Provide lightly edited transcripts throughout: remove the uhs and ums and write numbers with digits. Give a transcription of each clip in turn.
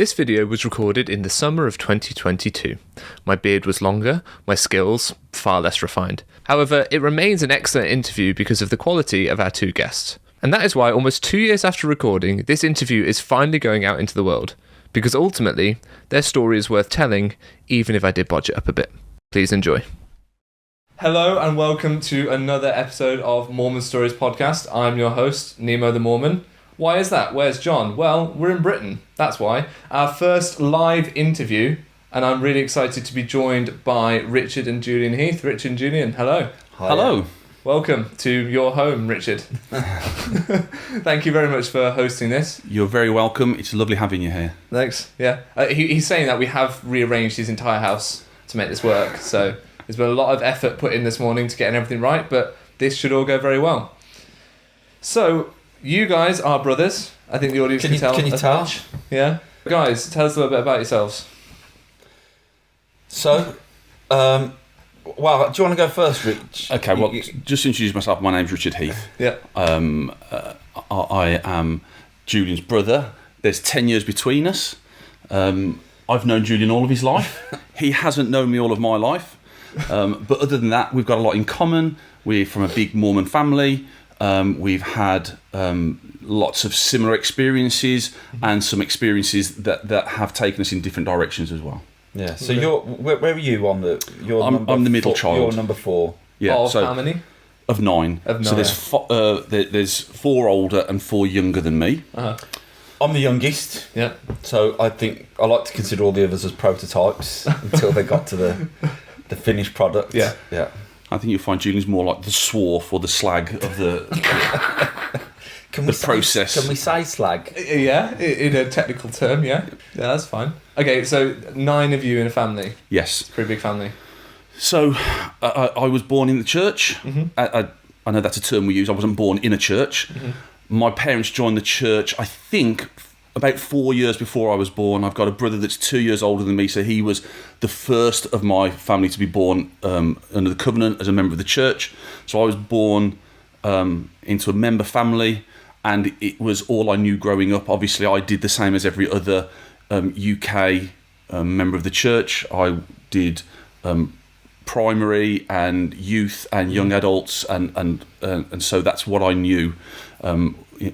This video was recorded in the summer of 2022. My beard was longer, my skills far less refined. However, it remains an excellent interview because of the quality of our two guests. And that is why almost 2 years after recording, this interview is finally going out into the world. Because ultimately, their story is worth telling, even if I did bodge it up a bit. Please enjoy. Hello and welcome to another episode of Mormon Stories podcast. I'm your host, Nemo the Mormon. Why is that? Where's John? Well, we're in Britain. That's why. Our first live interview, and I'm really excited to be joined by Richard and Julian Heath. Richard and Julian, hello. Hi. Hello. Welcome to your home, Richard. Thank you very much for hosting this. You're very welcome. It's lovely having you here. Thanks. Yeah. He's saying that we have rearranged his entire house to make this work, so there's been a lot of effort put in this morning to getting everything right, but this should all go very well. So, you guys are brothers. I think the audience can tell. Can you tell? Much. Yeah. Guys, tell us a little bit about yourselves. So, well, do you want to go first, Rich? Okay, well, just to introduce myself, my name's Richard Heath. Yeah. I am Julian's brother. There's 10 years between us. I've known Julian all of his life. He hasn't known me all of my life. But other than that, we've got a lot in common. We're from a big Mormon family. We've had lots of similar experiences and some experiences that have taken us in different directions as well. Yeah. So where are you on the? I'm the middle child. You're number 4. Yeah. Of so how many? Of 9. Of 9. So there's 4 older and 4 younger than me. Uh-huh. I'm the youngest. Yeah. So I think I like to consider all the others as prototypes until they got to the finished product. Yeah. Yeah. I think you'll find Julian's more like the swarf or the slag of the process. Can we say slag? Yeah, in a technical term, yeah. Yeah, that's fine. Okay, so 9 of you in a family. Yes. It's a pretty big family. So I was born in the church. Mm-hmm. I know that's a term we use. I wasn't born in a church. Mm-hmm. My parents joined the church, I think, about 4 years before I was born. I've got a brother that's 2 years older than me, so he was the first of my family to be born under the covenant as a member of the church. So I was born into a member family, and it was all I knew growing up. Obviously, I did the same as every other UK member of the church. I did primary and youth and young adults, and so that's what I knew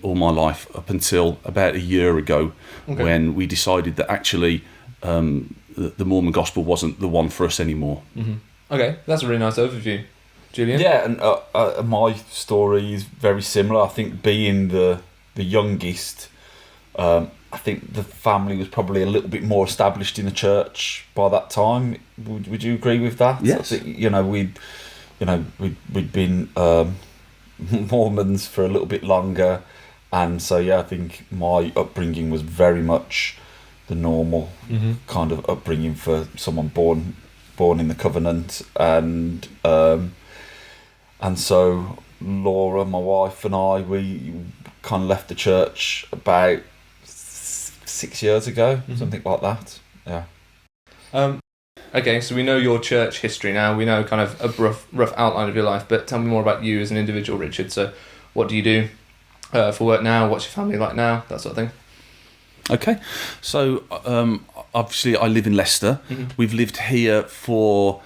all my life up until about a year ago, when we decided that actually the Mormon gospel wasn't the one for us anymore. Mm-hmm. Okay, that's a really nice overview. Julian? Yeah, and my story is very similar. I think being the youngest, I think the family was probably a little bit more established in the church by that time. Would you agree with that? Yes. I think, we'd been Mormons for a little bit longer, and so I think my upbringing was very much the normal kind of upbringing for someone born in the covenant, and so Laura, my wife, and I, we kind of left the church about 6 years ago, something like that. Yeah. Okay, so we know your church history now. We know kind of a rough outline of your life, but tell me more about you as an individual, Richard. So what do you do for work now? What's your family like now? That sort of thing. Okay, so obviously I live in Leicester. Mm-hmm. We've lived here for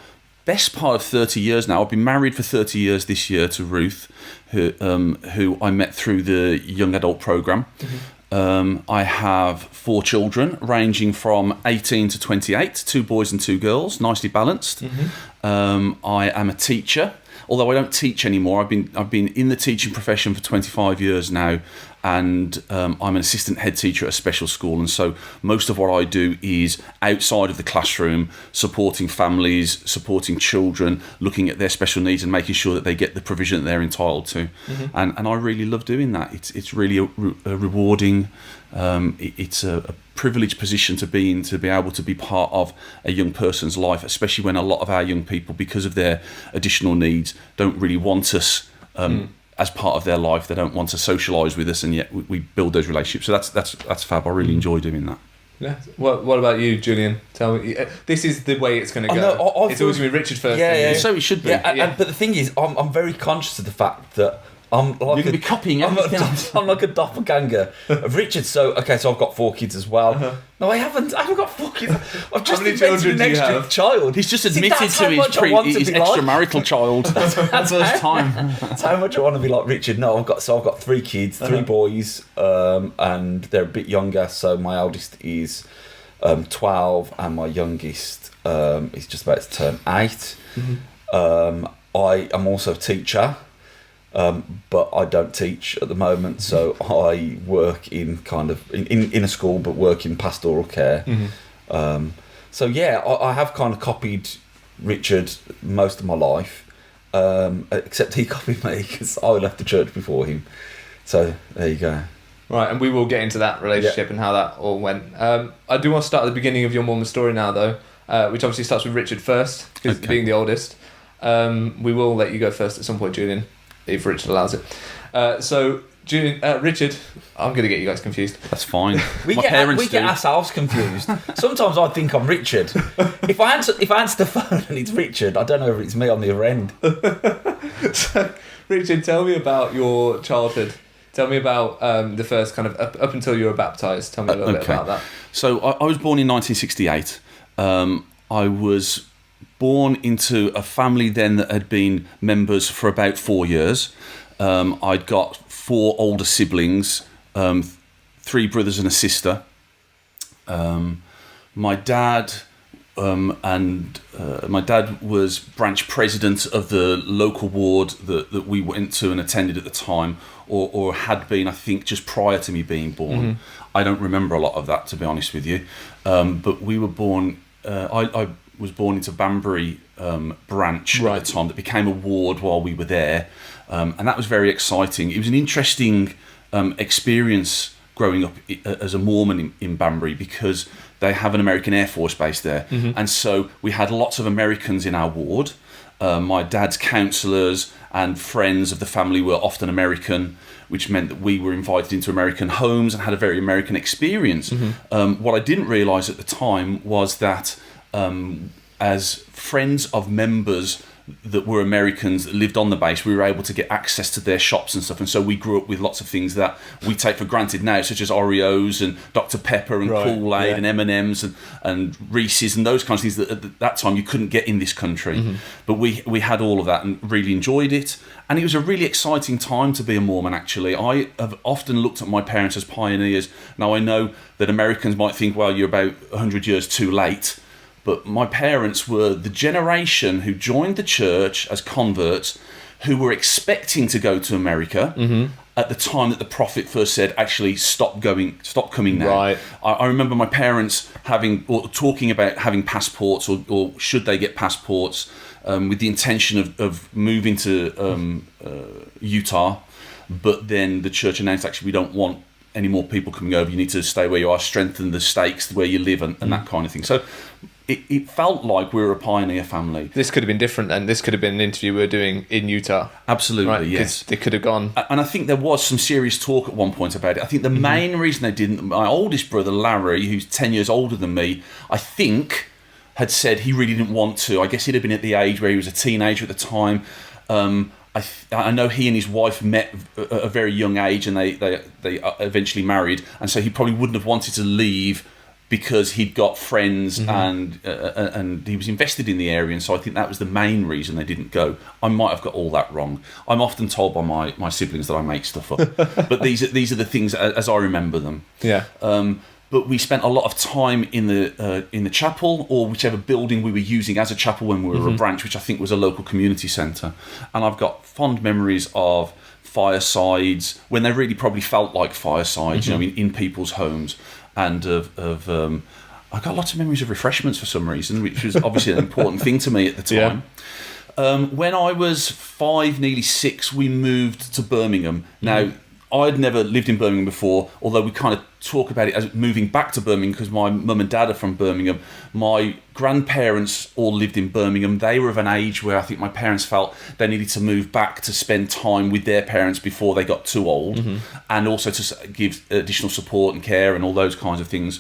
best part of 30 years now. I've been married for 30 years this year to Ruth, who I met through the young adult program. Mm-hmm. I have 4 children ranging from 18 to 28, 2 boys and 2 girls, nicely balanced. Mm-hmm. I am a teacher, although I don't teach anymore. I've been in the teaching profession for 25 years now, and I'm an assistant head teacher at a special school, and so most of what I do is outside of the classroom, supporting families, supporting children, looking at their special needs and making sure that they get the provision that they're entitled to. Mm-hmm. And I really love doing that. It's really a rewarding, it's a privileged position to be in, to be able to be part of a young person's life, especially when a lot of our young people, because of their additional needs, don't really want us as part of their life. They don't want to socialise with us, and yet we build those relationships. So that's fab. I really enjoy doing that. Yeah. What about you, Julian? Tell me. This is the way it's going to go. It's always going to be Richard first. Yeah. So it should be. Yeah. But the thing is, I'm very conscious of the fact that I'm like You're going to be copying everything. I'm like a doppelganger of Richard. So I've got 4 kids as well. No, I haven't got 4 kids. I've just many invented children an do you extra have? child. He's just See, admitted that's to how much I want to his be like. extramarital child for the first time. That's how much I want to be like Richard. No, I've got 3 kids, 3 boys, and they're a bit younger. So my eldest is 12, and my youngest is just about to turn 8. I am also a teacher. But I don't teach at the moment, so I work in in a school, but work in pastoral care. So yeah, I have kind of copied Richard most of my life, except he copied me because I left the church before him. So there you go. Right, and we will get into that relationship and how that all went. I do want to start at the beginning of your Mormon story now, though, which obviously starts with Richard first, because being the oldest. We will let you go first at some point, Julian, if Richard allows it. So, Julian, Richard, I'm going to get you guys confused. That's fine. We get ourselves confused. Sometimes I think I'm Richard. If I answer the phone and it's Richard, I don't know if it's me on the other end. So, Richard, tell me about your childhood. Tell me about the first kind of up until you were baptised. Tell me a little bit about that. So I was born in 1968. I was born into a family then that had been members for about 4 years. I'd got 4 older siblings, 3 brothers and a sister. My dad was branch president of the local ward that we went to and attended at the time, or had been, I think, just prior to me being born. I don't remember a lot of that, to be honest with you. But we were born. I was born into Banbury branch at the time that became a ward while we were there, and that was very exciting. It was an interesting experience growing up as a Mormon in Banbury, because they have an American Air Force base there, and so we had lots of Americans in our ward. My dad's counsellors and friends of the family were often American, which meant that we were invited into American homes and had a very American experience. What I didn't realise at the time was that as friends of members that were Americans that lived on the base, we were able to get access to their shops and stuff, and so we grew up with lots of things that we take for granted now, such as Oreos and Dr. Pepper and Kool-Aid and M&Ms and Reese's and those kinds of things that at that time you couldn't get in this country. But we had all of that and really enjoyed it, and it was a really exciting time to be a Mormon. Actually, I have often looked at my parents as pioneers. Now I know that Americans might think, well, you're about 100 years too late. But my parents were the generation who joined the church as converts, who were expecting to go to America at the time that the prophet first said, actually, stop coming now. Right. I remember my parents talking about having passports, or should they get passports, with the intention of moving to Utah. But then the church announced, actually, we don't want any more people coming over. You need to stay where you are, strengthen the stakes where you live, and that kind of thing. So it felt like we were a pioneer family. This could have been different then. This could have been an interview we were doing in Utah. Absolutely, right? Yes. They could have gone. And I think there was some serious talk at one point about it. I think the main reason they didn't, my oldest brother, Larry, who's 10 years older than me, I think had said he really didn't want to. I guess he'd have been at the age where he was a teenager at the time. I know he and his wife met at a very young age, and they eventually married, and so he probably wouldn't have wanted to leave because he'd got friends and he was invested in the area, and so I think that was the main reason they didn't go. I might have got all that wrong. I'm often told by my siblings that I make stuff up, but these are the things as I remember them. Yeah. But we spent a lot of time in the chapel, or whichever building we were using as a chapel when we were a branch, which I think was a local community centre. And I've got fond memories of firesides when they really probably felt like firesides, in people's homes, and I got lots of memories of refreshments for some reason, which was obviously an important thing to me at the time. Yeah. When I was 5, nearly 6, we moved to Birmingham. Now, I'd never lived in Birmingham before, although we kind of talk about it as moving back to Birmingham because my mum and dad are from Birmingham. My grandparents all lived in Birmingham. They were of an age where I think my parents felt they needed to move back to spend time with their parents before they got too old, and also to give additional support and care and all those kinds of things.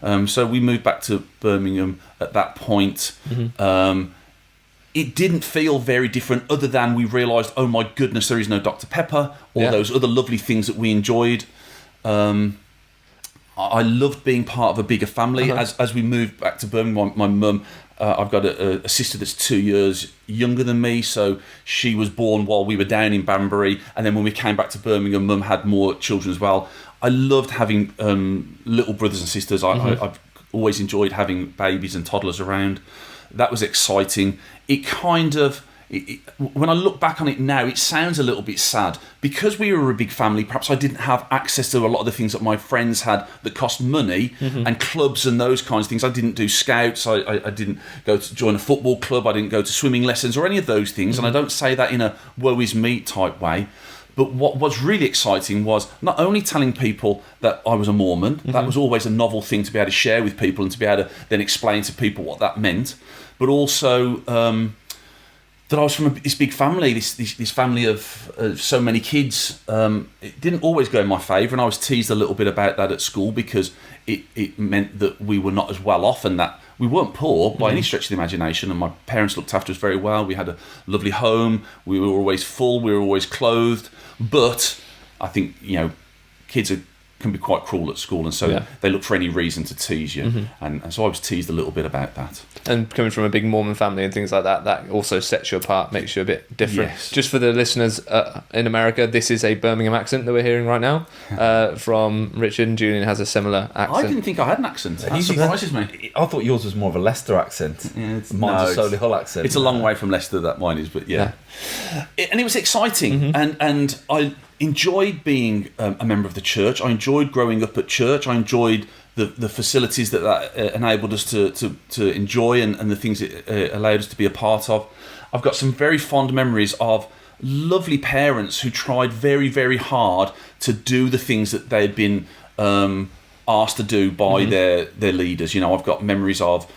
So we moved back to Birmingham at that point. it didn't feel very different, other than we realised, oh my goodness, there is no Dr. Pepper, or those other lovely things that we enjoyed. I loved being part of a bigger family. As we moved back to Birmingham, my mum, I've got a sister that's 2 years younger than me, so she was born while we were down in Banbury, and then when we came back to Birmingham, mum had more children as well. I loved having little brothers and sisters. I've always enjoyed having babies and toddlers around. That was exciting. It kind of... when I look back on it now, it sounds a little bit sad. Because we were a big family, perhaps I didn't have access to a lot of the things that my friends had that cost money, and clubs and those kinds of things. I didn't do scouts, I didn't go to join a football club, I didn't go to swimming lessons or any of those things, and I don't say that in a woe is me type way. But what was really exciting was not only telling people that I was a Mormon, that was always a novel thing to be able to share with people and to be able to then explain to people what that meant, but also... that I was from this big family, this family of so many kids. It didn't always go in my favour, and I was teased a little bit about that at school, because it meant that we were not as well off, and that we weren't poor by any stretch of the imagination, and my parents looked after us very well. We had a lovely home, we were always full, we were always clothed, but I think, kids can be quite cruel at school, and so they look for any reason to tease you, and so I was teased a little bit about that. And coming from a big Mormon family and things like that, that also sets you apart, makes you a bit different. Yes. Just for the listeners in America, this is a Birmingham accent that we're hearing right now from Richard, and Julian has a similar accent. I didn't think I had an accent. That surprises me. I thought yours was more of a Leicester accent. Yeah, mine's a Solly Hull accent. It's a long way from Leicester, that mine is, but and it was exciting, and I enjoyed being a member of the church. I enjoyed growing up at church. I enjoyed the facilities that enabled us to enjoy, and the things it allowed us to be a part of. I've got some very fond memories of lovely parents who tried very, very hard to do the things that they'd been asked to do by their leaders. I've got memories of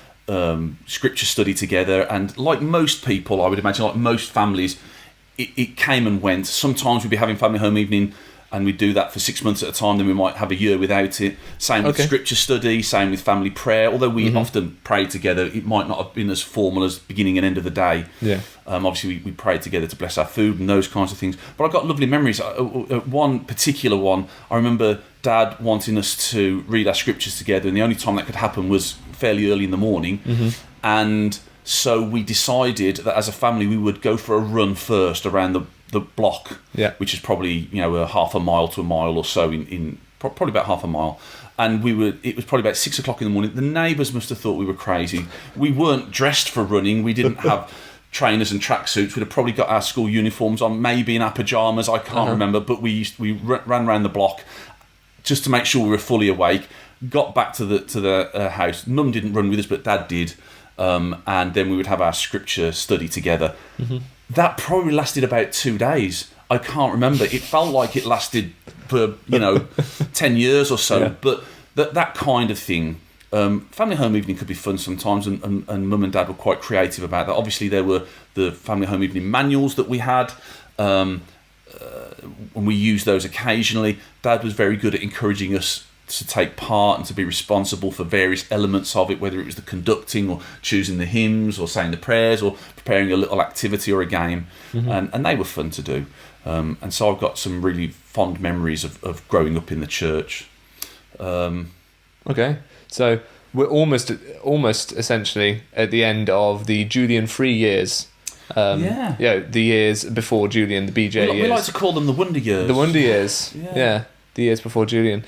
scripture study together, and like most people, I would imagine, like most families, it came and went. Sometimes we'd be having family home evening, and we'd do that for 6 months at a time, then we might have a year without it. Same with scripture study, same with family prayer. Although we often prayed together, it might not have been as formal as beginning and end of the day. Obviously we prayed together to bless our food and those kinds of things. But I've got lovely memories. One particular one, I remember Dad wanting us to read our scriptures together, and the only time that could happen was fairly early in the morning. And so we decided that as a family we would go for a run first around the block, which is probably a half a mile to a mile or so, in probably about half a mile. And it was probably about 6 o'clock in the morning. The neighbours must have thought we were crazy. We weren't dressed for running. We didn't have trainers and tracksuits. We'd have probably got our school uniforms on, maybe in our pyjamas. I can't remember. But we ran around the block just to make sure we were fully awake. Got back to the house. Mum didn't run with us, but Dad did. And then we would have our scripture study together. That probably lasted about 2 days. I can't remember. It felt like it lasted for 10 years or so. But that kind of thing. Family home evening could be fun sometimes, and Mum and Dad were quite creative about that. Obviously, there were the family home evening manuals that we had, and we used those occasionally. Dad was very good at encouraging us to take part and to be responsible for various elements of it, whether it was the conducting or choosing the hymns or saying the prayers or preparing a little activity or a game, and they were fun to do. And so I've got some really fond memories of growing up in the church. Okay, so we're almost essentially at the end of the Julian 3 years. The years before Julian, the BJ years. We like to call them the Wonder Years. The Wonder Years, the years before Julian.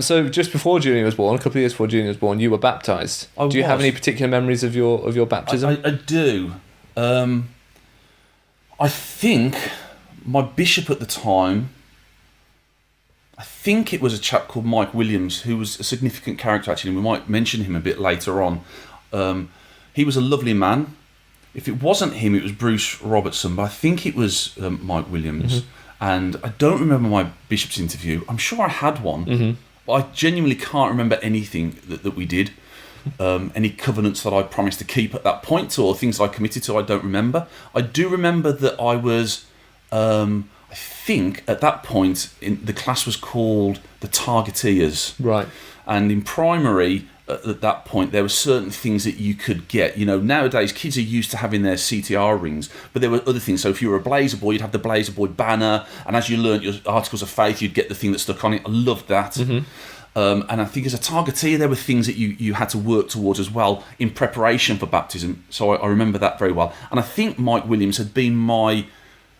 So just before Julian was born, a couple of years before Julian was born, you were baptised. Do you have any particular memories of your baptism? I do. I think my bishop at the time, I think it was a chap called Mike Williams, who was a significant character actually, and we might mention him a bit later on. He was a lovely man. If it wasn't him, it was Bruce Robertson, but I think it was Mike Williams. And I don't remember my bishop's interview. I'm sure I had one, but I genuinely can't remember anything that we did. Any covenants that I promised to keep at that point, or things I committed to, I don't remember. I do remember that I was, I think at that point, the class was called the Targeteers. Right. And in primary, at that point, there were certain things that you could get. Nowadays kids are used to having their CTR rings, but there were other things. So if you were a Blazer Boy, you'd have the Blazer Boy banner, and as you learnt your articles of faith, you'd get the thing that stuck on it. I loved that. And I think as a targetee, there were things that you had to work towards as well in preparation for baptism. So I remember that very well. And I think Mike Williams had been my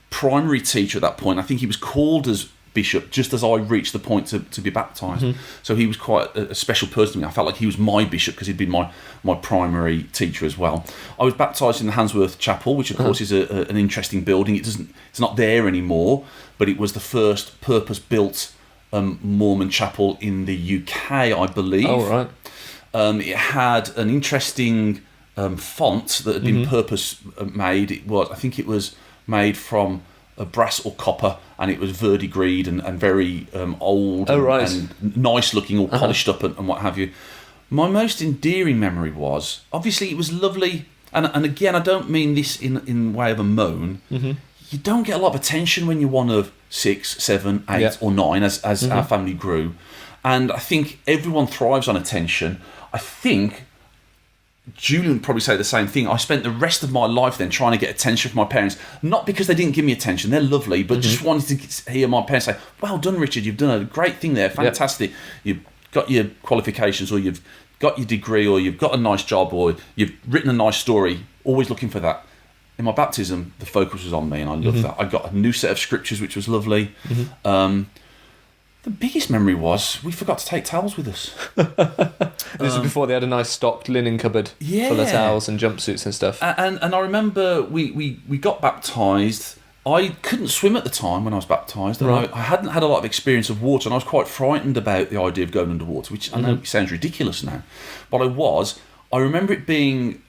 primary teacher at that point. I think he was called as bishop just as I reached the point to be baptised. So he was quite a special person to me. I felt like he was my bishop because he'd been my primary teacher as well. I was baptised in the Handsworth Chapel, which of course is an interesting building. It's not there anymore, but it was the first purpose-built Mormon chapel in the UK, I believe. Oh, right. It had an interesting font that had been purpose made. I think it was made from brass or copper, and it was verdigreed and very old and nice looking, all polished up and what have you. My most endearing memory was, obviously it was lovely, and again, I don't mean this in way of a moan. You don't get a lot of attention when you're one of 6, 7, 8 or 9 as our family grew, and I think everyone thrives on attention. I think Julian would probably say the same thing. I spent the rest of my life then trying to get attention from my parents, not because they didn't give me attention, they're lovely, but just wanted to hear my parents say, well done, Richard, you've done a great thing there, fantastic. You've got your qualifications, or you've got your degree, or you've got a nice job, or you've written a nice story, always looking for that. In my baptism, the focus was on me, and I loved that. I got a new set of scriptures, which was lovely. The biggest memory was we forgot to take towels with us. This is before they had a nice stocked linen cupboard full of towels and jumpsuits and stuff. And I remember we got baptised. I couldn't swim at the time when I was baptised. Right. I hadn't had a lot of experience of water, and I was quite frightened about the idea of going underwater, which I know sounds ridiculous now, but I was. I remember feeling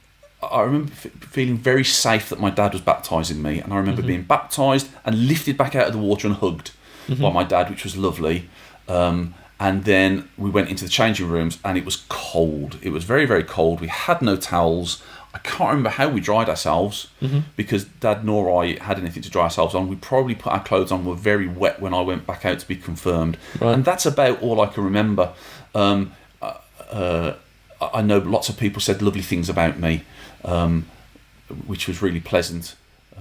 very safe that my dad was baptising me, and I remember being baptised and lifted back out of the water and hugged by my dad, which was lovely. And then we went into the changing rooms, and it was cold. It was very, very cold. We had no towels. I can't remember how we dried ourselves because Dad nor I had anything to dry ourselves on. We probably put our clothes on, were very wet when I went back out to be confirmed. Right. And that's about all I can remember. I know lots of people said lovely things about me, which was really pleasant.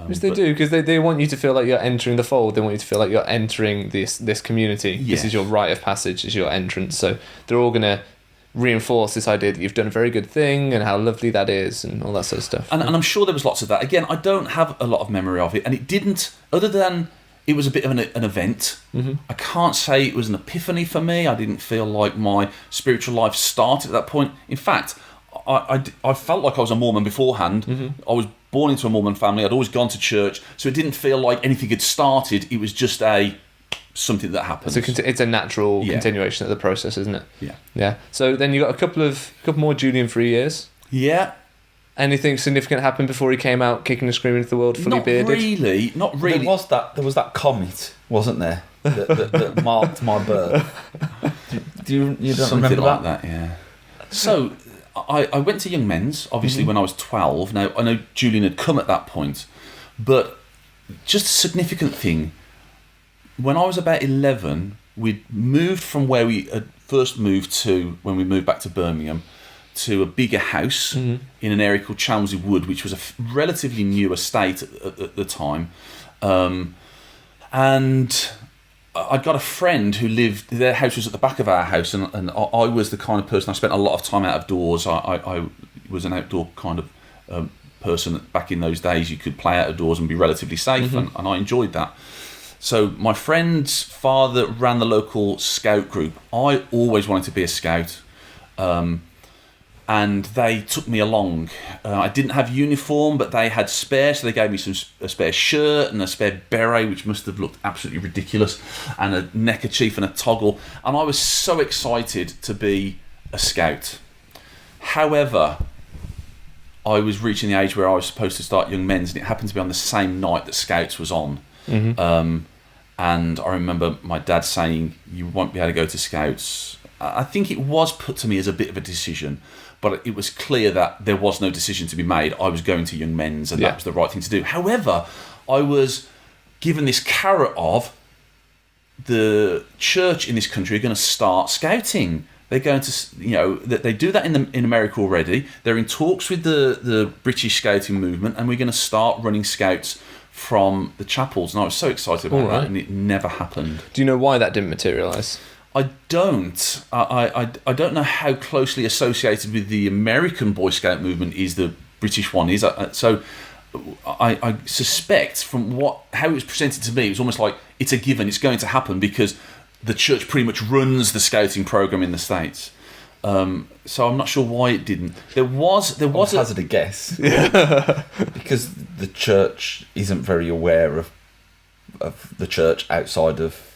Which they do, because they want you to feel like you're entering the fold. They want you to feel like you're entering this community. Yes. This is your rite of passage, is your entrance. So they're all going to reinforce this idea that you've done a very good thing and how lovely that is and all that sort of stuff. And I'm sure there was lots of that. Again, I don't have a lot of memory of it, and it didn't, other than it was a bit of an event. I can't say it was an epiphany for me. I didn't feel like my spiritual life started at that point. In fact, I felt like I was a Mormon beforehand. I was born into a Mormon family. I'd always gone to church, so it didn't feel like anything had started. It was just something that happened. So it's a natural continuation of the process, isn't it? Yeah. So then you got a couple more Julian free years. Yeah. Anything significant happened before he came out kicking and screaming into the world, fully bearded? Not really. There was that comet, wasn't there, that marked my birth. You don't Something remember like that? Yeah. So I went to Young Men's, obviously, when I was 12. Now, I know Julian had come at that point, but just a significant thing, when I was about 11, we'd moved from where we had first moved to, when we moved back to Birmingham, to a bigger house in an area called Chelmsley Wood, which was a relatively new estate at the time. And I'd got a friend who lived, their house was at the back of our house, and I was the kind of person, I spent a lot of time out of doors. I was an outdoor kind of person. Back in those days, you could play out of doors and be relatively safe, and I enjoyed that. So my friend's father ran the local scout group. I always wanted to be a scout. And they took me along. I didn't have uniform, but they had spare, so they gave me a spare shirt and a spare beret, which must have looked absolutely ridiculous, and a neckerchief and a toggle. And I was so excited to be a scout. However, I was reaching the age where I was supposed to start Young Men's, and it happened to be on the same night that Scouts was on. And I remember my dad saying, "You won't be able to go to Scouts." I think it was put to me as a bit of a decision, but it was clear that there was no decision to be made. I was going to Young Men's, and that was the right thing to do. However, I was given this carrot of the church in this country are going to start scouting. They're going to, they do that in America already. They're in talks with the British Scouting movement, and we're going to start running scouts from the chapels. And I was so excited about that, and it never happened. Do you know why that didn't materialise? I don't. I don't know how closely associated with the American Boy Scout movement is the British one is. So I suspect from how it was presented to me, it was almost like it's a given, it's going to happen because the church pretty much runs the scouting program in the States. So I'm not sure why it didn't. There was I'll hazard a guess. Because the church isn't very aware of the church outside of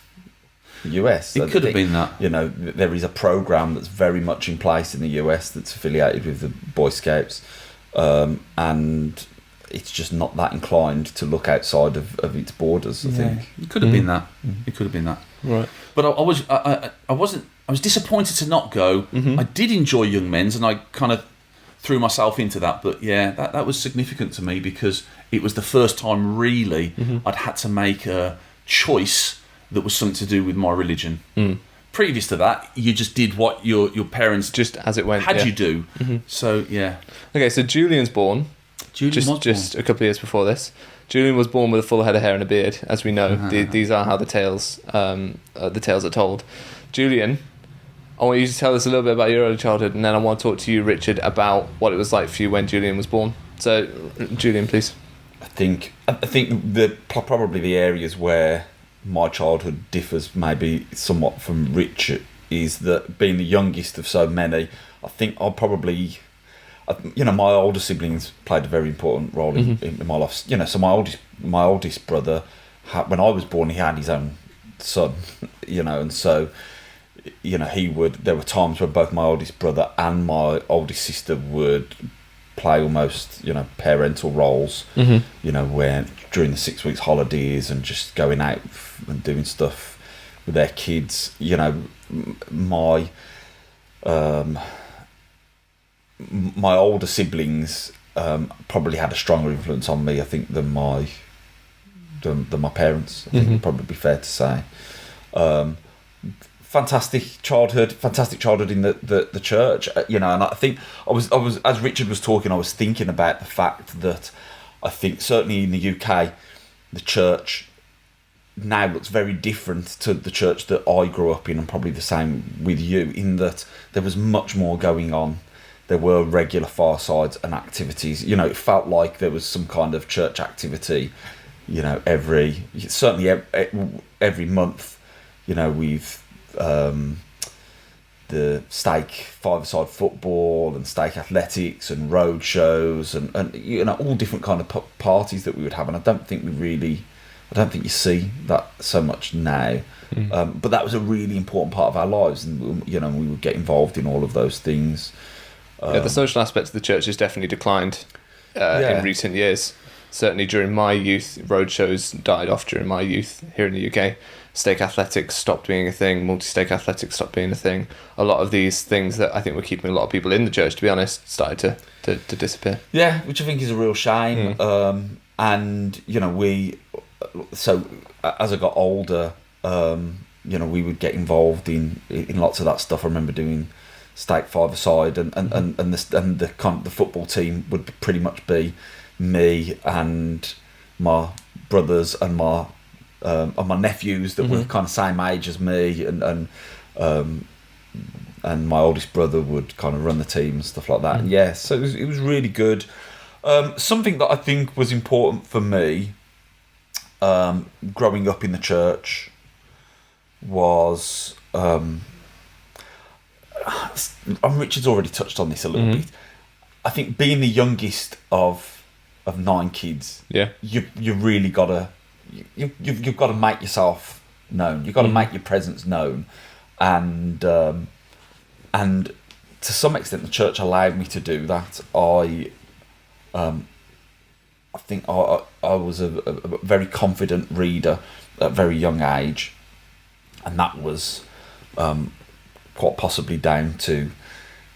the US. It could have been that. There is a program that's very much in place in the US that's affiliated with the Boy Scouts, and it's just not that inclined to look outside of its borders. I think it could have been that. It could have been that. Right. But I was disappointed to not go. I did enjoy Young Men's, and I kind of threw myself into that. But yeah, that was significant to me because it was the first time really I'd had to make a choice that was something to do with my religion. Previous to that, you just did what your parents just as it went had you do. So yeah. Okay, so Julian's born. Just a couple of years before this. Julian was born with a full head of hair and a beard, as we know. These are how the tales are told. Julian, I want you to tell us a little bit about your early childhood, and then I want to talk to you, Richard, about what it was like for you when Julian was born. So, Julian, please. I think probably the areas where my childhood differs maybe somewhat from Richard is that being the youngest of so many, I think I'll probably... my older siblings played a very important role in my life. So my oldest brother, when I was born, he had his own son. And so, there were times where both my oldest brother and my oldest sister would play almost, parental roles. Where during the 6 weeks holidays and just going out and doing stuff with their kids. My older siblings probably had a stronger influence on me, I think, than my parents. I think would probably be fair to say. Fantastic childhood in the church. And I think I was as Richard was talking, I was thinking about the fact that I think certainly in the UK, the church now looks very different to the church that I grew up in, and probably the same with you, in that there was much more going on. There were regular firesides and activities. It felt like there was some kind of church activity, every month. We've the stake five-a-side football and stake athletics and road shows and all different kind of parties that we would have. And I don't think you see that so much now. But that was a really important part of our lives, and we would get involved in all of those things. The social aspect of the church has definitely declined in recent years. Certainly during my youth, road shows died off during my youth here in the UK. Stake athletics stopped being a thing. Multi-stake athletics stopped being a thing. A lot of these things that I think were keeping a lot of people in the church, to be honest, started to disappear. Yeah, which I think is a real shame. And so as I got older, we would get involved in lots of that stuff. I remember doing stake five-a-side, and the football team would pretty much be me and my brothers and my nephews that were kind of same age as me, and my oldest brother would kind of run the team and stuff like that. And so it was really good. Something that I think was important for me growing up in the church was, Richard's already touched on this a little bit. I think being the youngest of 9 kids, you really gotta you've got to make yourself known. You've got to make your presence known, and to some extent, the church allowed me to do that. I think I was a very confident reader at a very young age, and that was quite possibly down to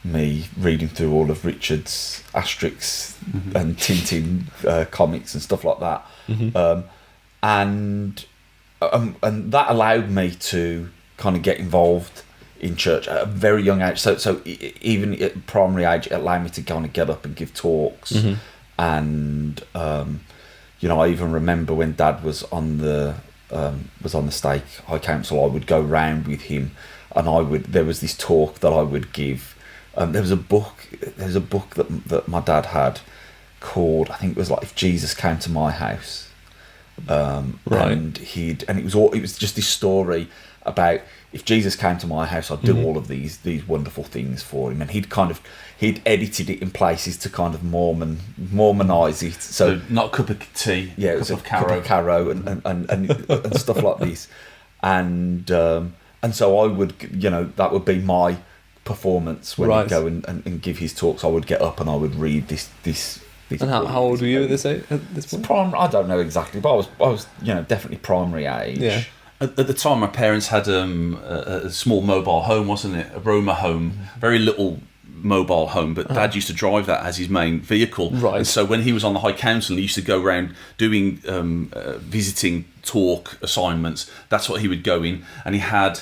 me reading through all of Richard's Asterix and Tintin comics and stuff like that, and that allowed me to kind of get involved in church at a very young age. So even at primary age, it allowed me to kind of get up and give talks. And I even remember when Dad was on the stake high council, I would go round with him, and there was this talk that I would give. There was a book that my dad had called, I think it was like If Jesus Came to My House. And it was just this story about if Jesus came to my house, I'd do all of these wonderful things for him. And he'd edited it in places to kind of Mormonize it. So not a cup of tea. Yeah, it was a cup of Caro and stuff like this. And so I would, that would be my performance when he'd go and give his talks. I would get up and I would read this. And how old were you at this point? I don't know exactly, but I was definitely primary age. Yeah. At the time, my parents had a small mobile home, wasn't it? A Roma home, very little mobile home, but Dad used to drive that as his main vehicle. Right. And so when he was on the High Council, he used to go around doing visiting talk assignments. That's what he would go in, and he had.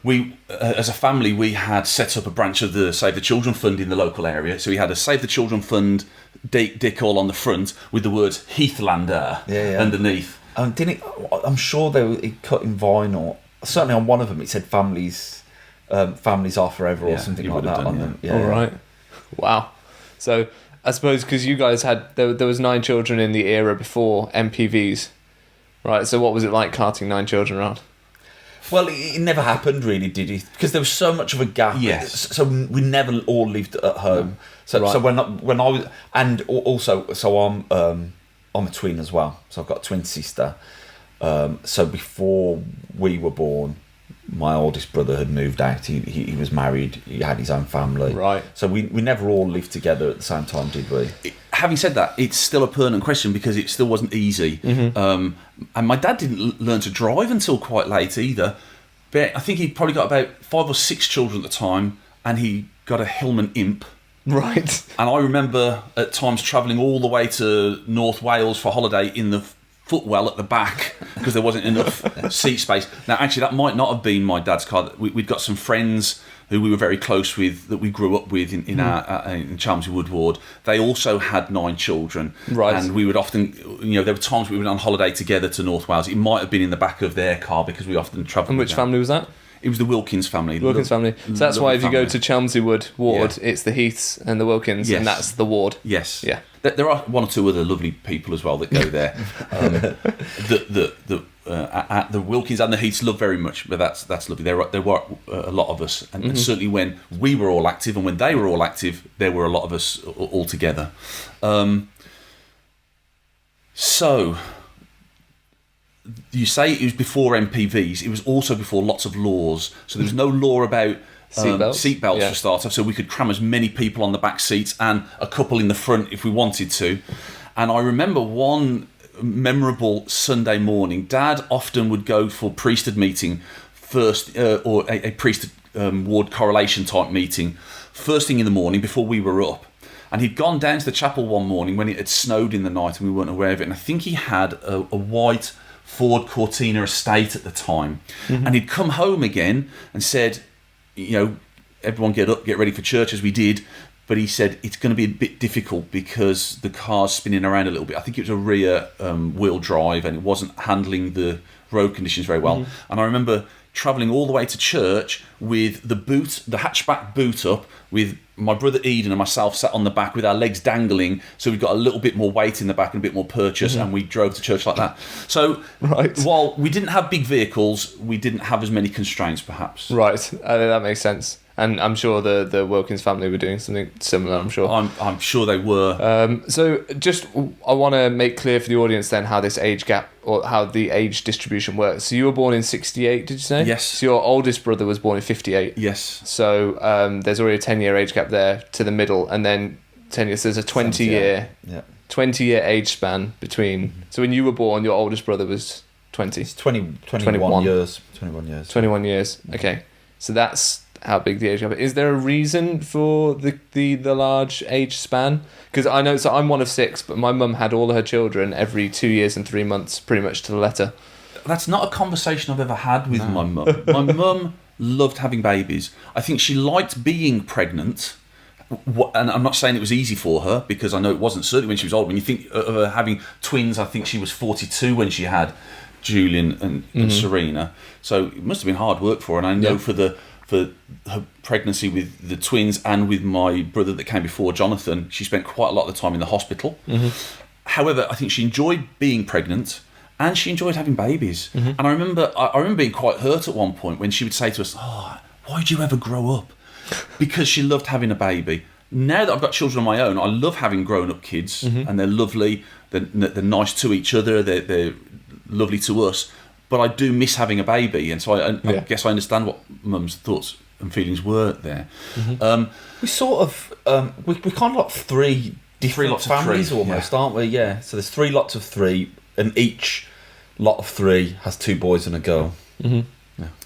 We, as a family, we had set up a branch of the Save the Children Fund in the local area. So we had a Save the Children Fund decal on the front with the words Heathlander underneath. I'm sure it cut in vinyl. Certainly on one of them it said families are forever or something like that on them. All right. Wow. So I suppose because you guys had there was 9 children in the era before MPVs, right? So what was it like carting 9 children around? Well, it never happened, really, did it? Because there was so much of a gap. Yes. So we never all lived at home. So when I was, and also, so I'm a twin as well. So I've got a twin sister. So before we were born, my oldest brother had moved out. He was married. He had his own family. Right. So we never all lived together at the same time, did we? Having said that, it's still a pertinent question because it still wasn't easy. And my dad didn't learn to drive until quite late either. But I think he probably got about 5 or 6 children at the time, and he got a Hillman Imp. Right. And I remember at times travelling all the way to North Wales for holiday in the footwell at the back because there wasn't enough seat space. Now, actually, that might not have been my dad's car. We'd got some friends who we were very close with that we grew up with in Chelmsford Wood Ward. They also had 9 children. Right. And we would often, there were times we went on holiday together to North Wales. It might have been in the back of their car because we often travelled. And which family was that? It was the Wilkins family. Family. So that's why if you go family. to Chelmsford Wood Ward, it's the Heaths and the Wilkins, and that's the ward. Yes. Yeah. There are 1 or 2 other lovely people as well that go there. The Wilkins and the Heaths love very much, but that's lovely. There were a lot of us, and certainly when we were all active and when they were all active, there were a lot of us all together. So you say it was before MPVs. It was also before lots of laws. So there was no law about seatbelts for starters, so we could cram as many people on the back seats and a couple in the front if we wanted to. And I remember one memorable Sunday morning, Dad often would go for priesthood meeting first, or a priesthood ward correlation type meeting first thing in the morning before we were up. And he'd gone down to the chapel one morning when it had snowed in the night and we weren't aware of it. And I think he had a white Ford Cortina estate at the time. And he'd come home again and said, everyone get up, get ready for church, as we did. But he said it's going to be a bit difficult because the car's spinning around a little bit. I think it was a rear wheel drive and it wasn't handling the road conditions very well. And I remember travelling all the way to church with the hatchback boot up, with my brother Eden and myself sat on the back with our legs dangling, so we got a little bit more weight in the back and a bit more purchase, and we drove to church like that. So while we didn't have big vehicles, we didn't have as many constraints perhaps. Right, that makes sense. And I'm sure the Wilkins family were doing something similar, I'm sure. I'm sure they were. So just, I want to make clear for the audience then how this age gap, or how the age distribution works. So you were born in 68, did you say? Yes. So your oldest brother was born in 58. Yes. So there's already a 10-year age gap there to the middle, and then 10 years, there's a 20-year 20-year age span between. So when you were born, your oldest brother was 20. It's 21 years. 21 years, okay. So that's how big the age gap is. Is there a reason for the large age span? Because I know, so I'm one of 6, but my mum had all her children every 2 years and 3 months, pretty much to the letter. That's not a conversation I've ever had with my mum. My mum loved having babies. I think she liked being pregnant. And I'm not saying it was easy for her, because I know it wasn't, certainly when she was old. When you think of her having twins, I think she was 42 when she had Julian and Serena. So it must have been hard work for her. And I know for her pregnancy with the twins and with my brother that came before, Jonathan, she spent quite a lot of the time in the hospital. However, I think she enjoyed being pregnant and she enjoyed having babies. And I remember being quite hurt at one point when she would say to us, "Oh, why'd you ever grow up?" Because she loved having a baby. Now that I've got children of my own, I love having grown-up kids, and they're lovely. They're nice to each other. They're lovely to us. But I do miss having a baby, and so I guess I understand what Mum's thoughts and feelings were there. We sort of we kind of like three different lots of families three, almost, aren't we? Yeah. So there's 3 lots of 3, and each lot of 3 has 2 boys and a girl. In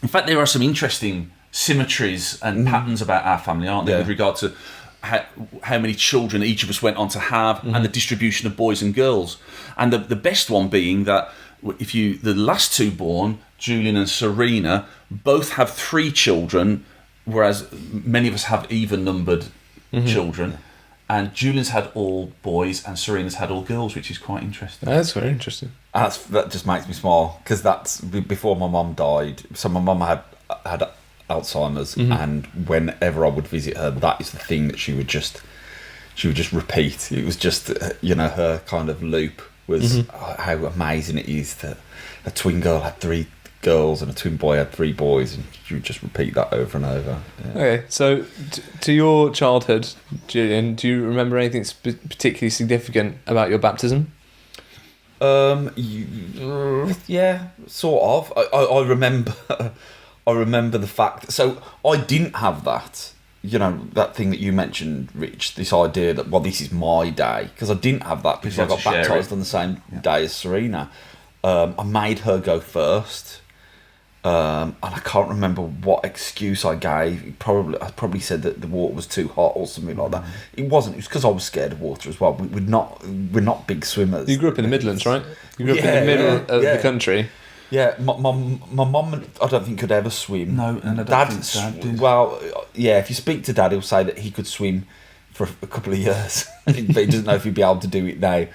fact, there are some interesting symmetries and patterns about our family, aren't there, with regard to how many children each of us went on to have, and the distribution of boys and girls. And the best one being that the last 2 born, Julian and Serena, both have 3 children, whereas many of us have even-numbered children. And Julian's had all boys and Serena's had all girls, which is quite interesting. That's very interesting. That just makes me smile, because that's before my mum died. So my mum had Alzheimer's, and whenever I would visit her, that is the thing that she would just repeat. It was just her kind of loop was how amazing it is that a twin girl had 3 girls and a twin boy had 3 boys, and she would just repeat that over and over. Okay, so to your childhood, Julian, do you remember anything particularly significant about your baptism? Yeah, sort of. I remember. I remember the fact. So I didn't have that. That thing that you mentioned, Rich. This idea that this is my day, because I didn't have that because I got baptised on the same day as Serena. I made her go first, and I can't remember what excuse I gave. I probably said that the water was too hot or something like that. It wasn't. It was because I was scared of water as well. We're not big swimmers. You grew up in the Midlands, right? You grew up in the middle of the country. Yeah, my mum, I don't think could ever swim. No, and I don't think Dad did. Well, yeah, if you speak to Dad, he'll say that he could swim for a couple of years, but he doesn't know if he'd be able to do it now.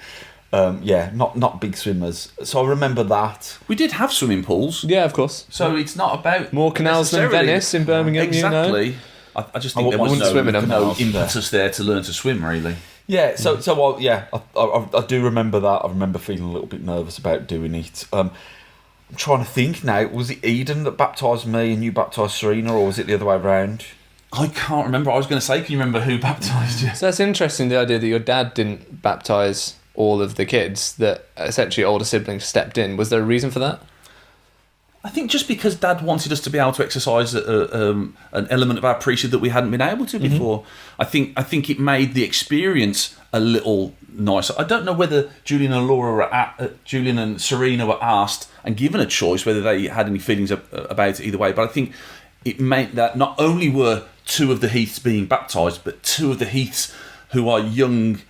Not big swimmers. So I remember that. We did have swimming pools. Yeah, of course. So it's not about... More canals than Venice in Birmingham, Exactly. I just think there was no impetus there to learn to swim, really. Yeah, I do remember that. I remember feeling a little bit nervous about doing it. I'm trying to think now. Was it Eden that baptised me and you baptised Serena, or was it the other way around? I can't remember. I was going to say, can you remember who baptised you? So that's interesting, the idea that your dad didn't baptise all of the kids, that essentially older siblings stepped in. Was there a reason for that? I think just because Dad wanted us to be able to exercise an element of our priesthood that we hadn't been able to before. I think it made the experience a little nicer. I don't know whether Julian and Serena were asked and given a choice whether they had any feelings about it either way, but I think it meant that not only were 2 of the Heaths being baptised, but 2 of the Heaths who are young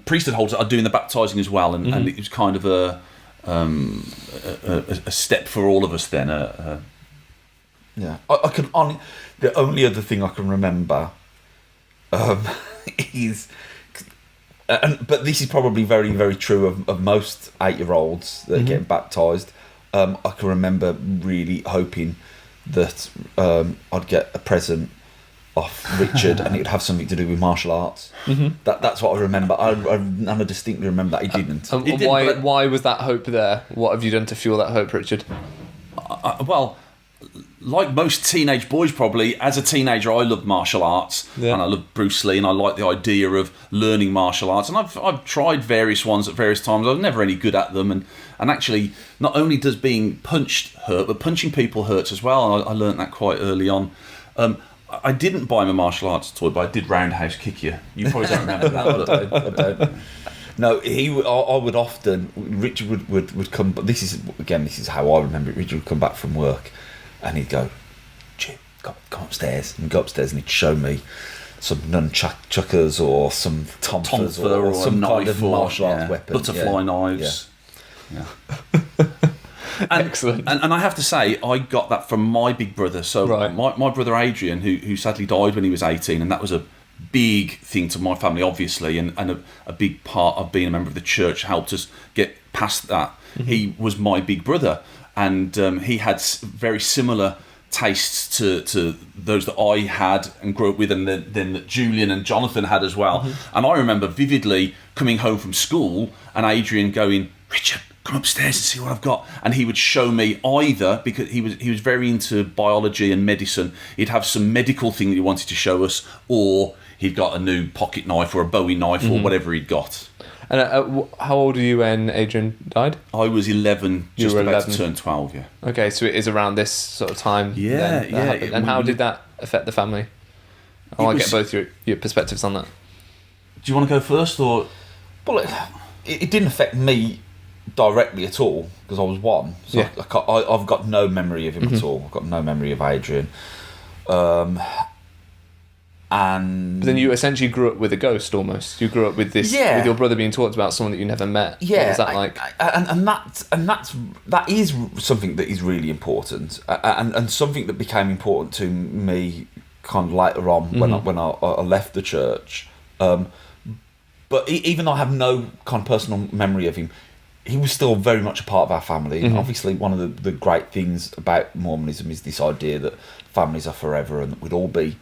priesthood holders are doing the baptising as well, and it was kind of a step for all of us then. Yeah, I can only. The only other thing I can remember is, but this is probably very, very true of most 8-year-olds that are getting baptised. I can remember really hoping that I'd get a present off Richard and it would have something to do with martial arts. That's what I remember. And I distinctly remember that he didn't. Why was that hope there? What have you done to fuel that hope, Richard? Well, like most teenage boys probably, as a teenager I loved martial arts, and I loved Bruce Lee, and I liked the idea of learning martial arts, and I've tried various ones at various times. I was never any good at them, and actually not only does being punched hurt, but punching people hurts as well, and I learned that quite early on. I didn't buy him a martial arts toy, but I did roundhouse kick you. You probably don't remember that. I don't. No, I would often. Richard would come. But this is how I remember it. Richard would come back from work, and he'd go, "Jim, go upstairs," and go upstairs, and he'd show me some nunchuckers or some tonfas or some kind of martial arts weapon, butterfly knives. Yeah. Excellent. And I have to say, I got that from my big brother. So Right. my brother Adrian, who sadly died when he was 18, and that was a big thing to my family, obviously, and a big part of being a member of the church helped us get past that. He was my big brother, and he had very similar tastes to those that I had and grew up with, and then that Julian and Jonathan had as well. And I remember vividly coming home from school and Adrian going, "Richard, come upstairs and see what I've got." And he would show me, either because he was very into biology and medicine, he'd have some medical thing that he wanted to show us, or he'd got a new pocket knife or a Bowie knife or whatever he'd got. And how old were you when Adrian died? I was 11, You just were about 11. to turn 12, yeah. Okay, so it is around this sort of time. Yeah, then that yeah, happened. And how did that affect the family? I want to get both your perspectives on that. Do you want to go first, or...? Well, it didn't affect me directly at all because I was one. So Yeah. I've got no memory of him at all. I've got no memory of Adrian. And But then you essentially grew up with a ghost almost. You grew up with this, Yeah. with your brother being talked about someone that you never met. yeah, What was that like? that is something that is really important, and something that became important to me kind of later on when I left the church. But even though I have no kind of personal memory of him, he was still very much a part of our family. And obviously, one of the great things about Mormonism is this idea that families are forever and that we'd all be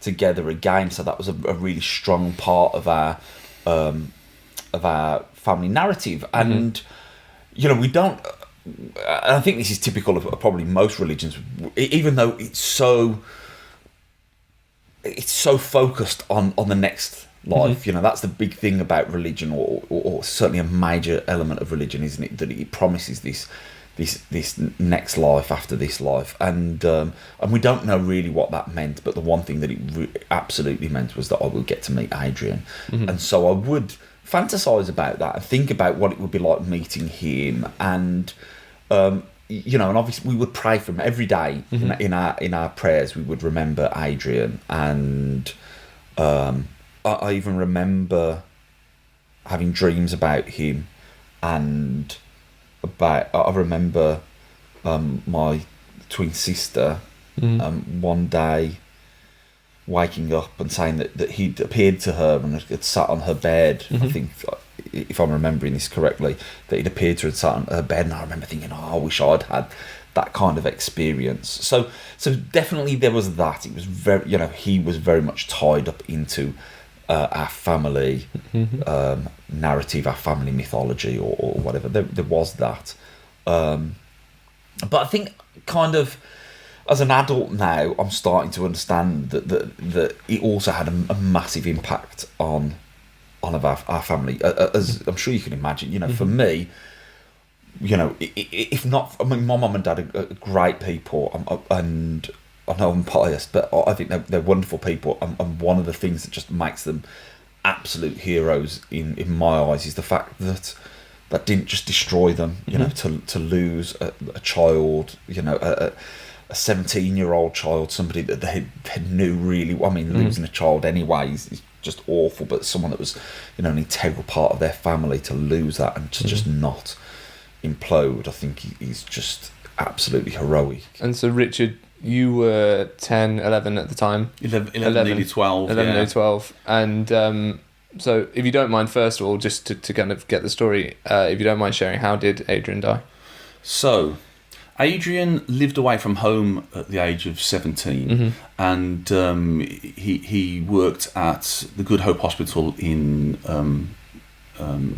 together again. So that was a really strong part of our family narrative. And we don't. And I think this is typical of probably most religions, even though it's so focused on the next life. That's the big thing about religion, or certainly a major element of religion, isn't it? That it promises this next life after this life, and we don't know really what that meant. But the one thing that it absolutely meant was that I would get to meet Adrian, and so I would fantasize about that and think about what it would be like meeting him, and and obviously we would pray for him every day. In our prayers, we would remember Adrian, and I even remember having dreams about him, and I remember my twin sister one day waking up and saying that he'd appeared to her and had sat on her bed. I think, if I'm remembering this correctly, that he'd appeared to her and sat on her bed, and I remember thinking, I wish I'd had that kind of experience. So definitely there was that. It was very, he was very much tied up into our family narrative, our family mythology, or whatever. There was that. But I think kind of as an adult now, I'm starting to understand that it also had a massive impact on our family. As I'm sure you can imagine, for me, if not, I mean, my mum and dad are great people, and I know I'm biased, but I think they're wonderful people, and one of the things that just makes them absolute heroes in my eyes is the fact that didn't just destroy them, to lose a child, a 17-year-old child, somebody that they knew really well. I mean, losing a child anyway is just awful, but someone that was, an integral part of their family, to lose that and to just not implode, I think is just absolutely heroic. And so, Richard, you were 10, 11 at the time. 11 nearly 12. 11, nearly 12. And so, if you don't mind, first of all, just to kind of get the story, if you don't mind sharing, how did Adrian die? So, Adrian lived away from home at the age of 17, and he worked at the Good Hope Hospital in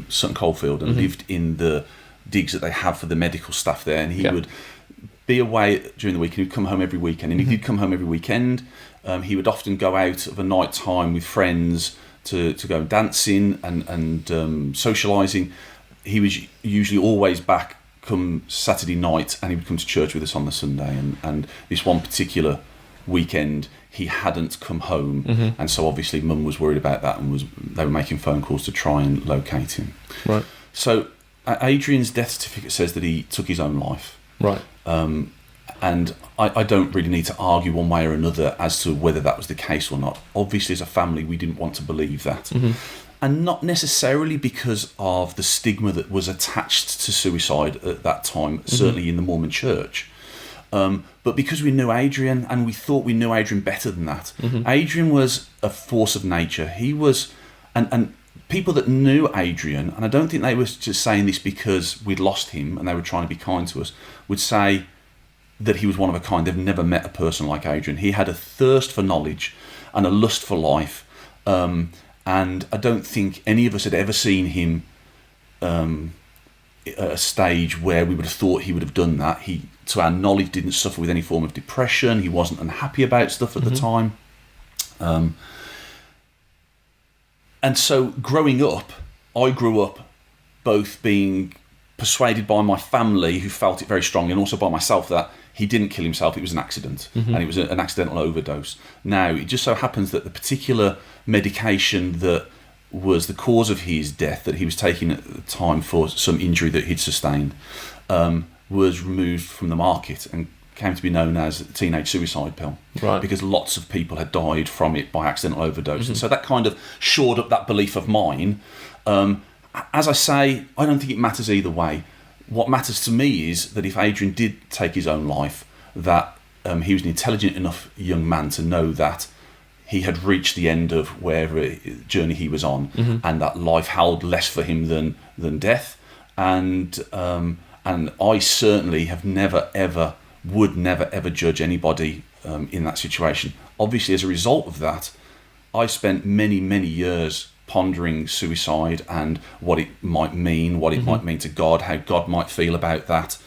Sutton Coldfield, and lived in the digs that they have for the medical staff there, and he would be away during the week, and he'd come home every weekend, and he did come home every weekend. He would often go out of a night time with friends to go dancing and socialising. He was usually always back come Saturday night, and he would come to church with us on the Sunday, and this one particular weekend he hadn't come home, and so obviously Mum was worried about that, and they were making phone calls to try and locate him. Right. So Adrian's death certificate says that he took his own life. Right. And I don't really need to argue one way or another as to whether that was the case or not. Obviously, as a family, we didn't want to believe that. and not necessarily because of the stigma that was attached to suicide at that time, certainly in the Mormon Church. But because we knew Adrian, and we thought we knew Adrian better than that. Adrian was a force of nature. He was, and people that knew Adrian, and I don't think they were just saying this because we'd lost him and they were trying to be kind to us, would say that he was one of a kind. They've never met a person like Adrian. He had a thirst for knowledge and a lust for life. And I don't think any of us had ever seen him at a stage where we would have thought he would have done that. He, to our knowledge, didn't suffer with any form of depression. He wasn't unhappy about stuff at the time. And so growing up, I grew up both being persuaded by my family, who felt it very strongly, and also by myself, that he didn't kill himself, it was an accident, and it was an accidental overdose. Now, it just so happens that the particular medication that was the cause of his death, that he was taking at the time for some injury that he'd sustained, was removed from the market and came to be known as a teenage suicide pill. Right. Because lots of people had died from it by accidental overdose. And so that kind of shored up that belief of mine. As I say, I don't think it matters either way. What matters to me is that if Adrian did take his own life, that he was an intelligent enough young man to know that he had reached the end of wherever journey he was on, and that life held less for him than death. And I certainly have would never ever judge anybody in that situation. Obviously, as a result of that, I spent many years pondering suicide and what it might mean, what it might mean to God, how God might feel about that,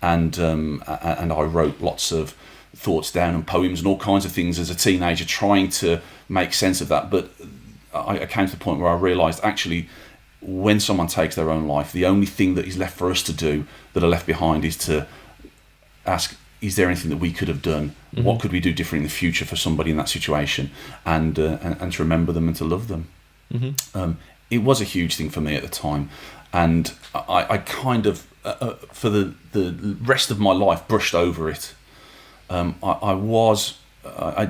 and I wrote lots of thoughts down and poems and all kinds of things as a teenager, trying to make sense of that. But I came to the point where I realised, actually, when someone takes their own life, the only thing that is left for us to do, that are left behind, is to ask, is there anything that we could have done? What could we do different in the future for somebody in that situation? And to remember them and to love them. It was a huge thing for me at the time, and I kind of for the rest of my life brushed over it. I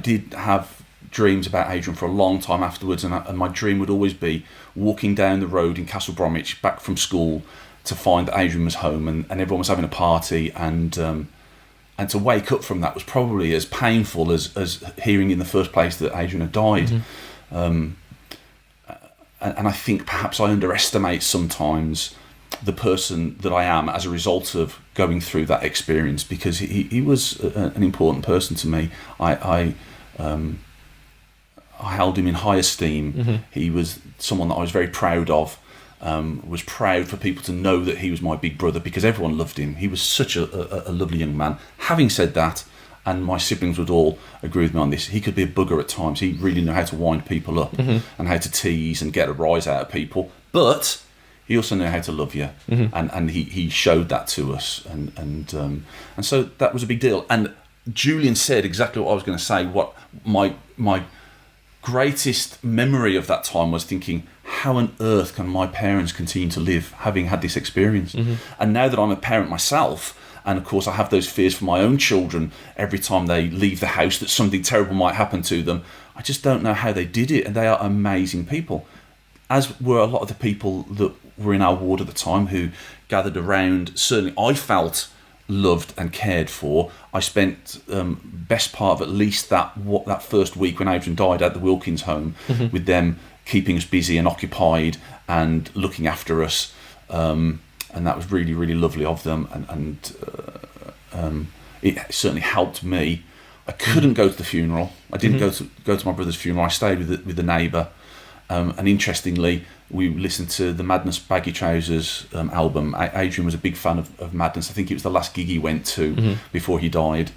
did have dreams about Adrian for a long time afterwards, and my dream would always be walking down the road in Castle Bromwich back from school to find that Adrian was home and everyone was having a party, and to wake up from that was probably as painful as hearing in the first place that Adrian had died. And I think perhaps I underestimate sometimes the person that I am as a result of going through that experience, because he was an important person to me. I held him in high esteem. He was someone that I was very proud of. Was proud for people to know that he was my big brother, because everyone loved him. He was such a lovely young man. Having said that, and my siblings would all agree with me on this, he could be a bugger at times. He really knew how to wind people up and how to tease and get a rise out of people. But he also knew how to love you, and he showed that to us, and so that was a big deal. And Julian said exactly what I was going to say. What my greatest memory of that time was thinking, how on earth can my parents continue to live having had this experience? And now that I'm a parent myself, and of course I have those fears for my own children every time they leave the house, that something terrible might happen to them, I just don't know how they did it. And they are amazing people, as were a lot of the people that were in our ward at the time who gathered around. Certainly I felt loved and cared for. I spent best part of at least that first week when Adrian died at the Wilkins home with them, keeping us busy and occupied and looking after us, and that was really, really lovely of them, and it certainly helped me. I couldn't go to the funeral. I didn't go to my brother's funeral. I stayed with the neighbour, and interestingly, we listened to the Madness Baggy Trousers album. Adrian was a big fan of Madness. I think it was the last gig he went to before he died.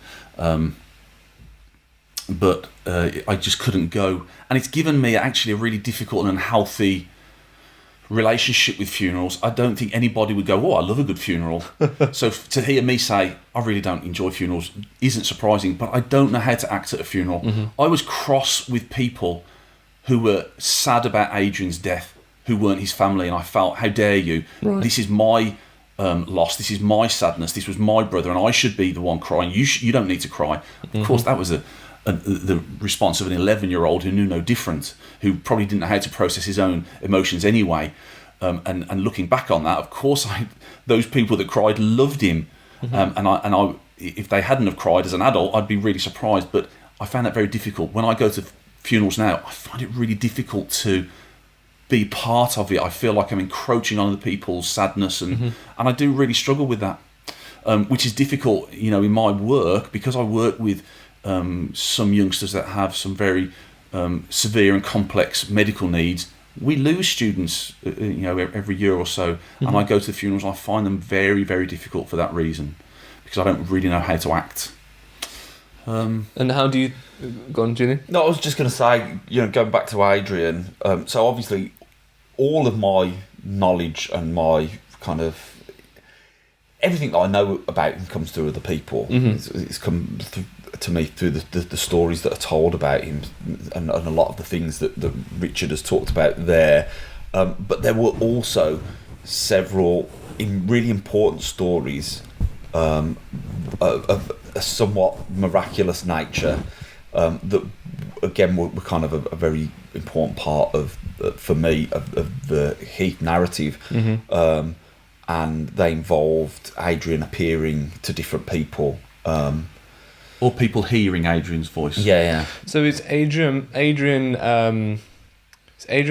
But I just couldn't go. And it's given me actually a really difficult and unhealthy relationship with funerals. I don't think anybody would go, oh, I love a good funeral. So to hear me say, I really don't enjoy funerals, isn't surprising, but I don't know how to act at a funeral. I was cross with people who were sad about Adrian's death, who weren't his family, and I felt, how dare you? Right. This is my loss, this is my sadness, this was my brother, and I should be the one crying. You don't need to cry. Of course, that was a the response of an 11-year-old who knew no different, who probably didn't know how to process his own emotions anyway. And looking back on that, of course, those people that cried loved him. And if they hadn't have cried as an adult, I'd be really surprised. But I found that very difficult. When I go to funerals now, I find it really difficult to be part of it. I feel like I'm encroaching on other people's sadness, and I do really struggle with that, which is difficult, in my work, because I work with some youngsters that have some very severe and complex medical needs. We lose students, every year or so, and I go to the funerals. And I find them very, very difficult for that reason, because I don't really know how to act. And how do you go on, Julian? No, I was just going to say, going back to Adrian. So obviously, all of my knowledge and my kind of everything that I know about him comes through other people. It's come to me through the stories that are told about him, and a lot of the things that Richard has talked about there. But there were also several really important stories of a somewhat miraculous nature that, again, were kind of a very important part of, for me, of the Heath narrative. And they involved Adrian appearing to different people. Or people hearing Adrian's voice. Yeah. So is Adrian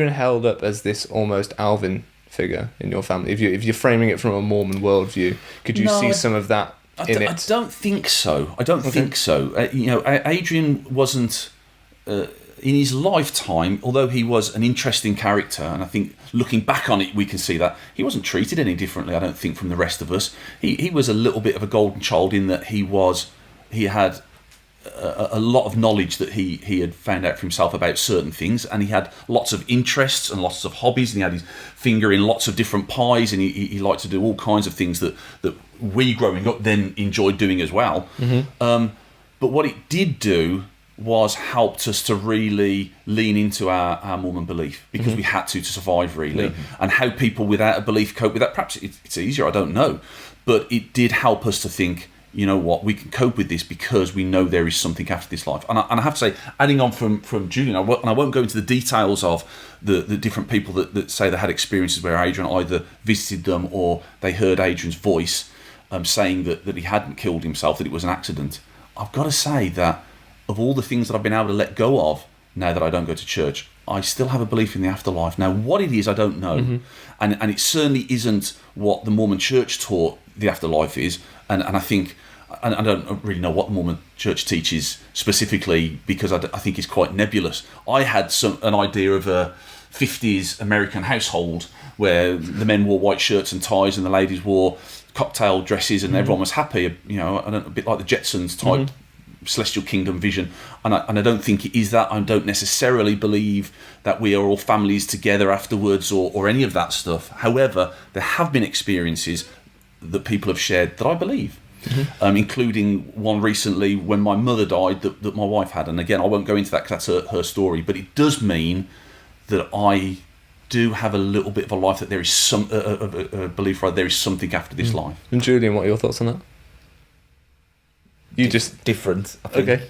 held up as this almost Alvin figure in your family? If you're framing it from a Mormon worldview, could you see some of that in it? I don't think so. Think so. Adrian wasn't in his lifetime, although he was an interesting character, and I think looking back on it, we can see that he wasn't treated any differently, I don't think, from the rest of us. He was a little bit of a golden child in that he had a lot of knowledge that he had found out for himself about certain things, and he had lots of interests and lots of hobbies, and he had his finger in lots of different pies, and he liked to do all kinds of things that we growing up then enjoyed doing as well. But what it did do was helped us to really lean into our Mormon belief, because we had to survive, really. And how people without a belief cope with that, perhaps it's easier, I don't know, but it did help us to think, you know what, we can cope with this because we know there is something after this life. And I have to say, adding on from Julian, and I won't go into the details of the different people that say they had experiences where Adrian either visited them or they heard Adrian's voice saying that he hadn't killed himself, that it was an accident. I've got to say that of all the things that I've been able to let go of now that I don't go to church, I still have a belief in the afterlife. Now, what it is, I don't know. And it certainly isn't what the Mormon Church taught the afterlife is. And I think, and I don't really know what the Mormon Church teaches specifically, because I think it's quite nebulous. I had an idea of a 50s American household where the men wore white shirts and ties and the ladies wore cocktail dresses and everyone was happy, a bit like the Jetsons type celestial kingdom vision. And I don't think it is that. I don't necessarily believe that we are all families together afterwards or any of that stuff. However, there have been experiences that people have shared that I believe. Including one recently when my mother died that my wife had. And again, I won't go into that because that's her story, but it does mean that I do have a little bit of a life, that there is some a belief, right, there is something after this life. And Julian, what are your thoughts on that? You just different, I think. Okay.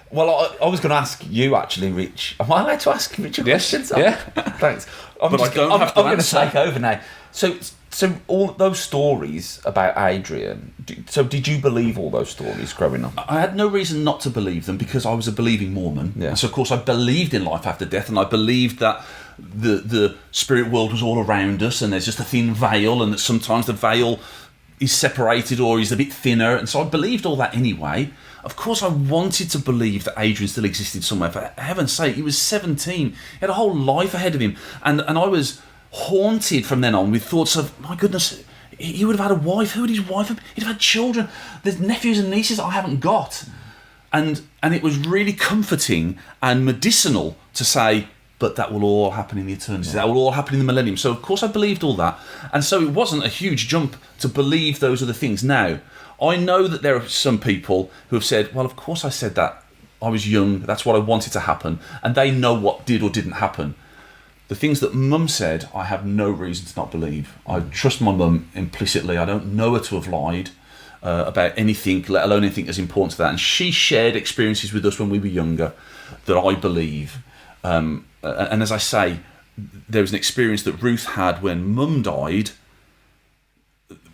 Well, I was going to ask you actually, Rich. Am I allowed to ask Richard questions? Yeah. Thanks. I'm going to take over now. So all those stories about Adrian. So did you believe all those stories growing up? I had no reason not to believe them because I was a believing Mormon. Yeah. And so of course I believed in life after death, and I believed that the spirit world was all around us, and there's just a thin veil, and that sometimes the veil is separated or is a bit thinner. And so I believed all that anyway. Of course, I wanted to believe that Adrian still existed somewhere. For heaven's sake, he was 17. He had a whole life ahead of him. And I was haunted from then on with thoughts of, my goodness, he would have had a wife. Who would his wife have? He'd have had children. There's nephews and nieces I haven't got. And it was really comforting and medicinal to say, but that will all happen in the eternity. That will all happen in the millennium. So, of course, I believed all that. And so it wasn't a huge jump to believe those other things. Now, I know that there are some people who have said, well, of course I said that. I was young. That's what I wanted to happen. And they know what did or didn't happen. The things that Mum said, I have no reason to not believe. I trust my mum implicitly. I don't know her to have lied. about anything, let alone anything as important to that. And she shared experiences with us when we were younger that I believe. And as I say, there was an experience that Ruth had when Mum died,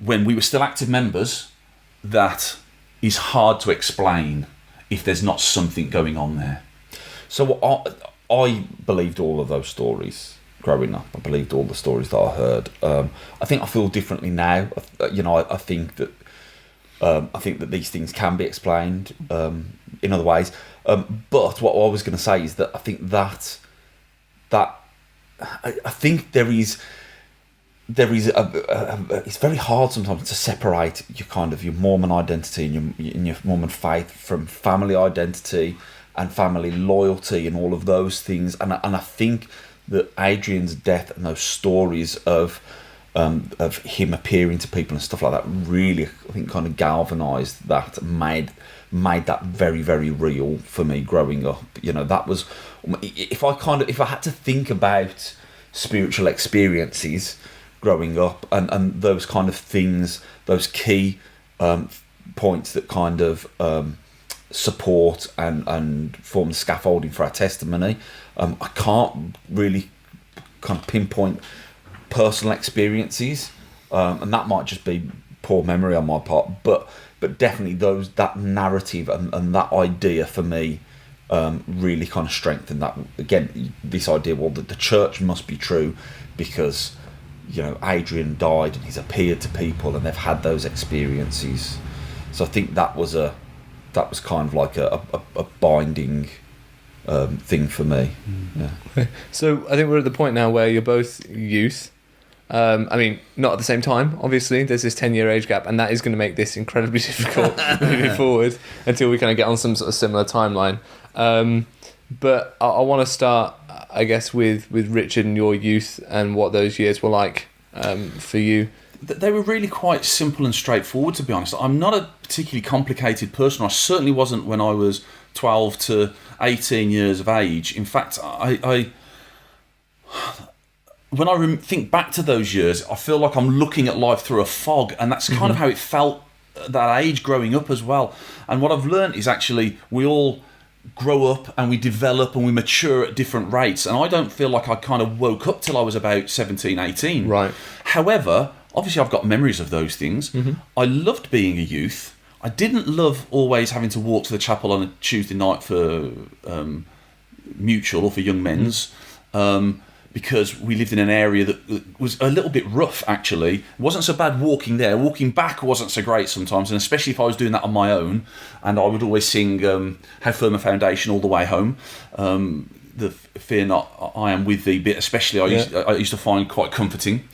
when we were still active members, that is hard to explain if there's not something going on there. So I believed all of those stories growing up. I believed all the stories that I heard. I think I feel differently now. I think that these things can be explained in other ways. But what I was going to say is that I think that I think there is it's very hard sometimes to separate your Mormon identity and your Mormon faith from family identity and family loyalty and all of those things. And I think that Adrian's death and those stories of him appearing to people and stuff like that really, I think, kind of galvanised that and made that very, very real for me growing up. That was, if I had to think about spiritual experiences growing up and those kind of things, those key points that kind of support and form the scaffolding for our testimony, I can't really kind of pinpoint personal experiences, and that might just be poor memory on my part, but definitely that narrative and that idea for me really kind of strengthened that. Again, this idea, well, that the church must be true because Adrian died and he's appeared to people and they've had those experiences. So I think that was kind of like a binding thing for me. Yeah. Okay. So I think we're at the point now where you're both youth. I mean, not at the same time, obviously. There's this 10-year age gap, and that is going to make this incredibly difficult moving forward until we kind of get on some sort of similar timeline. But I want to start, I guess, with Richard and your youth and what those years were like for you. They were really quite simple and straightforward, to be honest. I'm not a particularly complicated person. I certainly wasn't when I was 12 to 18 years of age. In fact, when I think back to those years, I feel like I'm looking at life through a fog, and that's kind of how it felt at that age growing up as well. And what I've learned is actually we all grow up and we develop and we mature at different rates, and I don't feel like I kind of woke up till I was about 17, 18. Right. However, obviously I've got memories of those things. I loved being a youth. I didn't love always having to walk to the chapel on a Tuesday night for Mutual or for Young Men's, because we lived in an area that was a little bit rough, actually. It wasn't so bad walking there. Walking back wasn't so great sometimes, and especially if I was doing that on my own. And I would always sing How Firm a Foundation all the way home. The Fear Not, I Am With Thee bit especially I used to find quite comforting.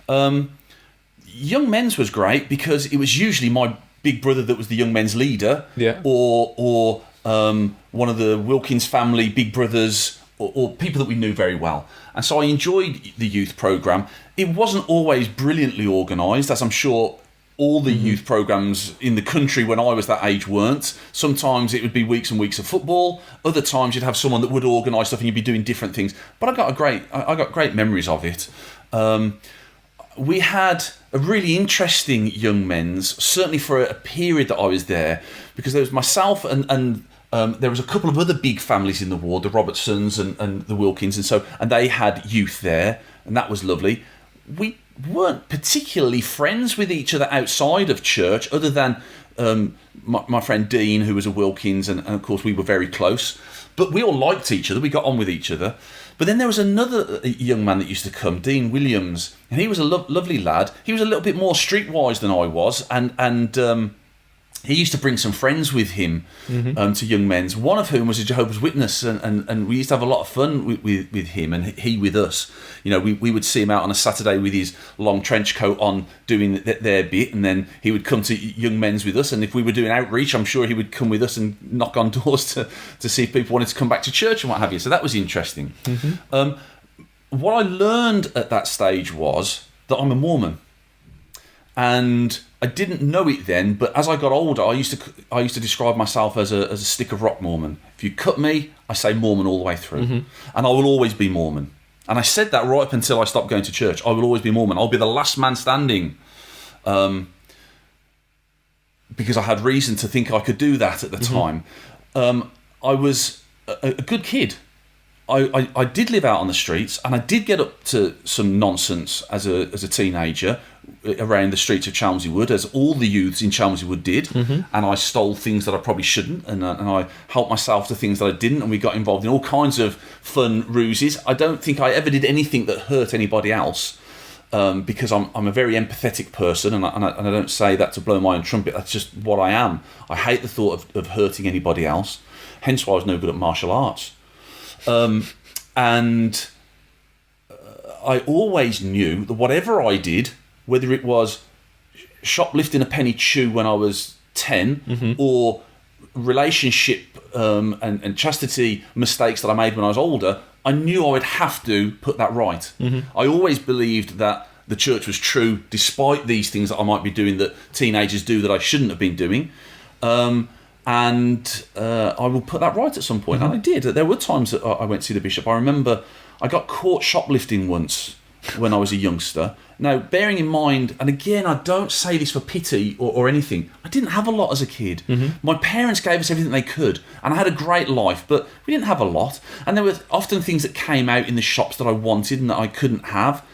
Young Men's was great because it was usually my big brother that was the Young Men's leader, or one of the Wilkins family big brothers, or people that we knew very well. And so I enjoyed the youth programme. It wasn't always brilliantly organised, as I'm sure all the youth programmes in the country when I was that age weren't. Sometimes it would be weeks and weeks of football. Other times you'd have someone that would organise stuff and you'd be doing different things. But I got great memories of it. We had a really interesting Young Men's, certainly for a period that I was there, because there was myself and there was a couple of other big families in the ward, the Robertsons and the Wilkins, and they had youth there, and that was lovely. We weren't particularly friends with each other outside of church, other than my friend Dean, who was a Wilkins, and of course we were very close. But we all liked each other, we got on with each other. But then there was another young man that used to come, Dean Williams, and he was a lovely lad. He was a little bit more streetwise than I was, and he used to bring some friends with him to Young Men's, one of whom was a Jehovah's Witness, and we used to have a lot of fun with him, and he with us. We would see him out on a Saturday with his long trench coat on doing their bit, and then he would come to Young Men's with us, and if we were doing outreach, I'm sure he would come with us and knock on doors to see if people wanted to come back to church and what have you. So that was interesting. What I learned at that stage was that I'm a Mormon. And I didn't know it then, but as I got older, I used to describe myself as a stick of rock Mormon. If you cut me, I say Mormon all the way through, and I will always be Mormon. And I said that right up until I stopped going to church. I will always be Mormon. I'll be the last man standing. because I had reason to think I could do that at the time. I was a good kid. I did live out on the streets, and I did get up to some nonsense as a teenager around the streets of Chelmsford Wood, as all the youths in Chelmsford Wood did. And I stole things that I probably shouldn't, and I helped myself to things that I didn't, and we got involved in all kinds of fun ruses. I don't think I ever did anything that hurt anybody else, because I'm a very empathetic person, and I don't say that to blow my own trumpet. That's just what I am. I hate the thought of hurting anybody else. Hence why I was no good at martial arts. And I always knew that whatever I did, whether it was shoplifting a penny chew when I was 10, or relationship and chastity mistakes that I made when I was older, I knew I would have to put that right. I always believed that the church was true, despite these things that I might be doing that teenagers do that I shouldn't have been doing. And I will put that right at some point. And I did. There were times that I went to see the bishop. I remember I got caught shoplifting once when I was a youngster. Now, bearing in mind, and again, I don't say this for pity or anything, I didn't have a lot as a kid. My parents gave us everything they could, and I had a great life, but we didn't have a lot. And there were often things that came out in the shops that I wanted and that I couldn't have.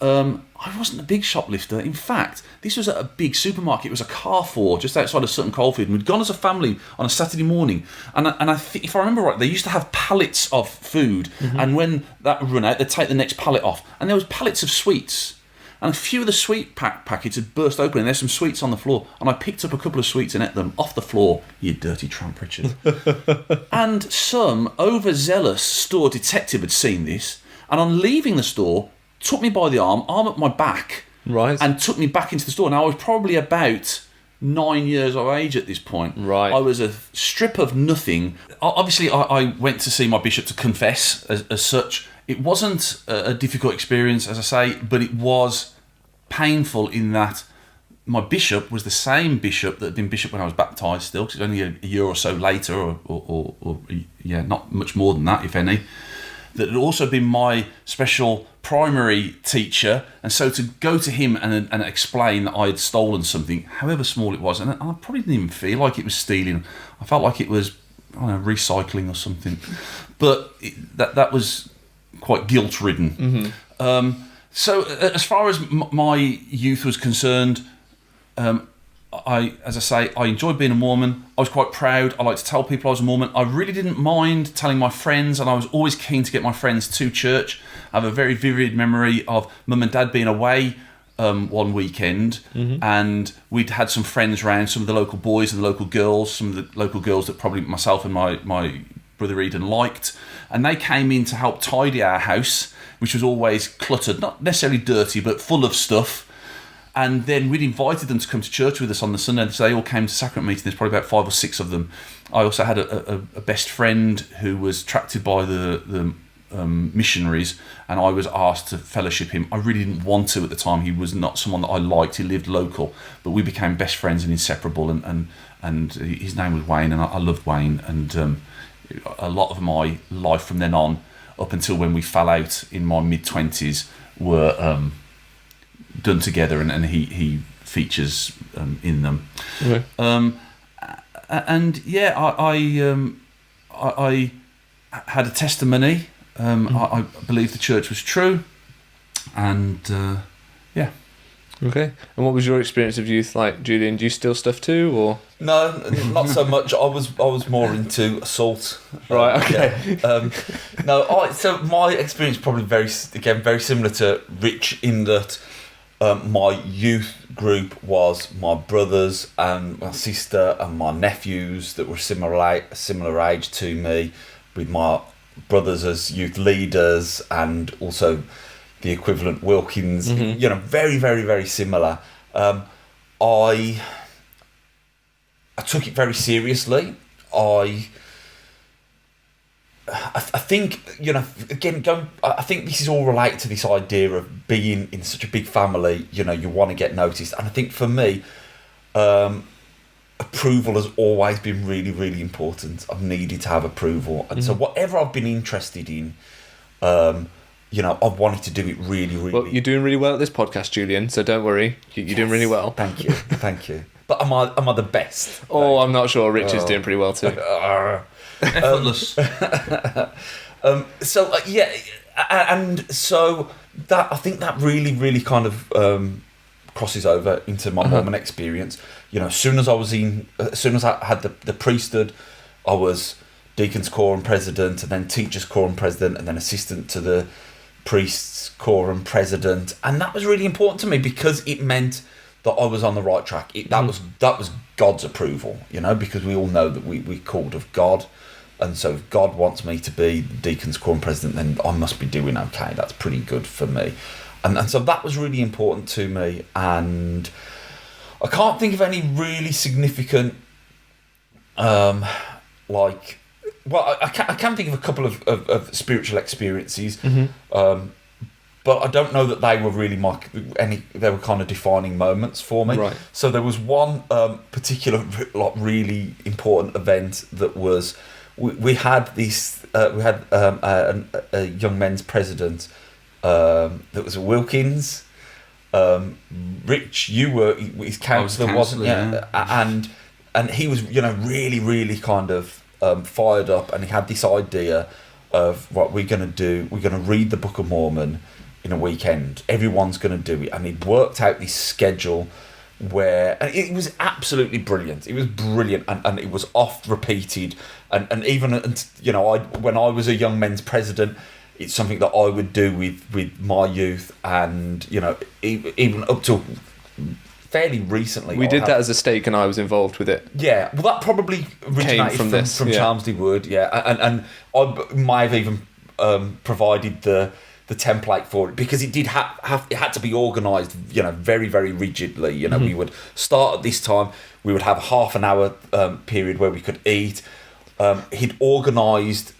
I wasn't a big shoplifter. In fact, this was at a big supermarket. It was a Carrefour just outside of Sutton Coldfield. And we'd gone as a family on a Saturday morning. And I think, if I remember right, they used to have pallets of food. And when that would run out, they'd take the next pallet off. And there was pallets of sweets. And a few of the sweet packets had burst open, and there's some sweets on the floor. And I picked up a couple of sweets and ate them off the floor. You dirty tramp, Richard. And some overzealous store detective had seen this. And on leaving the store, took me by the arm at my back, right, and took me back into the store. Now, I was probably about 9 years of age at this point. Right. I was a strip of nothing. Obviously, I went to see my bishop to confess as such. It wasn't a difficult experience, as I say, but it was painful in that my bishop was the same bishop that had been bishop when I was baptised still, because it was only a year or so later, or not much more than that, if any, that had also been my special primary teacher. And so to go to him and explain that I had stolen something, however small it was, and I probably didn't even feel like it was stealing. I felt like it was, I don't know, recycling or something. But that was quite guilt-ridden. So as far as my youth was concerned, as I say, I enjoyed being a Mormon. I was quite proud. I like to tell people I was a Mormon. I really didn't mind telling my friends, and I was always keen to get my friends to church. I have a very vivid memory of Mum and Dad being away one weekend, and we'd had some friends around, some of the local boys and the local girls, some of the local girls that probably myself and my brother Eden liked, and they came in to help tidy our house, which was always cluttered, not necessarily dirty, but full of stuff. And then we'd invited them to come to church with us on the Sunday, so they all came to sacrament meeting. There's probably about 5 or 6 of them. I also had a best friend who was attracted by the missionaries, and I was asked to fellowship him. I really didn't want to at the time. He was not someone that I liked. He lived local, but we became best friends and inseparable. And his name was Wayne, and I loved Wayne. And a lot of my life from then on, up until when we fell out in my mid-20s, were done together, and he features in them. Okay. And yeah, I had a testimony. I believe the church was true, and yeah. Okay. And what was your experience of youth like, Julian? Do you steal stuff too, or? No, not so much. I was more into assault. Right. Okay. Yeah. So my experience probably very similar to Rich in that my youth group was my brothers and my sister and my nephews that were similar age to me, with my brothers as youth leaders and also the equivalent Wilkins. Very, very, very similar. I took it very seriously. I think, I think this is all related to this idea of being in such a big family, you want to get noticed. And I think for me, approval has always been really, really important. I've needed to have approval. And so whatever I've been interested in, I've wanted to do it really, really. Well, you're doing really well at this podcast, Julian, so don't worry. You're doing really well. Thank you. But am I the best? Oh, I'm not sure. Rich is doing pretty well too. Effortless. So yeah, and so that I think that really kind of crosses over into my Mormon experience. You know, as soon as I had the priesthood, I was deacons quorum president, and then teachers quorum president, and then assistant to the priests quorum president, and that was really important to me because it meant that I was on the right track. That was God's approval, you know, because we all know that we called of God. And so if God wants me to be deacon's quorum president, then I must be doing okay. That's pretty good for me. And so that was really important to me. And I can't think of any really significant, I can think of a couple of spiritual experiences. But I don't know that they were really they were kind of defining moments for me. Right. So there was one particular really important event that was, we had a young men's president that was a Wilkins. Rich, you were his counsellor, wasn't you? Yeah. And he was, you know, really kind of fired up, and he had this idea of what we're going to read the Book of Mormon in a weekend. Everyone's going to do it, and he'd worked out this schedule where, and it was absolutely brilliant. It was brilliant, and it was oft repeated, and even, you know, when I was a young men's president, it's something that I would do with my youth, and, you know, even up to fairly recently. We did that as a stake, and I was involved with it. Yeah, well, that probably originated from Chelmsley Wood, yeah, and I might have even provided the template for it, because it did it had to be organised, you know, very, very rigidly. You know, we would start at this time, we would have a half an hour period where we could eat. He'd organised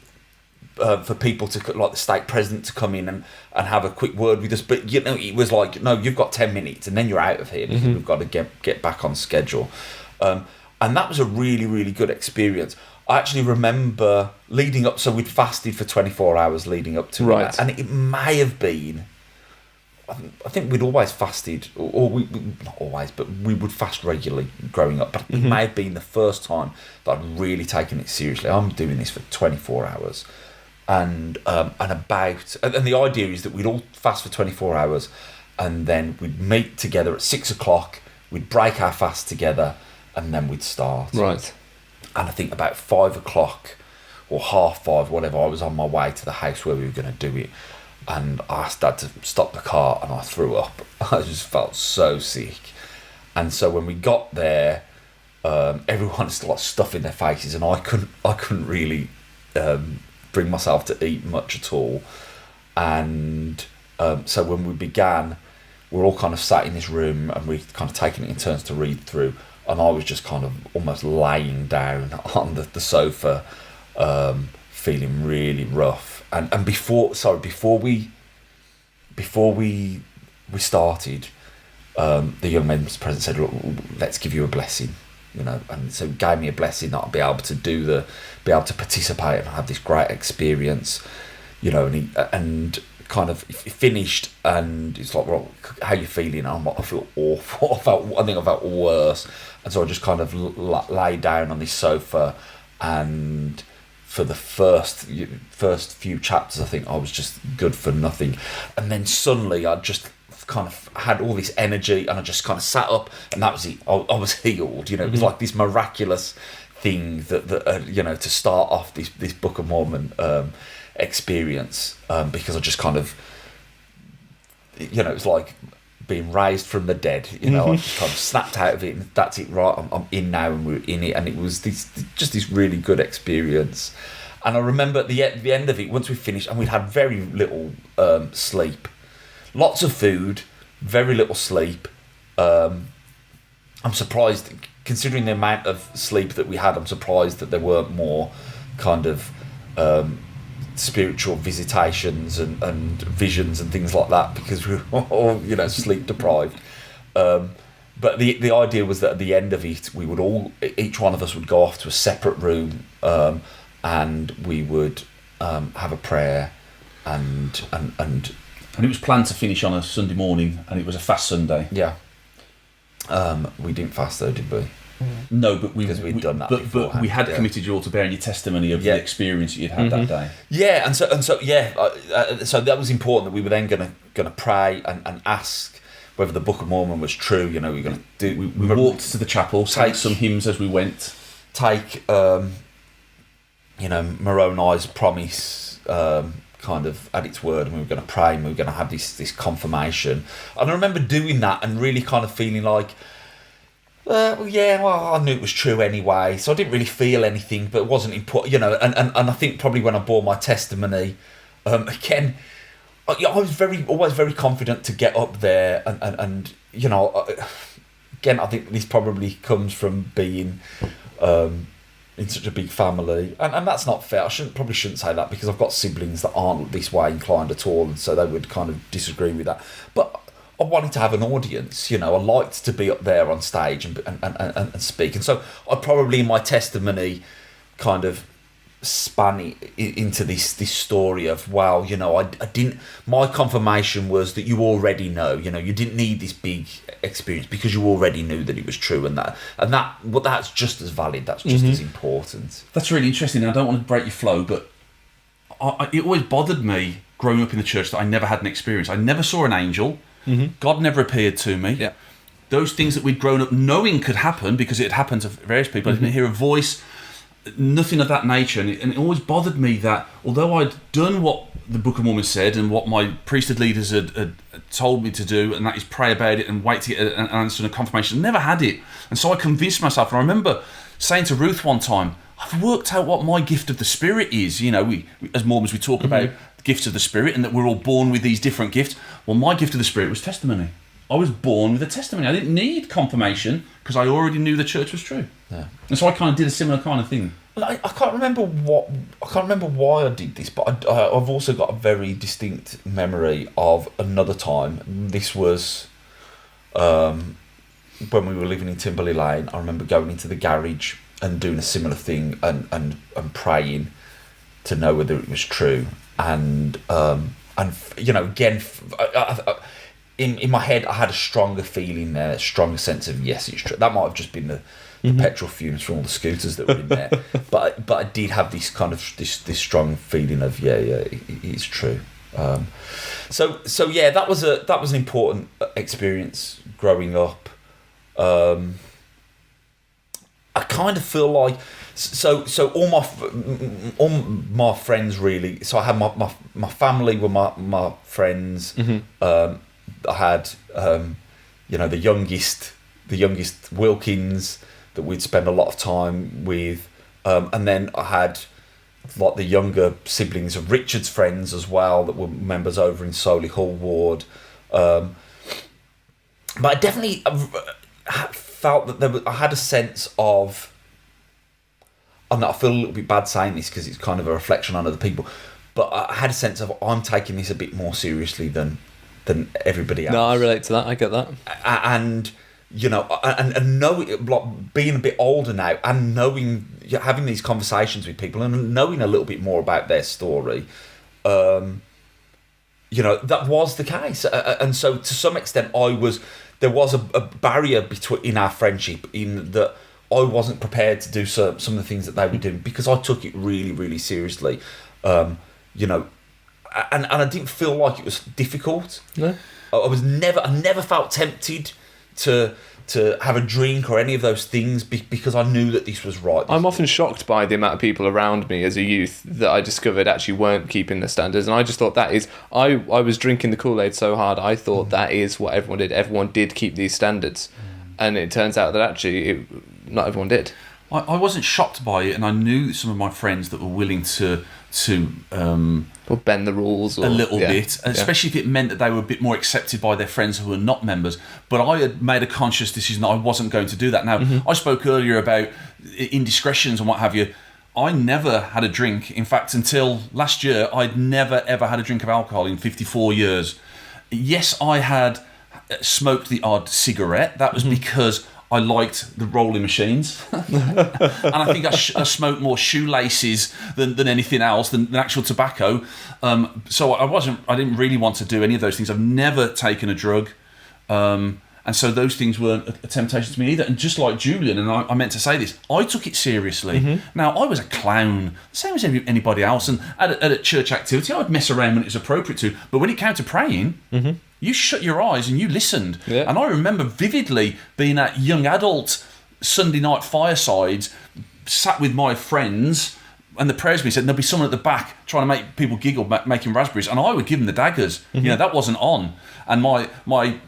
for people to, like the stake president, to come in and have a quick word with us, but, you know, it was like, no, you've got 10 minutes and then you're out of here, because we've got to get back on schedule. And that was a really, really good experience. I actually remember leading up, so we'd fasted for 24 hours leading up to that, and it may have been, I think we'd always fasted, or we not always, but we would fast regularly growing up, but it may have been the first time that I'd really taken it seriously. I'm doing this for 24 hours, and the idea is that we'd all fast for 24 hours, and then we'd meet together at 6 o'clock, we'd break our fast together, and then we'd start. Right. And I think about 5 o'clock or 5:30, whatever, I was on my way to the house where we were going to do it, and I had to stop the car, and I threw up. I just felt so sick. And so when we got there, everyone's like stuffing their faces, and I couldn't really bring myself to eat much at all. And so when we began, we're all kind of sat in this room, and we're kind of taking it in turns to read through. And I was just kind of almost laying down on the sofa, feeling really rough. And before we started, the young men's president said, "Look, let's give you a blessing," you know. And so he gave me a blessing that I'd be able to participate and have this great experience, you know. And kind of finished, and it's like, well, how you feeling? I'm like, I feel awful. I think I felt worse, and so I just kind of lay down on this sofa, and for the first few chapters, I think I was just good for nothing, and then suddenly I just kind of had all this energy, and I just kind of sat up, and that was it. I was healed, you know. It was like this miraculous thing that you know, to start off this Book of Mormon experience, because I just kind of, you know, it's like being raised from the dead, you know. I just kind of snapped out of it, and that's it, right, I'm in now, and we're in it, and it was this really good experience. And I remember at the end of it, once we finished, and we'd had very little sleep, lots of food, very little sleep. I'm surprised, considering the amount of sleep that we had, I'm surprised that there weren't more kind of spiritual visitations and visions and things like that, because we were all, you know, sleep deprived. But the idea was that at the end of it, we would each one of us would go off to a separate room, and we would have a prayer, and it was planned to finish on a Sunday morning, and it was a fast Sunday. Yeah. We didn't fast though, did we? No, but Because we'd done that But we had beforehand, committed you all to bearing your testimony of Yeah. the experience that you'd had that day. Yeah, and so that was important that we were then gonna pray and ask whether the Book of Mormon was true. You know, we were gonna do. We walked to the chapel, sang Take- some hymns as we went. take Moroni's promise kind of at its word, and we were going to pray, and we were going to have this confirmation. And I remember doing that and really kind of feeling like, I knew it was true anyway, so I didn't really feel anything, but it wasn't important, and I think probably when I bore my testimony, again, I was always very confident to get up there, and again, I think this probably comes from being in such a big family, and that's not fair. I probably shouldn't say that, because I've got siblings that aren't this way inclined at all, and so they would kind of disagree with that. But I wanted to have an audience, I liked to be up there on stage and speak, and so I probably in my testimony kind of span it into this story of, wow, I didn't. My confirmation was that you already know, you didn't need this big experience because you already knew that it was true, and that's just as valid. That's just as important. That's really interesting. I don't want to break your flow, but it always bothered me growing up in the church that I never had an experience. I never saw an angel. God never appeared to me. Yeah. Those things that we'd grown up knowing could happen because it had happened to various people. I didn't hear a voice. Nothing of that nature, and it always bothered me that although I'd done what the Book of Mormon said and what my priesthood leaders had told me to do, and that is pray about it and wait to get an answer and a confirmation, I never had it. And so I convinced myself, and I remember saying to Ruth one time, I've worked out what my gift of the Spirit is. We as Mormons, we talk about the gifts of the Spirit and that we're all born with these different gifts. Well, my gift of the Spirit was testimony. I was born with a testimony. I didn't need confirmation because I already knew the church was true. Yeah. And so I kind of did a similar kind of thing. I can't remember why I did this, but I've also got a very distinct memory of another time. This was when we were living in Timberley Lane. I remember going into the garage and doing a similar thing and praying to know whether it was true. And again, in my head, I had a stronger feeling there, a stronger sense of yes, it's true. That might have just been the petrol fumes from all the scooters that were in there, but I did have this kind of this strong feeling of it's true. So that was an important experience growing up. I kind of feel like so all my friends really. So I had my family were my friends. I had the youngest Wilkins that we'd spend a lot of time with, and then I had like the younger siblings of Richard's friends as well that were members over in Solihull Ward. But I definitely felt that I had a sense of, and I feel a little bit bad saying this because it's kind of a reflection on other people, but I had a sense of I'm taking this a bit more seriously than everybody else. No, I relate to that. I get that. And and knowing, like, being a bit older now, and having these conversations with people and knowing a little bit more about their story, that was the case. And so to some extent, there was a barrier in our friendship, in that I wasn't prepared to do some of the things that they were doing because I took it really, really seriously. And I didn't feel like it was difficult. No. I never felt tempted to have a drink or any of those things because I knew that this was right. I'm often shocked by the amount of people around me as a youth that I discovered actually weren't keeping the standards, and I just thought that is, I was drinking the Kool-Aid so hard, I thought that is what everyone did. Everyone did keep these standards, and it turns out that actually not everyone did. I wasn't shocked by it, and I knew some of my friends that were willing to Or bend the rules a little bit, especially if it meant that they were a bit more accepted by their friends who were not members. But I had made a conscious decision that I wasn't going to do that. Now, I spoke earlier about indiscretions and what have you. I never had a drink. In fact, until last year, I'd never, ever had a drink of alcohol in 54 years. Yes, I had smoked the odd cigarette. That was because I liked the rolling machines. And I think I smoked more shoelaces than anything else, than actual tobacco. So I didn't really want to do any of those things. I've never taken a drug. And so those things weren't a temptation to me either. And just like Julian, and I meant to say this, I took it seriously. Now, I was a clown, same as anybody else. And at a church activity, I'd mess around when it was appropriate to. But when it came to praying, you shut your eyes and you listened. Yeah. And I remember vividly being at young adult Sunday night firesides, sat with my friends, and the prayers being said, and there'd be someone at the back trying to make people giggle, making raspberries, and I would give them the daggers. That wasn't on. And my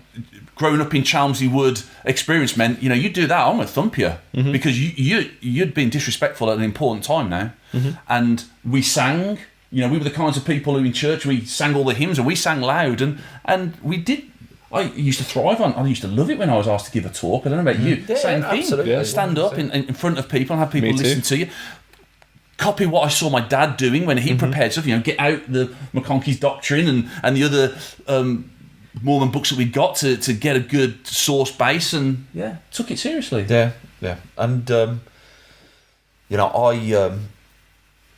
growing up in Chelmsley Wood experience meant, you do that, I'm going to thump you, because you'd been disrespectful at an important time now. And we sang, we were the kinds of people who in church, we sang all the hymns, and we sang loud, and we did. I used to thrive on. I used to love it when I was asked to give a talk. I don't know about you. Same thing. Absolutely. Yeah. Stand up in front of people and have people Me too. listen to you. Copy what I saw my dad doing when he prepared stuff. Get out the McConkey's Doctrine and the other Mormon books that we got to get a good source base, and took it seriously. Yeah. And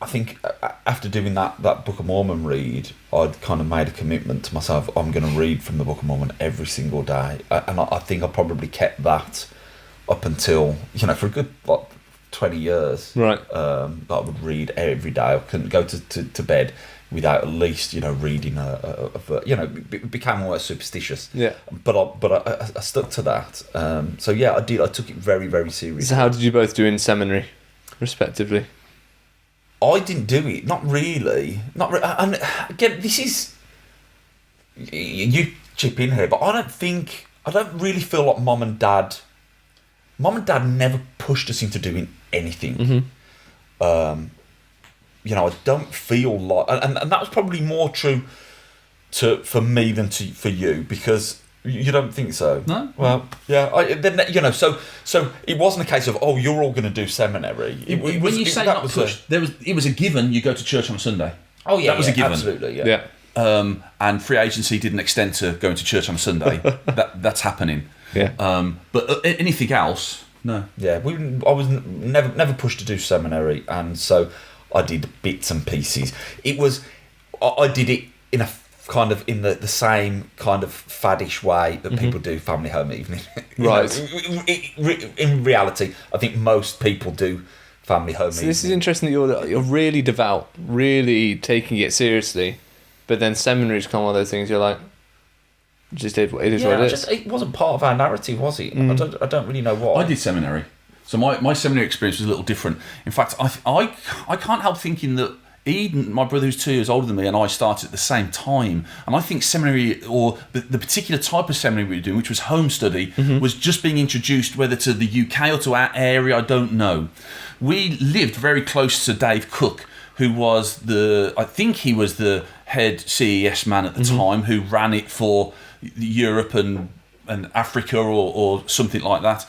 I think after doing that Book of Mormon read, I'd kind of made a commitment to myself. I'm going to read from the Book of Mormon every single day, and I think I probably kept that up until for a good 20 years. Right. I would read every day. I couldn't go to bed without at least reading it became almost superstitious. Yeah. But I stuck to that. So yeah, I did. I took it very, very seriously. So how did you both do in seminary, respectively? I didn't do it. Not really. And again, this is you chip in here, but I don't really feel like Mum and Dad never pushed us into doing anything. I don't feel like, and that was probably more true for me than for you, because you don't think so. No. Well, yeah. So it wasn't a case of you're all going to do seminary. When you say not pushed, it was a given. You go to church on a Sunday. Oh yeah, that was a given. Absolutely, yeah. And free agency didn't extend to going to church on a Sunday. That's happening. Yeah. But anything else, no. Yeah, I was never pushed to do seminary, and so I did bits and pieces. I did it in a kind of in the same kind of faddish way that people do family home evening. Right. In reality, I think most people do family home evening. This is interesting that you're really devout, really taking it seriously, but then seminary's kind of one of those things you're like, it is what it is. It wasn't part of our narrative, was it? I don't really know why. I did seminary, so my seminary experience was a little different. In fact, I can't help thinking that Eden, my brother who's 2 years older than me, and I started at the same time. And I think seminary, or the particular type of seminary we were doing, which was home study, was just being introduced, whether to the UK or to our area, I don't know. We lived very close to Dave Cook, who was I think he was the head CES man at the time, who ran it for Europe and Africa or something like that.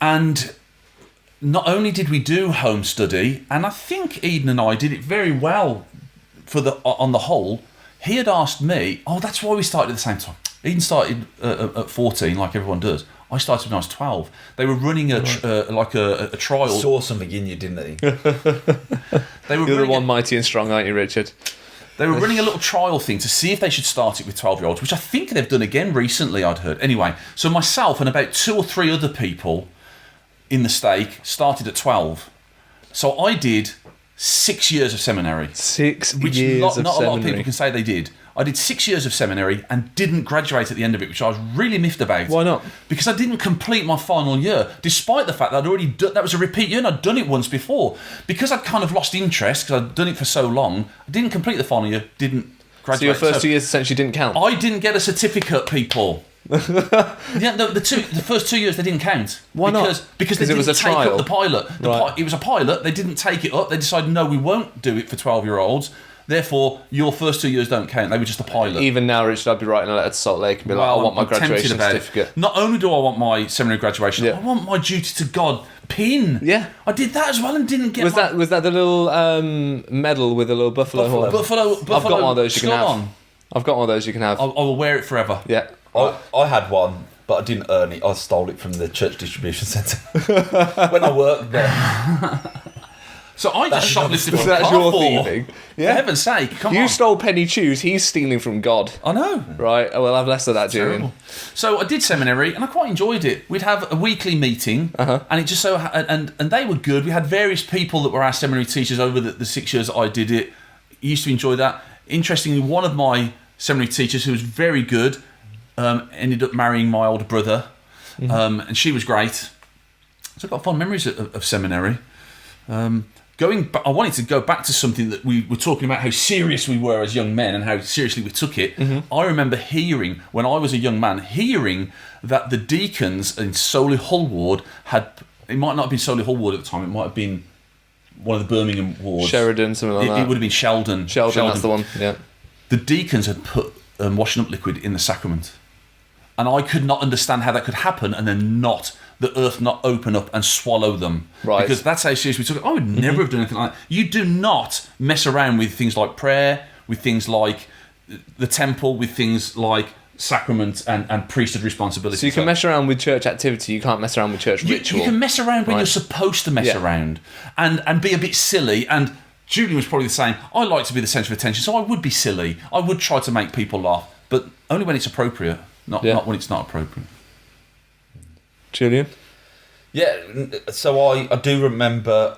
And not only did we do home study, and I think Eden and I did it very well on the whole. He had asked me, that's why we started at the same time. Eden started at 14, like everyone does. I started when I was 12. They were running a trial. Saw something in you, didn't they? You're the one mighty and strong, aren't you, Richard? They were running a little trial thing to see if they should start it with 12-year-olds, which I think they've done again recently, I'd heard. Anyway, so myself and about 2 or 3 other people in the stake started at 12. So I did 6 years of seminary. 6 which years of not seminary. A lot of people can say they did. I did 6 years of seminary and didn't graduate at the end of it, which I was really miffed about. Why not? Because I didn't complete my final year, despite the fact that I'd already done, that was a repeat year and I'd done it once before. Because I'd kind of lost interest, because I'd done it for so long, I didn't complete the final year, didn't graduate. So your first 2 years essentially didn't count? I didn't get a certificate, people. The first 2 years they didn't count. Why not? Because they didn't take up the pilot. Right. It was a pilot. They didn't take it up. They decided, no, we won't do it for 12-year-olds. Therefore, your first 2 years don't count. They were just a pilot. Even now, Richard, I'd be writing a letter to Salt Lake and be like, I want my graduation certificate. Not only do I want my seminary graduation, I want my duty to God pin. Yeah. I did that as well and didn't get Was that the little medal with a little buffalo horn? Buffalo I've got one of those you can have. on. I've got one of those you can have. I will wear it forever. Yeah. I had one, but I didn't earn it. I stole it from the church distribution centre when I worked there. So I just shoplifted from That's your Carrefour. thieving. For heaven's sake, come on. You stole penny chews, he's stealing from God. I know. Right, we'll have less of that, Julian. Terrible. So I did seminary, and I quite enjoyed it. We'd have a weekly meeting, and it just so and they were good. We had various people that were our seminary teachers over the 6 years that I did it. Used to enjoy that. Interestingly, one of my seminary teachers, who was very good, ended up marrying my older brother, and she was great. So I've got fond memories of seminary. I wanted to go back to something that we were talking about, how serious we were as young men and how seriously we took it. I remember hearing, when I was a young man, that the deacons in Solihull Ward it might not have been Solihull Ward at the time, it might have been one of the Birmingham wards. Sheridan, something like that. It would have been Sheldon. Sheldon, that's the one, yeah. The deacons had put washing up liquid in the sacrament. And I could not understand how that could happen and then the earth not open up and swallow them. Right. Because that's how serious we took it. I would never have done anything like that. You do not mess around with things like prayer, with things like the temple, with things like sacrament and priesthood responsibility. So you can mess around with church activity, you can't mess around with church ritual. You can mess around when you're supposed to mess around and be a bit silly. And Julian was probably the same. I like to be the centre of attention, so I would be silly. I would try to make people laugh, but only when it's appropriate, not when it's not appropriate. Julian? Yeah, so I do remember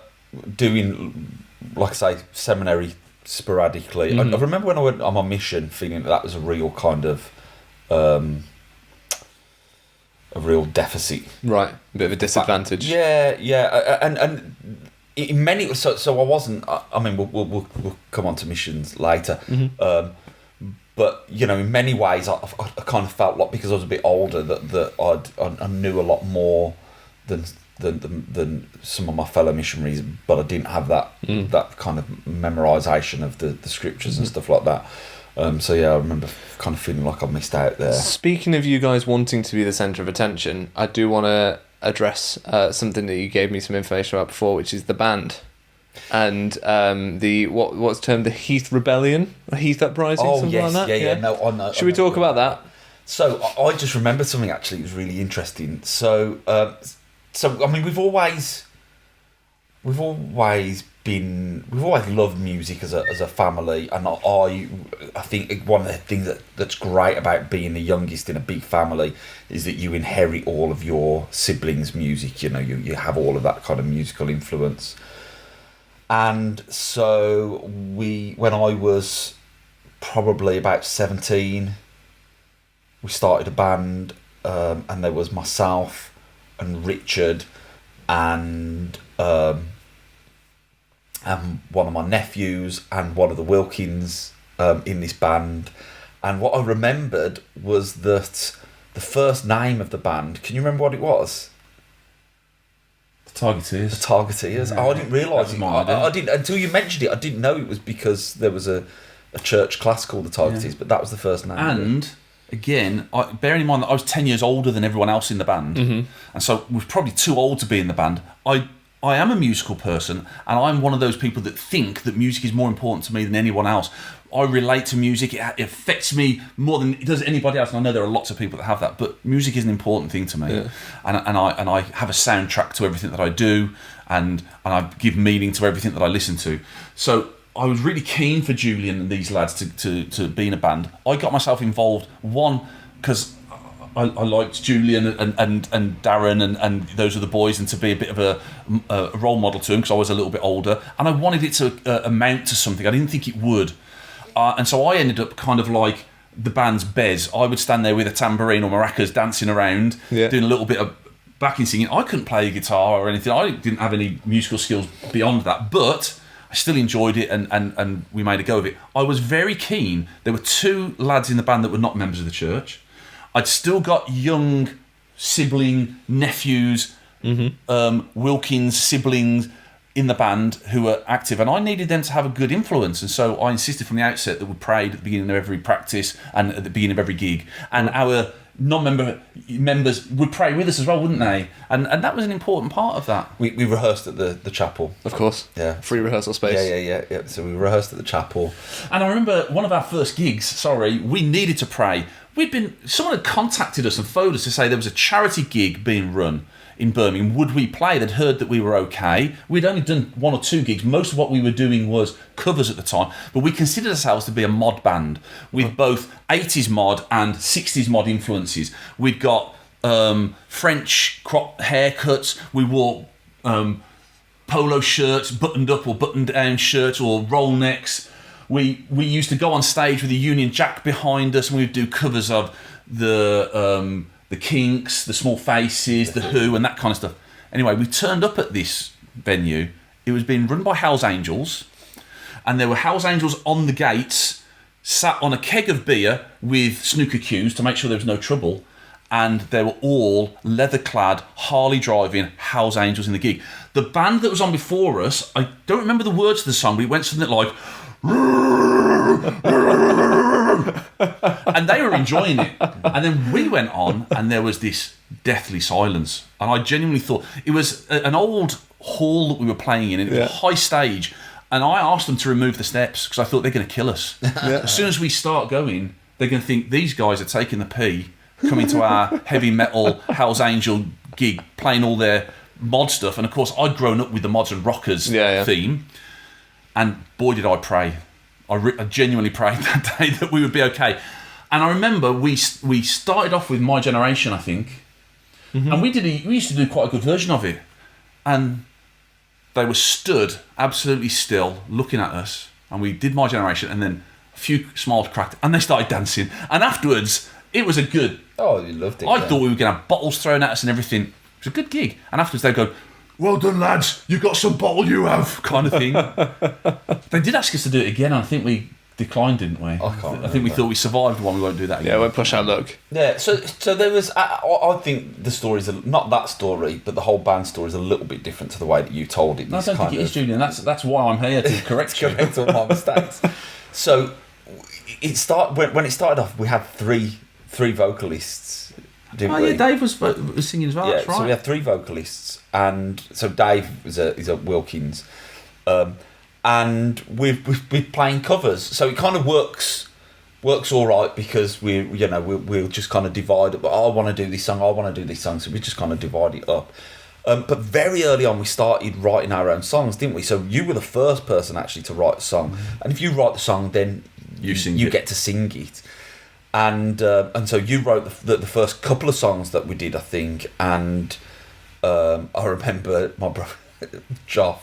doing, like I say, seminary sporadically. I remember when I went on my mission feeling that was a real kind of a real deficit. Right, a bit of a disadvantage. And in many, so I wasn't. I mean, we'll come on to missions later. But in many ways, I kind of felt like, because I was a bit older, that I knew a lot more than some of my fellow missionaries, but I didn't have that kind of memorisation of the scriptures and stuff like that. So yeah, I remember kind of feeling like I missed out there. Speaking of you guys wanting to be the centre of attention, I do want to address something that you gave me some information about before, which is the band. And the what's termed the Heath Rebellion, or Heath Uprising, something like that. No, I know. Should we talk about that? So I just remembered something actually that was really interesting. So I mean, we've always loved music as a family, and I think one of the things that's great about being the youngest in a big family is that you inherit all of your siblings' music. You have all of that kind of musical influence. And so when I was probably about 17, we started a band, and there was myself and Richard and one of my nephews and one of the Wilkins in this band. And what I remembered was that the first name of the band, can you remember what it was? Targeteers. The Targeteers. Yeah. I didn't realise it. I didn't until you mentioned it. I didn't know it was because there was a church class called the Targeteers, but that was the first name. And again, bearing in mind that I was 10 years older than everyone else in the band, and so was probably too old to be in the band. I am a musical person, and I'm one of those people that think that music is more important to me than anyone else. I relate to music; it affects me more than it does anybody else. And I know there are lots of people that have that, but music is an important thing to me. Yeah. And I have a soundtrack to everything that I do, and I give meaning to everything that I listen to. So I was really keen for Julian and these lads to be in a band. I got myself involved, one, because I liked Julian and Darren and those are the boys, and to be a bit of a role model to them because I was a little bit older, and I wanted it to amount to something. I didn't think it would. And so I ended up kind of like the band's Bez. I would stand there with a tambourine or maracas dancing around, doing a little bit of backing singing. I couldn't play a guitar or anything. I didn't have any musical skills beyond that, but I still enjoyed it and we made a go of it. I was very keen. There were two lads in the band that were not members of the church. I'd still got young sibling nephews, Wilkins siblings in the band who were active, and I needed them to have a good influence, and so I insisted from the outset that we prayed at the beginning of every practice and at the beginning of every gig, and our non-member members would pray with us as well, wouldn't they? And that was an important part of that. We rehearsed at the chapel. Of course. Yeah. Free rehearsal space. Yeah. So we rehearsed at the chapel. And I remember one of our first gigs, we needed to pray. someone had contacted us and phoned us to say there was a charity gig being run in Birmingham. Would we play? They'd heard that we were okay. We'd only done 1 or 2 gigs. Most of what we were doing was covers at the time, but we considered ourselves to be a mod band with both 80s mod and 60s mod influences. We'd got French crop haircuts. We wore polo shirts, buttoned up or buttoned down shirts, or roll necks. We used to go on stage with a Union Jack behind us, and we'd do covers of the Kinks, the Small Faces, the Who, and that kind of stuff. Anyway, we turned up at this venue. It was being run by Hell's Angels, and there were Hell's Angels on the gates, sat on a keg of beer with snooker cues to make sure there was no trouble, and they were all leather-clad, Harley-driving Hell's Angels in the gig. The band that was on before us, I don't remember the words to the song, but it went something like... and they were enjoying it. And then we went on, and there was this deathly silence. And I genuinely thought... It was an old hall that we were playing in, and it was a high stage. And I asked them to remove the steps, because I thought they're going to kill us. As soon as we start going, they're going to think these guys are taking the pee, coming to our heavy metal Hell's Angel gig, playing all their mod stuff. And of course, I'd grown up with the Mods and Rockers theme. And boy, did I pray. I genuinely prayed that day that we would be okay. And I remember we started off with My Generation, I think. Mm-hmm. And we used to do quite a good version of it. And they were stood absolutely still, looking at us. And we did My Generation, and then a few smiles cracked, and they started dancing. And afterwards, it was a good... Oh, you loved it. I thought we were going to have bottles thrown at us and everything. It was a good gig. And afterwards they'd go, "Well done, lads, you got some bottle, you have," kind of thing. They did ask us to do it again, and I think we declined, didn't we? I think we thought we survived one, we won't do that again. Yeah, we won't push our luck. Yeah, so there was... I think the story's... Not that story, but the whole band story is a little bit different to the way that you told it. No, I don't think it is, Julian. That's why I'm here, to correct you. Correct all my mistakes. So, when it started off, we had three vocalists, didn't we? Yeah, Dave was singing as well. Yeah, that's right. So we had 3 vocalists, and so Dave is a Wilkins, and we're playing covers. So it kind of works all right, because we'll just kind of divide it. But I want to do this song, I want to do this song, so we just kind of divide it up. But very early on, we started writing our own songs, didn't we? So you were the first person actually to write a song, and if you write the song, then you get to sing it. And so you wrote the first couple of songs that we did, I think. And I remember my brother Joff,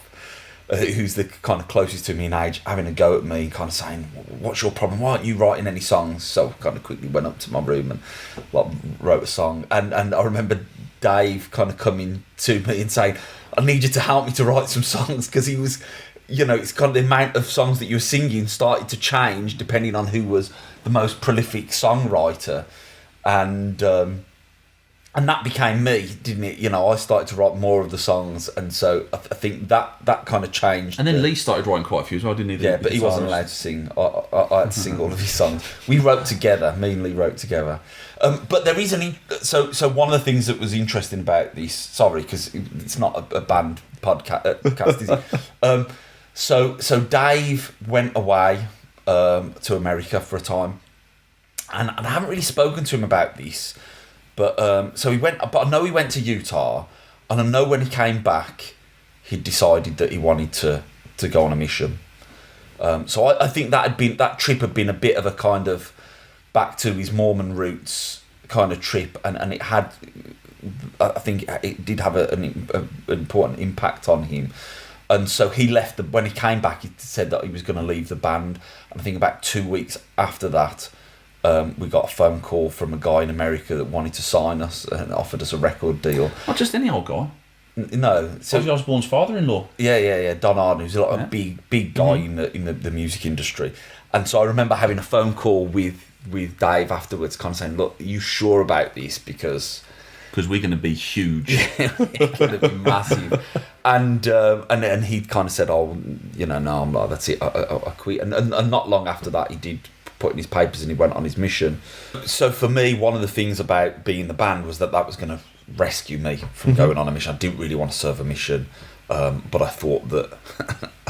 who's the kind of closest to me in age, having a go at me, kind of saying, "What's your problem? Why aren't you writing any songs?" So I kind of quickly went up to my room and wrote a song. And I remember Dave kind of coming to me and saying, "I need you to help me to write some songs," because he was... it's kind of the amount of songs that you were singing started to change depending on who was the most prolific songwriter, and that became me, didn't it? I started to write more of the songs, and so I think that kind of changed. And then Lee started writing quite a few, so I didn't even... Yeah, but he wasn't allowed to sing. I had to sing all of his songs. We wrote together. Me and Lee wrote together. But there is so one of the things that was interesting about this... Sorry, because it's not a band podcast, is it? So Dave went away to America for a time, and I haven't really spoken to him about this, but so he went. But I know he went to Utah, and I know when he came back, he decided that he wanted to go on a mission. So I think that trip had been a bit of a kind of back to his Mormon roots kind of trip, and it had, I think it did have an important impact on him. And so he left. When he came back, he said that he was going to leave the band. And I think about 2 weeks after that, we got a phone call from a guy in America that wanted to sign us and offered us a record deal. Not just any old guy. No, so Ozzy Osbourne's father-in-law. Yeah. Don Arden, who's a big guy in the music industry. And so I remember having a phone call with Dave afterwards, kind of saying, "Look, are you sure about this? Because we're going to be huge." It's going to be massive. And he kind of said, "Oh, no, I'm not. That's it. I quit." And not long after that, he did put in his papers and he went on his mission. So for me, one of the things about being in the band was that was going to rescue me from going on a mission. I didn't really want to serve a mission, but I thought that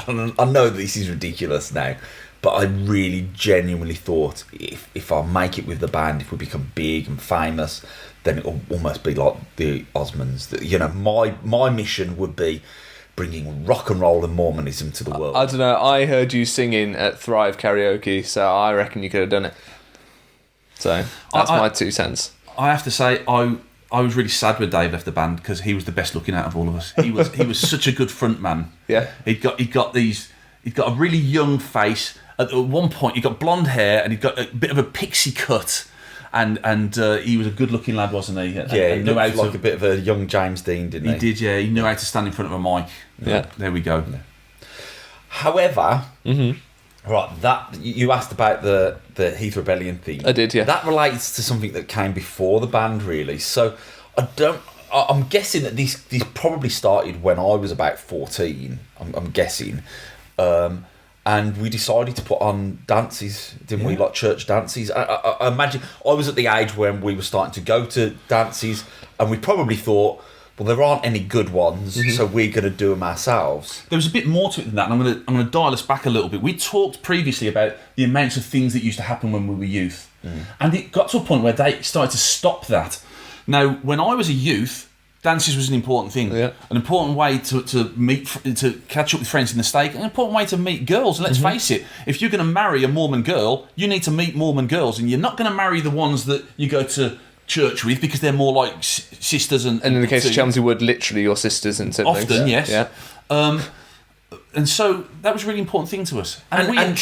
I know this is ridiculous now, But I really genuinely thought if I make it with the band, if we become big and famous, then it'll almost be like the Osmonds. You know, my mission would be bringing rock and roll and Mormonism to the world. I don't know. I heard you singing at Thrive Karaoke, so I reckon you could have done it. So that's my 2 cents. I have to say, I was really sad when Dave left the band because he was the best looking out of all of us. He was such a good front man. Yeah. He'd got a really young face. At one point, he got blonde hair and he got a bit of a pixie cut, and he was a good looking lad, wasn't he? Yeah, he looked like a bit of a young James Dean, didn't he? He did, yeah. He knew how to stand in front of a mic. Yeah. There we go. Yeah. However, right, that you asked about the Heath Rebellion theme. I did, yeah. That relates to something that came before the band, really. So I'm guessing that these probably started when I was about 14. I'm guessing. And we decided to put on dances, didn't we? Like church dances. I imagine I was at the age when we were starting to go to dances, and we probably thought, well, there aren't any good ones, so we're going to do them ourselves. There was a bit more to it than that, and I'm going to dial us back a little bit. We talked previously about the amounts of things that used to happen when we were youth, and it got to a point where they started to stop that. Now, when I was a youth, dances was an important thing, an important way to meet, to catch up with friends in the stake, an important way to meet girls. And let's face it, if you're going to marry a Mormon girl, you need to meet Mormon girls, and you're not going to marry the ones that you go to church with because they're more like sisters and in the case of Chelmsford Wood, literally your sisters and siblings. Often, yes. Yeah. And so that was a really important thing to us. And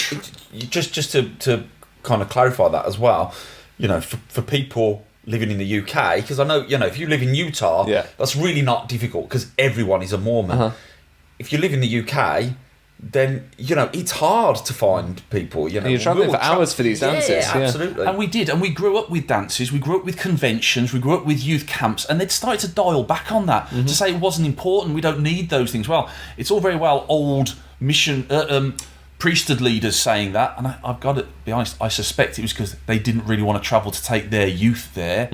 just to kind of clarify that as well, you know, for people living in the UK, because I know, you know, if you live in Utah, that's really not difficult because everyone is a Mormon. If you live in the UK, then, you know, it's hard to find people, you know. And you're travelling for hours for these dances. Yeah, absolutely. And we did, and we grew up with dances, we grew up with conventions, we grew up with youth camps, and they'd started to dial back on that, to say it wasn't important, we don't need those things. Well, it's all very well old mission, priesthood leaders saying that, and I've got to be honest, I suspect it was because they didn't really want to travel to take their youth there.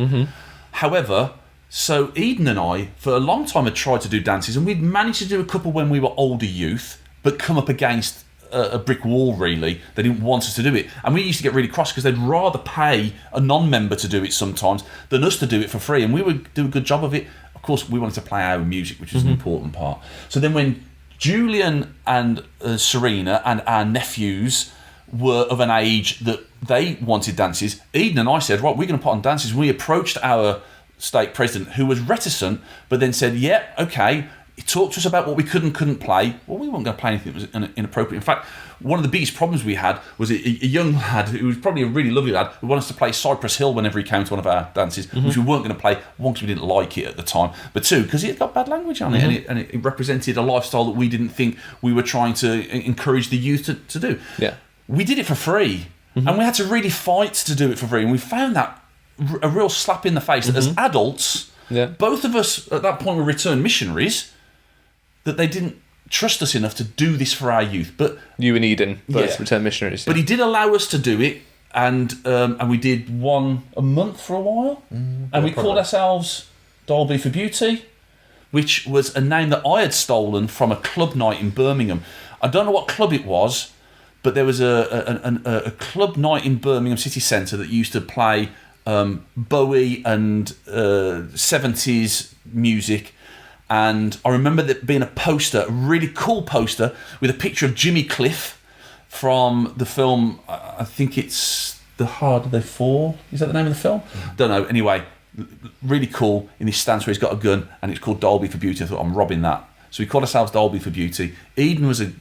However, so Eden and I, for a long time, had tried to do dances, and we'd managed to do a couple when we were older youth, but come up against a brick wall, really. They didn't want us to do it. And we used to get really cross because they'd rather pay a non-member to do it sometimes than us to do it for free. And we would do a good job of it. Of course, we wanted to play our music, which is an important part. So then when Julian and Serena and our nephews were of an age that they wanted dances, Eden and I said, right, we're going to put on dances. We approached our stake president, who was reticent, but then said, yeah, okay. He talked to us about what we could and couldn't play. Well, we weren't going to play anything that was inappropriate. In fact, one of the biggest problems we had was a young lad who was probably a really lovely lad who wanted us to play Cypress Hill whenever he came to one of our dances, which we weren't going to play, one, because we didn't like it at the time, but two, because it got bad language on it, and it represented a lifestyle that we didn't think we were trying to encourage the youth to do. Yeah. We did it for free, and we had to really fight to do it for free, and we found that a real slap in the face that as adults, both of us at that point were returned missionaries, that they didn't trust us enough to do this for our youth. But you and Eden both returned missionaries. But he did allow us to do it, and we did one a month for a while, and we called ourselves Dalby for Beauty, which was a name that I had stolen from a club night in Birmingham. I don't know what club it was, but there was a club night in Birmingham city centre that used to play Bowie and 70s music. And I remember there being a poster, a really cool poster, with a picture of Jimmy Cliff from the film, I think it's The Harder They Fall. Is that the name of the film? Don't know. Anyway, really cool in this stance where he's got a gun, and it's called Dalby for Beauty. I thought, I'm robbing that. So we called ourselves Dalby for Beauty. Eden was a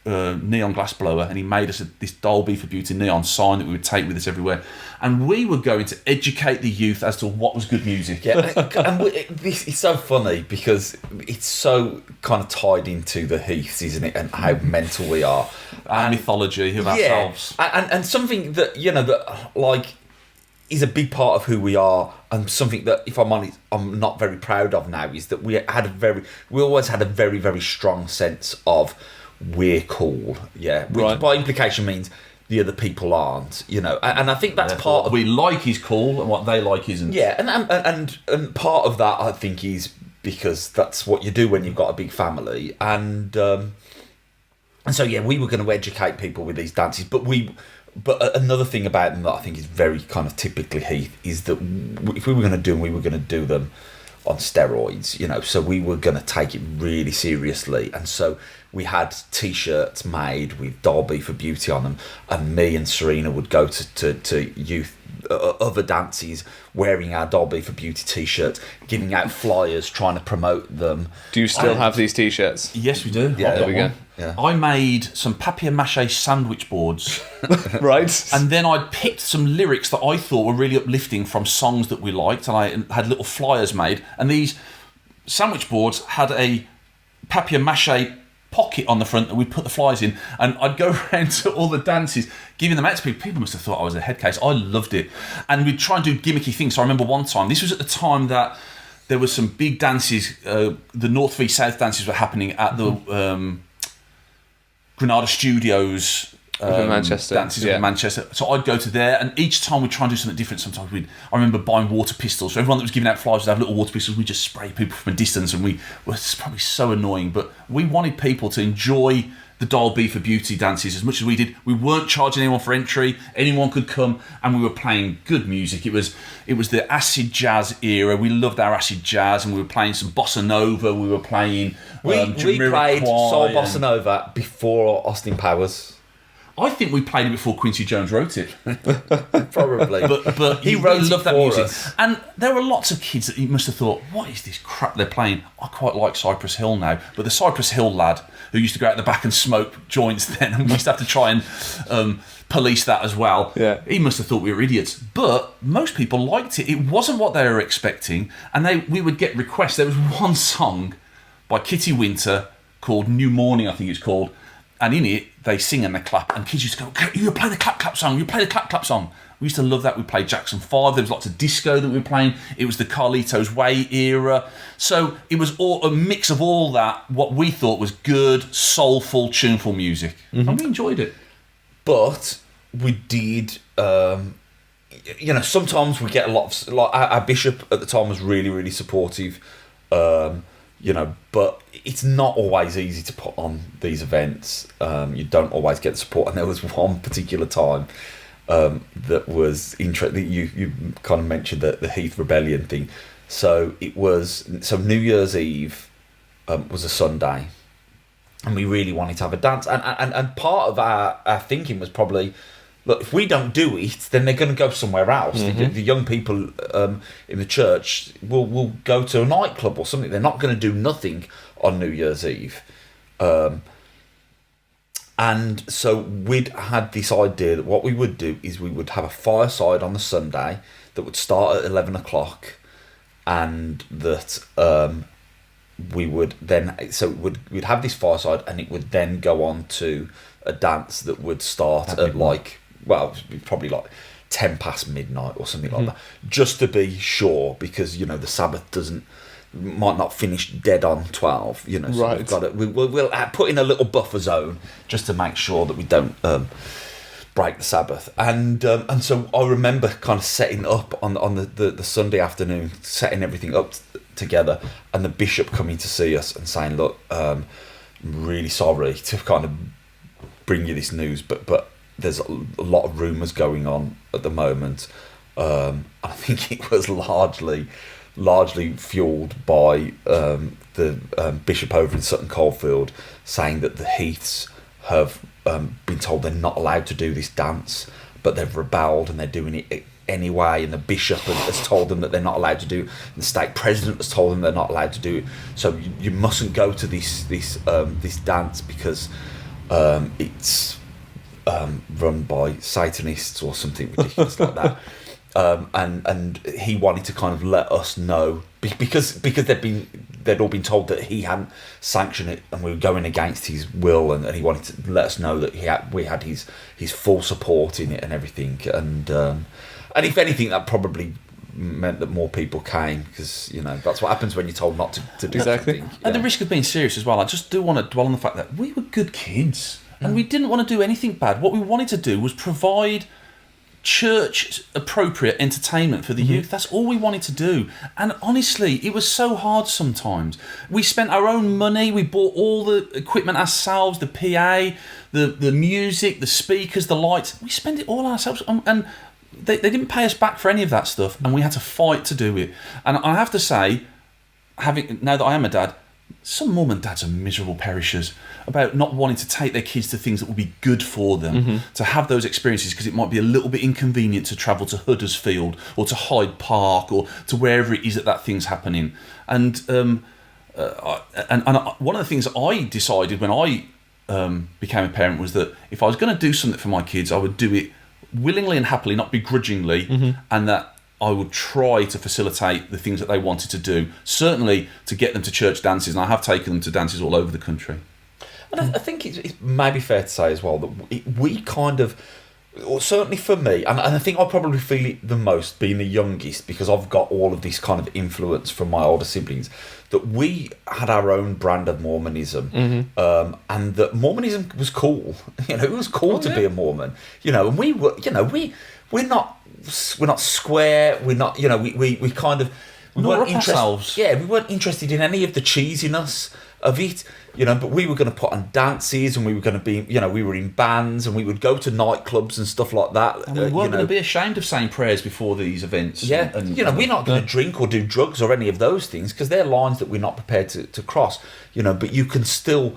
neon glass blower, and he made us this Dalby for Beauty neon sign that we would take with us everywhere. And we were going to educate the youth as to what was good music. Yeah, and this is so funny because it's so kind of tied into the Heaths, isn't it, and how mental we are. Our mythology of ourselves. And something that, you know, that like is a big part of who we are, and something that, if I'm honest, I'm not very proud of now, is that we always had a very, very strong sense of we're cool, which by implication means the other people aren't, you know, and I think that's part of what we like is cool and what they like isn't. Yeah, and part of that, I think, is because that's what you do when you've got a big family, and And so, yeah, we were going to educate people with these dances, but another thing about them that I think is very kind of typically Heath is that if we were going to do them, we were going to do them on steroids, you know, so we were going to take it really seriously. And so we had T-shirts made with Derby for Beauty on them, and me and Serena would go to youth other dances wearing our Derby for Beauty T-shirts, giving out flyers, trying to promote them. Do you still have these T-shirts? Yes, we do. Yeah, there we go. Yeah. I made some papier-mâché sandwich boards. Right. And then I picked some lyrics that I thought were really uplifting from songs that we liked, and I had little flyers made. And these sandwich boards had a papier-mâché pocket on the front that we'd put the flyers in, and I'd go around to all the dances giving them out to people. People must have thought I was a head case. I loved it. And we'd try and do gimmicky things. So I remember one time, this was at the time that there was some big dances, the North v South dances were happening at the Granada Studios Manchester. Dances in Manchester. So I'd go to there, and each time we'd try and do something different. Sometimes I remember buying water pistols. So everyone that was giving out flyers would have little water pistols. We'd just spray people from a distance, and we were probably so annoying. But we wanted people to enjoy the Dial B for Beauty dances as much as we did. We weren't charging anyone for entry. Anyone could come, and we were playing good music. It was the acid jazz era. We loved our acid jazz, and we were playing some bossa nova. We were playing. We played soul bossa nova before Austin Powers. I think we played it before Quincy Jones wrote it. Probably. But he wrote loved that for music. us. And there were lots of kids that you must have thought, what is this crap they're playing? I quite like Cypress Hill now. But the Cypress Hill lad who used to go out the back and smoke joints then, and we used to have to try and police that as well. Yeah. He must have thought we were idiots. But most people liked it. It wasn't what they were expecting. And we would get requests. There was one song by Kitty Winter called New Morning, I think it's called. And in it, they sing and they clap. And kids used to go, okay, you play the clap song, you play the clap song. We used to love that. We played Jackson 5. There was lots of disco that we were playing. It was the Carlitos Way era. So it was all a mix of all that, what we thought was good, soulful, tuneful music. And we enjoyed it. But we did, sometimes we get a lot of, like our bishop at the time was really, really supportive, but it's not always easy to put on these events. You don't always get the support. And there was one particular time that was interesting. You kind of mentioned the Heath Rebellion thing. So New Year's Eve was a Sunday, and we really wanted to have a dance. And part of our thinking was probably, look, if we don't do it, then they're going to go somewhere else. Mm-hmm. The young people in the church will go to a nightclub or something. They're not going to do nothing on New Year's Eve. And so we'd had this idea that what we would do is we would have a fireside on the Sunday that would start at 11 o'clock, and that we would then... So we'd have this fireside, and it would then go on to a dance that would start at probably like 10 past midnight or something like that, just to be sure, because the Sabbath might not finish dead on 12, so right. we'll put in a little buffer zone just to make sure that we don't break the Sabbath. And so I remember kind of setting up on the Sunday afternoon, setting everything up together, and the bishop coming to see us and saying, look, I'm really sorry to kind of bring you this news, but there's a lot of rumours going on at the moment. I think it was largely fueled by the bishop over in Sutton Coldfield saying that the Heaths have been told they're not allowed to do this dance, but they've rebelled and they're doing it anyway, and the bishop has told them that they're not allowed to do it, and the stake president has told them they're not allowed to do it, so you mustn't go to this dance because it's run by Satanists or something ridiculous like that. And he wanted to kind of let us know because they'd all been told that he hadn't sanctioned it and we were going against his will, and he wanted to let us know that we had his full support in it and everything, and if anything that probably meant that more people came, because that's what happens when you're told not to do exactly something. At the risk of being serious as well, I just do want to dwell on the fact that we were good kids and we didn't want to do anything bad. What we wanted to do was provide church appropriate entertainment for the youth. That's all we wanted to do. And honestly, it was so hard sometimes. We spent our own money, we bought all the equipment ourselves, the PA, the music, the speakers, the lights. We spent it all ourselves, and they didn't pay us back for any of that stuff, and we had to fight to do it. And I have to say, now that I am a dad, some Mormon dads are miserable perishers about not wanting to take their kids to things that will be good for them, to have those experiences, because it might be a little bit inconvenient to travel to Huddersfield or to Hyde Park or to wherever it is that thing's happening. And one of the things I decided when I became a parent was that if I was going to do something for my kids, I would do it willingly and happily, not begrudgingly, and that I would try to facilitate the things that they wanted to do, certainly to get them to church dances, and I have taken them to dances all over the country. And I think it's maybe fair to say as well that we kind of, or certainly for me, and I think I probably feel it the most being the youngest, because I've got all of this kind of influence from my older siblings, that we had our own brand of Mormonism, and that Mormonism was cool. It was cool to be a Mormon. And we were, we're not square. We're not, we kind of we weren't interested. Yeah, we weren't interested in any of the cheesiness of it. But we were going to put on dances, and we were going to be, we were in bands, and we would go to nightclubs and stuff like that. And we weren't going to be ashamed of saying prayers before these events. Yeah, we're not going to drink or do drugs or any of those things, because they're lines that we're not prepared to cross. But you can still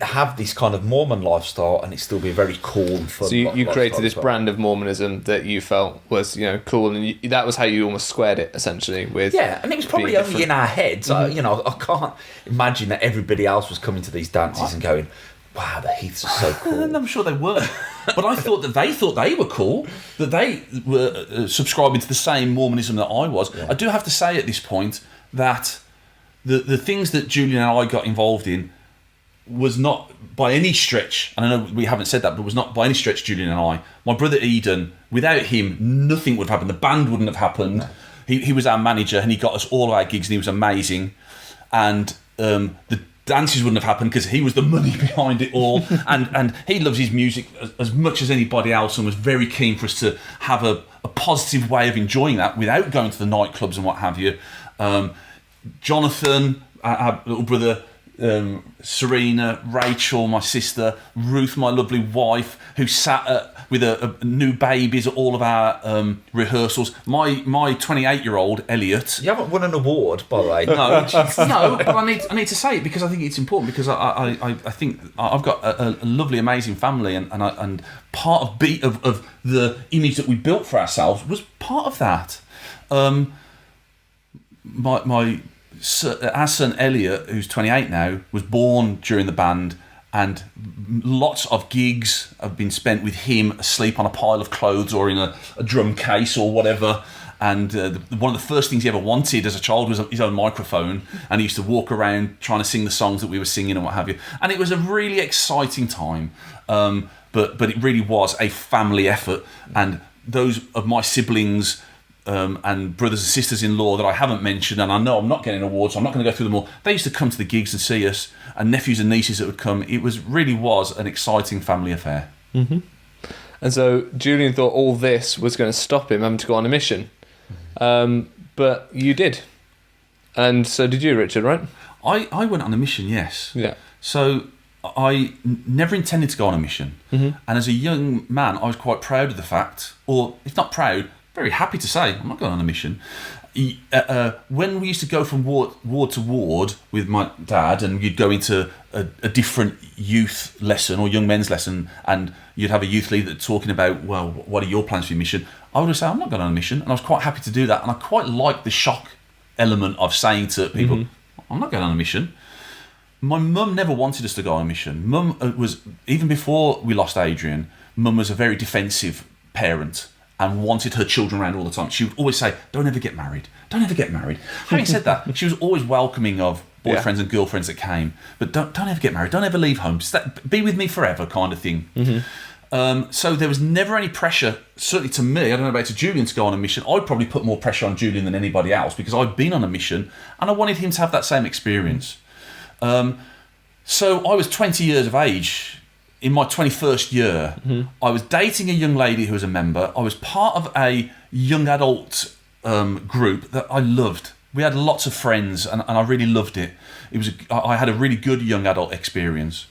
have this kind of Mormon lifestyle and it still be very cool and fun. So you created this brand of Mormonism that you felt was cool, and that was how you almost squared it essentially with. Yeah, and it was probably only in our heads. I can't imagine that everybody else was coming to these dances and going, wow, the Heaths are so cool. And I'm sure they weren't. But I thought that they were cool, that they were subscribing to the same Mormonism that I was. Yeah. I do have to say at this point that the things that Julian and I got involved in was not by any stretch, and I know we haven't said that, but was not by any stretch Julian and I. My brother Eden, without him, nothing would have happened. The band wouldn't have happened. No. He was our manager, and he got us all our gigs, and he was amazing. And the dances wouldn't have happened because he was the money behind it all. and he loves his music as much as anybody else, and was very keen for us to have a positive way of enjoying that without going to the nightclubs and what have you. Jonathan, our little brother, Serena, Rachel, my sister, Ruth, my lovely wife, who sat with a new babies at all of our rehearsals. My 28-year-old Elliot. You haven't won an award, by the way. No, but I need to say it because I think it's important, because I think I've got a lovely, amazing family, and part of the image that we built for ourselves was part of that. Our son Elliot, who's 28 now, was born during the band, and lots of gigs have been spent with him asleep on a pile of clothes or in a drum case or whatever. And one of the first things he ever wanted as a child was his own microphone, and he used to walk around trying to sing the songs that we were singing and what have you. And it was a really exciting time, but it really was a family effort. And those of my siblings and brothers and sisters-in-law that I haven't mentioned, and I know I'm not getting awards, so I'm not going to go through them all. They used to come to the gigs and see us, and nephews and nieces that would come. It really was an exciting family affair. Mm-hmm. And so Julian thought all this was going to stop him having to go on a mission, but you did, and so did you, Richard, right? I went on a mission, yes. Yeah. So I never intended to go on a mission, and as a young man, I was quite proud of the fact, or if not proud, very happy to say, I'm not going on a mission. When we used to go from ward to ward with my dad, and you'd go into a different youth lesson or young men's lesson, and you'd have a youth leader talking about, well, what are your plans for your mission? I would say, I'm not going on a mission, and I was quite happy to do that, and I quite liked the shock element of saying to people, I'm not going on a mission. My mum never wanted us to go on a mission. Mum was, even before we lost Adrian, Mum was a very defensive parent and wanted her children around all the time. She would always say, don't ever get married. Don't ever get married. Having said that, she was always welcoming of boyfriends and girlfriends that came, but don't ever get married. Don't ever leave home. Be with me forever kind of thing. So there was never any pressure, certainly to me, I don't know about to Julian, to go on a mission. I'd probably put more pressure on Julian than anybody else, because I'd been on a mission and I wanted him to have that same experience. So I was 20 years of age in my 21st year, I was dating a young lady who was a member. I was part of a young adult group that I loved. We had lots of friends, and I really loved it. I had a really good young adult experience.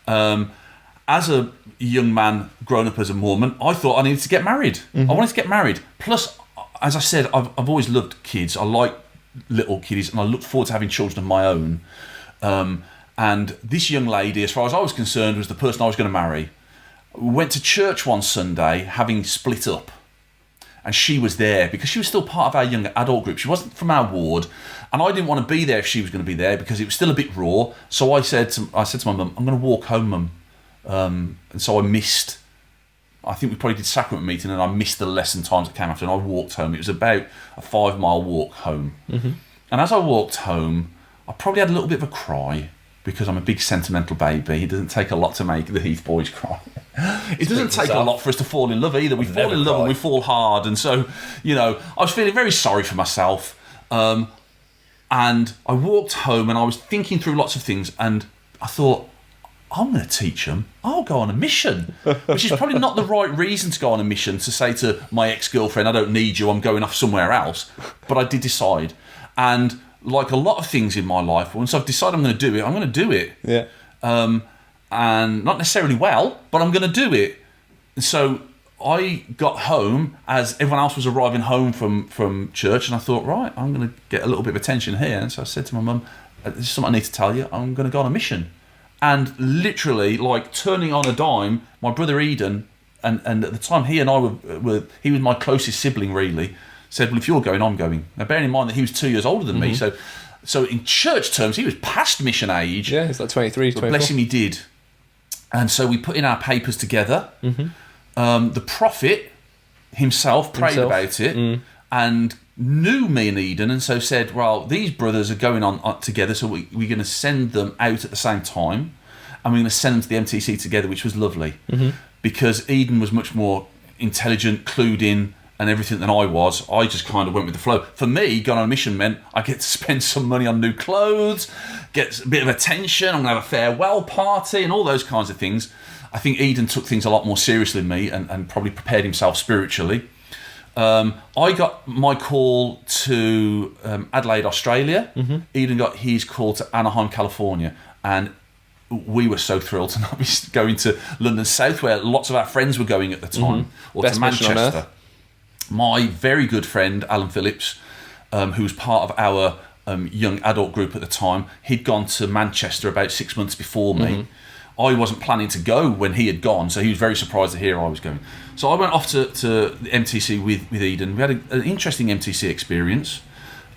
As a young man growing up as a Mormon, I thought I needed to get married. I wanted to get married. Plus, as I said, I've always loved kids. I like little kiddies, and I look forward to having children of my own. And this young lady, as far as I was concerned, was the person I was going to marry. We went to church one Sunday, having split up. And she was there because she was still part of our young adult group. She wasn't from our ward, and I didn't want to be there if she was going to be there because it was still a bit raw. So I said to my mum, "I'm going to walk home, Mum." And so I missed. I think we probably did sacrament meeting, and I missed the lesson times that came after. And I walked home. It was about a 5-mile walk home. And as I walked home, I probably had a little bit of a cry because I'm a big sentimental baby. It doesn't take a lot to make the Heath boys cry. It doesn't take a lot for us to fall in love either. We fall in love and we fall hard. And so, I was feeling very sorry for myself. And I walked home and I was thinking through lots of things. And I thought, I'm going to teach them. I'll go on a mission. Which is probably not the right reason to go on a mission, to say to my ex-girlfriend, I don't need you, I'm going off somewhere else. But I did decide. And like a lot of things in my life, once I've decided I'm going to do it, I'm going to do it. Yeah. And not necessarily well, but I'm going to do it. And so I got home as everyone else was arriving home from church, and I thought, right, I'm going to get a little bit of attention here. And so I said to my mum, this is something I need to tell you. I'm going to go on a mission. And literally, like turning on a dime, my brother Eden, and at the time he and I were he was my closest sibling really, said, well, if you're going, I'm going. Now, bearing in mind that he was 2 years older than me, so in church terms, he was past mission age. Yeah, he's like 23, 24. But bless him, he did. And so we put in our papers together. The prophet himself prayed about it and knew me and Eden, and so said, well, these brothers are going on together, so we're going to send them out at the same time, and we're going to send them to the MTC together, which was lovely. Because Eden was much more intelligent, clued in, and everything than I was. I just kind of went with the flow. For me, going on a mission meant I get to spend some money on new clothes, get a bit of attention, I'm going to have a farewell party, and all those kinds of things. I think Eden took things a lot more seriously than me, and probably prepared himself spiritually. I got my call to Adelaide, Australia. Eden got his call to Anaheim, California. And we were so thrilled to not be going to London South, where lots of our friends were going at the time, or Best to mission on Manchester. earth. My very good friend, Alan Phillips, who was part of our young adult group at the time, he'd gone to Manchester about 6 months before me. I wasn't planning to go when he had gone, so he was very surprised to hear I was going. So I went off to the MTC with Eden. We had an interesting MTC experience.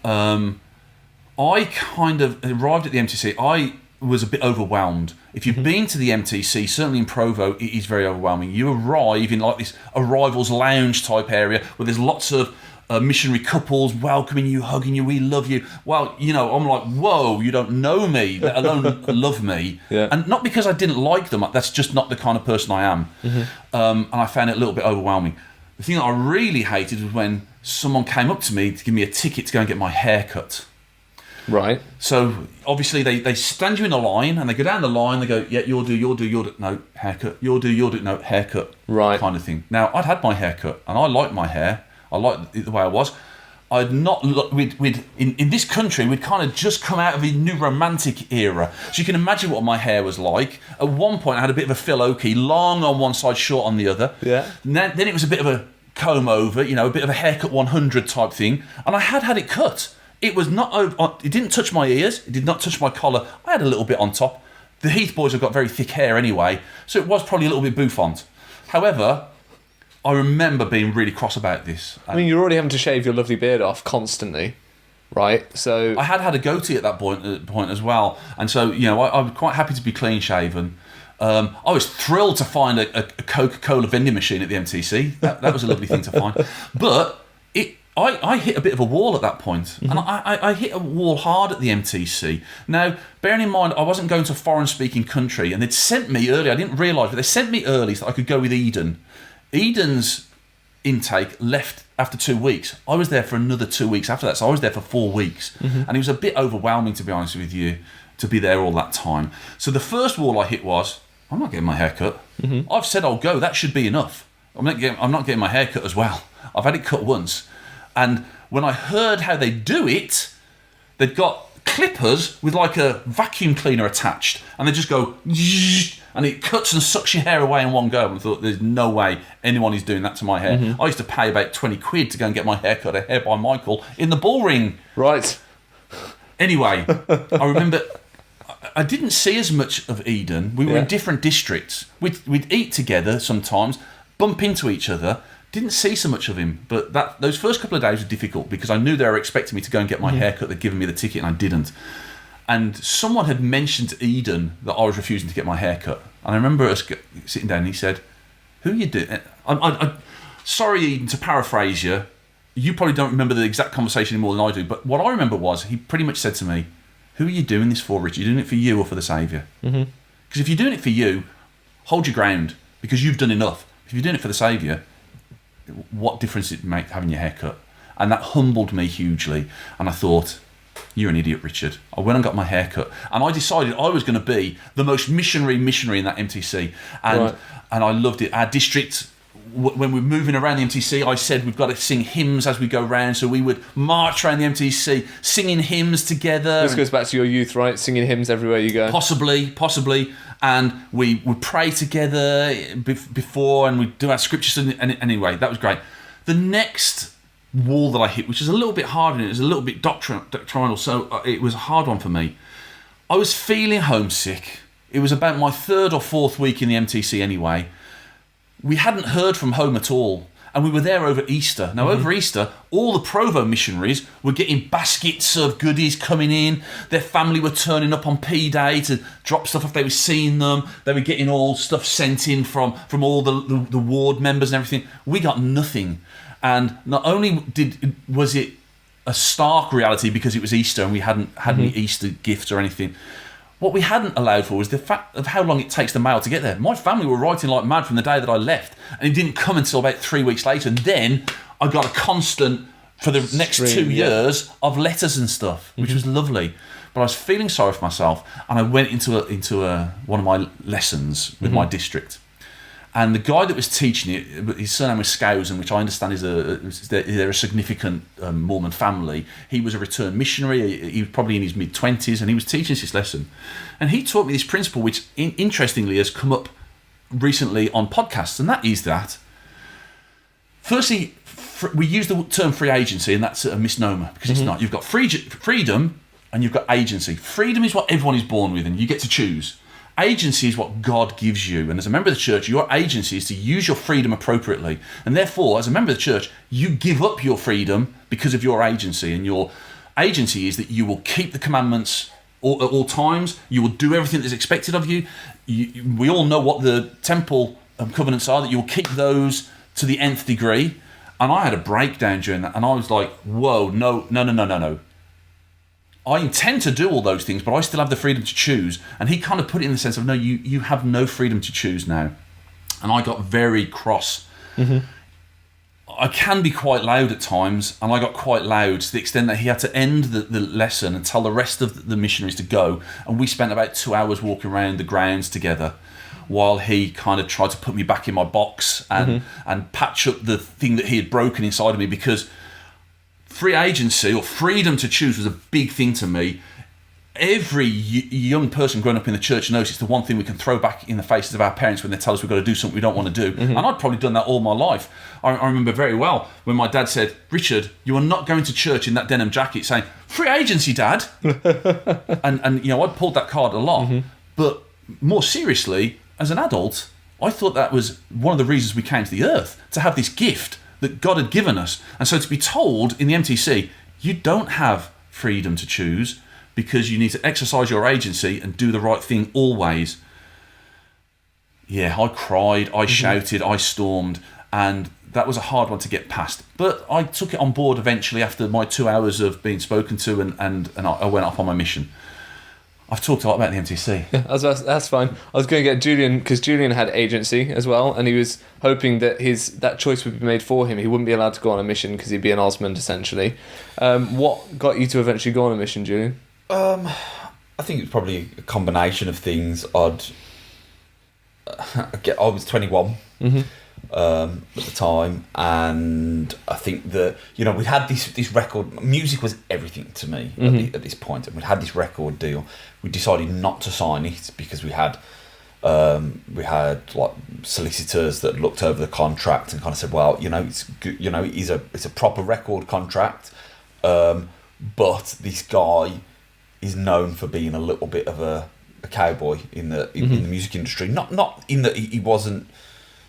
I kind of arrived at the MTC. I was a bit overwhelmed. If you've been to the MTC, certainly in Provo, it is very overwhelming. You arrive in like this arrivals lounge type area where there's lots of missionary couples welcoming you, hugging you, we love you. Well, I'm like, whoa, you don't know me, let alone love me. Yeah. And not because I didn't like them, that's just not the kind of person I am. And I found it a little bit overwhelming. The thing that I really hated was when someone came up to me to give me a ticket to go and get my hair cut. Right. So obviously they stand you in a line, and they go down the line, they go, yeah, you'll do, no, haircut, you'll do, no, haircut. Right. Kind of thing. Now, I'd had my haircut, and I liked my hair. I liked it the way I was. I'd not in this country, we'd kind of just come out of a new romantic era. So you can imagine what my hair was like. At one point, I had a bit of a Phil Oakey, long on one side, short on the other. Yeah. Then it was a bit of a comb over, a bit of a haircut 100 type thing. And I had it cut. It was not. It didn't touch my ears. It did not touch my collar. I had a little bit on top. The Heath boys have got very thick hair anyway, so it was probably a little bit bouffant. However, I remember being really cross about this. I mean, you're already having to shave your lovely beard off constantly, right? So I had a goatee at that point as well, and so I was quite happy to be clean shaven. I was thrilled to find a Coca-Cola vending machine at the MTC. That was a lovely thing to find, but I hit a bit of a wall at that point, and I hit a wall hard at the MTC. Now, bearing in mind, I wasn't going to a foreign-speaking country, and they'd sent me early. I didn't realise, but they sent me early so that I could go with Eden. Eden's intake left after 2 weeks. I was there for another 2 weeks after that, so I was there for 4 weeks. And it was a bit overwhelming, to be honest with you, to be there all that time. So the first wall I hit was, I'm not getting my hair cut. I've said I'll go. That should be enough. I'm not getting my hair cut as well. I've had it cut once. And when I heard how they do it, they've got clippers with like a vacuum cleaner attached, and they just go, and it cuts and sucks your hair away in one go. And I thought, there's no way anyone is doing that to my hair. I used to pay about 20 quid to go and get my hair cut, a hair by Michael, in the Bull Ring. Right. Anyway, I remember I didn't see as much of Eden. We were in different districts. We'd eat together sometimes, bump into each other. Didn't see so much of him, but those first couple of days were difficult because I knew they were expecting me to go and get my hair cut. They'd given me the ticket and I didn't. And someone had mentioned to Eden that I was refusing to get my hair cut. And I remember us sitting down and he said, "Who are you doing?" Sorry, Eden, to paraphrase you, you probably don't remember the exact conversation any more than I do, but what I remember was he pretty much said to me, "Who are you doing this for, Rich? Are you doing it for you or for the Saviour? Because if you're doing it for you, hold your ground, because you've done enough. If you're doing it for the Saviour, what difference it make having your hair cut?" And that humbled me hugely. And I thought, you're an idiot, Richard. I went and got my hair cut. And I decided I was going to be the most missionary in that MTC. And I loved it. Our district, when we were moving around the MTC, I said we've got to sing hymns as we go round. So we would march around the MTC, singing hymns together. This goes back to your youth, right? Singing hymns everywhere you go. Possibly. And we would pray together before, and we'd do our scriptures. And anyway, that was great. The next wall that I hit, which is a little bit harder, and it was a little bit doctrinal, so it was a hard one for me. I was feeling homesick. It was about my 3rd or 4th week in the MTC anyway. We hadn't heard from home at all, and we were there over Easter. Now, over Easter, all the Provo missionaries were getting baskets of goodies coming in. Their family were turning up on P-Day to drop stuff if they were seeing them. They were getting all stuff sent in from all the ward members and everything. We got nothing. And not only was it a stark reality because it was Easter and we hadn't had any Easter gifts or anything, what we hadn't allowed for was the fact of how long it takes the mail to get there. My family were writing like mad from the day that I left, and it didn't come until about 3 weeks later. And then I got a constant, for the next 2 years, of letters and stuff, which was lovely. But I was feeling sorry for myself, and I went into one of my lessons with my district. And the guy that was teaching it, his surname was Skousen, which I understand they're a significant Mormon family. He was a returned missionary. He was probably in his mid-20s, and he was teaching us this lesson. And he taught me this principle, which interestingly has come up recently on podcasts, and that is that, firstly, we use the term free agency, and that's a misnomer, because it's not. You've got freedom, and you've got agency. Freedom is what everyone is born with, and you get to choose. Agency is what God gives you, and as a member of the church, your agency is to use your freedom appropriately, and therefore, as a member of the church, you give up your freedom because of your agency, and your agency is that you will keep the commandments at all times. You will do everything that's expected of you. We all know what the temple covenants are, that you will keep those to the nth degree. And I had a breakdown during that, and I was like, whoa, no. I intend to do all those things, but I still have the freedom to choose. And he kind of put it in the sense of, no, you have no freedom to choose now. And I got very cross. I can be quite loud at times, and I got quite loud to the extent that he had to end the lesson and tell the rest of the missionaries to go. And we spent about 2 hours walking around the grounds together while he kind of tried to put me back in my box and patch up the thing that he had broken inside of me, because free agency or freedom to choose was a big thing to me. Every young person growing up in the church knows it's the one thing we can throw back in the faces of our parents when they tell us we've got to do something we don't want to do. And I'd probably done that all my life. I remember very well when my dad said, "Richard, you are not going to church in that denim jacket," saying, "Free agency, Dad." and I'd pulled that card a lot. But more seriously, as an adult, I thought that was one of the reasons we came to the earth, to have this gift that God had given us. And so to be told in the MTC, you don't have freedom to choose because you need to exercise your agency and do the right thing always. Yeah, I cried, I shouted, I stormed, and that was a hard one to get past. But I took it on board eventually after my 2 hours of being spoken to, and I went off on my mission. I've talked a lot about the MTC. That's fine. I was going to get Julian, because Julian had agency as well, and he was hoping that that choice would be made for him. He wouldn't be allowed to go on a mission because he'd be an Osmond, essentially. What got you to eventually go on a mission, Julian? I think it's probably a combination of things. I was 21 at the time, and I think that we had this record. Music was everything to me at this point, and we had this record deal. We decided not to sign it because we had like solicitors that looked over the contract and kind of said, well, it's good, it's a proper record contract, but this guy is known for being a little bit of a cowboy in the music industry. Not in that he wasn't,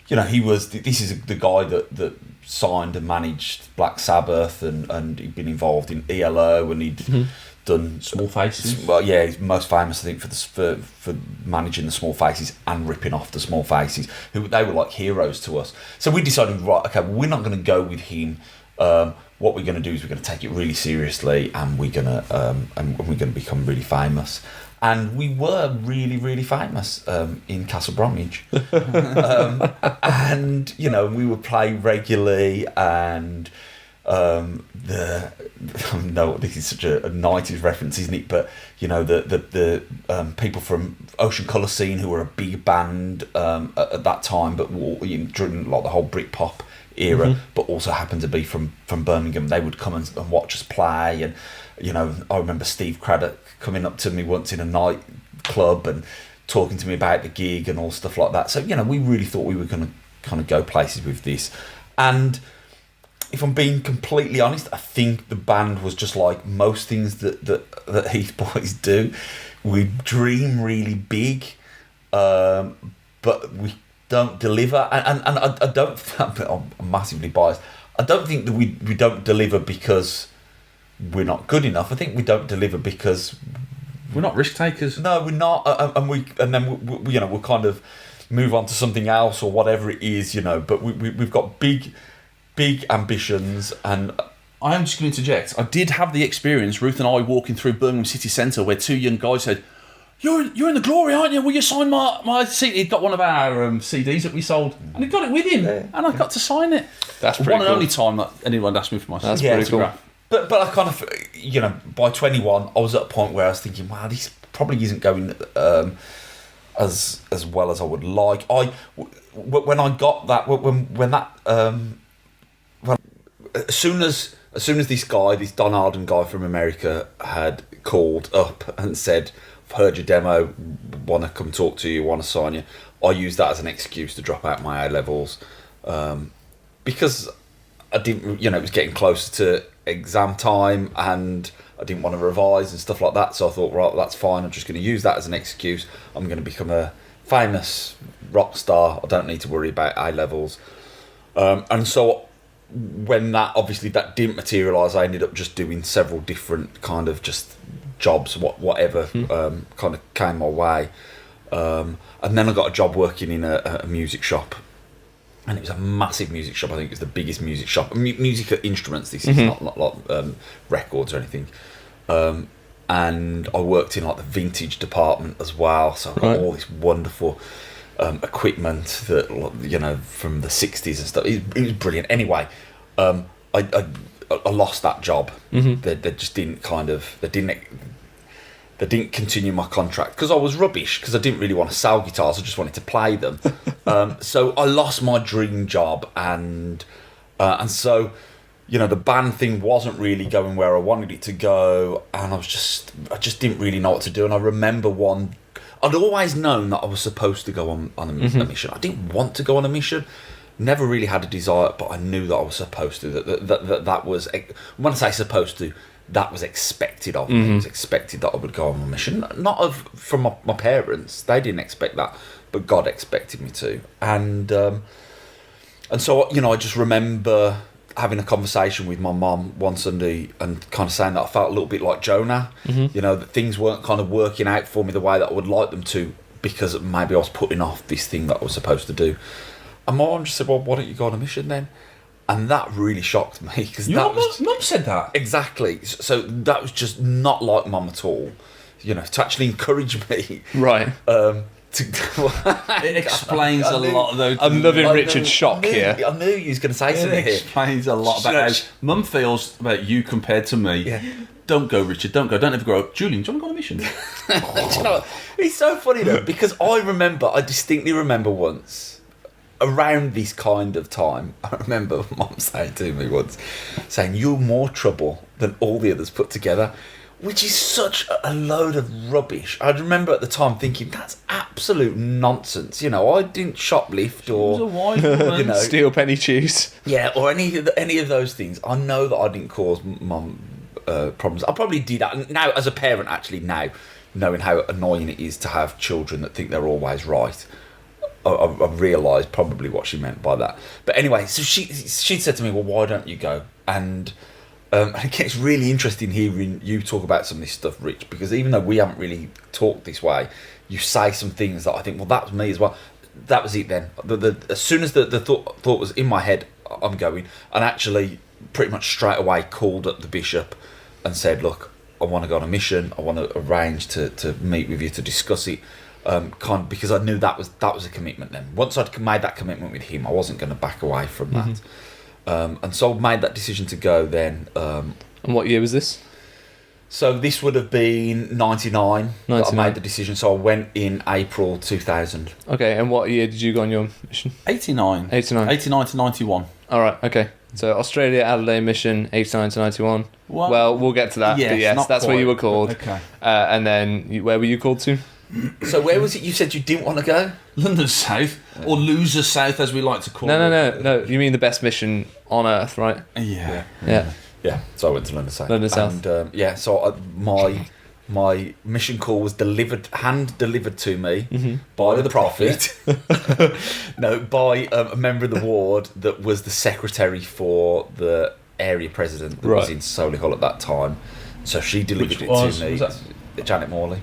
he was. This is the guy that signed and managed Black Sabbath, and he'd been involved in ELO, and he'd done Small Faces. Well, yeah, he's most famous, I think, for managing the Small Faces and ripping off the Small Faces, who they were like heroes to us. So we decided, right, okay, we're not going to go with him. What we're going to do is we're going to take it really seriously, and we're going to become really famous. And we were really, really famous in Castle Bromwich. And, we would play regularly, and this is such a 90s reference, isn't it? But, the people from Ocean Colour Scene, who were a big band at that time, but during like the whole Britpop era, but also happened to be from Birmingham, they would come and watch us play. And, I remember Steve Craddock coming up to me once in a nightclub and talking to me about the gig and all stuff like that. So, we really thought we were going to kind of go places with this. And if I'm being completely honest, I think the band was just like most things that Heath boys do. We dream really big, but we don't deliver. And I don't, I'm massively biased. I don't think that we don't deliver because we're not good enough. I think we don't deliver because we're not risk takers. No, we're not, and then we'll kind of move on to something else or whatever it is, But we've got big ambitions. And I am just going to interject. I did have the experience, Ruth and I walking through Birmingham City Centre, where two young guys said, "You're in the Glory, aren't you? Will you sign my CD?" He'd got one of our CDs that we sold, and he got it with him, and I got to sign it. That's pretty one cool. and only time that anyone asked me for my That's CD. pretty cool. But I kind of, by 21, I was at a point where I was thinking, wow, this probably isn't going as well as I would like. When I got that, as soon as this Don Arden guy from America had called up and said, "I've heard your demo, want to come talk to you, want to sign you," I used that as an excuse to drop out my A levels, because I didn't, it was getting closer to exam time and I didn't want to revise and stuff like that. So I thought, right, that's fine. I'm just going to use that as an excuse. I'm going to become a famous rock star. I don't need to worry about A levels. And so when that didn't materialise, I ended up just doing several different kind of just jobs, whatever kind of came my way. And then I got a job working in a music shop. And it was a massive music shop. I think it was the biggest music shop. Music instruments, this is not like records or anything. And I worked in like the vintage department as well. So I got all this wonderful equipment that, from the 60s and stuff. It was brilliant. Anyway, I lost that job. They just didn't they didn't continue my contract because I was rubbish, because I didn't really want to sell guitars, I just wanted to play them. So I lost my dream job, and so the band thing wasn't really going where I wanted it to go, and I just didn't really know what to do. And I remember I'd always known that I was supposed to go on a mission. I didn't want to go on a mission, never really had a desire, but I knew that I was supposed to. That was, when I say supposed to, that was expected of me. It was expected that I would go on a mission. Not from my parents. They didn't expect that, but God expected me to. And so, I just remember having a conversation with my mum one Sunday and kind of saying that I felt a little bit like Jonah. That things weren't kind of working out for me the way that I would like them to, because maybe I was putting off this thing that I was supposed to do. And my mum just said, "Well, why don't you go on a mission then?" And that really shocked me, because Your mum said that? Exactly. So that was just not like mum at all. To actually encourage me. Right. It explains a lot of those. I'm loving Richard's shock here. I knew you was going to say It something here. explains a lot about how Mum feels about you compared to me. Yeah. Don't go, Richard. Don't go. Don't ever grow up. Julian, do you want to go on a mission? Do you know what? It's so funny though, because I distinctly remember once, around this kind of time, I remember Mum saying to me once, saying, "You're more trouble than all the others put together," which is such a load of rubbish. I remember at the time thinking, that's absolute nonsense. You know, I didn't shoplift or, It was a wise woman. you know, Steal penny cheese. yeah, or any of those things. I know that I didn't cause Mum problems. I probably did now as a parent. Actually, now knowing how annoying it is to have children that think they're always right, I realised probably what she meant by that. But anyway, so she said to me, "Well, why don't you go?" And it gets really interesting hearing you talk about some of this stuff, Rich, because even though we haven't really talked this way, you say some things that I think, well, that was me as well. That was it then. As soon as the thought was in my head, I'm going, and actually pretty much straight away called up the bishop and said, "Look, I want to go on a mission. I want to arrange to meet with you to discuss it." Because I knew that was a commitment then. Once I'd made that commitment with him, I wasn't going to back away from that. And so I made that decision to go then. And what year was this? So this would have been 99 that I made the decision. So I went in April 2000. Okay, and what year did you go on your mission? 89. 89. 89 to 91. All right, okay. So Australia, Adelaide mission, 89 to 91. Well, we'll get to that. Yes, but yes, not that's where you quite. were called. Okay. And then, where were you called to? So where was it you said you didn't want to go? London South, or Loser South as we like to call it. No. You mean the best mission on Earth, right? Yeah. Yeah, so I went to London South. London South. And so my mission call was hand delivered to me by the prophet. No, by a member of the ward that was the secretary for the area president that was in Solihull at that time. So she delivered it to me. Was that? Janet Morley.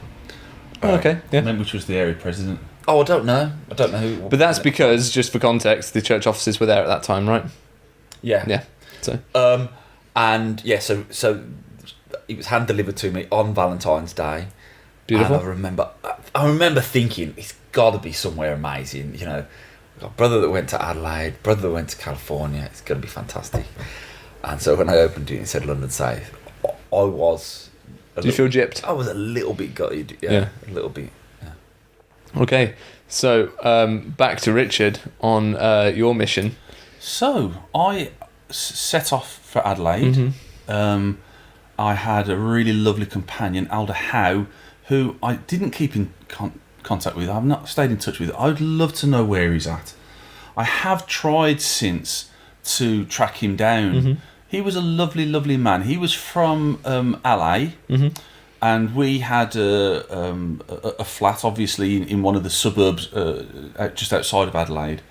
Okay, yeah. Which was the area president. Oh, I don't know who. But that's because, just for context, the church offices were there at that time, right? Yeah. Yeah. So. And yeah, so it was hand delivered to me on Valentine's Day. Beautiful. And I remember thinking it's got to be somewhere amazing. You know, I've got a brother that went to Adelaide, brother that went to California. It's going to be fantastic. And so when I opened it, it said London South. I was. Did you feel gypped? I was a little bit gutted. Yeah. A little bit. Yeah. Okay, so back to Richard on your mission. So I set off for Adelaide. I had a really lovely companion, Alda Howe, who I didn't keep in contact with. I've not stayed in touch with. I'd love to know where he's at. I have tried since to track him down. He was a lovely, lovely man. He was from LA, and we had a flat, obviously, in one of the suburbs just outside of Adelaide.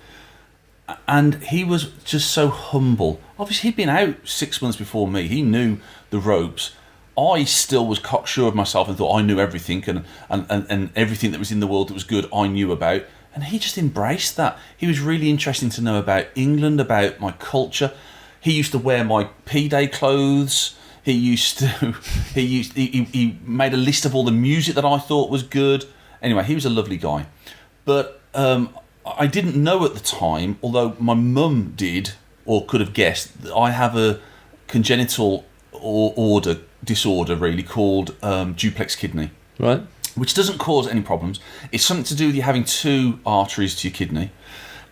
And he was just so humble. Obviously, he'd been out 6 months before me. He knew the ropes. I still was cocksure of myself and thought I knew everything, and everything that was in the world that was good I knew about. And he just embraced that. He was really interesting to know about England, about my culture. He used to wear my P-Day clothes. He made a list of all the music that I thought was good. Anyway, he was a lovely guy. But I didn't know at the time, although my mum did, or could have guessed, that I have a congenital disorder really called duplex kidney. Right. Which doesn't cause any problems. It's something to do with you having two arteries to your kidney.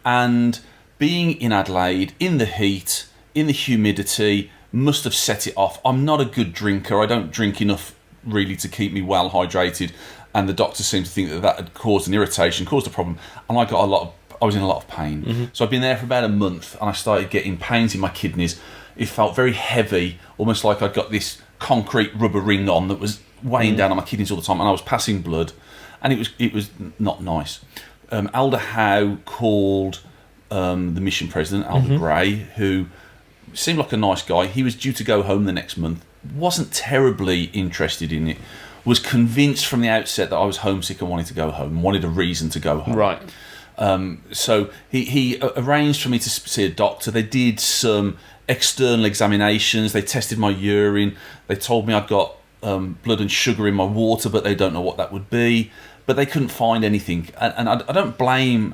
And being in Adelaide, in the heat, in the humidity, must have set it off. I'm not a good drinker. I don't drink enough really to keep me well hydrated. And the doctor seemed to think that had caused an irritation, caused a problem. And I was in a lot of pain. So I'd been there for about a month, and I started getting pains in my kidneys. It felt very heavy, almost like I'd got this concrete rubber ring on that was weighing down on my kidneys all the time, and I was passing blood, and it was not nice. Alda Howe called the mission president, Alda Gray, who seemed like a nice guy. He was due to go home the next month, wasn't terribly interested in it, was convinced from the outset that I was homesick and wanted to go home, wanted a reason to go home. Right. So he arranged for me to see a doctor. They did some external examinations. They tested my urine. They told me I'd got blood and sugar in my water, but they don't know what that would be. but they couldn't find anything. And I don't blame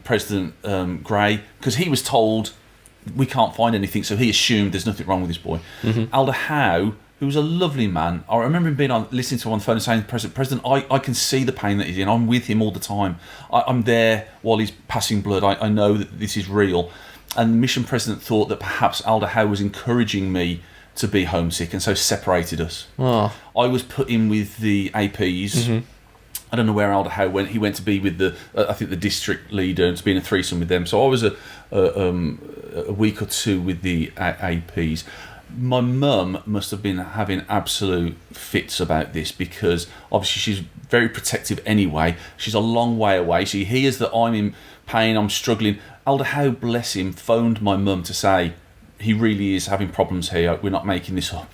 President Gray, because he was told we can't find anything, so he assumed there's nothing wrong with this boy. Elder Howe, who was a lovely man, I remember him being listening to him on the phone and saying, President, I can see the pain that he's in. I'm with him all the time. I'm there while he's passing blood. I know that this is real. And the mission president thought that perhaps Elder Howe was encouraging me to be homesick, and so separated us. Oh. I was put in with the APs. I don't know where Elder Howe went. He went to be with the district leader, and to be in a threesome with them. So I was a week or two with the APs. My mum must have been having absolute fits about this, because obviously she's very protective anyway. She's a long way away. She hears that I'm in pain, I'm struggling. Elder Howe, bless him, phoned my mum to say he really is having problems here. We're not making this up.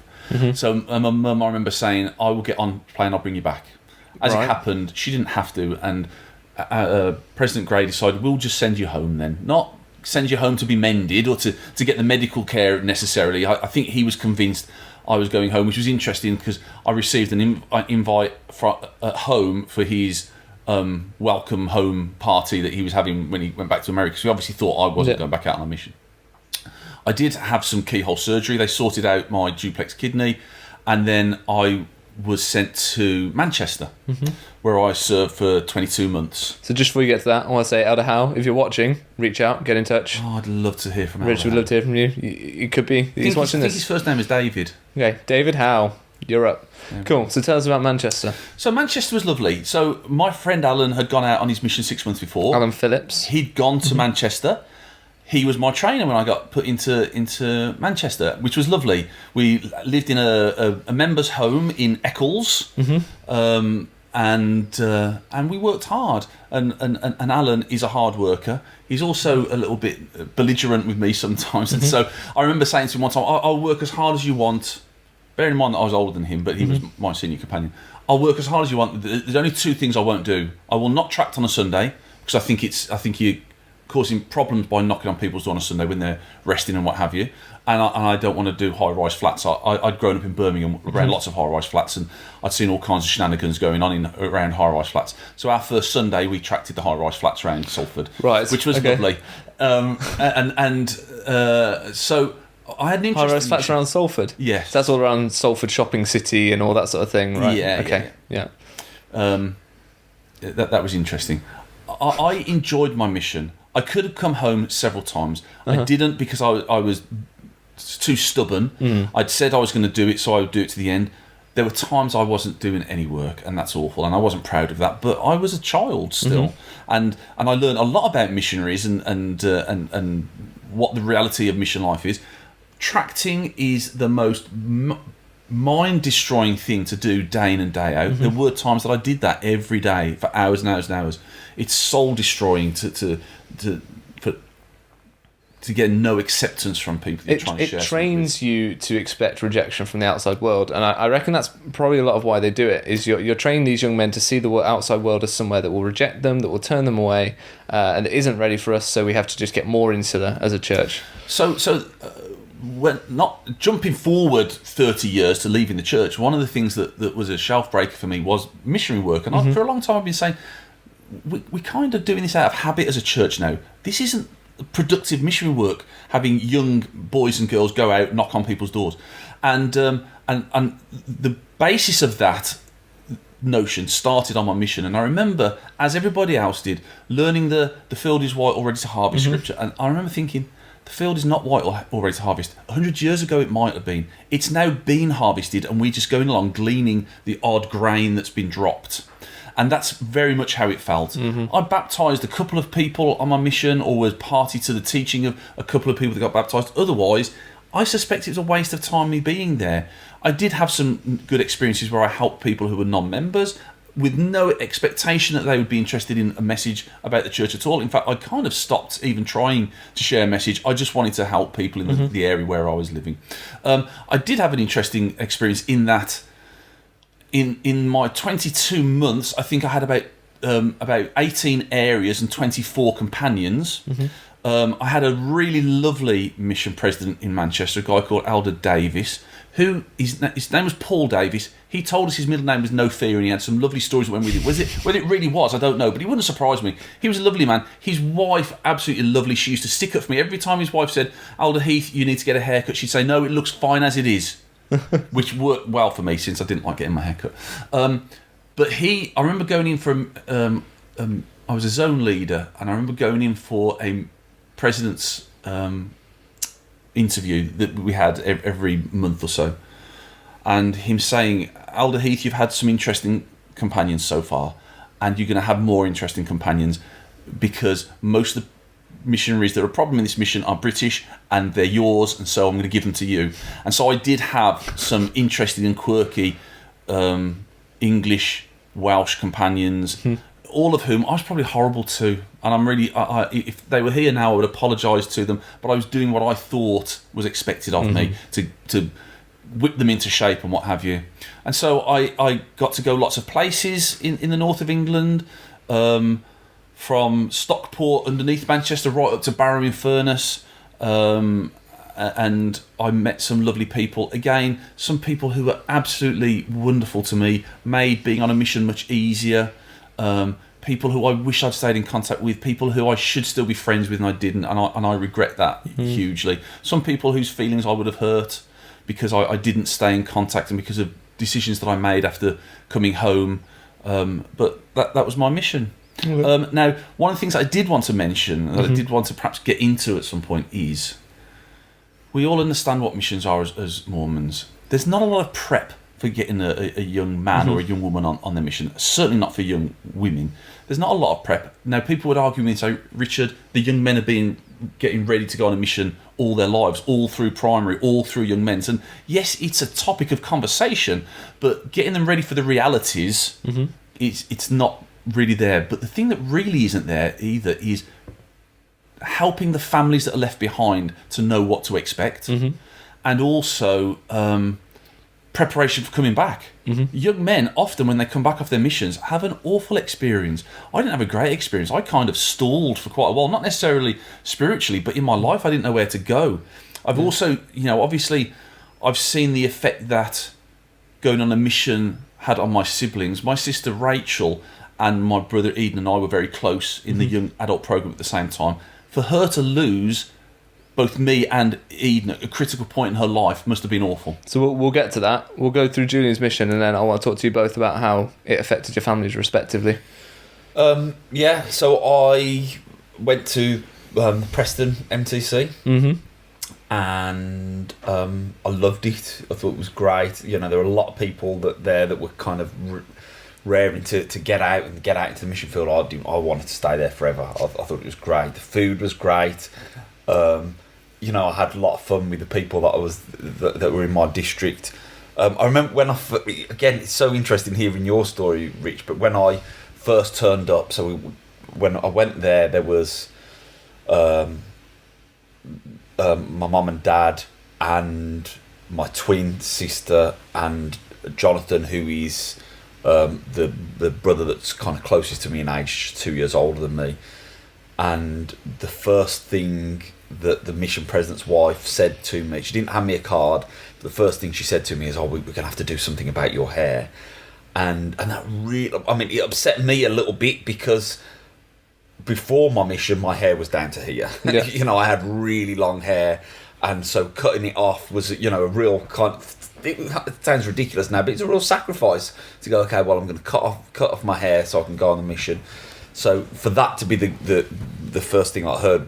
So my mum, I remember saying, I will get on plane, I'll bring you back. As it happened, she didn't have to, and President Gray decided, we'll just send you home then. Not send you home to be mended or to get the medical care necessarily. I think he was convinced I was going home, which was interesting, because I received an invite at home for his welcome home party that he was having when he went back to America. So he obviously thought I wasn't going back out on a mission. I did have some keyhole surgery. They sorted out my duplex kidney, and then I was sent to Manchester, where I served for 22 months. So just before you get to that, I want to say, Elder Howe, if you're watching, reach out, get in touch. Oh, I'd love to hear from Elder Rich would love to hear from you. You could be. He's watching I this. think his first name is David. Okay, David Howe, you're up. Cool. So tell us about Manchester. So Manchester was lovely. So my friend Alan had gone out on his mission 6 months before. Alan Phillips. He'd gone to Manchester. He was my trainer when I got put into Manchester, which was lovely. We lived in a members' home in Eccles, and we worked hard. And Alan is a hard worker. He's also a little bit belligerent with me sometimes. And so I remember saying to him one time, I'll work as hard as you want. Bearing in mind that I was older than him, but he was my senior companion. I'll work as hard as you want. There's only two things I won't do. I will not tract on a Sunday, because I think you're causing problems by knocking on people's door on a Sunday when they're resting and what have you. And I don't want to do high-rise flats. I'd grown up in Birmingham around lots of high-rise flats, and I'd seen all kinds of shenanigans going on around high-rise flats. So our first Sunday, we tracted the high-rise flats around Salford, which was lovely. So I had an interesting... High-rise flats around Salford? Yes. So that's all around Salford Shopping City and all that sort of thing, right? Yeah. Okay, yeah. That was interesting. I enjoyed my mission. I could have come home several times. I didn't, because I was too stubborn. I'd said I was going to do it, so I would do it to the end. There were times I wasn't doing any work, and that's awful, and I wasn't proud of that. But I was a child still, and I learned a lot about missionaries and what the reality of mission life is. Tracting is the most mind-destroying thing to do day in and day out. There were times that I did that every day for hours and hours and hours. It's soul-destroying to get no acceptance from people that trying to share. It trains you to expect rejection from the outside world, and I reckon that's probably a lot of why they do it. Is you're training these young men to see the outside world as somewhere that will reject them, that will turn them away, and it isn't ready for us. So we have to just get more insular as a church. So when not jumping forward 30 years to leaving the church, one of the things that was a shelf breaker for me was missionary work, and for a long time I've been saying we kind of doing this out of habit as a church now. This isn't productive missionary work, having young boys and girls go out, knock on people's doors, and the basis of that notion started on my mission. And I remember, as everybody else did, learning the field is white already to harvest scripture, and I remember thinking, the field is not white already to harvest. 100 years ago it might have been. It's now been harvested, and we're just going along gleaning the odd grain that's been dropped. And that's very much how it felt. I baptised a couple of people on my mission, or was party to the teaching of a couple of people that got baptised. Otherwise, I suspect it was a waste of time me being there. I did have some good experiences where I helped people who were non-members with no expectation that they would be interested in a message about the church at all. In fact, I kind of stopped even trying to share a message. I just wanted to help people in the area where I was living. I did have an interesting experience in that in my 22 months, I think I had about 18 areas and 24 companions. I had a really lovely mission president in Manchester, a guy called Elder Davis, who his name was Paul Davis. He told us his middle name was No Fear, and he had some lovely stories that went with it. Whether it really was, I don't know, but he wouldn't surprise me. He was a lovely man. His wife, absolutely lovely. She used to stick up for me every time his wife said, "Elder Heath, you need to get a haircut." She'd say, "No, it looks fine as it is," which worked well for me since I didn't like getting my haircut. But I remember going in for I was a zone leader, and I remember going in for a president's interview that we had every month or so, and him saying, "Elder Heath, you've had some interesting companions so far, and you're going to have more interesting companions, because most of the missionaries that are a problem in this mission are British, and they're yours, and so I'm going to give them to you." And so I did have some interesting and quirky English, Welsh companions, all of whom I was probably horrible to, and I'm really, if they were here now, I would apologise to them, but I was doing what I thought was expected of me, to whip them into shape and what have you. And so I got to go lots of places in the north of England, from Stockport underneath Manchester right up to Barrow-in-Furness, and I met some lovely people. Again, some people who were absolutely wonderful to me, made being on a mission much easier. People who I wish I'd stayed in contact with, people who I should still be friends with and I didn't, and I regret that hugely. Some people whose feelings I would have hurt because I didn't stay in contact and because of decisions that I made after coming home. But that was my mission. Now, one of the things I did want to mention, that I did want to perhaps get into at some point, is we all understand what missions are as Mormons. There's not a lot of prep for getting a young man or a young woman on their mission. Certainly not for young women. There's not a lot of prep. Now, people would argue with me and say, "Richard, the young men have been getting ready to go on a mission all their lives, all through primary, all through young men's." And yes, it's a topic of conversation, but getting them ready for the realities, it's not really there. But the thing that really isn't there either is helping the families that are left behind to know what to expect, and also preparation for coming back. Young men, often when they come back off their missions, have an awful experience. I didn't have a great experience. I kind of stalled for quite a while, not necessarily spiritually, but in my life I didn't know where to go. I've also, obviously, I've seen the effect that going on a mission had on my siblings. My sister Rachel and my brother Eden and I were very close in the young adult program at the same time. For her to lose both me and Eden at a critical point in her life must have been awful. So we'll get to that. We'll go through Julian's mission, and then I want to talk to you both about how it affected your families respectively. So I went to Preston MTC, and I loved it. I thought it was great. There were a lot of people that were kind of raring to get out and get out into the mission field. I wanted to stay there forever. I thought it was great. The food was great. I had a lot of fun with the people that were in my district. I remember when again, it's so interesting hearing your story, Rich, but when I first turned up, when I went there was my mum and dad and my twin sister and Jonathan, who is the brother that's kind of closest to me in age, 2 years older than me. And the first thing that the mission president's wife said to me, she didn't hand me a card, but the first thing she said to me is, we're going to have to do something about your hair. And that really, it upset me a little bit, because before my mission, my hair was down to here. Yeah. I had really long hair, and so cutting it off was, a real kind of, it sounds ridiculous now, but it's a real sacrifice to go, okay, well, I'm going to cut off my hair so I can go on the mission. So for that to be the first thing I heard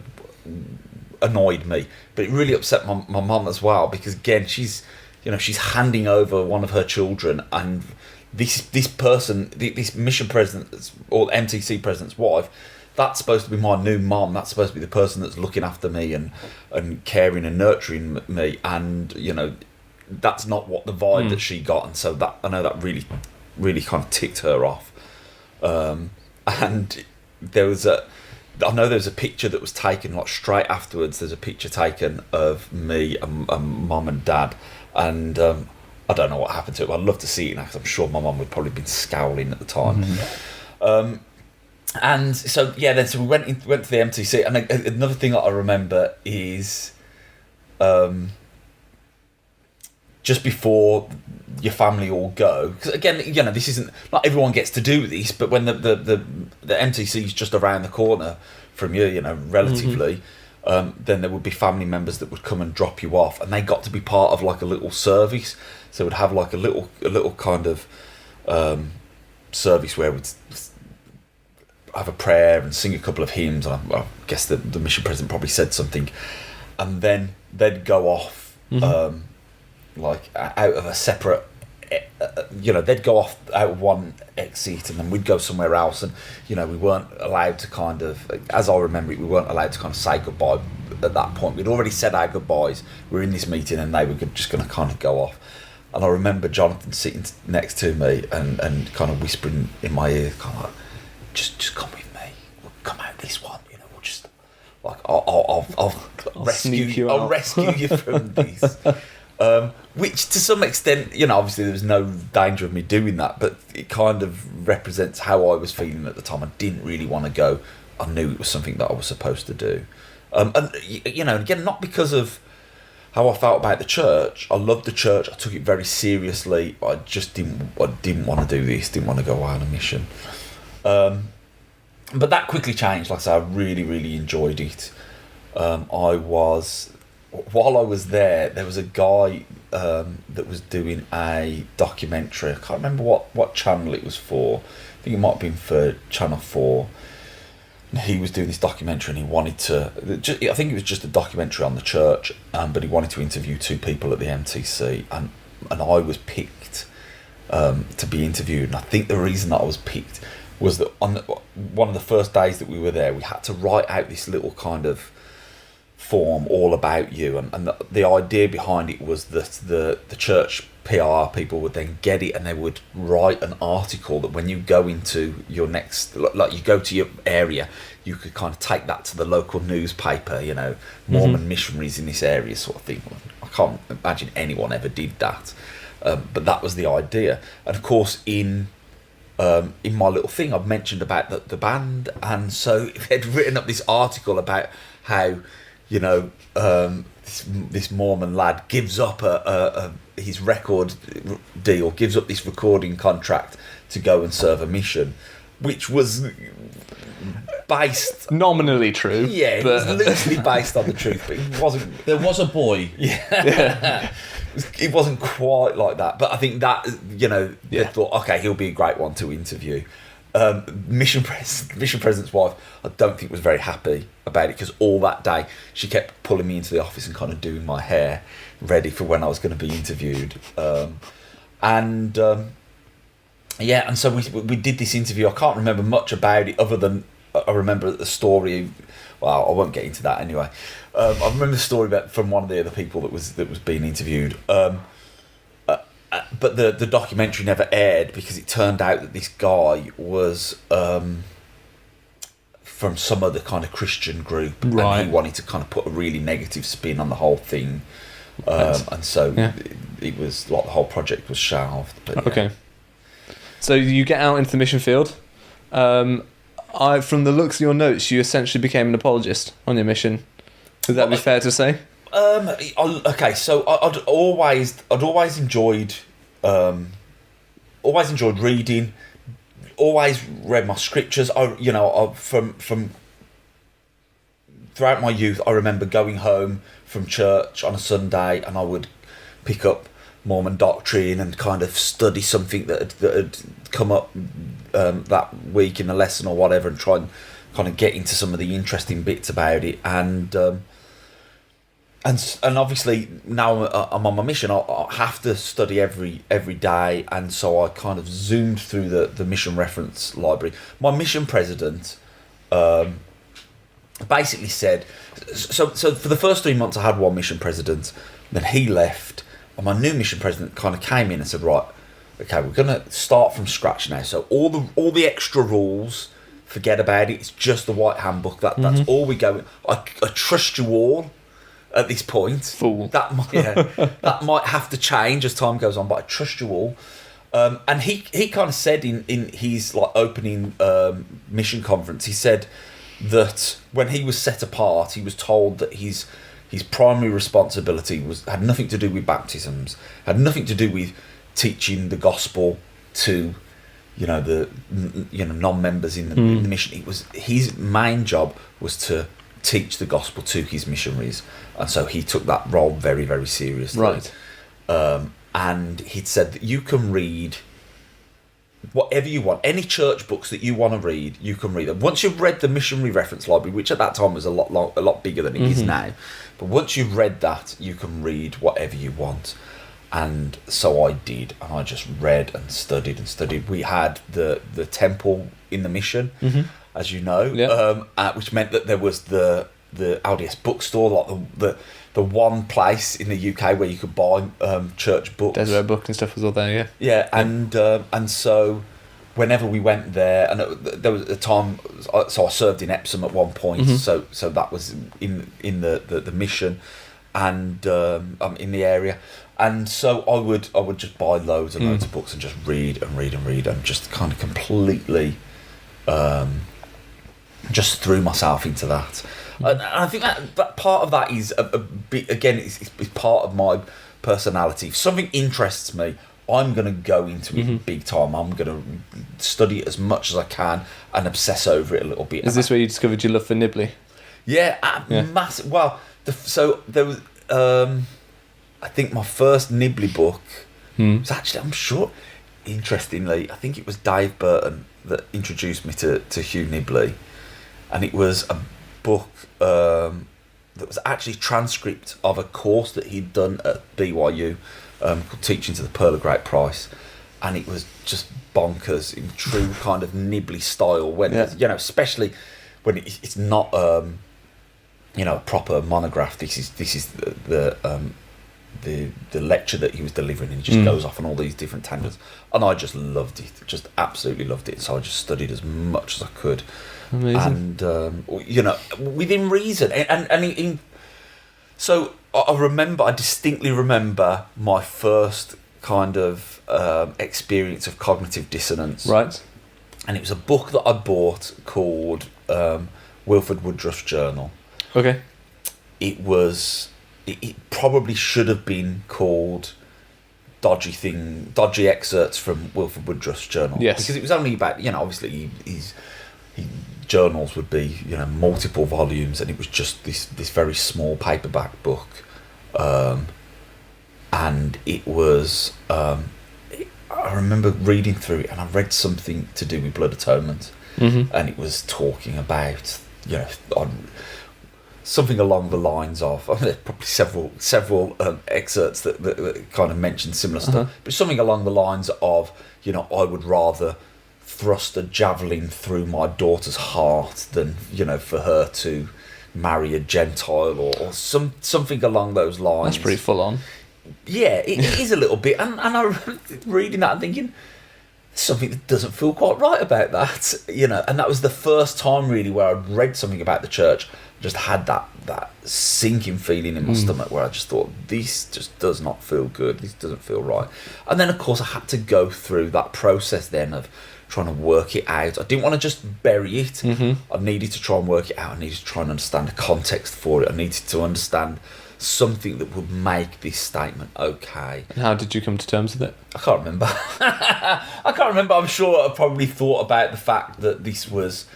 annoyed me, but it really upset my mum as well, because again, she's handing over one of her children, and this mission president or MTC president's wife, that's supposed to be my new mum. That's supposed to be the person that's looking after me and caring and nurturing me, and that's not what the vibe that she got, and so that I know that really, really kind of ticked her off. And there was a picture that was taken like straight afterwards. There's a picture taken of me and mum and dad, and I don't know what happened to it. I'd love to see it now, because I'm sure my mum would probably have been scowling at the time. And so we went to the MTC, and another thing that I remember is, just before your family all go, because again, this isn't, not everyone gets to do this, but when the MTC is just around the corner from you, relatively, then there would be family members that would come and drop you off, and they got to be part of like a little service. So we'd have like a little kind of service where we'd have a prayer and sing a couple of hymns. I guess the mission president probably said something, and then they'd go off like out of a separate, they'd go off out of one exit, and then we'd go somewhere else, and we weren't allowed to kind of, as I remember it, we weren't allowed to kind of say goodbye at that point. We'd already said our goodbyes. We were in this meeting, and they were just going to kind of go off. And I remember Jonathan sitting next to me and kind of whispering in my ear, kind of like, just come with me. We'll come out this one. We'll just like I'll rescue you. I'll rescue you from this. Which to some extent, obviously there was no danger of me doing that, but it kind of represents how I was feeling at the time. I didn't really want to go. I knew it was something that I was supposed to do, and again, not because of how I felt about the church. I loved the church. I took it very seriously. I just didn't want to do this. Didn't want to go away on a mission. But that quickly changed. Like I said, I really, really enjoyed it. While I was there was a guy that was doing a documentary. I can't remember what channel it was for. I think it might have been for Channel 4. He was doing this documentary, and he wanted to, I think it was just a documentary on the church, but he wanted to interview 2 people at the MTC, and I was picked to be interviewed. And I think the reason that I was picked was that on one of the first days that we were there, we had to write out this little kind of form all about you, and the idea behind it was that the church PR people would then get it, and they would write an article that when you go into your next, like you go to your area, you could kind of take that to the local newspaper, Mormon missionaries in this area sort of thing. I can't imagine anyone ever did that, but that was the idea. And of course in my little thing I've mentioned about the band, and so they'd written up this article about how this Mormon lad gives up his record deal, gives up this recording contract to go and serve a mission, which was based nominally true. Yeah, it was loosely based on the truth, but it wasn't. There was a boy. Yeah. It wasn't quite like that, but I think that they thought, okay, he'll be a great one to interview. Mission president's wife, I don't think was very happy about it, because all that day she kept pulling me into the office and kind of doing my hair ready for when I was going to be interviewed. And so we did this interview. I can't remember much about it other than I remember the story. Well, I won't get into that anyway. I remember the story from one of the other people that was being interviewed. But the documentary never aired because it turned out that this guy was from some other kind of Christian group, right, and he wanted to kind of put a really negative spin on the whole thing, and so it was like the whole project was shelved. But okay, so you get out into the mission field. From the looks of your notes, you essentially became an apologist on your mission. Would that be fair to say? Okay, so I'd always enjoyed reading, always read my scriptures. From throughout my youth, I remember going home from church on a Sunday, and I would pick up Mormon doctrine and kind of study something that had come up that week in a lesson or whatever, and try and kind of get into some of the interesting bits about it. And obviously now I'm on my mission, I have to study every day, and so I kind of zoomed through the mission reference library. My mission president basically said, so for the first 3 months I had one mission president, then he left, and my new mission president kind of came in and said, right, okay, we're going to start from scratch now, so all the extra rules, forget about it, it's just the white handbook, that's all we go. I trust you all at this point. Fool. That might have to change as time goes on, but I trust you all. And he kind of said in his like opening mission conference, he said that when he was set apart, he was told that his primary responsibility had nothing to do with baptisms, had nothing to do with teaching the gospel to the non-members in the mission. It was his main job was to teach the gospel to his missionaries, and so he took that role very, very seriously. Right. And he'd said that you can read whatever you want, any church books that you want to read, you can read them. Once you've read the missionary reference library, which at that time was a lot bigger than it is now, but once you've read that, you can read whatever you want. And so I did, and I just read and studied and studied. We had the temple in the mission, as you know, which meant that there was the LDS bookstore, like the one place in the UK where you could buy church books. Deseret Book and stuff was all there, yeah. Yeah, and so whenever we went there, and there was a time, so I served in Epsom at one point, so that was in the mission, and in the area, and so I would just buy loads and loads of books and just read and just kind of completely just threw myself into that. And I think that part of that is a bit, again, it's part of my personality. If something interests me, I'm going to go into it big time. I'm going to study it as much as I can and obsess over it a little bit. Is this where you discovered your love for Nibley? Yeah, massive. Well, so there was, I think my first Nibley book was actually, I'm sure, interestingly, I think it was Dave Burton that introduced me to Hugh Nibley. And it was a book that was actually transcript of a course that he'd done at BYU called Teaching to the Pearl of Great Price, and it was just bonkers in true kind of Nibley style. When especially when it's not a proper monograph. This is the lecture that he was delivering, and he just goes off on all these different tangents, and I just loved it, just absolutely loved it. So I just studied as much as I could. Amazing. And within reason, so I distinctly remember my first kind of experience of cognitive dissonance. Right. And it was a book that I bought called Wilford Woodruff's Journal. Okay. It probably should have been called Dodgy Excerpts from Wilford Woodruff's Journal. Yes. Because it was only about, obviously his journals would be, multiple volumes, and it was just this very small paperback book. And it was, I remember reading through it, and I read something to do with blood atonement. And it was talking about, something along the lines of, there's probably several excerpts that kind of mention similar stuff, but something along the lines of, I would rather thrust a javelin through my daughter's heart than, for her to marry a Gentile or something along those lines. That's pretty full on. Yeah, it is a little bit, and I remember reading that and thinking, something that doesn't feel quite right about that, and that was the first time really where I'd read something about the church, just had that sinking feeling in my stomach where I just thought, this just does not feel good, this doesn't feel right. And then of course I had to go through that process then of trying to work it out. I didn't want to just bury it. I needed to try and work it out. I needed to try and understand the context for it. I needed to understand something that would make this statement okay. And how did you come to terms with it? I can't remember. I'm sure I probably thought about the fact that this was,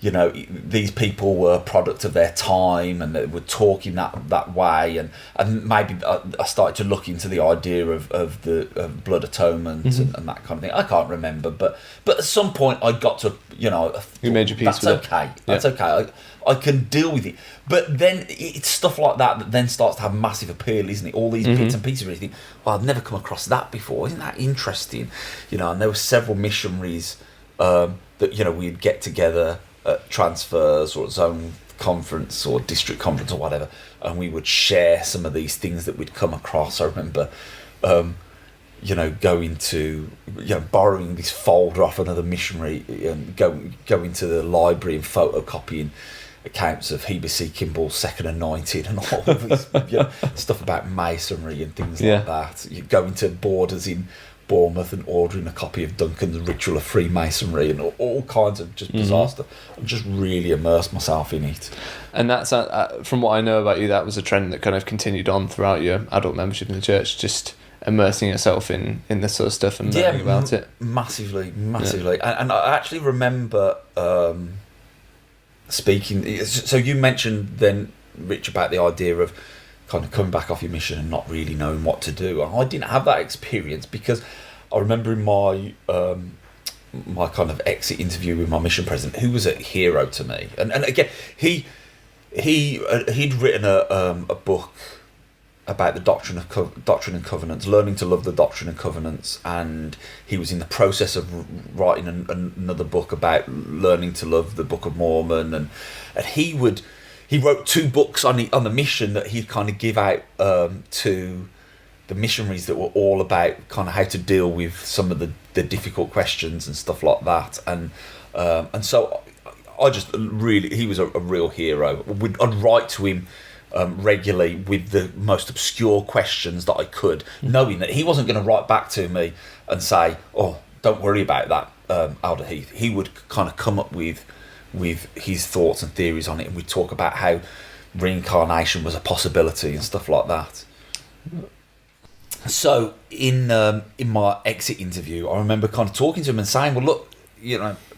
these people were a product of their time, and they were talking that way, and maybe I started to look into the idea of the blood atonement and that kind of thing. I can't remember, but at some point I got to, you made your peace with okay. it. That's okay. I can deal with it. But then it's stuff like that then starts to have massive appeal, isn't it? All these bits and pieces where you think, well, I've never come across that before. Isn't that interesting? And there were several missionaries that, we'd get together at transfers or at zone conference or district conference or whatever, and we would share some of these things that we'd come across. I remember going to, borrowing this folder off another missionary and going to the library and photocopying accounts of Heber C. Kimball's Second Anointing and all of this stuff about masonry and things like that. You go into Borders in Bournemouth and ordering a copy of Duncan's Ritual of Freemasonry and all kinds of just bizarre stuff. I just really immersed myself in it. And that's, from what I know about you, that was a trend that kind of continued on throughout your adult membership in the church, just immersing yourself in this sort of stuff and learning about it. Massively. And I actually remember speaking. So you mentioned then, Rich, about the idea of kind of coming back off your mission and not really knowing what to do. And I didn't have that experience, because I remember in my my kind of exit interview with my mission president, who was a hero to me. And again, he'd written a book about the Doctrine and Covenants, learning to love the Doctrine and Covenants, and he was in the process of writing another book about learning to love the Book of Mormon, and he wrote 2 books on the mission that he'd kind of give out to the missionaries that were all about kind of how to deal with some of the difficult questions and stuff like that, and so I just really, he was a real hero. I'd write to him regularly with the most obscure questions that I could, knowing that he wasn't going to write back to me and say, "Oh, don't worry about that, Elder Heath." He would kind of come up with his thoughts and theories on it, and we'd talk about how reincarnation was a possibility and stuff like that. So in my exit interview, I remember kind of talking to him and saying, "Well, look,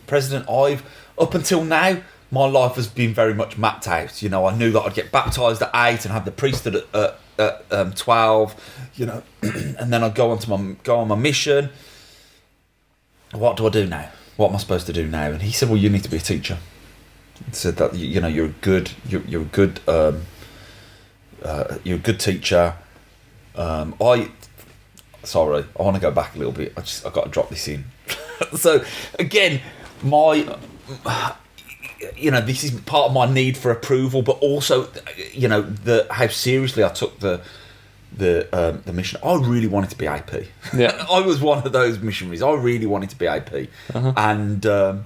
President, up until now, my life has been very much mapped out. I knew that I'd get baptised at 8 and have the priesthood at 12, and then I'd go on my mission. What do I do now? What am I supposed to do now?" And he said, "Well, you need to be a teacher." He said that you're a good teacher. I want to go back a little bit. I've got to drop this in. So again, this is part of my need for approval, but also, how seriously I took the mission. I really wanted to be AP. Yeah. I was one of those missionaries. I really wanted to be AP. And, and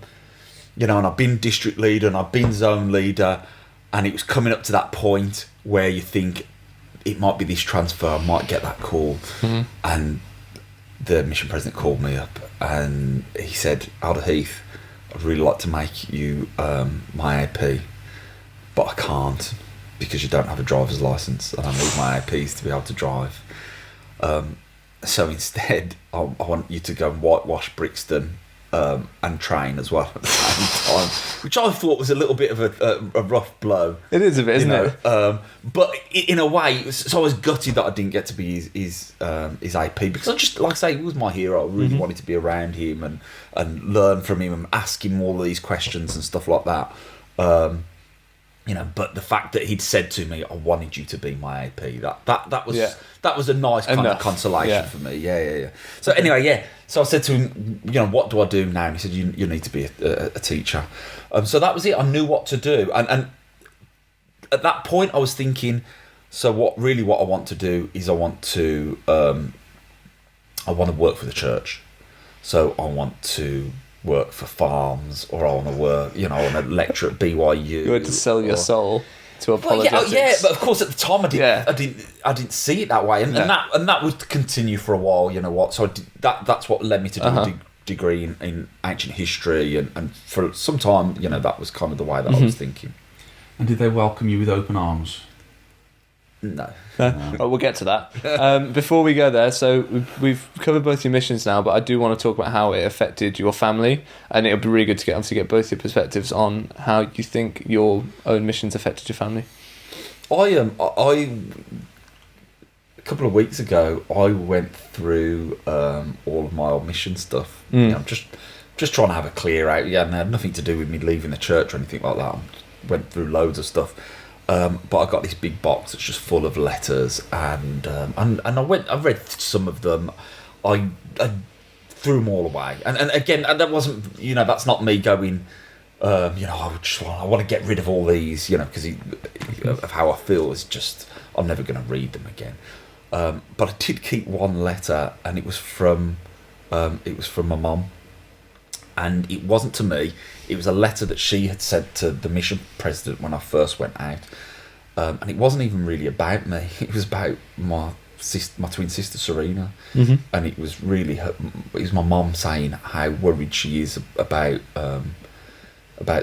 I've been district leader and I've been zone leader, and it was coming up to that point where you think it might be this transfer, I might get that call. And the mission president called me up and he said, "Elder Heath, I'd really like to make you my AP, but I can't because you don't have a driver's license, and I need my APs to be able to drive. So instead, I want you to go and whitewash Brixton and train as well at the same time," which I thought was a little bit of a rough blow. It is a bit, isn't it? But in a way, so I was gutted that I didn't get to be his AP, because I just, like I say, he was my hero. I really wanted to be around him and learn from him and ask him all these questions and stuff like that. But the fact that he'd said to me, "I wanted you to be my AP," that was a nice kind of consolation for me. Yeah. So anyway, so I said to him, "What do I do now?" And he said, "You need to be a teacher." So that was it. I knew what to do, and at that point, I was thinking, so what I want to do is I want to work for the church. So I want to work for farms, or I want to work, I want to lecture at BYU. You had to sell your soul to apologetics. But of course at the time I didn't see it that way, and that would continue for a while. You know what? So that's what led me to do a degree in ancient history, and for some time, that was kind of the way that I was thinking. And did they welcome you with open arms? No. Well, we'll get to that. Before we go there, so we've covered both your missions now, but I do want to talk about how it affected your family, and it would be really good to get both your perspectives on how you think your own missions affected your family. I a couple of weeks ago, I went through all of my old mission stuff. Just trying to have a clear out. Yeah, and it had nothing to do with me leaving the church or anything like that. I went through loads of stuff. But I got this big box that's just full of letters, and I read some of them. I threw them all away, and again, that wasn't, that's not me going, I want to get rid of all these, because of how I feel. It's just, I'm never going to read them again. But I did keep one letter, and it was from my mum. And it wasn't to me. It was a letter that she had sent to the mission president when I first went out. And it wasn't even really about me. It was about my my twin sister Serena, and it was really it was my mum saying how worried she is about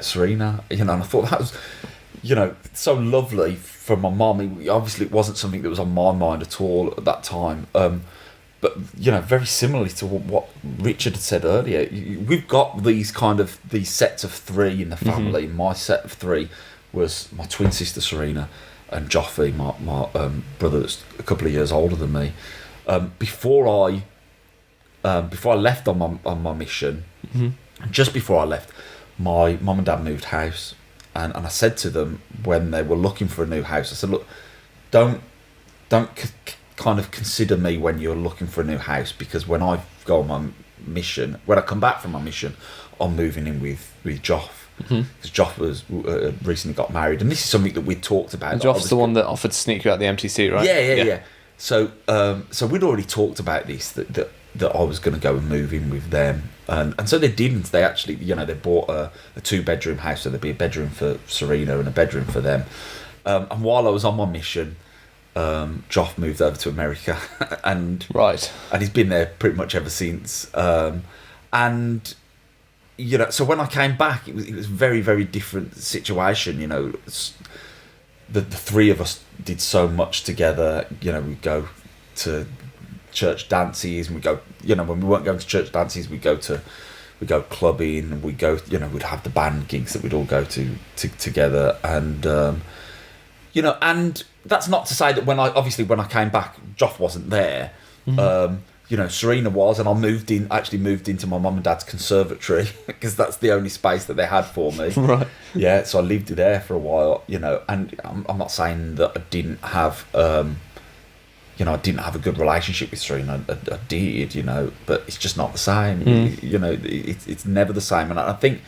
Serena, and I thought that was, so lovely from my mum. Obviously, it wasn't something that was on my mind at all at that time. But very similarly to what Richard had said earlier, we've got these sets of three in the family. My set of three was my twin sister Serena and Joffrey, my brother that's a couple of years older than me. Before I left on my mission, just before I left, my mum and dad moved house, and I said to them when they were looking for a new house, I said, look, don't kind of consider me when you're looking for a new house, because when I go on my mission, when I come back from my mission, I'm moving in with Joff, because Joff was recently got married, and this is something that we'd talked about. And Joff's the one that offered to sneak you out the MTC, right? Yeah. So we'd already talked about this, that I was going to go and move in with them, and so they didn't. They actually, they bought a 2-bedroom house, so there'd be a bedroom for Serena and a bedroom for them. And while I was on my mission, Joff moved over to America, and he's been there pretty much ever since. And so when I came back, it was a very, very different situation. The three of us did so much together. We'd go to church dances, and we go. When we weren't going to church dances, we go clubbing, and we'd we'd have the band gigs that we'd all go to together, and and that's not to say that when I came back, Joff wasn't there. Serena was, and I moved into my mum and dad's conservatory, because that's the only space that they had for me. Right. Yeah, so I lived there for a while, and I'm not saying that I didn't have, I didn't have a good relationship with Serena. I did, but it's just not the same. It's never the same, and I think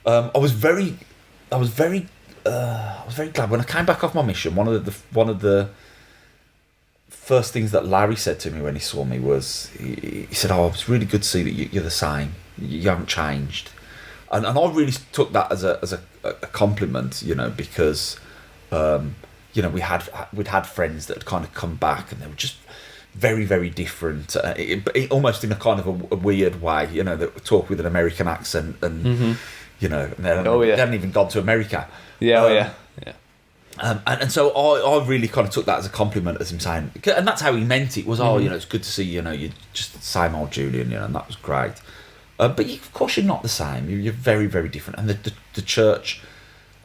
I was very glad when I came back off my mission. One of the first things that Larry said to me when he saw me was, he said, "Oh, it's really good to see that you're the same. You haven't changed," and I really took that as a compliment, because we'd had friends that had kind of come back, and they were just very, very different, almost in a kind of a weird way, that talk with an American accent, and they hadn't even gone to America. And so I really kind of took that as a compliment, as him saying, and that's how he meant it, was, it's good to see, you're just the same old Julian, and that was great. But of course you're not the same. You're very, very different. And the church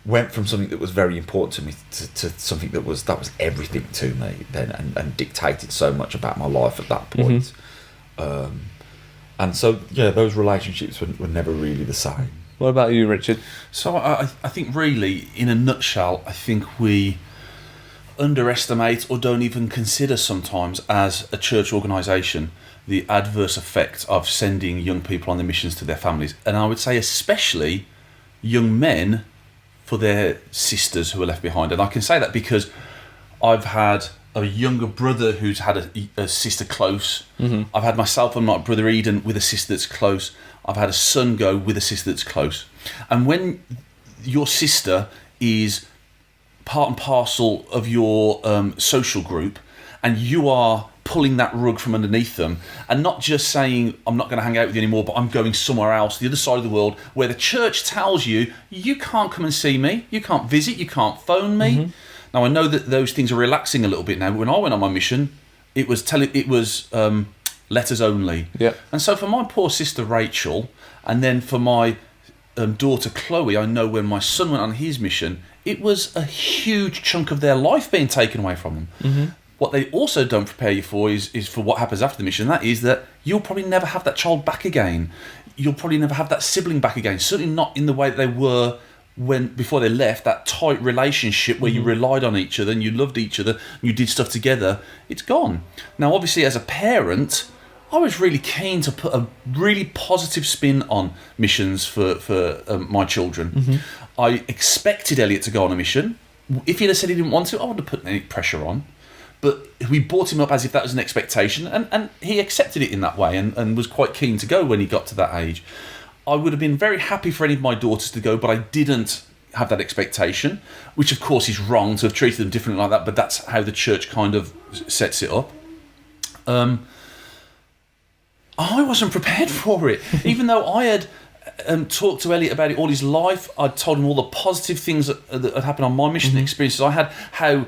went from something that was very important to me to something that was everything to me then, and dictated so much about my life at that point. And so, those relationships were never really the same. What about you, Richard? So I think really, in a nutshell, I think we underestimate or don't even consider sometimes as a church organisation the adverse effect of sending young people on their missions to their families. And I would say especially young men for their sisters who are left behind. And I can say that because I've had a younger brother who's had a sister close. I've had myself and my brother Eden with a sister that's close. I've had a son go with a sister that's close. And when your sister is part and parcel of your social group, and you are pulling that rug from underneath them, and not just saying, I'm not going to hang out with you anymore, but I'm going somewhere else, the other side of the world, where the church tells you, you can't come and see me, you can't visit, you can't phone me. Now, I know that those things are relaxing a little bit now, but when I went on my mission, it was letters only. Yeah. And so for my poor sister Rachel, and then for my daughter Chloe, I know when my son went on his mission, it was a huge chunk of their life being taken away from them. What they also don't prepare you for is for what happens after the mission. That is that you'll probably never have that child back again. You'll probably never have that sibling back again. Certainly not in the way that they were before they left, that tight relationship where you relied on each other and you loved each other and you did stuff together. It's gone. Now, obviously, as a parent, I was really keen to put a really positive spin on missions for my children. I expected Elliot to go on a mission. If he'd have said he didn't want to, I wouldn't have put any pressure on. But we brought him up as if that was an expectation, and he accepted it in that way and was quite keen to go when he got to that age. I would have been very happy for any of my daughters to go, but I didn't have that expectation, which of course is wrong to have treated them differently like that, but that's how the church kind of sets it up. I wasn't prepared for it. Even though I had talked to Elliot about it all his life, I'd told him all the positive things that had happened on my mission experiences I had, how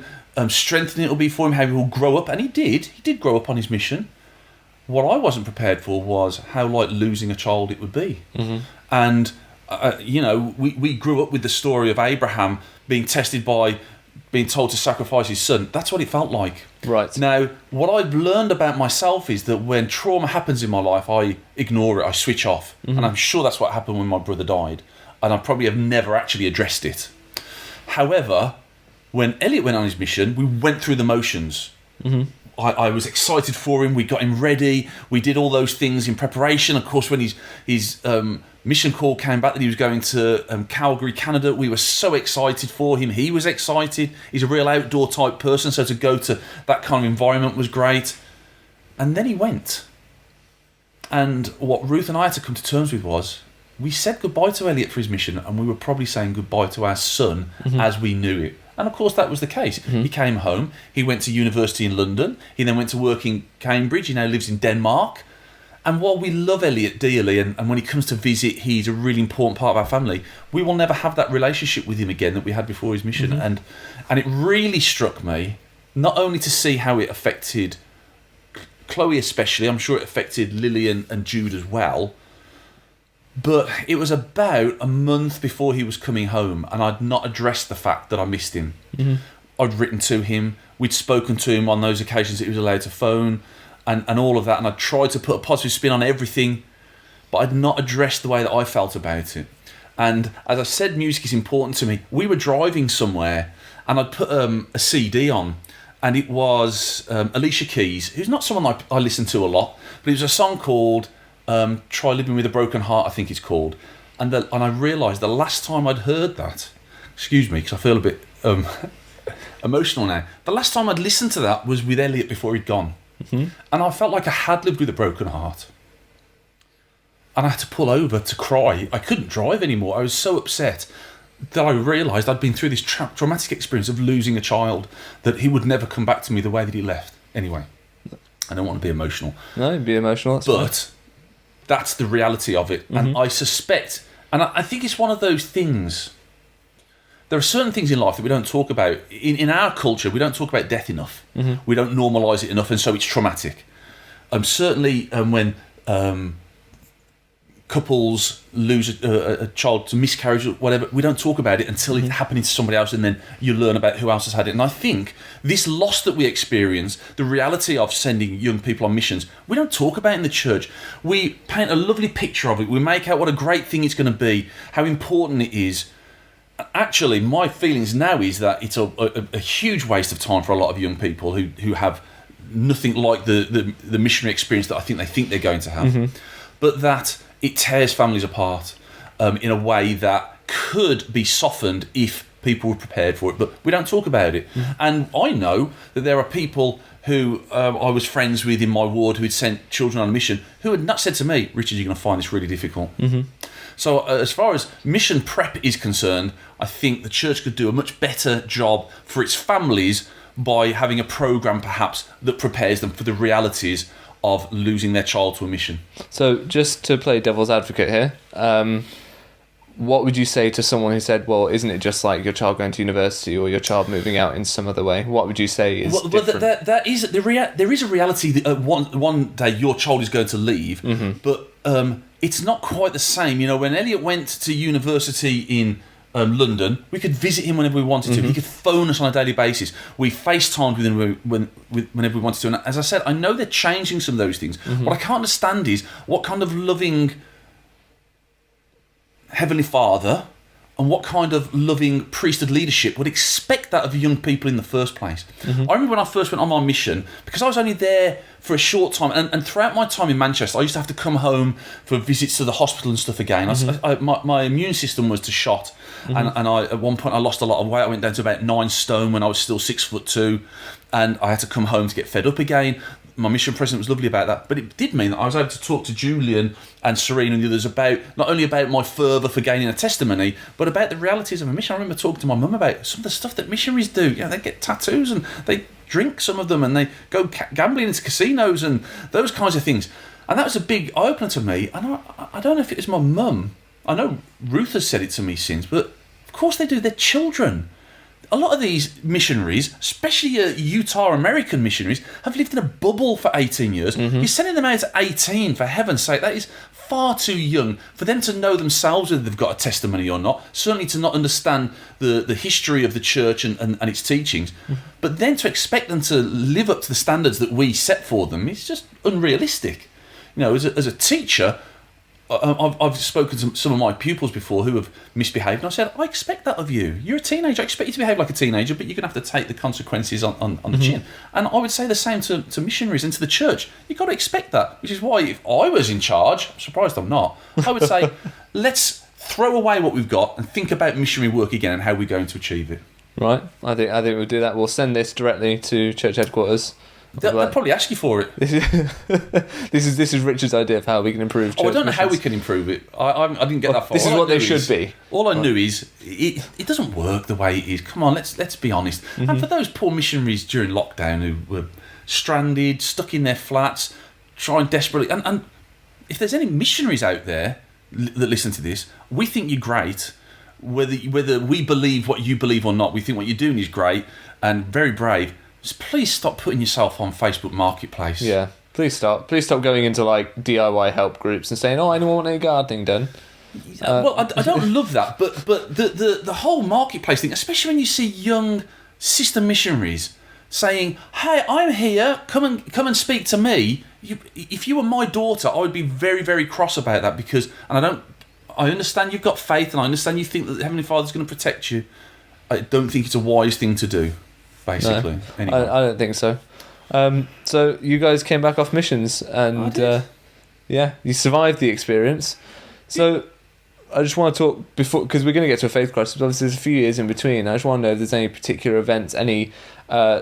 strengthening it will be for him, how he will grow up, and he did grow up on his mission. What I wasn't prepared for was how like losing a child it would be. And we grew up with the story of Abraham being tested by being told to sacrifice his son. That's what it felt like. Right. Now, what I've learned about myself is that when trauma happens in my life, I ignore it, I switch off. And I'm sure that's what happened when my brother died. And I probably have never actually addressed it. However, when Elliot went on his mission, we went through the motions. I was excited for him. We got him ready. We did all those things in preparation. Of course, when his mission call came back that he was going to Calgary, Canada, we were so excited for him. He was excited. He's a real outdoor type person, so to go to that kind of environment was great. And then he went. And what Ruth and I had to come to terms with was, we said goodbye to Elliot for his mission, and we were probably saying goodbye to our son as we knew it. And of course that was the case. He came home, he went to university in London, he then went to work in Cambridge, he now lives in Denmark. And while we love Elliot dearly, and when he comes to visit, he's a really important part of our family, we will never have that relationship with him again that we had before his mission. And it really struck me, not only to see how it affected Chloe especially, I'm sure it affected Lillian and Jude as well, but it was about a month before he was coming home, and I'd not addressed the fact that I missed him. I'd written to him, we'd spoken to him on those occasions that he was allowed to phone, and all of that, and I'd tried to put a positive spin on everything, but I'd not addressed the way that I felt about it. And as I said, music is important to me. We were driving somewhere, and I'd put a CD on, and it was Alicia Keys, who's not someone I listen to a lot, but it was a song called Try Living With a Broken Heart, I think it's called. And I realised the last time I'd heard that, excuse me, because I feel a bit emotional now. The last time I'd listened to that was with Elliot before he'd gone. And I felt like I had lived with a broken heart. And I had to pull over to cry. I couldn't drive anymore. I was so upset that I realised I'd been through this traumatic experience of losing a child, that he would never come back to me the way that he left. Anyway, I don't want to be emotional. No, be emotional, that's but fine. That's the reality of it. And I suspect, and I think it's one of those things, there are certain things in life that we don't talk about. In our culture, we don't talk about death enough. We don't normalise it enough, and so it's traumatic. Certainly when couples lose a child to miscarriage or whatever, we don't talk about it until it's happening to somebody else, and then you learn about who else has had it. And I think this loss that we experience, the reality of sending young people on missions, we don't talk about it in the church. We paint a lovely picture of it. We make out what a great thing it's going to be, how important it is. Actually, my feelings now is that it's a huge waste of time for a lot of young people who have nothing like the missionary experience that I think they think they're going to have. But that it tears families apart in a way that could be softened if people were prepared for it. But we don't talk about it. And I know that there are people who I was friends with in my ward who had sent children on a mission who had not said to me, Richard, you're going to find this really difficult. So as far as mission prep is concerned, I think the church could do a much better job for its families by having a programme perhaps that prepares them for the realities of losing their child to a mission. So just to play devil's advocate here, what would you say to someone who said, well, isn't it just like your child going to university or your child moving out in some other way? What would you say is different? There is a reality that one day your child is going to leave, but it's not quite the same. You know, when Elliot went to university in London, we could visit him whenever we wanted to. He could phone us on a daily basis. We FaceTimed with him whenever we wanted to. And as I said, I know they're changing some of those things. What I can't understand is what kind of loving Heavenly Father and what kind of loving priesthood leadership would expect that of young people in the first place. I remember when I first went on my mission, because I was only there for a short time, and throughout my time in Manchester, I used to have to come home for visits to the hospital and stuff again. My immune system was to shot, and I at one point I lost a lot of weight. I went down to about 9 stone when I was still 6'2", and I had to come home to get fed up again. my mission president was lovely about that, but it did mean that I was able to talk to Julian and Serene and the others about, not only about my fervour for gaining a testimony, but about the realities of a mission. I remember talking to my mum about some of the stuff that missionaries do. You know, they get tattoos and they drink, some of them, and they go gambling into casinos and those kinds of things. And that was a big eye-opener to me. And I don't know if it was my mum. I know Ruth has said it to me since, but of course they do. They're children. A lot of these missionaries, especially Utah American missionaries, have lived in a bubble for 18 years. You're sending them out at 18, for heaven's sake. That is far too young for them to know themselves whether they've got a testimony or not, certainly to not understand the history of the church and its teachings. But then to expect them to live up to the standards that we set for them is just unrealistic. You know, as a teacher, I've spoken to some of my pupils before who have misbehaved, and I said, I expect that of you. You're a teenager. I expect you to behave like a teenager, but you're going to have to take the consequences on the chin. And I would say the same to missionaries and to the church. You've got to expect that, which is why if I was in charge, I'm surprised I'm not, I would say, let's throw away what we've got and think about missionary work again and how we're going to achieve it. Right. I think we'll do that. We'll send this directly to church headquarters. They'll probably ask you for it. This is Richard's idea of how we can improve church I don't know how missions. we can improve it. I didn't get that far. This is what they should be. All I knew is it doesn't work the way it is. Come on, let's be honest. And for those poor missionaries during lockdown who were stranded, stuck in their flats, trying desperately, and if there's any missionaries out there that listen to this, we think you're great. Whether we believe what you believe or not, we think what you're doing is great and very brave. Just please stop putting yourself on Facebook Marketplace. Yeah, please stop. Please stop going into like DIY help groups and saying, "Oh, anyone want any gardening done?" Well, I don't love that, but the whole marketplace thing, especially when you see young sister missionaries saying, "Hey, I'm here. Come and speak to me." If you were my daughter, I would be very, very cross about that because, I understand you've got faith, and I understand you think that the Heavenly Father's going to protect you. I don't think it's a wise thing to do. Basically, no, anyway. I don't think so. So you guys came back off missions, and you survived the experience. So I just want to talk before, because we're going to get to a faith crisis. But obviously, there's a few years in between. I just want to know if there's any particular events, any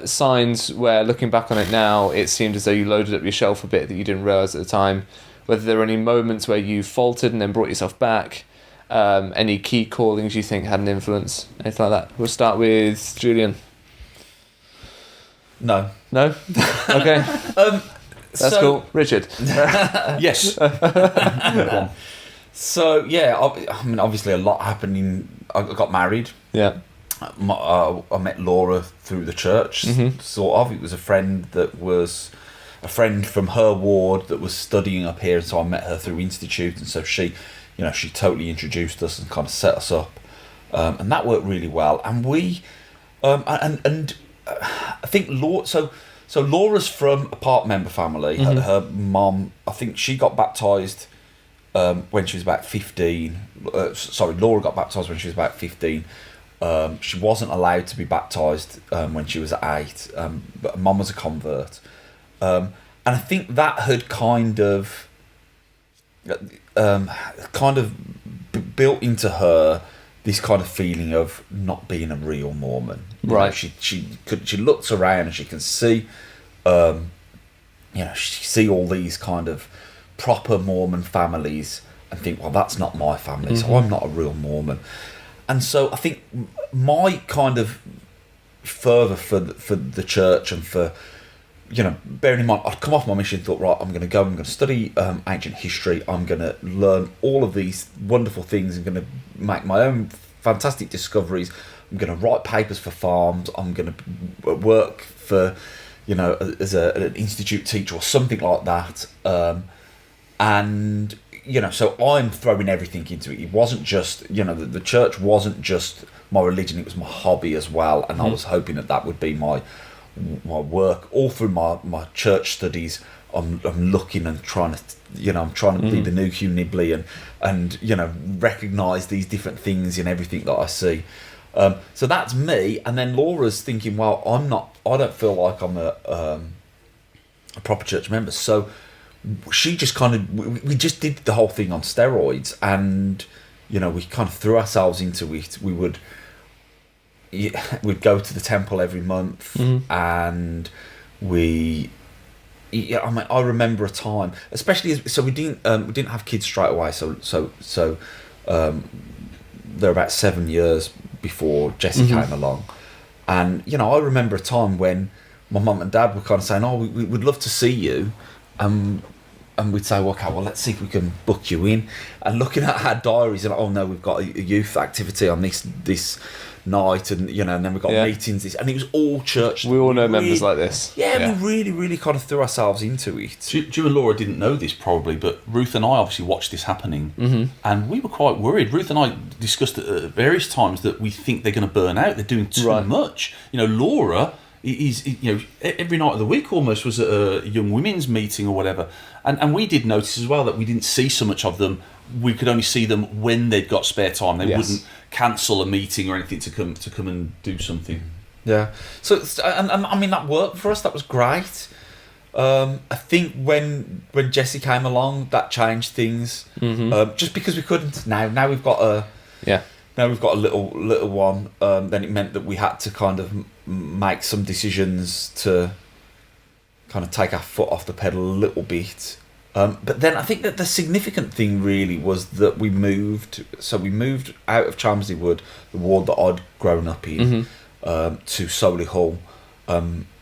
signs where, looking back on it now, it seemed as though you loaded up your shelf a bit that you didn't realise at the time. Whether there were any moments where you faltered and then brought yourself back. Any key callings you think had an influence, anything like that. We'll start with Julian. No. Okay. That's cool. Richard. Yes. So yeah, I mean, obviously a lot happening. I got married. Yeah. I met Laura through the church. Sort of. It was a friend from her ward that was studying up here, and so I met her through Institute, and so she totally introduced us and kind of set us up, and that worked really well. And we, I think Laura. So Laura's from a part member family. Her mum, I think she got baptised when she was about 15. Laura got baptised when she was about 15. She wasn't allowed to be baptised when she was 8. But her mum was a convert, and I think that had kind of built into her this kind of feeling of not being a real Mormon. Right. She looks around and she can see, she see all these kind of proper Mormon families and think, well, that's not my family, so I'm not a real Mormon. And so I think my kind of fervour for the church and for, bearing in mind, I'd come off my mission and thought, right, I'm going to study ancient history, I'm going to learn all of these wonderful things, I'm going to make my own fantastic discoveries, I'm going to write papers for farms, I'm going to work for, as an institute teacher or something like that. And, so I'm throwing everything into it. It wasn't just, the church wasn't just my religion, it was my hobby as well. And I was hoping that would be my work. All through my church studies, I'm looking and trying to, I'm trying to be the new Hugh Nibley and recognise these different things in everything that I see. So that's me. And then Laura's thinking, well, I don't feel like I'm a proper church member. So she just kind of, we just did the whole thing on steroids, and we kind of threw ourselves into it. We'd go to the temple every month, and we yeah, I mean, I remember a time, especially so we didn't have kids straight away. So they're about 7 years before Jessie came along, and I remember a time when my mum and dad were kind of saying, "Oh, we would love to see you," and we'd say, well, "Okay, well, let's see if we can book you in." And looking at our diaries, and oh no, we've got a youth activity on this night, and and then we've got meetings. And it was all church. We all know members like this. Yeah, we really, really kind of threw ourselves into it. Ju and Laura didn't know this probably, but Ruth and I obviously watched this happening, and we were quite worried. Ruth and I discussed at various times that we think they're going to burn out. They're doing too much. Laura is every night of the week almost was at a young women's meeting or whatever, and we did notice as well that we didn't see so much of them. We could only see them when they'd got spare time. They wouldn't cancel a meeting or anything to come and do something. Yeah. So and I mean that worked for us. That was great. I think when Jessie came along, that changed things. Just because we couldn't now we've got a now we've got a little one. Then it meant that we had to kind of make some decisions to kind of take our foot off the pedal a little bit. But then I think that the significant thing really was that we moved. So we moved out of Chelmsley Wood, the ward that I'd grown up in, to Solihull,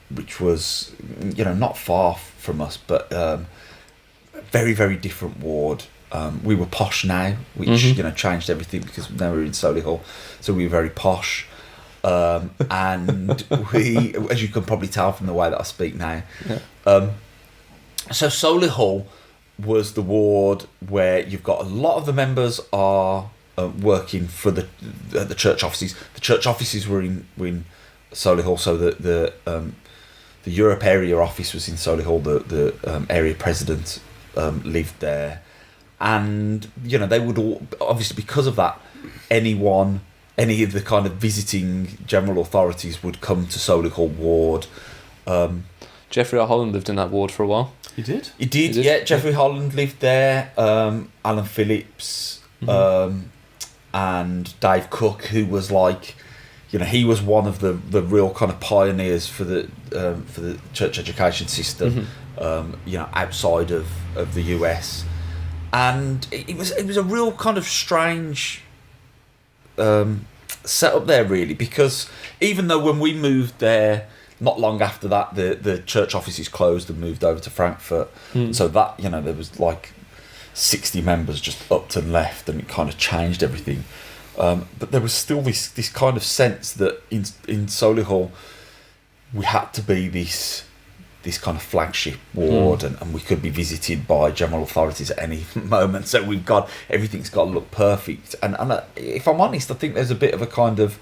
which was not far from us, but very, very different ward. We were posh now, which changed everything because now we're in Solihull, so we were very posh. And we, as you can probably tell from the way that I speak now, so Solihull was the ward where you've got a lot of the members are working for the church offices. The church offices were in Solihull, so the Europe area office was in Solihull. The area president lived there, and they would all, obviously because of that, any of the kind of visiting general authorities would come to Solihull ward. Jeffrey R. Holland lived in that ward for a while. He did? He did, yeah. Jeffrey Holland lived there. Alan Phillips, and Dave Cook, who was like, he was one of the real kind of pioneers for the church education system, outside of the US, and it was a real kind of strange setup there, really, because even though when we moved there, not long after that, the church offices closed and moved over to Frankfurt. So that, there was like 60 members just upped and left, and it kind of changed everything. But there was still this kind of sense that in Solihull, we had to be this kind of flagship ward, and we could be visited by general authorities at any moment. So everything's got to look perfect. And if I'm honest, I think there's a bit of a kind of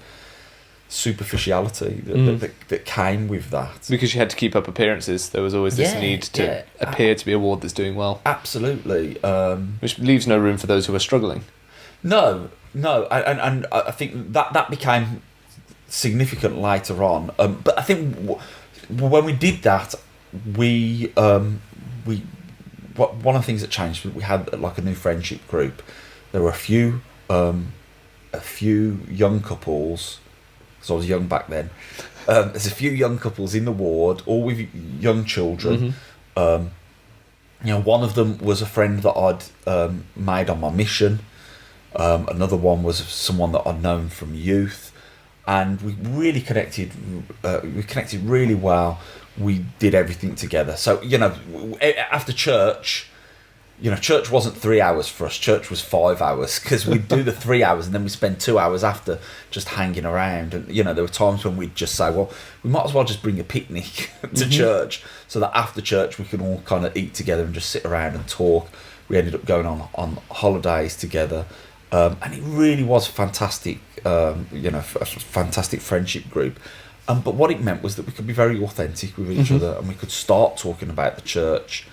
superficiality that came with that, because you had to keep up appearances. There was always this need to appear to be a ward that's doing well, absolutely, which leaves no room for those who are struggling. No, and I think that became significant later on, but I think when we did that, we one of the things that changed, we had like a new friendship group. There were a few young couples, because I was young back then. There's a few young couples in the ward, all with young children. One of them was a friend that I'd made on my mission. Another one was someone that I'd known from youth, and we really connected. We connected really well. We did everything together. So after church, church wasn't 3 hours for us. Church was 5 hours, because we'd do the 3 hours and then we spend 2 hours after just hanging around. And there were times when we'd just say, well, we might as well just bring a picnic to church, so that after church we could all kind of eat together and just sit around and talk. We ended up going on holidays together, and it really was fantastic. A fantastic friendship group. But what it meant was that we could be very authentic with each other, and we could start talking about the church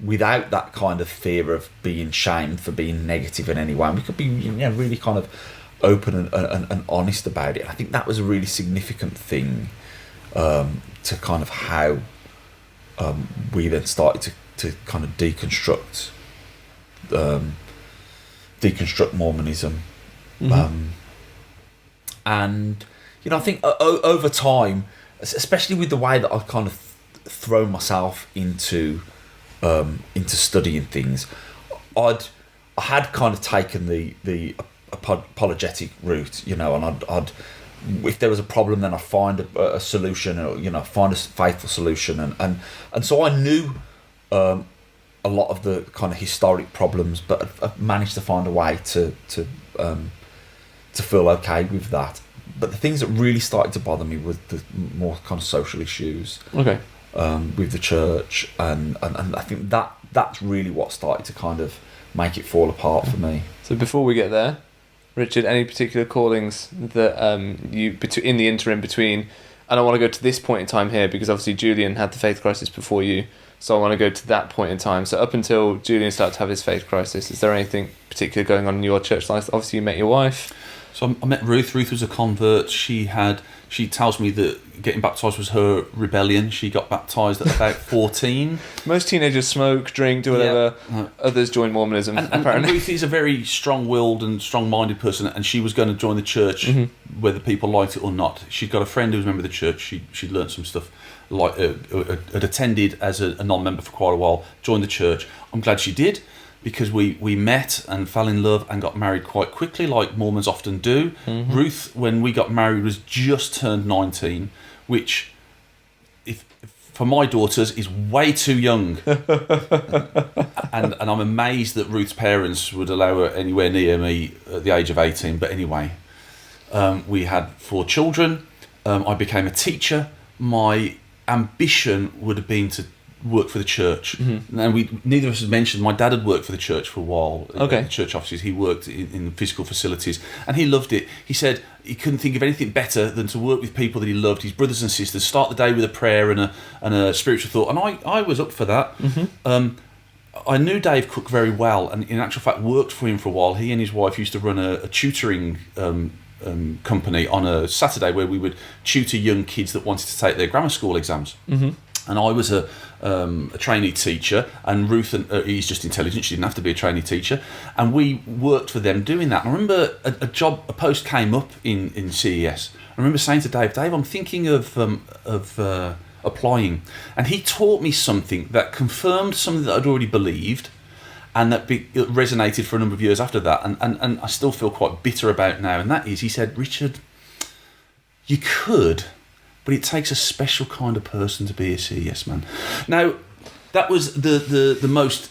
without that kind of fear of being shamed for being negative in any way. And we could be really kind of open and honest about it. And I think that was a really significant thing to kind of how we then started to kind of deconstruct Mormonism. And I think over time, especially with the way that I kind of thrown myself into studying things, I had kind of taken the apologetic route, and I'd if there was a problem, then I'd find a solution, or find a faithful solution, and so I knew a lot of the kind of historic problems, but I've managed to find a way to feel okay with that. But the things that really started to bother me was the more kind of social issues. Okay. With the church, and I think that's really what started to kind of make it fall apart for me. So before we get there, Richard, any particular callings that you in the interim between, and I want to go to this point in time here because obviously Julian had the faith crisis before you, so I want to go to that point in time. So up until Julian started to have his faith crisis, is there anything particular going on in your church life? Obviously you met your wife. So I met Ruth. Ruth was a convert. She tells me that getting baptised was her rebellion. She got baptised at about 14. Most teenagers smoke, drink, do whatever. Yeah. Others join Mormonism, apparently. And Ruth is a very strong-willed and strong-minded person, and she was going to join the church whether people liked it or not. She'd got a friend who was a member of the church. She'd learnt some stuff, had attended as a non-member for quite a while, joined the church. I'm glad she did, because we met and fell in love and got married quite quickly, like Mormons often do. Mm-hmm. Ruth, when we got married, was just turned 19, which, if for my daughters, is way too young. and I'm amazed that Ruth's parents would allow her anywhere near me at the age of 18. But anyway, we had 4 children. I became a teacher. My ambition would have been to work for the church. Mm-hmm. And neither of us had mentioned my dad had worked for the church for a while. Okay. At the church offices. He worked in physical facilities, and he loved it. He said he couldn't think of anything better than to work with people that he loved, his brothers and sisters, start the day with a prayer and a spiritual thought. And I was up for that. Mm-hmm. I knew Dave Cook very well, and in actual fact worked for him for a while. He and his wife used to run a tutoring company on a Saturday where we would tutor young kids that wanted to take their grammar school exams. Mm-hmm. And I was a trainee teacher, and Ruth, he's just intelligent, she didn't have to be a trainee teacher, and we worked for them doing that. And I remember a post came up in CES. I remember saying to Dave, I'm thinking of applying, and he taught me something that confirmed something that I'd already believed, and that it resonated for a number of years after that, and I still feel quite bitter about now, and that is, he said, Richard, you could, but it takes a special kind of person to be a CES man. Now, that was the most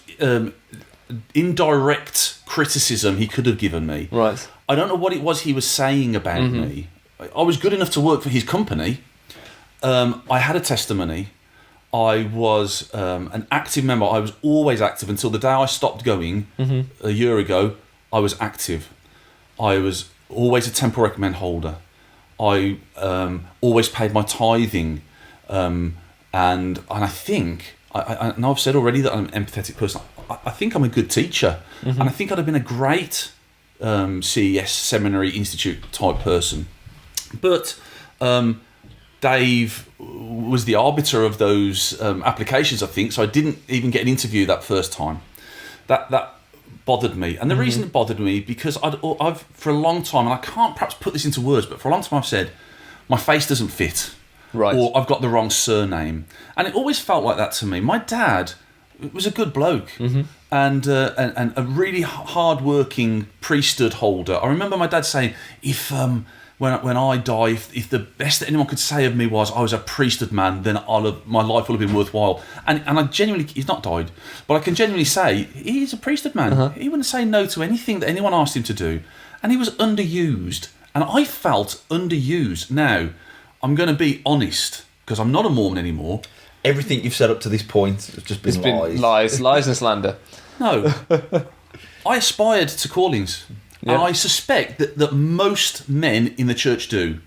indirect criticism he could have given me. Right. I don't know what it was he was saying about me. I was good enough to work for his company. I had a testimony. I was an active member. I was always active until the day I stopped going a year ago. I was active. I was always a temple recommend holder. I always paid my tithing, and I think and I've said already that I'm an empathetic person. I think I'm a good teacher, and I think I'd have been a great CES Seminary Institute type person. But Dave was the arbiter of those applications, I think. So I didn't even get an interview that first time. That bothered me, and the reason it bothered me because I've for a long time, and I can't perhaps put this into words, but for a long time I've said my face doesn't fit, right, or I've got the wrong surname, and it always felt like that to me. My dad was a good bloke, and a really hard-working priesthood holder. I remember my dad saying, if when I die, if the best that anyone could say of me was I was a priesthood man, then my life will have been worthwhile. And I genuinely, he's not died, but I can genuinely say he's a priesthood man. He wouldn't say no to anything that anyone asked him to do, and he was underused, and I felt underused. Now, I'm going to be honest, because I'm not a Mormon anymore. Everything you've said up to this point has just been lies. Lies and slander. No, I aspired to callings. Yeah. And I suspect that most men in the church do.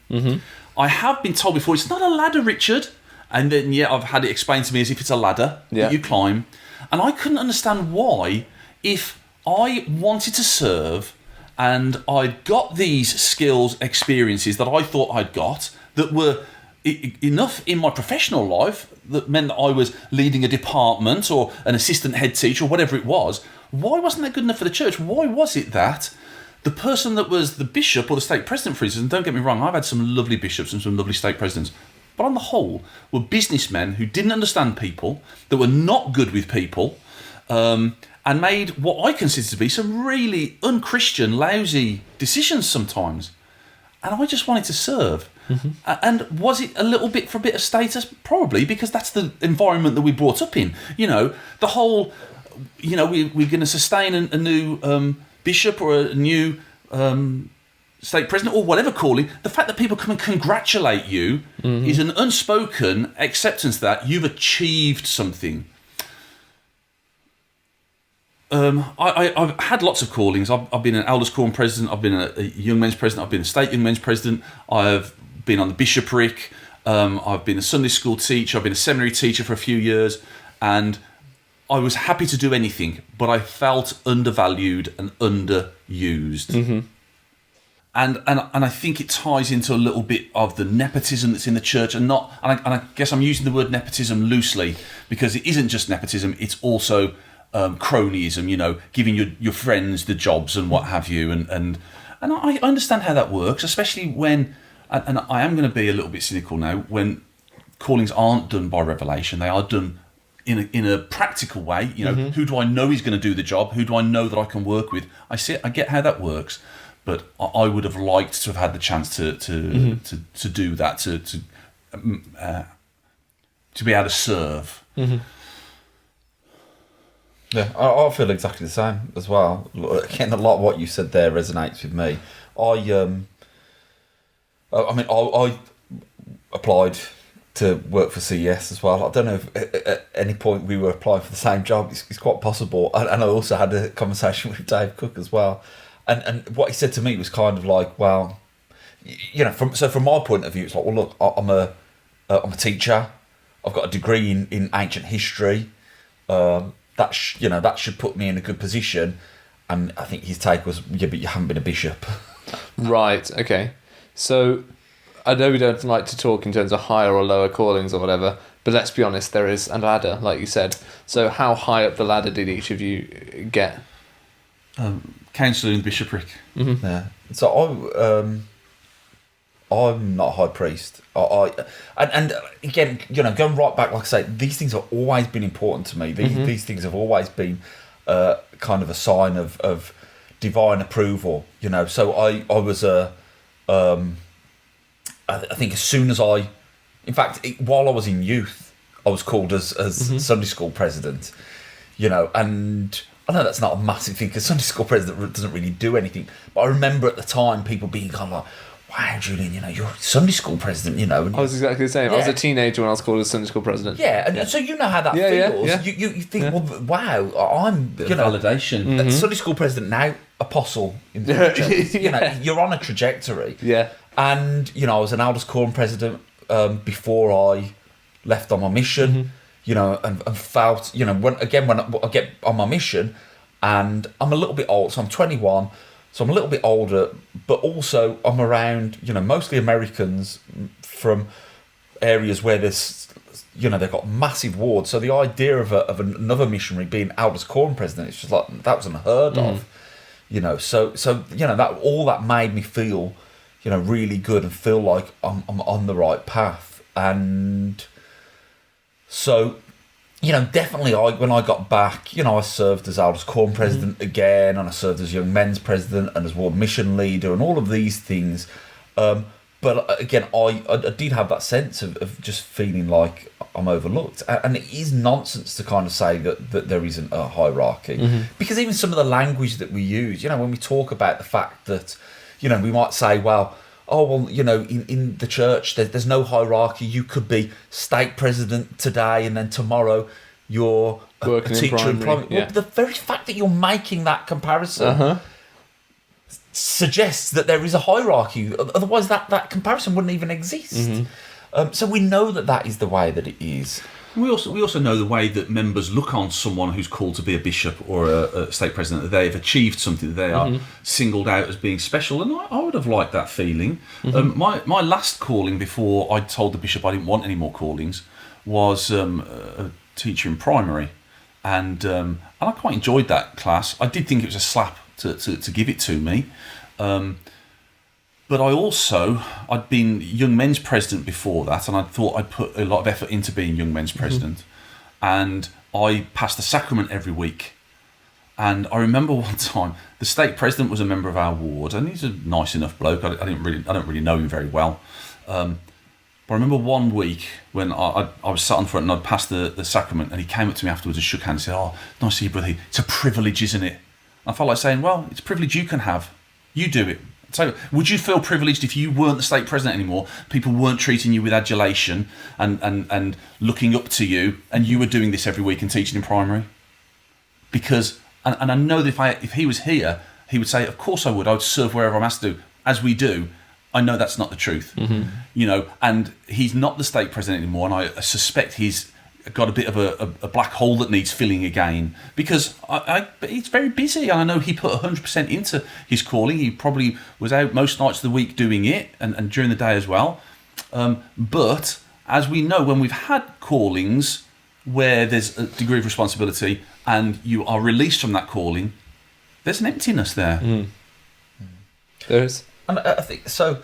I have been told before, it's not a ladder, Richard. And then, I've had it explained to me as if it's a ladder that you climb. And I couldn't understand why, if I wanted to serve and I'd got these skills, experiences that I thought I'd got, that were enough in my professional life, that meant that I was leading a department or an assistant head teacher or whatever it was, why wasn't that good enough for the church? Why was it that the person that was the bishop or the stake president, for instance, and don't get me wrong, I've had some lovely bishops and some lovely stake presidents, but on the whole, were businessmen who didn't understand people, that were not good with people, and made what I consider to be some really unchristian, lousy decisions sometimes. And I just wanted to serve. And was it a little bit for a bit of status? Probably, because that's the environment that we brought up in. The whole, we're going to sustain a new bishop or a new stake president or whatever calling. The fact that people come and congratulate you is an unspoken acceptance that you've achieved something. I've had lots of callings. I've been an elders quorum president. I've been a young men's president. I've been a state young men's president. I've been on the bishopric. I've been a Sunday school teacher. I've been a seminary teacher for a few years, and I was happy to do anything, but I felt undervalued and underused. And I think it ties into a little bit of the nepotism that's in the church, and I guess I'm using the word nepotism loosely because it isn't just nepotism; it's also cronyism. Giving your friends the jobs and what have you, and I understand how that works, especially when, and I am going to be a little bit cynical now, when callings aren't done by revelation; they are done in a practical way. Who do I know is going to do the job? Who do I know that I can work with? I get how that works. But I would have liked to have had the chance to do that, to be able to serve. Yeah, I feel exactly the same as well. Again, a lot of what you said there resonates with me. I applied to work for CES as well. I don't know if at any point we were applying for the same job. It's quite possible. And I also had a conversation with Dave Cook as well. And what he said to me was kind of like, well, from my point of view, it's like, well, look, I'm a teacher. I've got a degree in ancient history. That should put me in a good position. And I think his take was, yeah, but you haven't been a bishop. Right. Okay. So I know we don't like to talk in terms of higher or lower callings or whatever, but let's be honest, there is a ladder, like you said. So how high up the ladder did each of you get? Councillor in the bishopric. Yeah. So I'm not a high priest. And again, going right back, like I say, these things have always been important to me. These things have always been kind of a sign of divine approval. So I was I think as soon as while I was in youth, I was called as Sunday school president. And I know that's not a massive thing because Sunday school president doesn't really do anything. But I remember at the time people being kind of like, wow, Julian, you're Sunday school president, And I was exactly the same. Yeah. I was a teenager when I was called as Sunday school president. Yeah, and so you know how that feels. Yeah. You think, well, wow, I'm, validation. Sunday school president now, apostle in the church. You're on a trajectory. Yeah. And, I was an elders quorum president before I left on my mission. And felt, when I get on my mission, and I'm a little bit old, so I'm 21, so I'm a little bit older, but also I'm around, mostly Americans from areas where there's, they've got massive wards. So the idea of another missionary being elders quorum president, it's just like, that was unheard of, So that all that made me feel, really good and feel like I'm on the right path. And so, definitely when I got back, I served as elders quorum president again, and I served as young men's president and as ward mission leader and all of these things. But again, I did have that sense of just feeling like I'm overlooked. And it is nonsense to kind of say that there isn't a hierarchy. Because even some of the language that we use, when we talk about the fact that, we might say, well, in the church, there's no hierarchy. You could be stake president today, and then tomorrow you're a teacher in primary. Yeah. Well, the very fact that you're making that comparison suggests that there is a hierarchy. Otherwise, that comparison wouldn't even exist. So we know that is the way that it is. We also know the way that members look on someone who's called to be a bishop or a stake president, that they've achieved something, that they are singled out as being special, and I would have liked that feeling. My last calling before I told the bishop I didn't want any more callings was a teacher in primary, and I quite enjoyed that class. I did think it was a slap to give it to me. But I'd been young men's president before that, and I thought I'd put a lot of effort into being young men's president. And I passed the sacrament every week. And I remember one time, the stake president was a member of our ward, and he's a nice enough bloke. I don't really know him very well. But I remember one week when I was sat on front and I'd passed the sacrament, and he came up to me afterwards and shook hands and said, "Oh, nice to see you, brother. It's a privilege, isn't it?" I felt like saying, well, it's a privilege you can have. You do it. So would you feel privileged if you weren't the stake president anymore, people weren't treating you with adulation and looking up to you, and you were doing this every week and teaching in primary? Because, and I know that if he was here, he would say, of course I would. I would serve wherever I'm asked to, as we do. I know that's not the truth. You know, and he's not the stake president anymore, and I suspect he's got a bit of a black hole that needs filling again, because he's very busy, and I know he put 100% into his calling. He probably was out most nights of the week doing it, and during the day as well. But as we know, when we've had callings where there's a degree of responsibility and you are released from that calling, there's an emptiness there. There is. And I think so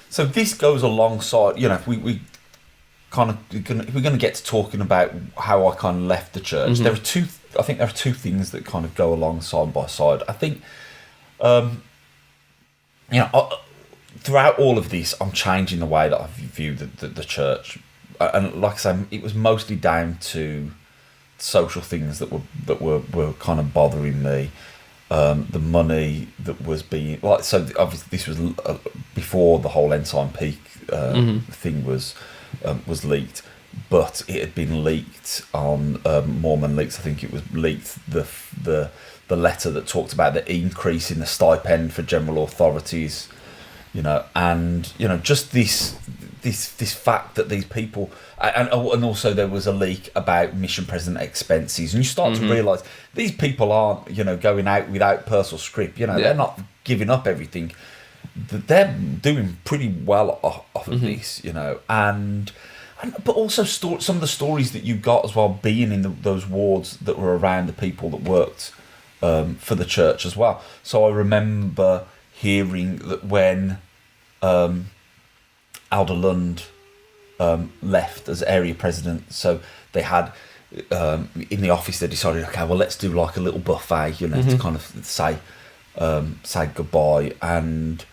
this goes alongside, you know, if we kind of, we're going to get to talking about how I kind of left the church. There are two things that kind of go along side by side. I think, you know, throughout all of this, I'm changing the way that I view the church, and like I say, it was mostly down to social things that were kind of bothering me. The money that was being, like, so obviously this was before the whole End Time Peak thing was leaked, but it had been leaked on Mormon Leaks. I think it was leaked the letter that talked about the increase in the stipend for general authorities, you know, and you know, just this fact that these people, and also there was a leak about mission president expenses, and you start to realise these people aren't, you know, going out without personal script. You know, they're not giving up everything. They're doing pretty well off of this, you know, and but also some of the stories that you got as well, being in those wards that were around the people that worked for the church as well. So I remember hearing that when Alder Lund left as area president, so they had in the office, they decided, okay, well, let's do like a little buffet, you know, to kind of say goodbye. And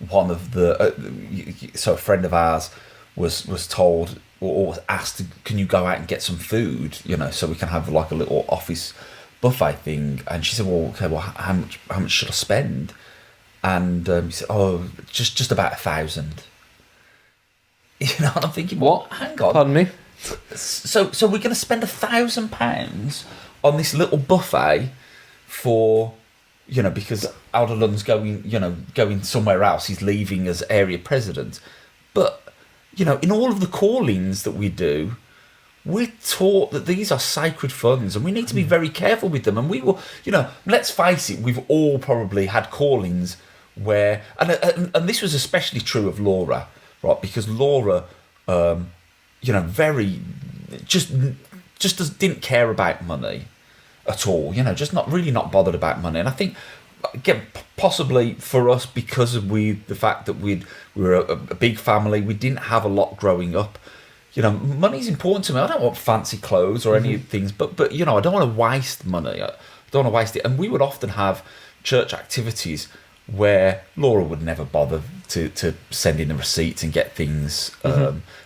one of so a friend of ours was told or was asked, can you go out and get some food, you know, so we can have like a little office buffet thing. And she said, well, okay, well, how much should I spend? And he said, oh, just about 1,000. You know, and I'm thinking, what? Hang on. Pardon me? So we're going to spend £1,000 on this little buffet for, you know, because Alder Lund's going somewhere else. He's leaving as area president. But, you know, in all of the callings that we do, we're taught that these are sacred funds and we need to be very careful with them. And we will, you know, let's face it, we've all probably had callings where, and this was especially true of Laura, right? Because Laura, you know, didn't care about money at all. You know, just not bothered about money. And I think, again, possibly for us, because of the fact that we were a big family, we didn't have a lot growing up. You know, money's important to me. I don't want fancy clothes or any things, but you know, I don't want to waste money. I don't want to waste it. And we would often have church activities where Laura would never bother to send in the receipts and get things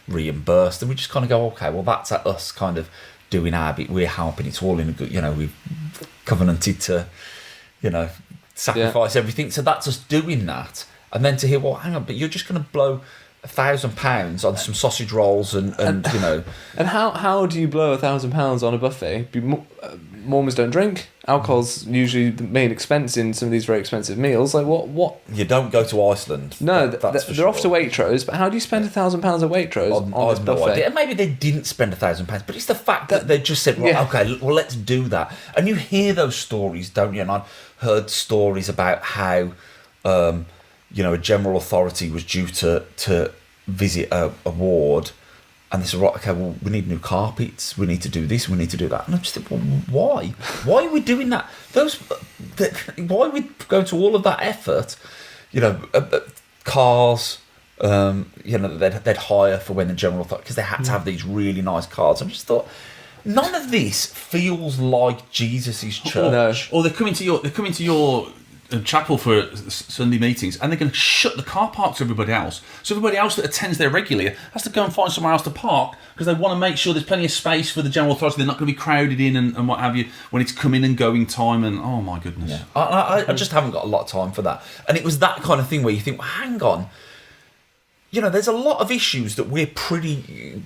reimbursed, and we just kind of go, okay, well, that's us kind of doing our bit. We're helping. It's all in a good, you know, we've covenanted to, you know, sacrifice everything. So that's us doing that. And then to hear, well, hang on, but you're just going to blow £1,000 on some sausage rolls and you know. And how do you blow £1,000 on a buffet? Mormons don't drink. Alcohol's usually the main expense in some of these very expensive meals. Like what? You don't go to Iceland. No, they're off to Waitrose. But how do you spend £1,000 at Waitrose on this buffet? Idea. Maybe they didn't spend £1,000, but it's the fact that they just said, right, okay, well, let's do that. And you hear those stories, don't you? And I've heard stories about how, you know, a general authority was due to visit a ward, and they said, right, okay, well, we need new carpets, we need to do this, we need to do that. And I just think, well, why are we doing that? Why are we going to all of that effort, you know, cars. They'd hire for when the general authority, because they had to have these really nice cars. I just thought, none of this feels like Jesus' church. Or they're coming to your chapel for Sunday meetings, and they're going to shut the car park to everybody else. So everybody else that attends there regularly has to go and find somewhere else to park, because they want to make sure there's plenty of space for the general authority. They're not going to be crowded in and what have you when it's coming and going time. And oh my goodness, yeah. I just haven't got a lot of time for that. And it was that kind of thing where you think, well, hang on, there's a lot of issues that we're pretty,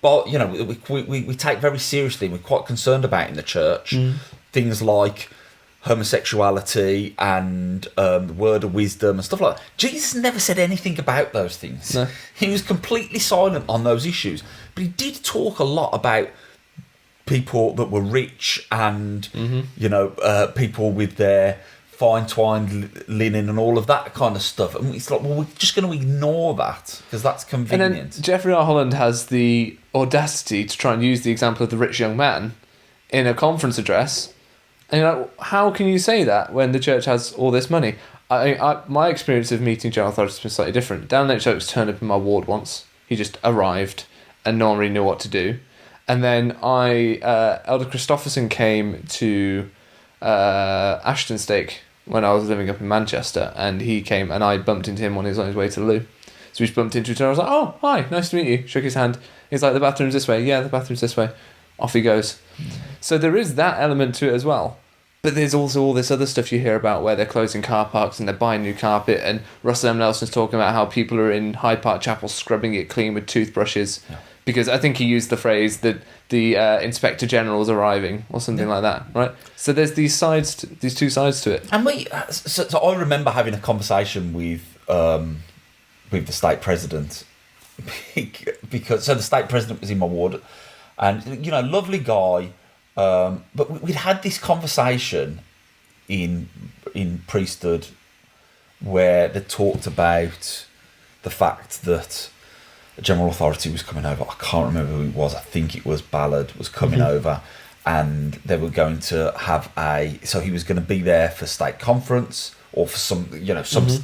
we take very seriously. We're quite concerned about in the church. Things like homosexuality and the word of wisdom and stuff like that. Jesus never said anything about those things. No. He was completely silent on those issues. But he did talk a lot about people that were rich and, people with their fine twined linen and all of that kind of stuff. And it's like, well, we're just going to ignore that because that's convenient. And then Jeffrey R. Holland has the audacity to try and use the example of the rich young man in a conference address. And you're like, how can you say that when the church has all this money? My experience of meeting general authorities has been slightly different. Dan H. Oakes turned up in my ward once. He just arrived and no one really knew what to do. And then Elder Christopherson came to Ashton Stake when I was living up in Manchester, and he came and I bumped into him when he was on his way to the loo. So we just bumped into each other. I was like, oh, hi, nice to meet you. Shook his hand. He's like, the bathroom's this way. Yeah, the bathroom's this way. Off he goes. So there is that element to it as well. But there's also all this other stuff you hear about where they're closing car parks and they're buying new carpet, and Russell M. Nelson's talking about how people are in Hyde Park Chapel scrubbing it clean with toothbrushes. Yeah. Because I think he used the phrase that the Inspector General's arriving or something like that, right? So there's these two sides to it. And so I remember having a conversation with the state president, because the state president was in my ward, and lovely guy. But we'd had this conversation in priesthood where they talked about the fact that a general authority was coming over. I can't remember who it was. I think it was Ballard was coming over, and they were going to have so he was going to be there for state conference or for some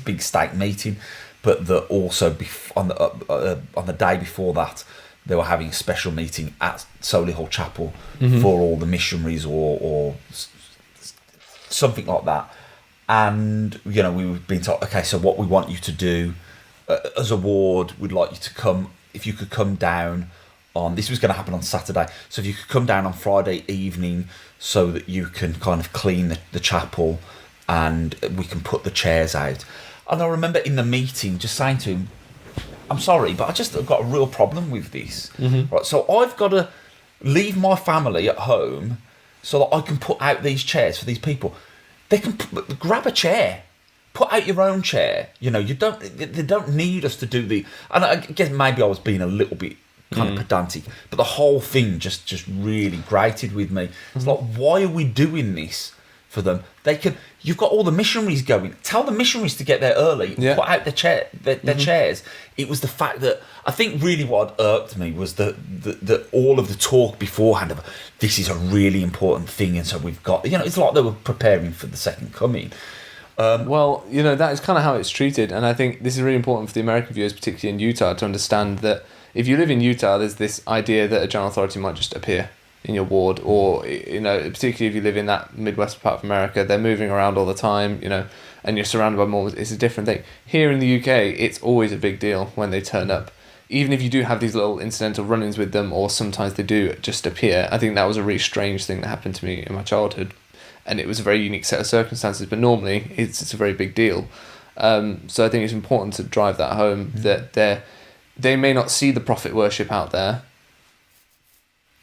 big state meeting, but that also on the day before that, they were having a special meeting at Solihull Chapel for all the missionaries or something like that. And, we were being told, okay, so what we want you to do as a ward, we'd like you to come, if you could come down this was going to happen on Saturday, so if you could come down on Friday evening so that you can kind of clean the chapel and we can put the chairs out. And I remember in the meeting just saying to him, I'm sorry, but I've got a real problem with this. Right, so I've got to leave my family at home so that I can put out these chairs for these people. They can grab a chair, put out your own chair. They don't need us to do and I guess maybe I was being a little bit kind of pedantic, but the whole thing just really grated with me. It's like, why are we doing this for them? You've got all the missionaries going. Tell the missionaries to get there early. Yeah. Put out their chairs. It was the fact that I think really what irked me was that all of the talk beforehand of this is a really important thing, and so we've got it's like they were preparing for the second coming. That is kind of how it's treated, and I think this is really important for the American viewers, particularly in Utah, to understand that if you live in Utah, there's this idea that a general authority might just appear in your ward, or particularly if you live in that Midwest part of America, they're moving around all the time, and you're surrounded by Mormons. It's a different thing. Here in the UK, it's always a big deal when they turn up, even if you do have these little incidental run-ins with them, or sometimes they do just appear. I think that was a really strange thing that happened to me in my childhood, and it was a very unique set of circumstances, but normally it's a very big deal. So I think it's important to drive that home, that they may not see the prophet worship out there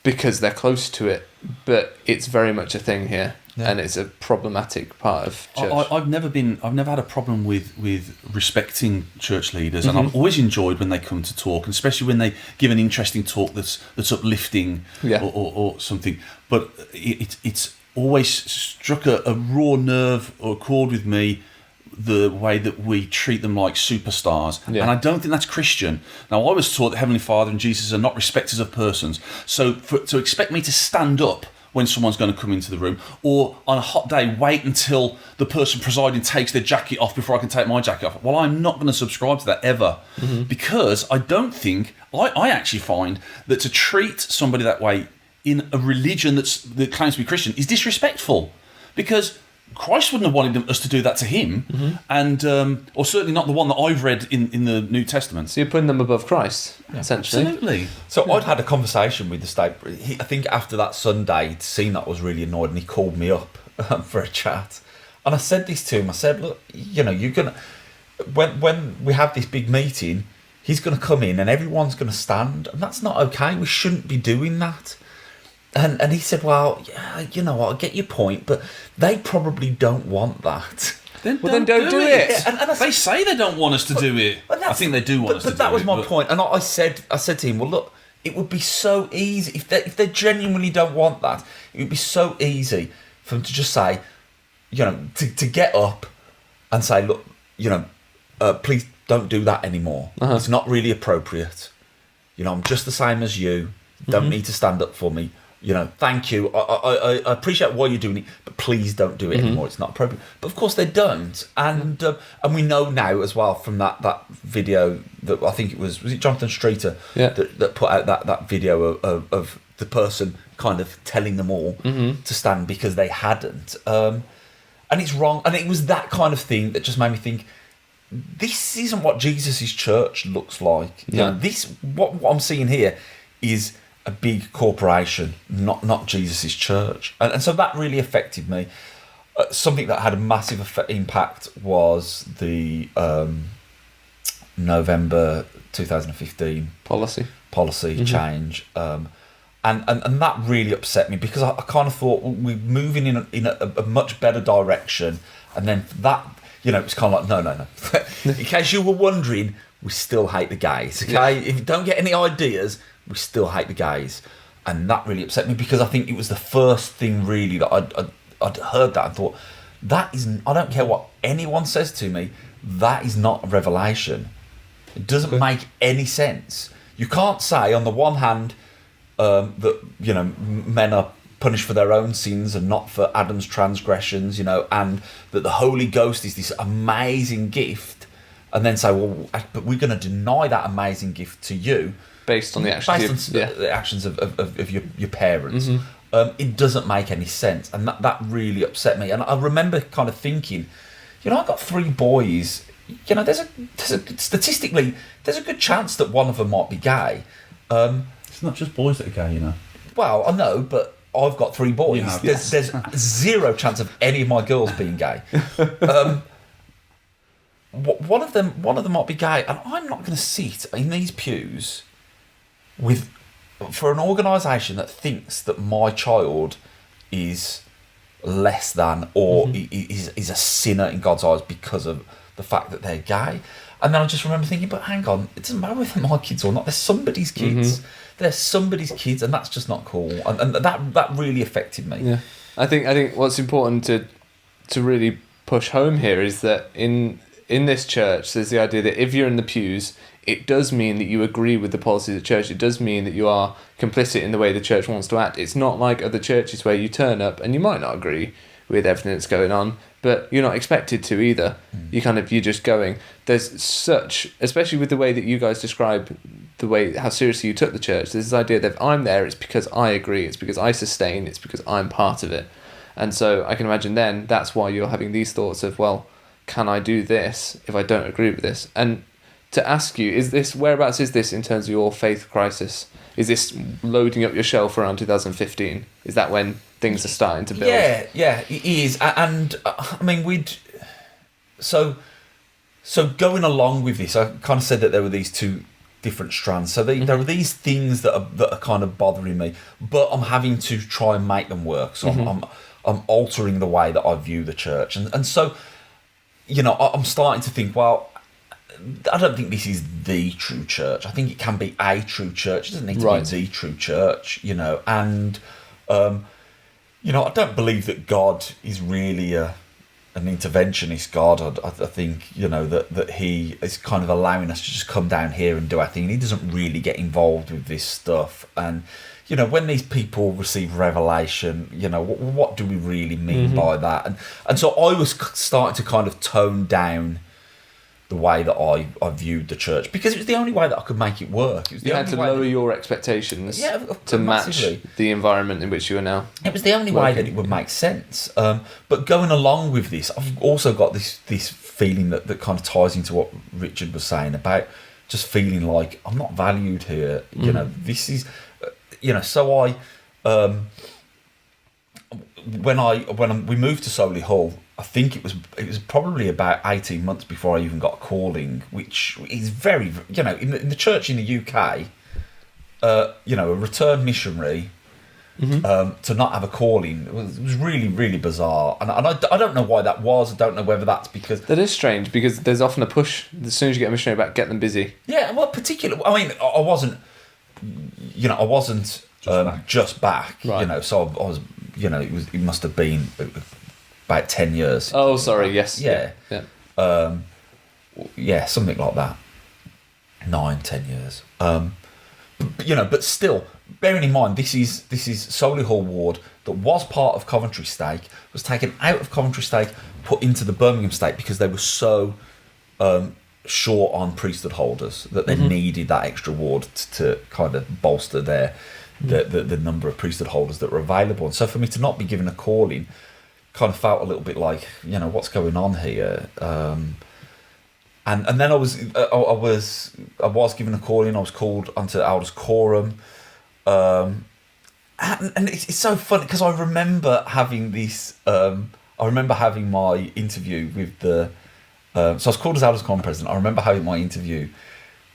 because they're close to it, but it's very much a thing here, and it's a problematic part of church. I've never had a problem with respecting church leaders, and I've always enjoyed when they come to talk, and especially when they give an interesting talk that's uplifting or something. But it's always struck a raw nerve or a chord with me, the way that we treat them like superstars. And I don't think that's Christian. Now, I was taught that Heavenly Father and Jesus are not respecters of persons, so to expect me to stand up when someone's going to come into the room, or on a hot day, wait until the person presiding takes their jacket off before I can take my jacket off. Well, I'm not going to subscribe to that ever, because I don't think, I actually find that to treat somebody that way in a religion that claims to be Christian is disrespectful, because Christ wouldn't have wanted us to do that to him, and or certainly not the one that I've read in the New Testament. So you're putting them above Christ, essentially. Absolutely. So I'd had a conversation with the state. I think after that Sunday, he'd seen that I was really annoyed, and he called me up for a chat. And I said this to him. I said, look, you're gonna when we have this big meeting, he's gonna come in and everyone's gonna stand, and that's not okay. We shouldn't be doing that. And he said, well, yeah, you know what, I get your point, but they probably don't want that. Then don't do it. Yeah, and they say they don't want us to do it. I think they do want us to do it. But that was my point. And I said to him, well, look, it would be so easy, if they genuinely don't want that, it would be so easy for them to just say, to get up and say, look, please don't do that anymore. It's not really appropriate. I'm just the same as you. You don't need to stand up for me. Thank you. I appreciate why you're doing it, but please don't do it anymore. It's not appropriate. But of course they don't, and we know now as well from that video that I think it was it Jonathan Streeter that put out that video of the person kind of telling them all to stand because they hadn't, and it's wrong. And it was that kind of thing that just made me think, this isn't what Jesus' church looks like. What I'm seeing here is a big corporation, not Jesus' church. And so that really affected me. Something that had a massive impact was the November 2015 policy change. And that really upset me, because I kind of thought we're moving in a much better direction. And then that, it's kind of like, no. In case you were wondering, we still hate the gays, okay? Yeah. If you don't get any ideas, we still hate the gays. And that really upset me, because I think it was the first thing really that I'd heard that and thought, I don't care what anyone says to me, that is not a revelation. It doesn't make any sense. You can't say on the one hand that men are punished for their own sins and not for Adam's transgressions, and that the Holy Ghost is this amazing gift, and then say, well, but we're going to deny that amazing gift to you based on the actions of your parents. It doesn't make any sense, and that really upset me. And I remember kind of thinking, I've got 3 boys. Statistically, there's a good chance that one of them might be gay. It's not just boys that are gay, Well, I know, but I've got 3 boys. Yes. There's zero chance of any of my girls being gay. One of them might be gay, and I'm not going to sit in these pews for an organisation that thinks that my child is less than or is a sinner in God's eyes because of the fact that they're gay. And then I just remember thinking, but hang on, it doesn't matter whether they're my kids or not. They're somebody's kids. They're somebody's kids, and that's just not cool. And that really affected me. Yeah, I think what's important to really push home here is that in this church, there's the idea that if you're in the pews, it does mean that you agree with the policy of the church. It does mean that you are complicit in the way the church wants to act. It's not like other churches where you turn up and you might not agree with everything that's going on, but you're not expected to either. You're just going. There's such, especially with the way that you guys describe how seriously you took the church, there's this idea that if I'm there, it's because I agree, it's because I sustain, it's because I'm part of it. And so I can imagine then that's why you're having these thoughts of, well, can I do this if I don't agree with this? And to ask you, whereabouts is this in terms of your faith crisis? Is this loading up your shelf around 2015? Is that when things are starting to build? Yeah, it is. And I mean, so going along with this, I kind of said that there were these 2 different strands. So there are these things that are kind of bothering me, but I'm having to try and make them work. So I'm altering the way that I view the church, and so I'm starting to think, well, I don't think this is the true church. I think it can be a true church. It doesn't need to be the true church, and I don't believe that God is really an interventionist God. I think that he is kind of allowing us to just come down here and do our thing. He doesn't really get involved with this stuff, and when these people receive revelation, what do we really mean by that? And so I was starting to kind of tone down the way that I viewed the church, because it was the only way that I could make it work. It was the You had only to way lower your expectations to massively. match the environment in which you are now. It was the only way that it would make sense. But going along with this, I've also got this feeling that kind of ties into what Richard was saying about just feeling like I'm not valued here. This is, so I, when we moved to Solihull, I think it was probably about 18 months before I even got a calling, which is very, in the church in the UK, a returned missionary, to not have a calling was really, really bizarre. And I don't know why that was. I don't know whether that's because... That is strange, because there's often a push, as soon as you get a missionary back, get them busy. Yeah, well, particularly... I mean, I wasn't just back, right. So I was, it must have been about 10 years. Oh, sorry, yes. Yeah. Yeah. Something like that. 9-10 years. But still, bearing in mind, this is Solihull ward that was part of Coventry Stake, was taken out of Coventry Stake, put into the Birmingham Stake because they were so short on priesthood holders that they needed that extra ward to kind of bolster the number of priesthood holders that were available. And so for me to not be given a calling kind of felt a little bit like, what's going on here? And then I was given a calling. I was called onto Elders Quorum, and it's so funny because I remember having this. I remember having my interview with the. So I was called as Elders Quorum president. I remember having my interview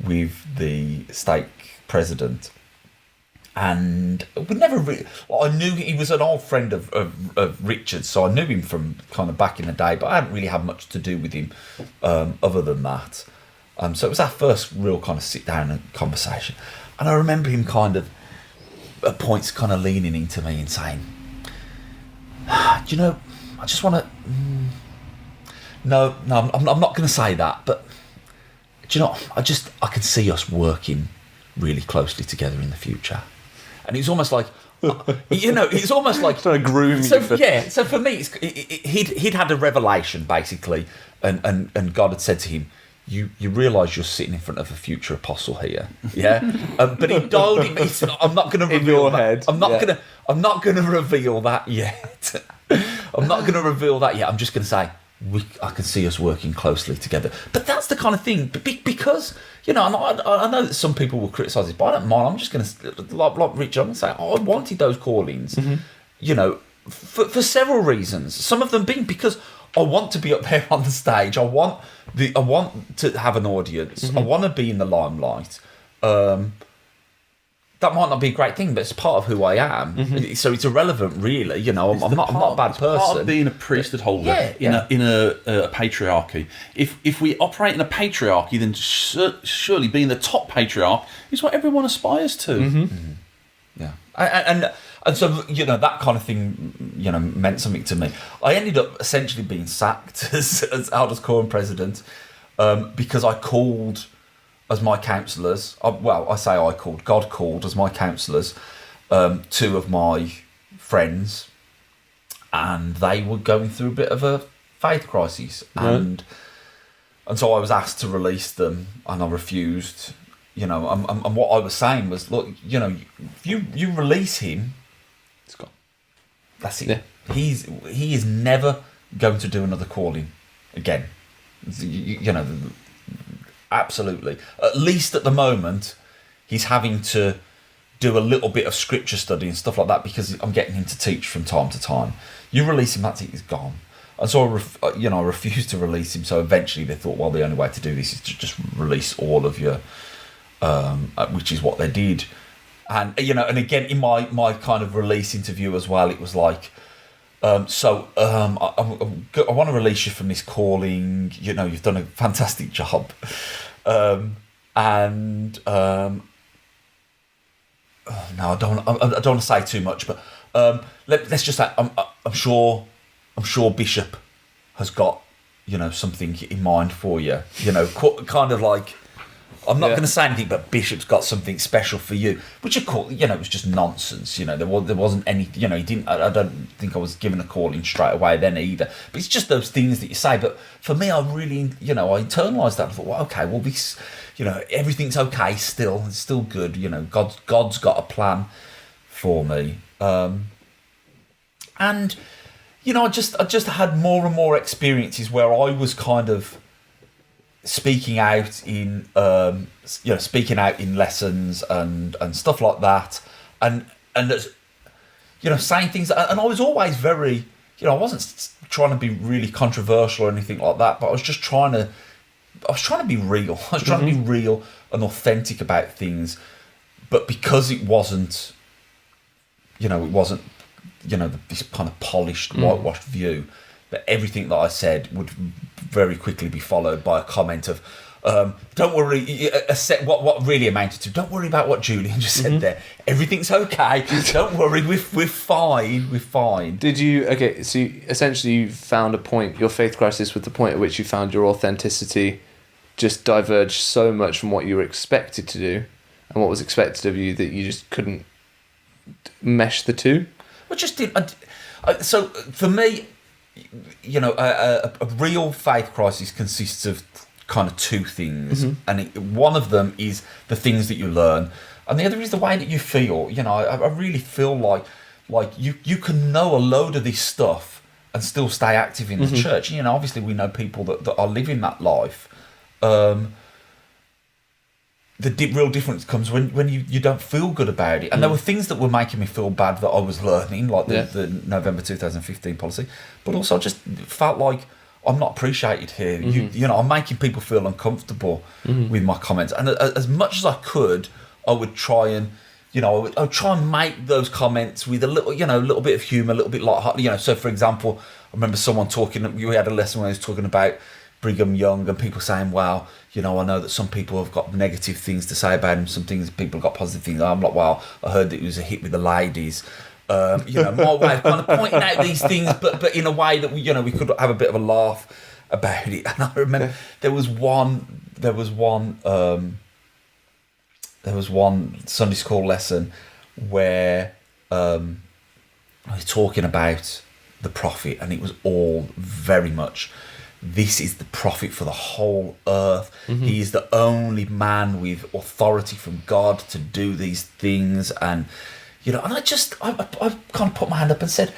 with the stake president, and we never really... I knew he was an old friend of Richard's, so I knew him from kind of back in the day, but I hadn't really had much to do with him other than that. So it was our first real kind of sit-down and conversation. And I remember him kind of, at points, kind of leaning into me and saying, I just want to... No, I'm not going to say that, but I can see us working really closely together in the future. And it's almost like, it's almost like trying to groom you. So for me, he'd had a revelation basically, and God had said to him, "You realise you're sitting in front of a future apostle here, yeah." But he dialed it. He said, "I'm not going to reveal that. I'm not going to reveal that yet. I'm not going to reveal that yet. I'm just going to say." I can see us working closely together. But that's the kind of thing, because, I know that some people will criticise this, but I don't mind. I'm just going to, like Richard, I'm going to say, I wanted those callings, for several reasons. Some of them being because I want to be up there on the stage. I want to have an audience. I want to be in the limelight. That might not be a great thing, but it's part of who I am. So it's irrelevant, really. I'm not a bad person. Part of being a priesthood holder in a patriarchy. If we operate in a patriarchy, then surely being the top patriarch is what everyone aspires to. Yeah, and so that kind of thing meant something to me. I ended up essentially being sacked as Elders Quorum president because I called as my counsellors. God called as my counsellors two of my friends, and they were going through a bit of a faith crisis, and so I was asked to release them, and I refused. And what I was saying was, look, if you release him, it's gone. That's it. Yeah. He is never going to do another calling again. Absolutely. At least at the moment, he's having to do a little bit of scripture study and stuff like that because I'm getting him to teach from time to time. You release him, that's it, he's gone. And so I refused to release him. So eventually they thought, well, the only way to do this is to just release all of your, which is what they did. And and again in my kind of release interview as well, it was like, I want to release you from this calling. You've done a fantastic job, no, I don't want to say too much, but let's just say I'm sure Bishop has got something in mind for you. Kind of like I'm not going to say anything, but Bishop's got something special for you, which of course, it was just nonsense. There wasn't any, he didn't. I don't think I was given a calling straight away then either. But it's just those things that you say. But for me, I really, I internalised that. I thought, well, okay, well, this, everything's okay still. It's still good. God's got a plan for me. And I just had more and more experiences where I was kind of speaking out in lessons and stuff like that, and saying things, and I was always very, I wasn't trying to be really controversial or anything like that, but I was trying to be real. I was trying to be real and authentic about things, but because it wasn't this kind of polished, whitewashed view, that everything that I said would very quickly be followed by a comment of, don't worry, what really amounted to, don't worry about what Julian just said there. Everything's okay. Don't worry, we're fine. We're fine. Did you, so essentially you found a point, your faith crisis was the point at which you found your authenticity just diverged so much from what you were expected to do and what was expected of you that you just couldn't mesh the two? Well, just didn't. So for me, a real faith crisis consists of kind of two things, and one of them is the things that you learn, and the other is the way that you feel. I really feel like you can know a load of this stuff and still stay active in the church. Obviously we know people that are living that life. The real difference comes when you don't feel good about it. And there were things that were making me feel bad that I was learning, like the November 2015 policy. But also I just felt like I'm not appreciated here. I'm making people feel uncomfortable with my comments. And as much as I could, I would try and, I would try and make those comments with a little bit of humour, a little bit light-hearted. So for example, I remember someone talking, we had a lesson where he was talking about Brigham Young and people saying, wow, I know that some people have got negative things to say about him, some things people have got positive things. I'm like, wow, I heard that he was a hit with the ladies. My way of kind of pointing out these things, but in a way that we could have a bit of a laugh about it. And I remember there was one Sunday school lesson where I was talking about the prophet, and it was all very much, this is the prophet for the whole earth. He is the only man with authority from God to do these things. And, and I kind of put my hand up and said,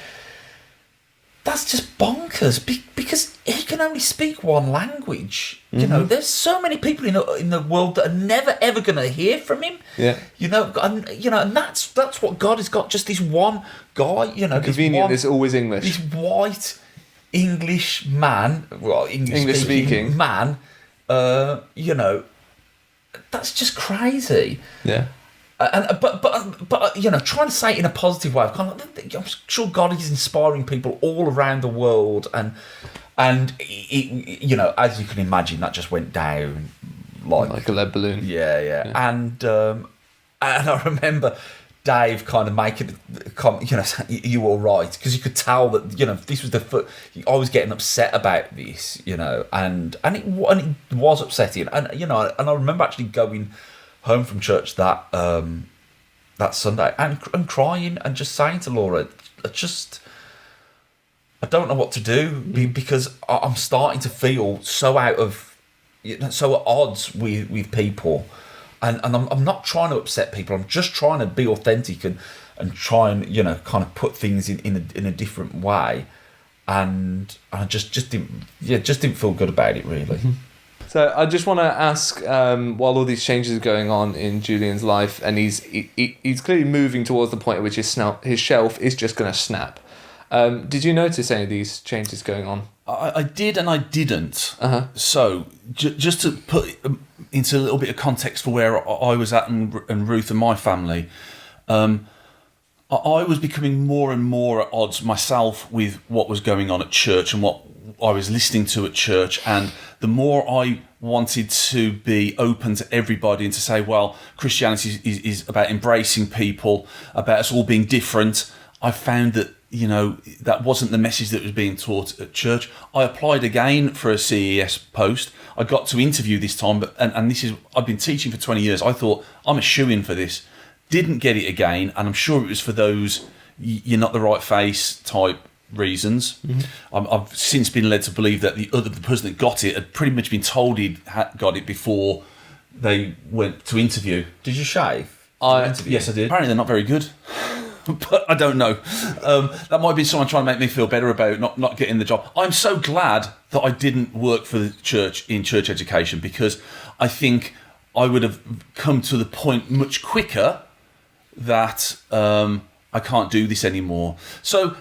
that's just bonkers, because he can only speak one language. There's so many people in the world that are never ever going to hear from him. Yeah. And that's what God has got. Just this one guy. Convenient is always English. This white English man, English speaking man. That's just crazy. Yeah. But trying to say it in a positive way. I'm sure God is inspiring people all around the world, and it, as you can imagine, that just went down like a lead balloon. Yeah. And I remember Dave kind of making a comment, you all right? Because you could tell that this was I was getting upset about this, and it was upsetting, and I remember actually going home from church that Sunday and crying and just saying to Laura, I don't know what to do, because I'm starting to feel so so at odds with people, and I'm not trying to upset people. I'm just trying to be authentic and try and kind of put things in a different way, and I just didn't feel good about it really. So I just want to ask, while all these changes are going on in Julian's life, and he's clearly moving towards the point at which his shelf is just going to snap. Did you notice any of these changes going on? I did and I didn't. So just to put into a little bit of context for where I was at and Ruth and my family, I was becoming more and more at odds myself with what was going on at church and what I was listening to at church, and the more I wanted to be open to everybody and to say, well, Christianity is about embracing people, about us all being different, I found that that wasn't the message that was being taught at church. I applied again for a CES post. I got to interview this time, and this is, I've been teaching for 20 years. I thought, I'm a shoo-in for this. Didn't get it again, and I'm sure it was for those you're not the right face type reasons. I've since been led to believe that the person that got it had pretty much been told he'd got it before they went to interview. Did you shave? Yes, I did. Apparently they're not very good. But I don't know. That might be someone trying to make me feel better about not getting the job. I'm so glad that I didn't work for the church in church education, because I think I would have come to the point much quicker that I can't do this anymore. So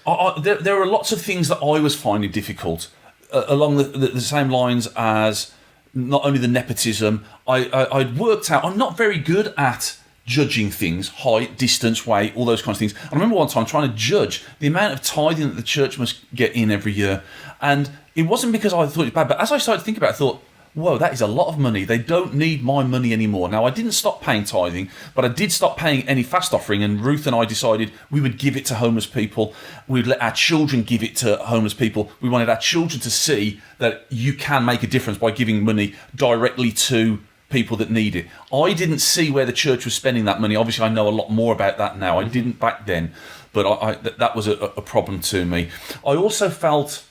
there are lots of things that I was finding difficult along the same lines as not only the nepotism. I'd worked out I'm not very good at judging things, height, distance, weight, all those kinds of things. I remember one time trying to judge the amount of tithing that the church must get in every year. And it wasn't because I thought it was bad, but as I started to think about it, I thought, whoa, that is a lot of money. They don't need my money anymore. Now, I didn't stop paying tithing, but I did stop paying any fast offering, and Ruth and I decided we would give it to homeless people. We'd let our children give it to homeless people. We wanted our children to see that you can make a difference by giving money directly to people that need it. I didn't see where the church was spending that money. Obviously, I know a lot more about that now. I didn't back then, but that was a problem to me. I also felt,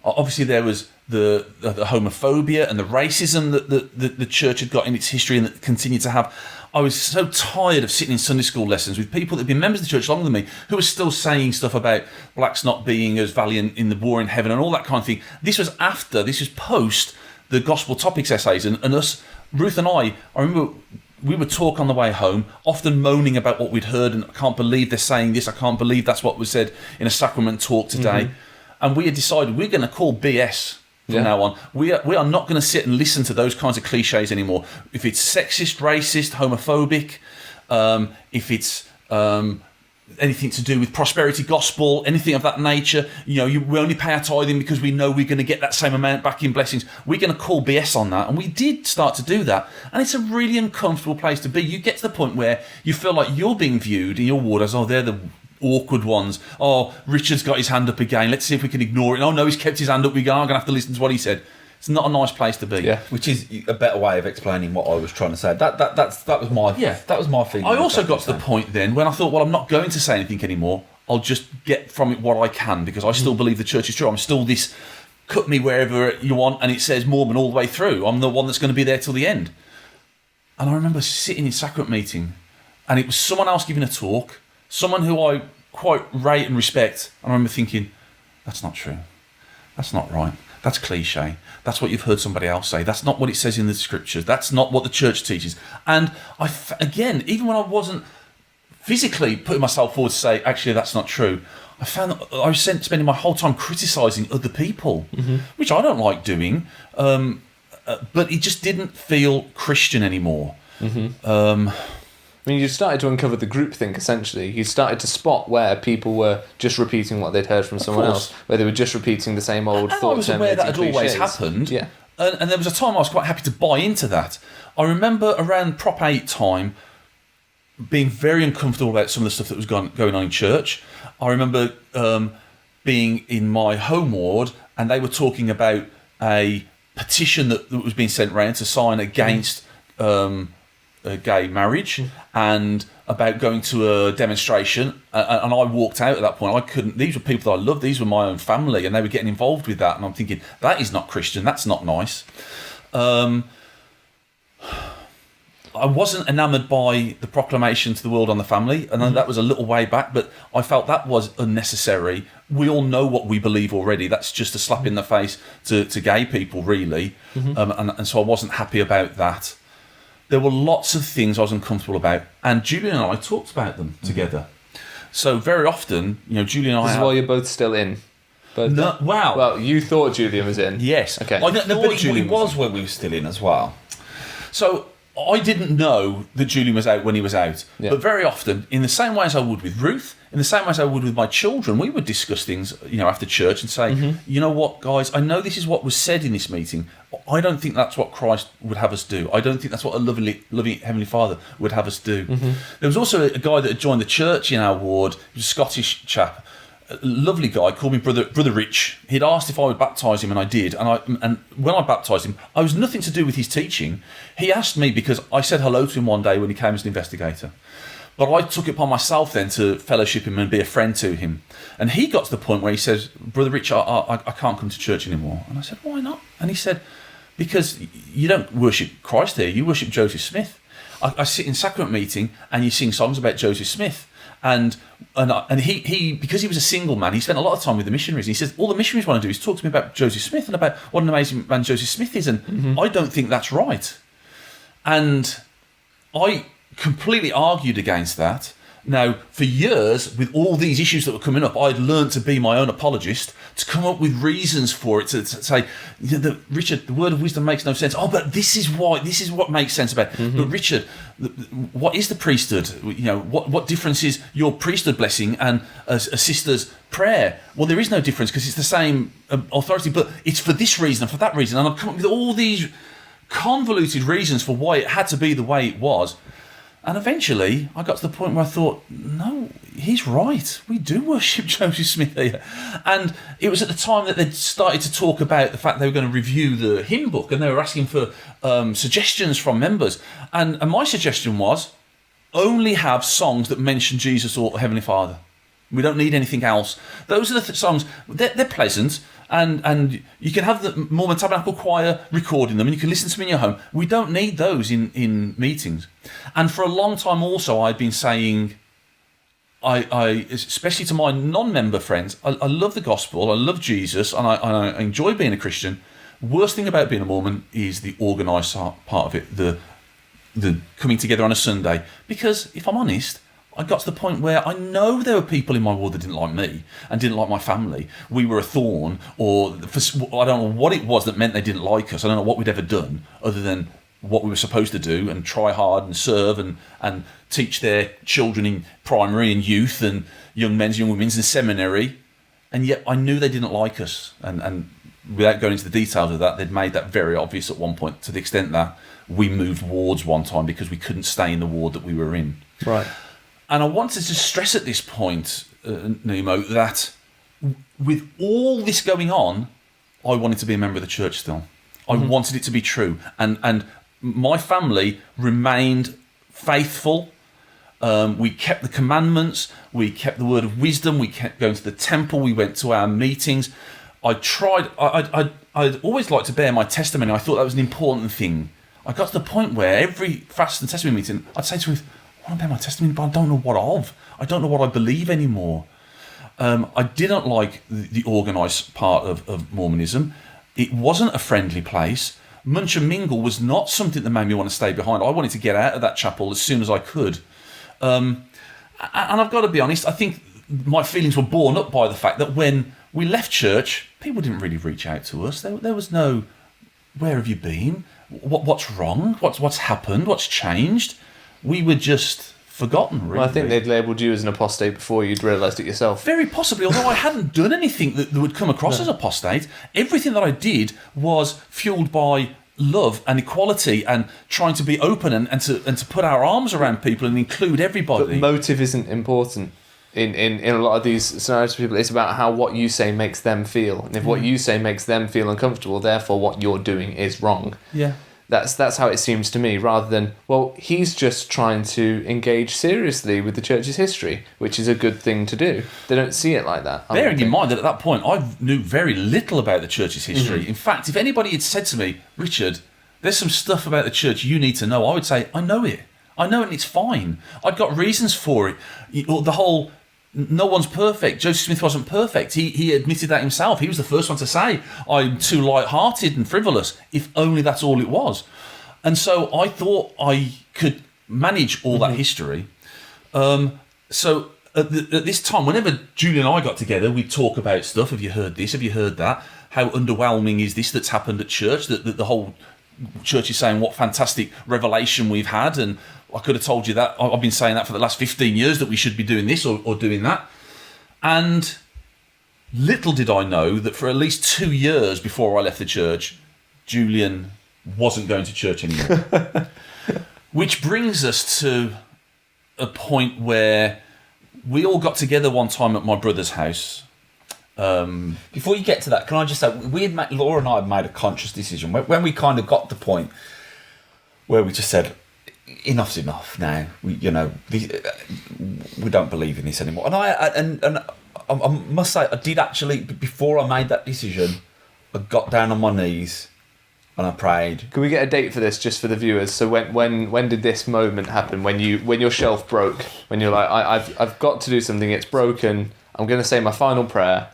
obviously, there was the homophobia and the racism that the church had got in its history and that continued to have. I was so tired of sitting in Sunday school lessons with people that had been members of the church longer than me, who were still saying stuff about blacks not being as valiant in the war in heaven and all that kind of thing. This was post the gospel topics essays, and us, Ruth and I remember we would talk on the way home, often moaning about what we'd heard, and I can't believe they're saying this, I can't believe that's what was said in a sacrament talk today. And we had decided we're going to call BS from now on. We are not going to sit and listen to those kinds of cliches anymore. If it's sexist, racist, homophobic, if it's anything to do with prosperity gospel, anything of that nature, we only pay our tithing because we know we're going to get that same amount back in blessings. We're going to call BS on that, and we did start to do that, and it's a really uncomfortable place to be. You get to the point where you feel like you're being viewed in your ward as, oh, they're the awkward ones. Oh, Richard's got his hand up again. Let's see if we can ignore it. Oh no, he's kept his hand up. We are going to have to listen to what he said. It's not a nice place to be. Yeah, which is a better way of explaining what I was trying to say. That was my feeling. I also got to the point then when I thought, well, I'm not going to say anything anymore. I'll just get from it what I can, because I still believe the church is true. I'm still this cut me wherever you want, and it says Mormon all the way through. I'm the one that's going to be there till the end. And I remember sitting in sacrament meeting, and it was someone else giving a talk, someone who I quite rate and respect. And I remember thinking, that's not true. That's not right. That's cliche. That's what you've heard somebody else say. That's not what it says in the scriptures. That's not what the church teaches. And again, even when I wasn't physically putting myself forward to say, actually, that's not true, I found that I was spending my whole time criticising other people, which I don't like doing, but it just didn't feel Christian anymore. I mean, you started to uncover the groupthink, essentially. You started to spot where people were just repeating what they'd heard from someone else, where they were just repeating the same old thoughts. I was aware that had always happened. Yeah. And there was a time I was quite happy to buy into that. I remember around Prop 8 time being very uncomfortable about some of the stuff that was going on in church. I remember being in my home ward, and they were talking about a petition that was being sent around to sign against gay marriage, and about going to a demonstration, and I walked out at that point. I couldn't. These were people that I loved. These were my own family, and they were getting involved with that. And I'm thinking, that is not Christian. That's not nice. I wasn't enamoured by the proclamation to the world on the family, and that was a little way back, but I felt that was unnecessary. We all know what we believe already. That's just a slap in the face to gay people, really. And so I wasn't happy about that. There were lots of things I was uncomfortable about, and Julian and I talked about them together. So very often, Julian and I... This is why you're both still in. No, wow. Well, you thought Julian was in. Yes. Okay. But he was when we were still in as well. So I didn't know that Julian was out when he was out. Yeah. But very often, in the same way as I would with Ruth, in the same way as I would with my children, we would discuss things, after church and say, you know what, guys, I know this is what was said in this meeting. I don't think that's what Christ would have us do. I don't think that's what a loving Heavenly Father would have us do. There was also a guy that had joined the church in our ward. He was a Scottish chap. A lovely guy, called me brother Rich. He'd asked if I would baptise him, and I did. And when I baptised him, I was nothing to do with his teaching. He asked me because I said hello to him one day when he came as an investigator. But I took it upon myself then to fellowship him and be a friend to him. And he got to the point where he says, Brother Rich, I can't come to church anymore. And I said, why not? And he said, because you don't worship Christ here, you worship Joseph Smith. I sit in sacrament meeting and you sing songs about Joseph Smith. And he because he was a single man, he spent a lot of time with the missionaries. And he says, all the missionaries want to do is talk to me about Joseph Smith and about what an amazing man Joseph Smith is. And I don't think that's right. And I completely argued against that. Now, for years, with all these issues that were coming up, I'd learned to be my own apologist, to come up with reasons for it, to say, Richard, the word of wisdom makes no sense. Oh, but this is what makes sense about it. But Richard, what is the priesthood? What difference is your priesthood blessing and a sister's prayer? Well, there is no difference because it's the same authority, but it's for this reason and for that reason. And I've come up with all these convoluted reasons for why it had to be the way it was. And eventually, I got to the point where I thought, no, he's right. We do worship Joseph Smith here. And it was at the time that they'd started to talk about the fact they were going to review the hymn book, and they were asking for suggestions from members. And my suggestion was, only have songs that mention Jesus or Heavenly Father. We don't need anything else. Those are the songs, they're pleasant, and you can have the Mormon Tabernacle Choir recording them, and you can listen to them in your home. We don't need those in meetings. And for a long time also, I'd been saying, I especially to my non-member friends, I love the gospel, I love Jesus, and I enjoy being a Christian. Worst thing about being a Mormon is the organised part of it, the coming together on a Sunday. Because if I'm honest, I got to the point where I know there were people in my ward that didn't like me and didn't like my family. We were a thorn, or I don't know what it was that meant they didn't like us. I don't know what we'd ever done other than what we were supposed to do and try hard and serve and teach their children in primary and youth and young men's, young women's and seminary. And yet I knew they didn't like us. And without going into the details of that, they'd made that very obvious at one point, to the extent that we moved wards one time because we couldn't stay in the ward that we were in. Right. And I wanted to stress at this point, Nemo, that with all this going on, I wanted to be a member of the church still. I wanted it to be true. And my family remained faithful. We kept the commandments. We kept the word of wisdom. We kept going to the temple. We went to our meetings. I'd always liked to bear my testimony. I thought that was an important thing. I got to the point where every fast and testimony meeting, I'd say to Ruth, I want to bear my testimony, but I don't know what of. I don't know what I believe anymore. I didn't like the organised part of Mormonism. It wasn't a friendly place. Munch and mingle was not something that made me want to stay behind. I wanted to get out of that chapel as soon as I could. And I've got to be honest, I think my feelings were borne up by the fact that when we left church, people didn't really reach out to us. There was no, where have you been? What's wrong? What's happened? What's changed? We were just forgotten, really. Well, I think they'd labelled you as an apostate before you'd realised it yourself. Very possibly, although I hadn't done anything that would come across as apostate. Everything that I did was fueled by love and equality and trying to be open and to put our arms around people and include everybody. But motive isn't important in a lot of these scenarios for people. It's about what you say makes them feel. And if what you say makes them feel uncomfortable, therefore what you're doing is wrong. Yeah. That's how it seems to me, rather than, well, he's just trying to engage seriously with the church's history, which is a good thing to do. They don't see it like that. Bearing in mind that at that point, I knew very little about the church's history. In fact, if anybody had said to me, Richard, there's some stuff about the church you need to know, I would say, I know it. I know it and it's fine. I've got reasons for it. The whole... No one's perfect. Joseph Smith wasn't perfect. He admitted that himself. He was the first one to say, I'm too light-hearted and frivolous, if only that's all it was. And so I thought I could manage all that history. So at this time, whenever Julian and I got together, we'd talk about stuff. Have you heard this? Have you heard that? How underwhelming is this that's happened at church? That the whole church is saying what fantastic revelation we've had, and I could have told you that. I've been saying that for the last 15 years, that we should be doing this or doing that. And little did I know that for at least 2 years before I left the church, Julian wasn't going to church anymore. Which brings us to a point where we all got together one time at my brother's house. Before you get to that, can I just say, Laura and I had made a conscious decision when we kind of got to the point where we just said, enough's enough now. We don't believe in this anymore. And I must say, I did actually, before I made that decision, I got down on my knees and I prayed. Can we get a date for this, just for the viewers? So when did this moment happen? When your shelf broke? When you're like, I've got to do something. It's broken. I'm going to say my final prayer.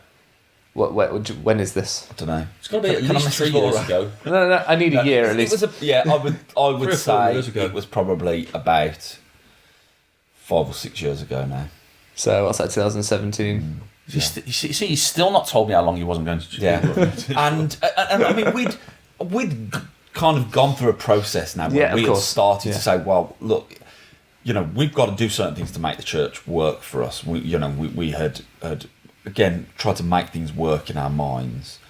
When is this? I don't know. It's got to be at least 3 years ago. No, I need a year at least. I would say years ago. it was probably about 5 or 6 years ago now. So what's that? 2017. You see, he's still not told me how long he wasn't going to church. Yeah, and I mean we'd kind of gone through a process now where we had started to say, well, look, we've got to do certain things to make the church work for us. We had again tried to make things work in our minds,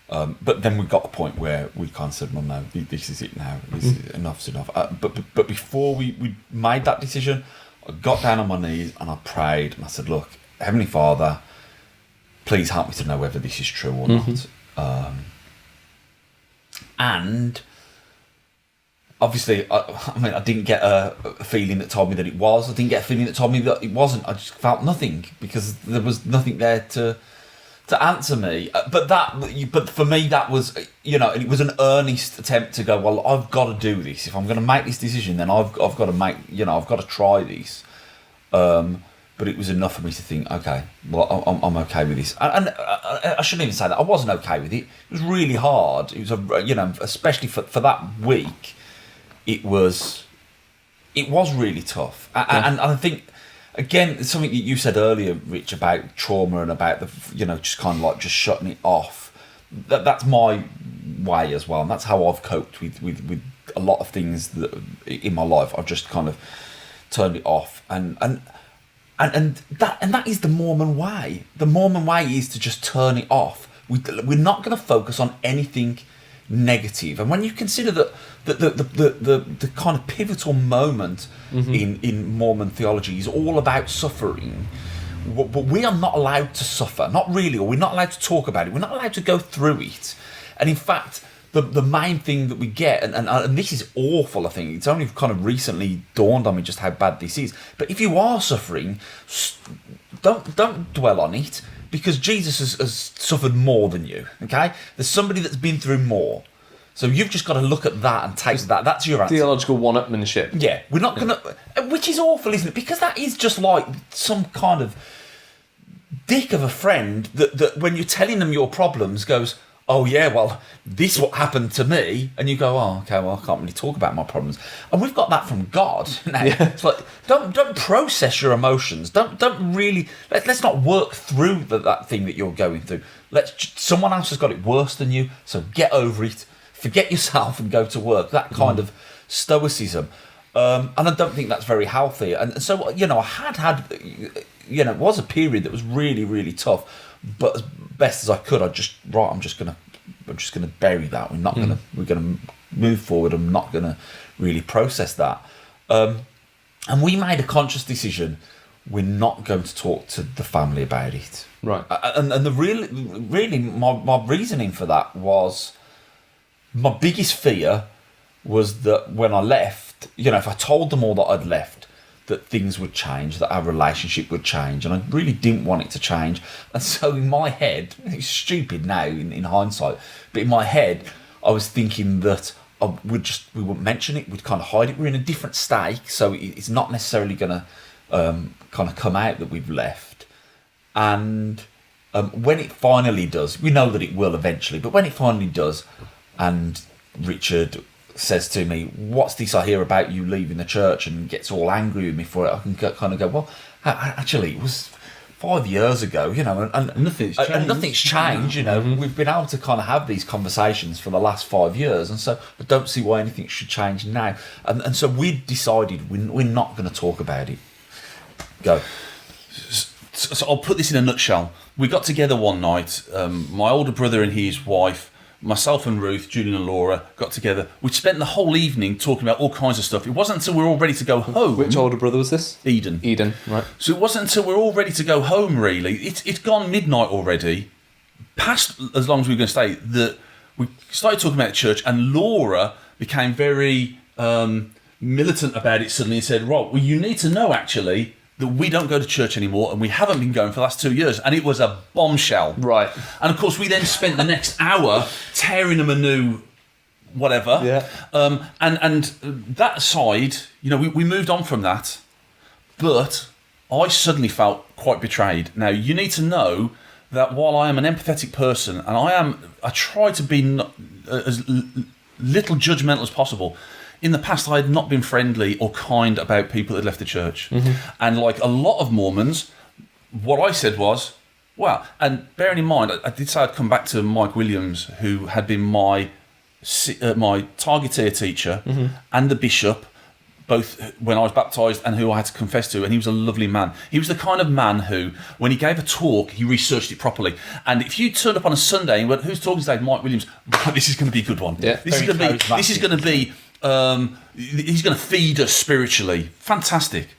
but then we got to the point where we kind of said, well, no, this is it now. Enough's enough. But before we made that decision, I got down on my knees and I prayed and I said, look, Heavenly Father, please help me to know whether this is true or not. And obviously, I didn't get a feeling that told me that it was. I didn't get a feeling that told me that it wasn't. I just felt nothing because there was nothing there to answer me. But for me, that was, it was an earnest attempt to go, well, I've got to do this. If I'm going to make this decision, then I've got to make, I've got to try this. But it was enough for me to think, okay, well, I'm okay with this. And I shouldn't even say that. I wasn't okay with it. It was really hard. It was, especially for that week, it was really tough. And I think, again, something that you said earlier, Rich, about trauma and about the, just kind of like just shutting it off. That's my way as well. And that's how I've coped with a lot of things that in my life. I've just kind of turned it off. And that is the Mormon way. The Mormon way is to just turn it off. We're not going to focus on anything negative. And when you consider that the kind of pivotal moment in Mormon theology is all about suffering, but we are not allowed to suffer. Not really, or we're not allowed to talk about it. We're not allowed to go through it. And in fact, the main thing that we get, and this is awful, I think, it's only kind of recently dawned on me just how bad this is, but if you are suffering, don't dwell on it, because Jesus has suffered more than you, okay? There's somebody that's been through more. So you've just got to look at that and take that. That's your answer. Theological one-upmanship. Yeah, we're not going to... Which is awful, isn't it? Because that is just like some kind of dick of a friend that when you're telling them your problems goes, oh yeah, well, this what happened to me, and you go, oh, okay, well, I can't really talk about my problems. And we've got that from God. Now, it's like, don't process your emotions. Don't really, let's not work through that thing that you're going through. Someone else has got it worse than you, so get over it, forget yourself and go to work. That kind of stoicism. And I don't think that's very healthy. And so, I had, it was a period that was really, really tough. But as best as I could, I'm just gonna bury that. We're gonna move forward. I'm not gonna really process that. And we made a conscious decision. We're not going to talk to the family about it. Right. And the really my reasoning for that was, my biggest fear was that when I left, if I told them all that I'd left, that things would change, that our relationship would change, and I really didn't want it to change. And so in my head, it's stupid now in hindsight, but in my head, I was thinking that we wouldn't mention it, we'd kind of hide it. We're in a different stake, so it's not necessarily going to kind of come out that we've left. And when it finally does, we know that it will eventually, but when it finally does, and Richard says to me, what's this I hear about you leaving the church, and gets all angry with me for it, I can kind of go, well, actually, it was 5 years ago, and nothing's changed. We've been able to kind of have these conversations for the last 5 years, and so I don't see why anything should change now. And so we decided we're not going to talk about it. Go. So I'll put this in a nutshell. We got together one night, my older brother and his wife, myself and Ruth, Julian and Laura got together. We spent the whole evening talking about all kinds of stuff. It wasn't until we were all ready to go home. Which older brother was this? Eden, right. So it wasn't until we were all ready to go home, really. It's gone midnight already, past as long as we were going to stay, that we started talking about the church, and Laura became very militant about it suddenly and said, right, well, you need to know, actually, that we don't go to church anymore, and we haven't been going for the last 2 years, and it was a bombshell. Right. And of course, we then spent the next hour tearing them a new whatever. Yeah. And that aside, we moved on from that, but I suddenly felt quite betrayed. Now, you need to know that while I am an empathetic person, and I try to be as little judgmental as possible. In the past, I had not been friendly or kind about people that had left the church. Mm-hmm. And like a lot of Mormons, what I said was, well, and bearing in mind, I did say I'd come back to Mike Williams, who had been my targeteer teacher and the bishop, both when I was baptised and who I had to confess to, and he was a lovely man. He was the kind of man who, when he gave a talk, he researched it properly. And if you turned up on a Sunday and went, who's talking today? Mike Williams. This is going to be a good one. Yeah, This is going to be... he's going to feed us spiritually. Fantastic.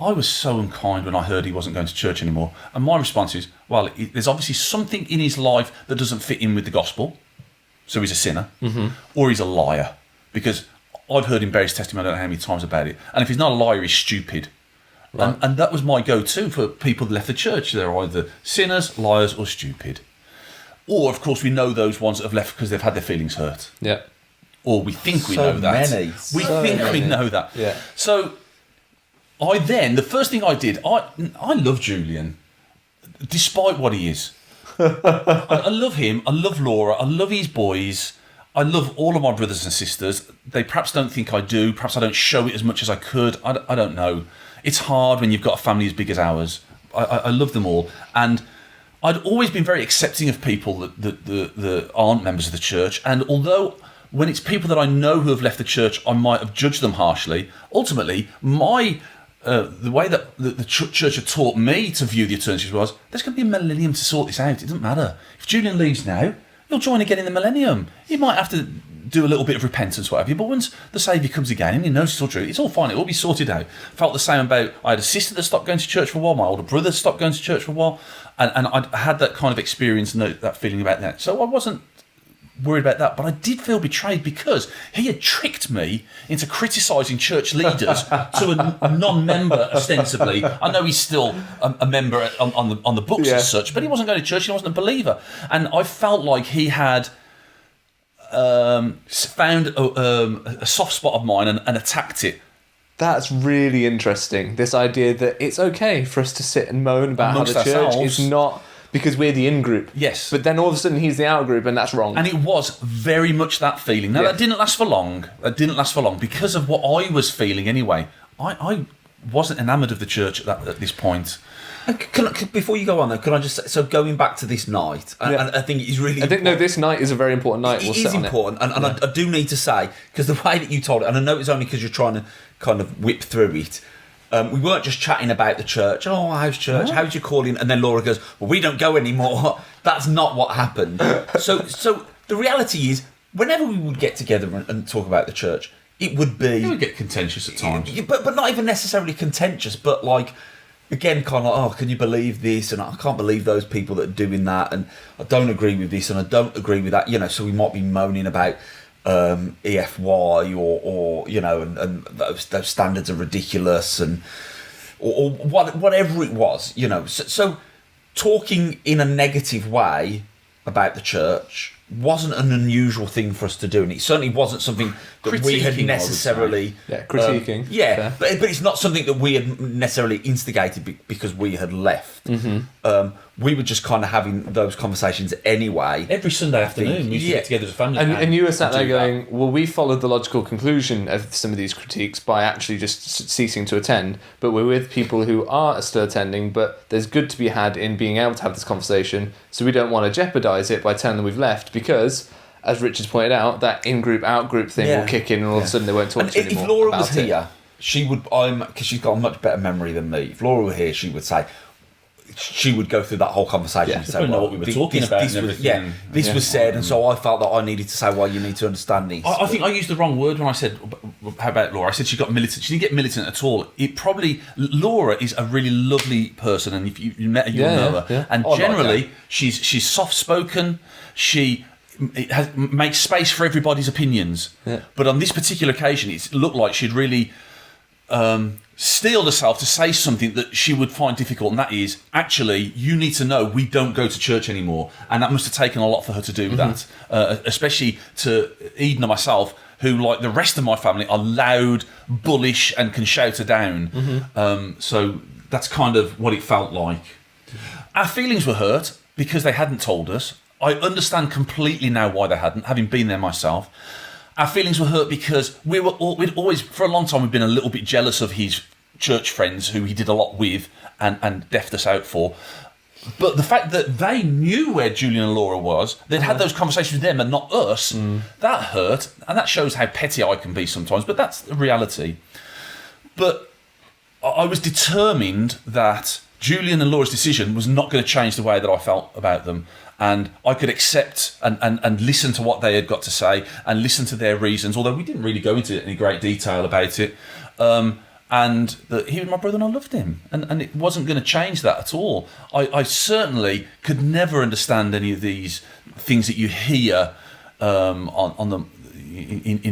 I was so unkind when I heard he wasn't going to church anymore. And my response is, well, there's obviously something in his life that doesn't fit in with the gospel. So he's a sinner. Or he's a liar. Because I've heard him bear his testimony, I don't know how many times about it. And if he's not a liar, he's stupid. Right. And that was my go-to for people that left the church. They're either sinners, liars, or stupid. Or, of course, we know those ones that have left because they've had their feelings hurt. Yeah. Or we think we know that. We think we know that. Yeah. So the first thing I did, I love Julian, despite what he is. I love him. I love Laura. I love his boys. I love all of my brothers and sisters. They perhaps don't think I do. Perhaps I don't show it as much as I could. I don't know. It's hard when you've got a family as big as ours. I love them all. And I'd always been very accepting of people that aren't members of the church. And although when it's people that I know who have left the church, I might have judged them harshly, ultimately, the way that the church had taught me to view the eternity was, there's going to be a millennium to sort this out. It doesn't matter. If Julian leaves now, he'll join again in the millennium. He might have to do a little bit of repentance, what have you, but once the Saviour comes again and he knows it's all true, it's all fine, it will be sorted out. Felt the same about, I had a sister that stopped going to church for a while, my older brother stopped going to church for a while, and I had that kind of experience and that feeling about that. So I wasn't worried about that, but I did feel betrayed because he had tricked me into criticising church leaders to a non-member, ostensibly. I know he's still a member on the books as such, but he wasn't going to church, he wasn't a believer. And I felt like he had found a soft spot of mine and attacked it. That's really interesting, this idea that it's okay for us to sit and moan about Amongst how the church ourselves. is not... Because we're the in-group. Yes. But then all of a sudden he's the out-group and that's wrong. And it was very much that feeling. Now, that didn't last for long. Because of what I was feeling anyway. I wasn't enamoured of the church at this point. Before you go on, though, can I just say, so going back to this night, and I think it's really important. This night is a very important night. It is important, and I do need to say, because the way that you told it, and I know it's only because you're trying to kind of whip through it, we weren't just chatting about the church. Oh, how's church? No. How's your calling? And then Laura goes, well, we don't go anymore. That's not what happened. So the reality is, whenever we would get together and talk about the church, it would be... It would get contentious at times. But not even necessarily contentious, but like, again, kind of like, oh, can you believe this? And I can't believe those people that are doing that. And I don't agree with this and I don't agree with that. So we might be moaning about... EFY or and those standards are ridiculous or whatever it was, so talking in a negative way about the church wasn't an unusual thing for us to do, and it certainly wasn't something that we had necessarily critiquing. But it's not something that we had necessarily instigated because we had left. left. We were just kind of having those conversations anyway. Every Sunday afternoon, we used to get together as a family. And you were sat there do that. going, well, we followed the logical conclusion of some of these critiques by actually just ceasing to attend, but we're with people who are still attending, but there's good to be had in being able to have this conversation, so we don't want to jeopardise it by telling them we've left, because, as Richard's pointed out, that in-group, out-group thing will kick in and all of a sudden they won't talk to you anymore. If Laura about was here, she would, because she's got a much better memory than me, if Laura were here, she would say, she would go through that whole conversation and say, probably know what we were talking about and everything. This was said, and so I felt that I needed to say, well, you need to understand this. I think I used the wrong word when I said, how about Laura? I said she got militant. She didn't get militant at all. Laura is a really lovely person, and if you met her, you'll know her. Yeah. And generally, she's soft-spoken, she makes space for everybody's opinions. Yeah. But on this particular occasion, it looked like she'd really steeled herself to say something that she would find difficult, and that is, actually, you need to know we don't go to church anymore. And that must have taken a lot for her to do that, especially to Eden and myself, who, like the rest of my family, are loud, bullish, and can shout her down. So that's kind of what it felt like. Our feelings were hurt because they hadn't told us. I understand completely now why they hadn't, having been there myself. Our feelings were hurt because we'd always, for a long time, we'd been a little bit jealous of his church friends who he did a lot with and deafed us out for. But the fact that they knew where Julian and Laura was, they'd had those conversations with them and not us, that hurt. And that shows how petty I can be sometimes, but that's the reality. But I was determined that Julian and Laura's decision was not going to change the way that I felt about them. And I could accept and listen to what they had got to say and listen to their reasons, although we didn't really go into any great detail about it. And that he was my brother and I loved him. And it wasn't going to change that at all. I certainly could never understand any of these things that you hear in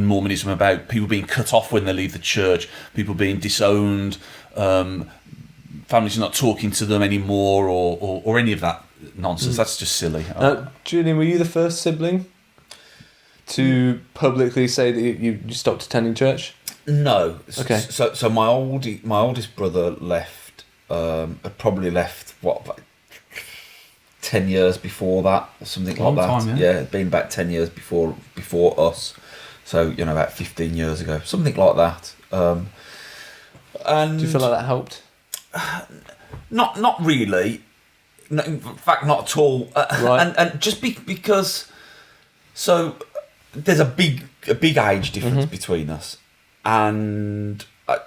Mormonism about people being cut off when they leave the church, people being disowned, families not talking to them anymore, or any of that nonsense. That's just silly. Julian, were you the first sibling to publicly say that you stopped attending church? No. Okay. So my oldest brother left. Had probably left 10 years before that, or something Long like that. time, yeah. It'd been about 10 years before us. So about 15 years ago, something like that. And Do you feel like that helped? Not really. No, in fact, not at all. Right. And just because, so there's a big age difference between us, and I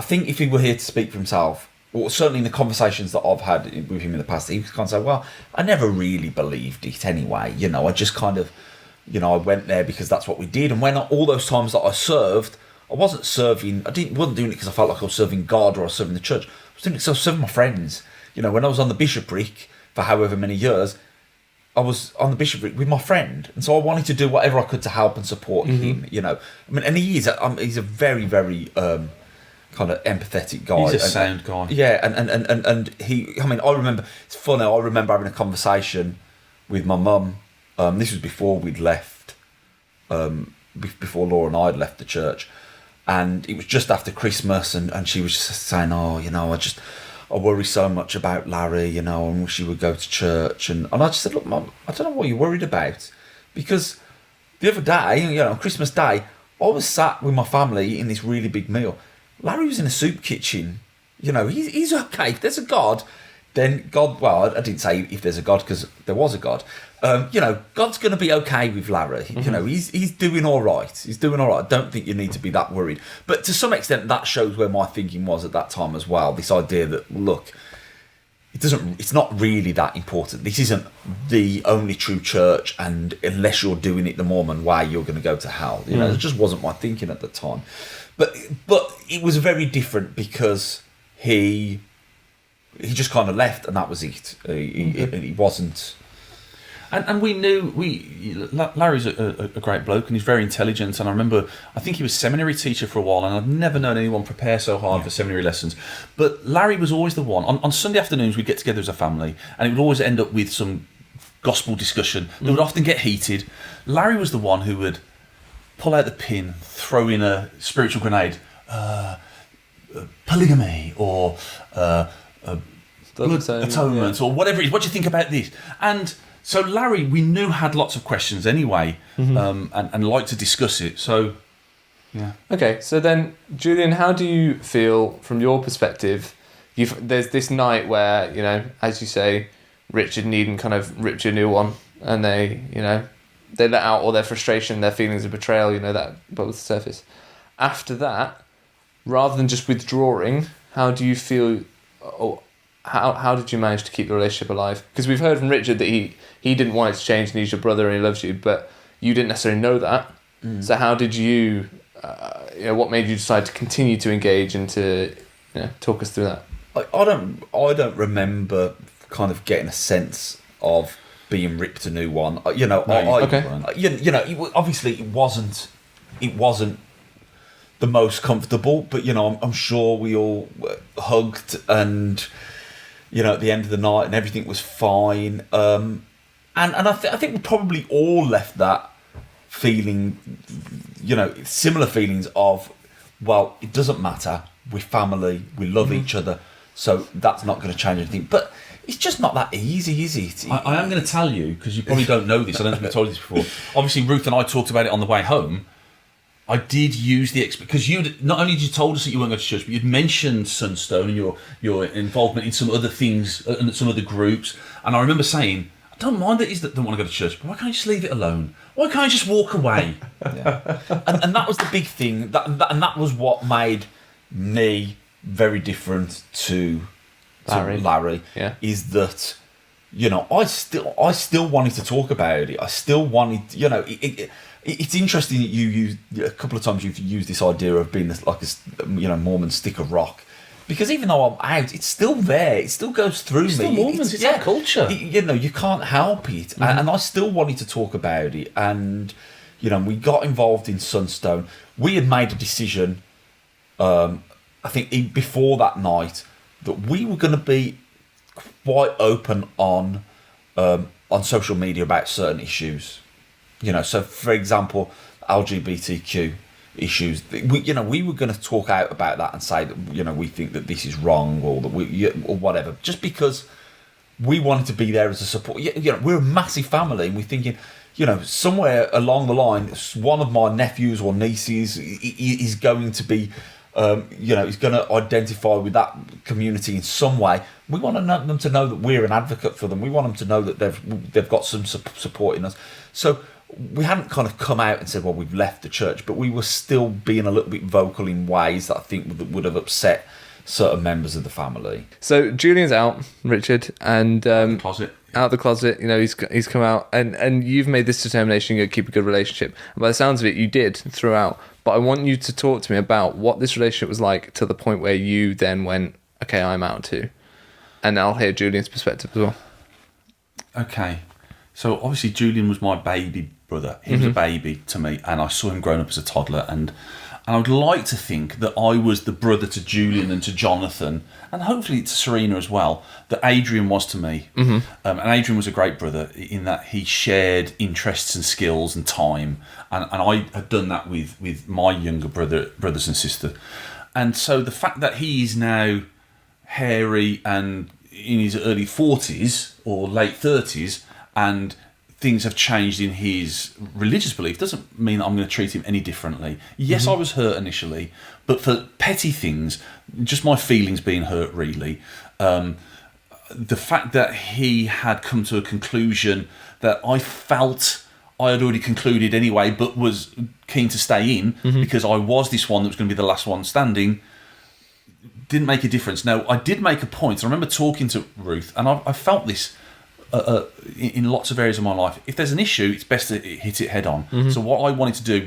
think if he were here to speak for himself, or certainly in the conversations that I've had with him in the past, he was kind of say, "Well, I never really believed it anyway. I just kind of, I went there because that's what we did, and when all those times that I served, I wasn't serving. Wasn't doing it because I felt like I was serving God or I was serving the church. I was doing it because I was serving my friends. When I was on the bishopric for however many years, I was on the bishopric with my friend, and so I wanted to do whatever I could to help and support him. And he's a very, very kind of empathetic guy. He's a sound guy. Yeah, and he. I remember. It's funny. I remember having a conversation with my mum. This was before we'd left. Before Laura and I had left the church, and it was just after Christmas, and she was just saying, I worry so much about Larry, and wish he would go to church. And I just said, look, Mum, I don't know what you're worried about. Because the other day, on Christmas Day, I was sat with my family eating this really big meal. Larry was in a soup kitchen. He's okay. If there's a God, then God, well, I didn't say if there's a God because there was a God. God's going to be okay with Larry. He's doing all right. He's doing all right. I don't think you need to be that worried. But to some extent, that shows where my thinking was at that time as well. This idea that, look, it's not really that important. This isn't the only true church, and unless you're doing it the Mormon way, you're going to go to hell. It just wasn't my thinking at the time. But it was very different because he just kind of left, and that was it. He wasn't. And we knew Larry's a great bloke, and he's very intelligent. And I think he was seminary teacher for a while, and I've never known anyone prepare so hard for seminary lessons. But Larry was always the one. On Sunday afternoons, we'd get together as a family, and it would always end up with some gospel discussion that would often get heated. Larry was the one who would pull out the pin, throw in a spiritual grenade, polygamy, or blood atonement, or whatever it is. What do you think about this? And so Larry, we knew, had lots of questions anyway, and liked to discuss it. So, yeah. Okay, so then, Julian, how do you feel from your perspective? There's this night where, as you say, Richard and Eden kind of ripped you a new one, and they let out all their frustration, their feelings of betrayal, that bubbles to the surface. After that, rather than just withdrawing, how do you feel, or how did you manage to keep the relationship alive? Because we've heard from Richard that he didn't want it to change and he's your brother and he loves you, but you didn't necessarily know that. So how did you, what made you decide to continue to engage and to talk us through that? I don't remember kind of getting a sense of being ripped a new one. Obviously it wasn't the most comfortable, but I'm sure we all hugged and at the end of the night and everything was fine. And I think we probably all left that feeling, similar feelings of, well, it doesn't matter. We're family. We love each other. So that's not going to change anything. But it's just not that easy, is it? I am going to tell you, because you probably don't know this. I don't think I've told you this before. Obviously, Ruth and I talked about it on the way home. I did use because not only did you told us that you weren't going to church, but you'd mentioned Sunstone and your involvement in some other things and some other groups. And I remember saying, I don't mind that he don't want to go to church, but why can't you just leave it alone? Why can't you just walk away? Yeah. and that was the big thing. That was what made me very different to Larry. Yeah. Is that I still wanted to talk about it. I still wanted it's interesting that you used a couple of times. You've used this idea of being like a Mormon stick of rock, because even though I'm out, it's still there. It still goes through it's me. Still Mormons. It's our culture. You can't help it, and I still wanted to talk about it. And we got involved in Sunstone. We had made a decision. I think before that night that we were going to be quite open on social media about certain issues. So for example, LGBTQ issues. We were going to talk out about that and say that we think that this is wrong or that or whatever. Just because we wanted to be there as a support. We're a massive family, and we're thinking, somewhere along the line, one of my nephews or nieces is going to be. Is going to identify with that community in some way. We want them to know that we're an advocate for them. We want them to know that they've got some support in us. So we hadn't kind of come out and said, well, we've left the church, but we were still being a little bit vocal in ways that I think would have upset certain members of the family. So Julian's out, Richard, and closet. Out of the closet. He's come out, and you've made this determination you're going to keep a good relationship. And by the sounds of it, you did throughout. But I want you to talk to me about what this relationship was like to the point where you then went, okay, I'm out too. And I'll hear Julian's perspective as well. Okay. So obviously Julian was my baby brother. He was a baby to me, and I saw him growing up as a toddler. And I would like to think that I was the brother to Julian and to Jonathan, and hopefully to Serena as well, that Adrian was to me. And Adrian was a great brother in that he shared interests and skills and time. And I had done that with my younger brothers and sister. And so the fact that he's now hairy and in his early 40s or late 30s, and things have changed in his religious belief, doesn't mean that I'm going to treat him any differently. Yes, I was hurt initially, but for petty things, just my feelings being hurt really, the fact that he had come to a conclusion that I felt I had already concluded anyway, but was keen to stay in because I was this one that was going to be the last one standing, didn't make a difference. Now, I did make a point. I remember talking to Ruth, and I felt this in lots of areas of my life. If there's an issue, it's best to hit it head on. So what I wanted to do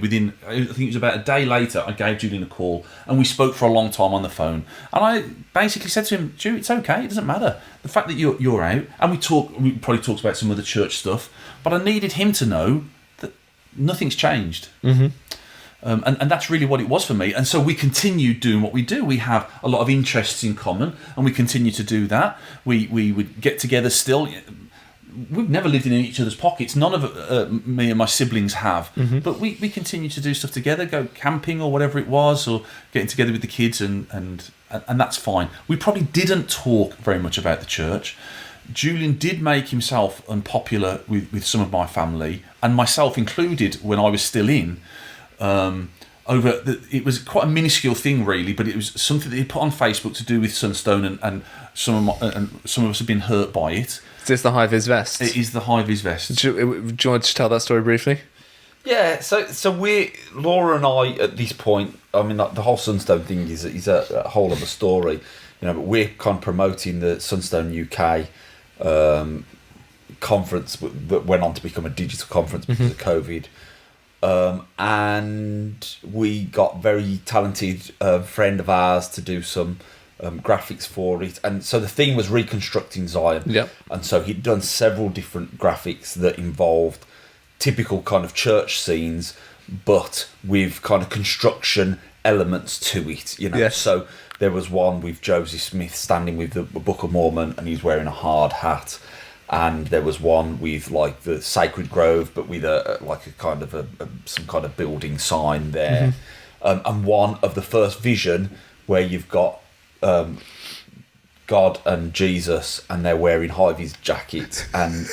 I think it was about a day later, I gave Julian a call, and we spoke for a long time on the phone. And I basically said to him, Jude, it's okay, it doesn't matter. The fact that you're out, and we probably talked about some other church stuff, but I needed him to know that nothing's changed. And that's really what it was for me. And so we continued doing what we do. We have a lot of interests in common, and we continue to do that. We would get together still. we've never lived in each other's pockets. None of me and my siblings have. But we continue to do stuff together, go camping or whatever it was, or getting together with the kids, and that's fine. We probably didn't talk very much about the church. Julian did make himself unpopular with some of my family, and myself included, when I was still in. It was quite a minuscule thing, really, but it was something that he put on Facebook to do with Sunstone, and some of us have been hurt by it. Is this the high vis vest? It is the high vis vest. Do you want to just tell that story briefly? Yeah, so Laura and I at this point, I mean, the whole Sunstone thing is a whole other story, but we're kind of promoting the Sunstone UK conference that went on to become a digital conference because of COVID. And we got very talented friend of ours to do some graphics for it, and so the theme was reconstructing Zion. Yep. And so he'd done several different graphics that involved typical kind of church scenes, but with kind of construction elements to it. Yes. So there was one with Joseph Smith standing with the Book of Mormon, and he's wearing a hard hat. And there was one with like the Sacred Grove, but with some kind of building sign there, and one of the first vision where you've got God and Jesus, and they're wearing high-vis jackets and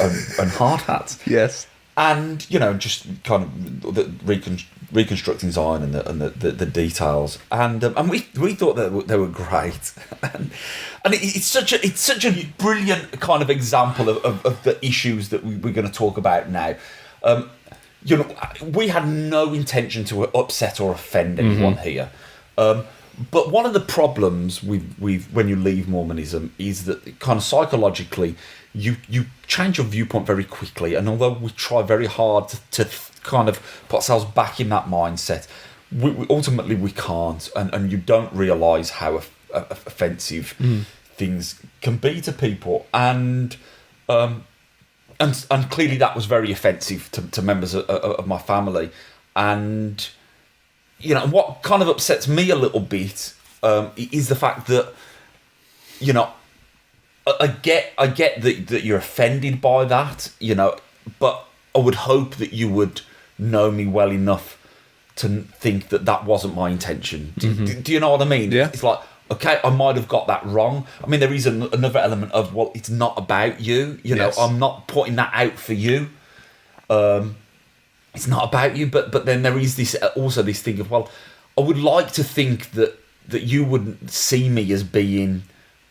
hard hats. Yes. And just kind of the reconstructing Zion and the details, and we thought that they were great, and it's such a brilliant kind of example of the issues that we're going to talk about now. We had no intention to upset or offend anyone here, but one of the problems with when you leave Mormonism is that kind of psychologically you change your viewpoint very quickly, and although we try very hard to kind of put ourselves back in that mindset, we ultimately we can't, and you don't realise how offensive things can be to people, and clearly that was very offensive to members of my family, and what kind of upsets me a little bit is the fact that I get that you're offended by that, but I would hope that you would know me well enough to think that wasn't my intention. Do you know what I mean? Yeah. It's like, okay, I might have got that wrong. I mean, there is another element of, well, it's not about you. Yes. I'm not putting that out for you. It's not about you, but then there is this thing of, well, I would like to think that you wouldn't see me as being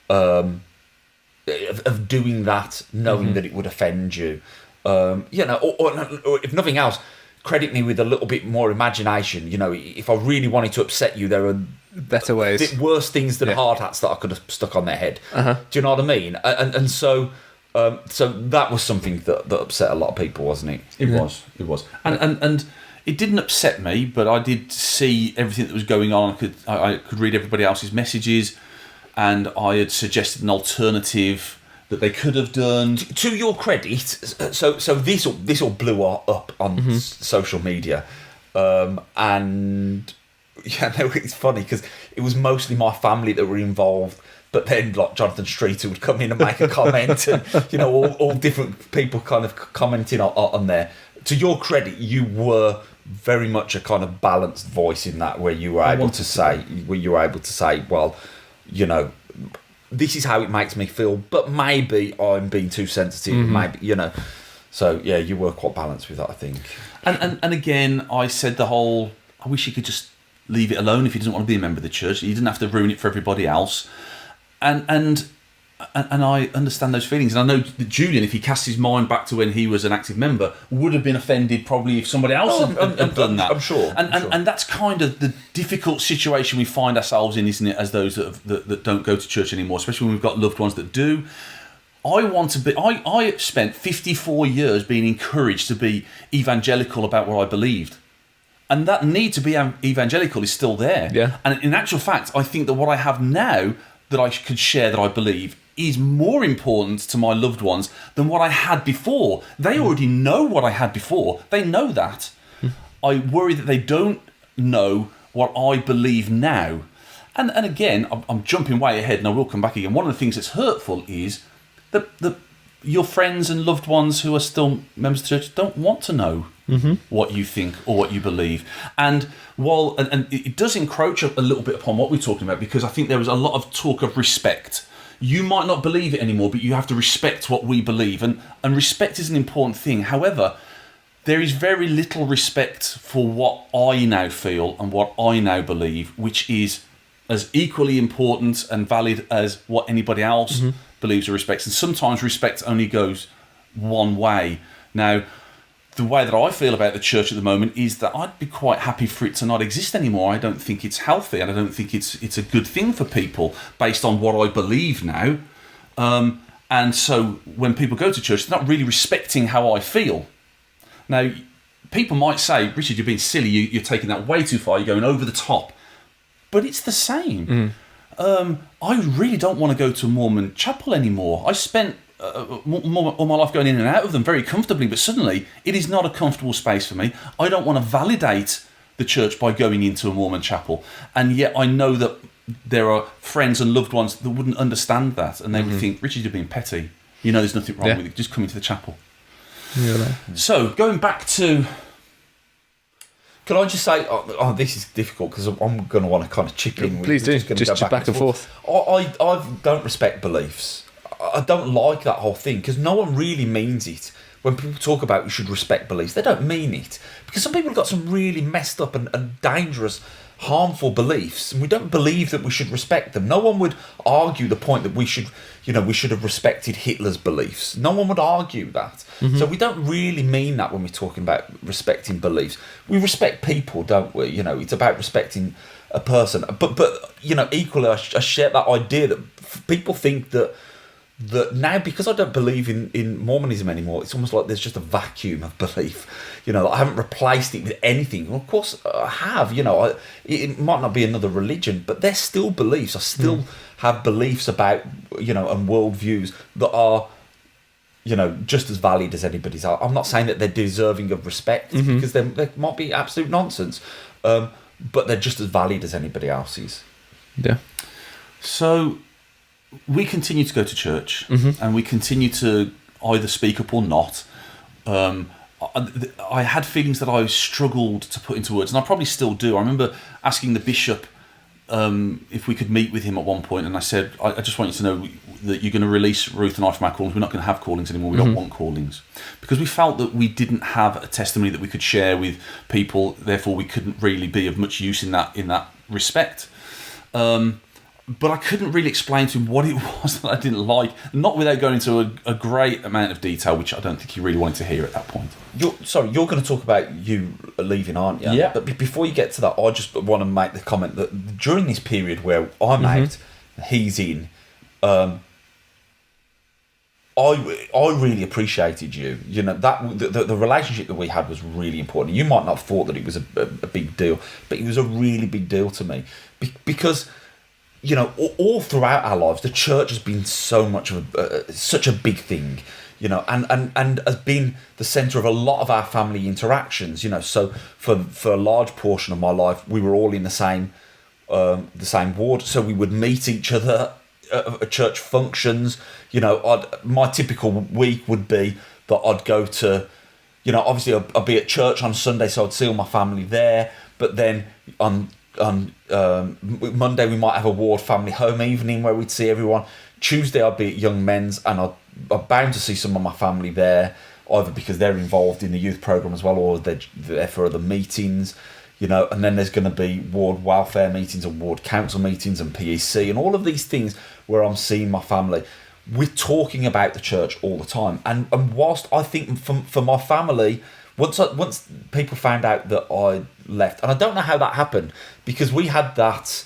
of doing that, knowing that it would offend you, or if nothing else, credit me with a little bit more imagination. If I really wanted to upset you, there are better ways, worse things than hard hats that I could have stuck on their head. Do you know what I mean? And so that was something that upset a lot of people, wasn't it? It was, and it didn't upset me, but I did see everything that was going on. I could read everybody else's messages, and I had suggested an alternative that they could have done. To your credit, so this all blew up on social media, and it's funny because it was mostly my family that were involved. But then, like, Jonathan Streeter would come in and make a comment, and all different people kind of commenting on there. To your credit, you were very much a kind of balanced voice in that, where you were able to say, well, this is how it makes me feel, but maybe I'm being too sensitive, maybe, So yeah, you were quite balanced with that, I think. And again, I said I wish he could just leave it alone if he doesn't want to be a member of the church. He didn't have to ruin it for everybody else. And I understand those feelings, and I know that Julian, if he casts his mind back to when he was an active member, would have been offended probably if somebody else had done that. I'm sure. And that's kind of the difficult situation we find ourselves in, isn't it? As those that don't go to church anymore, especially when we've got loved ones that do. I spent 54 years being encouraged to be evangelical about what I believed. And that need to be evangelical is still there. Yeah. And in actual fact, I think that what I have now that I could share that I believe is more important to my loved ones than what I had before. They already know what I had before. They know that. I worry that they don't know what I believe now. And again, I'm jumping way ahead, and I will come back again. One of the things that's hurtful is that your friends and loved ones who are still members of the church don't want to know what you think or what you believe. And while and it does encroach a little bit upon what we're talking about, because I think there was a lot of talk of respect. You might not believe it anymore, but you have to respect what we believe. And respect is an important thing. However, there is very little respect for what I now feel and what I now believe, which is as equally important and valid as what anybody else believes or respects. And sometimes respect only goes one way. Now, the way that I feel about the church at the moment is that I'd be quite happy for it to not exist anymore. I don't think it's healthy, and I don't think it's a good thing for people based on what I believe now. And so when people go to church, they're not really respecting how I feel. Now, people might say, Richard, you're being silly, you're taking that way too far, you're going over the top. But it's the same. I really don't want to go to a Mormon chapel anymore. I spent all my life going in and out of them very comfortably, but suddenly it is not a comfortable space for me. I don't want to validate the church by going into a Mormon chapel. And yet I know that there are friends and loved ones that wouldn't understand that, and they would think, Richard, you're being petty. You know there's nothing wrong with it. Just come into the chapel. Yeah. So, going back to... Can I just say, this is difficult because I'm going to want to kind of chip in. Please do, just back and forth. I don't respect beliefs. I don't like that whole thing because no one really means it. When people talk about you should respect beliefs, they don't mean it. Because some people have got some really messed up and dangerous, harmful beliefs, and we don't believe that we should respect them. No one would argue the point that we should have respected Hitler's beliefs. No one would argue that. So we don't really mean that when we're talking about respecting beliefs. We respect people, don't we? It's about respecting a person. But equally, I share that idea that people think that now, because I don't believe in Mormonism anymore, it's almost like there's just a vacuum of belief. I haven't replaced it with anything. Well, of course I have. It might not be another religion, but they're still beliefs. I still have beliefs about, and worldviews that are, just as valid as anybody's. I'm not saying that they're deserving of respect because they might be absolute nonsense, but they're just as valid as anybody else's. Yeah. So we continue to go to church, and we continue to either speak up or not. I had feelings that I struggled to put into words, and I probably still do. I remember asking the bishop if we could meet with him at one point, and I said, I just want you to know that you're going to release Ruth and I from our callings. We're not going to have callings anymore. We don't want callings. Because we felt that we didn't have a testimony that we could share with people, therefore we couldn't really be of much use in that respect. But I couldn't really explain to him what it was that I didn't like, not without going into a great amount of detail, which I don't think he really wanted to hear at that point. You're going to talk about you leaving, aren't you? Yeah. But before you get to that, I just want to make the comment that during this period where I'm out, he's in, I really appreciated you. That the relationship that we had was really important. You might not have thought that it was a big deal, but it was a really big deal to me because, all throughout our lives, the church has been so much of such a big thing, and has been the centre of a lot of our family interactions. So for a large portion of my life, we were all in the same ward, so we would meet each other at church functions. My typical week would be that I'd go to, obviously I'd be at church on Sunday, so I'd see all my family there, but then on Monday we might have a ward family home evening where we'd see everyone. Tuesday I'd be at Young Men's, and I'm bound to see some of my family there, either because they're involved in the youth programme as well, or they're there for other meetings, and then there's going to be ward welfare meetings and ward council meetings and PEC and all of these things where I'm seeing my family. We're talking about the church all the time, and whilst I think for my family, once people found out that I left, and I don't know how that happened, because we had that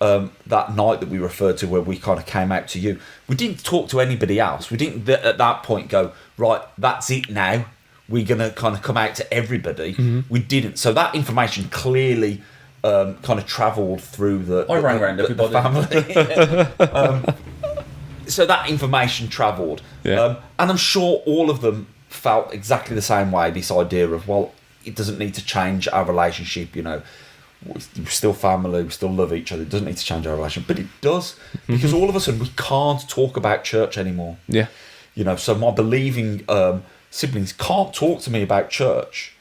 night that we referred to where we kind of came out to you. We didn't talk to anybody else. We didn't at that point go, right, that's it now. We're going to kind of come out to everybody. We didn't. So that information clearly kind of travelled through the rang around everybody. The family. So that information travelled. Yeah. And I'm sure all of them felt exactly the same way, this idea of, well, it doesn't need to change our relationship, we're still family, we still love each other, it doesn't need to change our relationship, but it does, because all of a sudden we can't talk about church anymore. Yeah. So my believing siblings can't talk to me about church.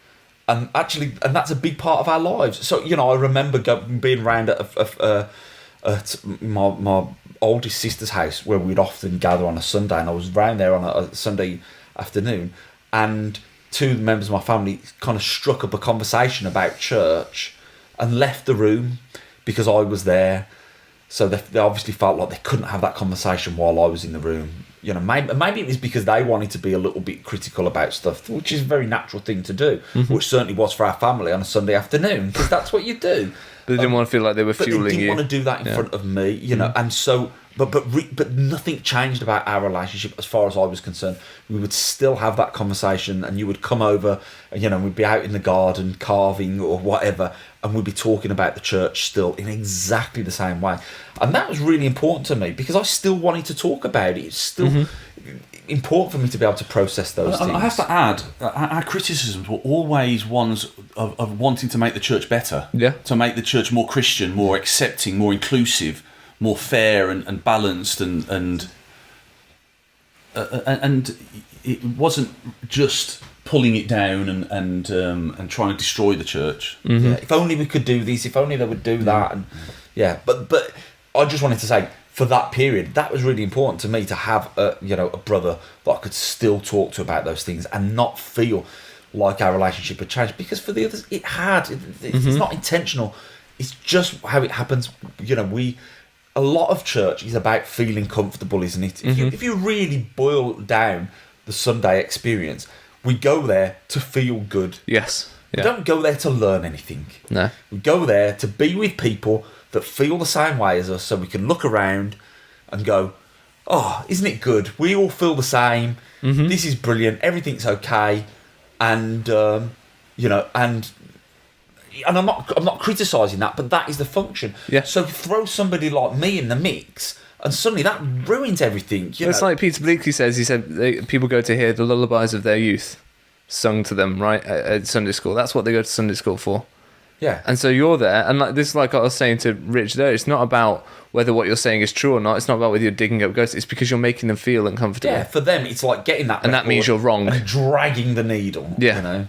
And that's a big part of our lives. So, I remember being around at my oldest sister's house, where we'd often gather on a Sunday, and I was around there on a Sunday afternoon, and two members of my family kind of struck up a conversation about church and left the room because I was there. So they obviously felt like they couldn't have that conversation while I was in the room. Maybe it was because they wanted to be a little bit critical about stuff, which is a very natural thing to do, which certainly was for our family on a Sunday afternoon, because that's what you do. But they didn't want to feel like they were fueling you. They didn't want to do that in front of me, and so... But nothing changed about our relationship as far as I was concerned. We would still have that conversation, and you would come over, and we'd be out in the garden carving or whatever, and we'd be talking about the church still in exactly the same way. And that was really important to me, because I still wanted to talk about it. It's still important for me to be able to process those things. I have to add, our criticisms were always ones of wanting to make the church better. Yeah. To make the church more Christian, more accepting, more inclusive, more fair and balanced, and it wasn't just pulling it down and trying to destroy the church. Yeah, if only we could do this, if only they would do that, and but I just wanted to say, for that period, that was really important to me, to have a brother that I could still talk to about those things and not feel like our relationship had changed, because for the others it had. It's not intentional. It's just how it happens. A lot of church is about feeling comfortable, isn't it? If you really boil down the Sunday experience, we go there to feel good. Yes. Yeah. We don't go there to learn anything. No. We go there to be with people that feel the same way as us, so we can look around and go, oh, isn't it good? We all feel the same. This is brilliant. Everything's okay. And, and I'm not criticising that, but that is the function. Yeah. So throw somebody like me in the mix, and suddenly that ruins everything. It's like Peter Bleakley says. He said people go to hear the lullabies of their youth sung to them, right, at Sunday school. That's what they go to Sunday school for. Yeah. And so you're there, and this is like I was saying to Rich there. It's not about whether what you're saying is true or not. It's not about whether you're digging up ghosts. It's because you're making them feel uncomfortable. Yeah. For them, it's like getting that, and that means you're wrong, and dragging the needle. Yeah.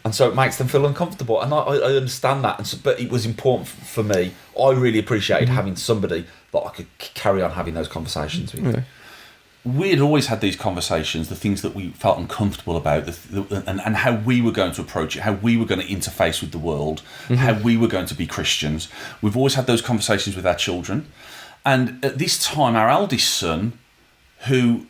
And so it makes them feel uncomfortable, and I understand that. But it was important for me. I really appreciated having somebody that I could carry on having those conversations with. Okay. We had always had these conversations, the things that we felt uncomfortable about, and how we were going to approach it, how we were going to interface with the world, how we were going to be Christians. We've always had those conversations with our children. And at this time, our eldest son, who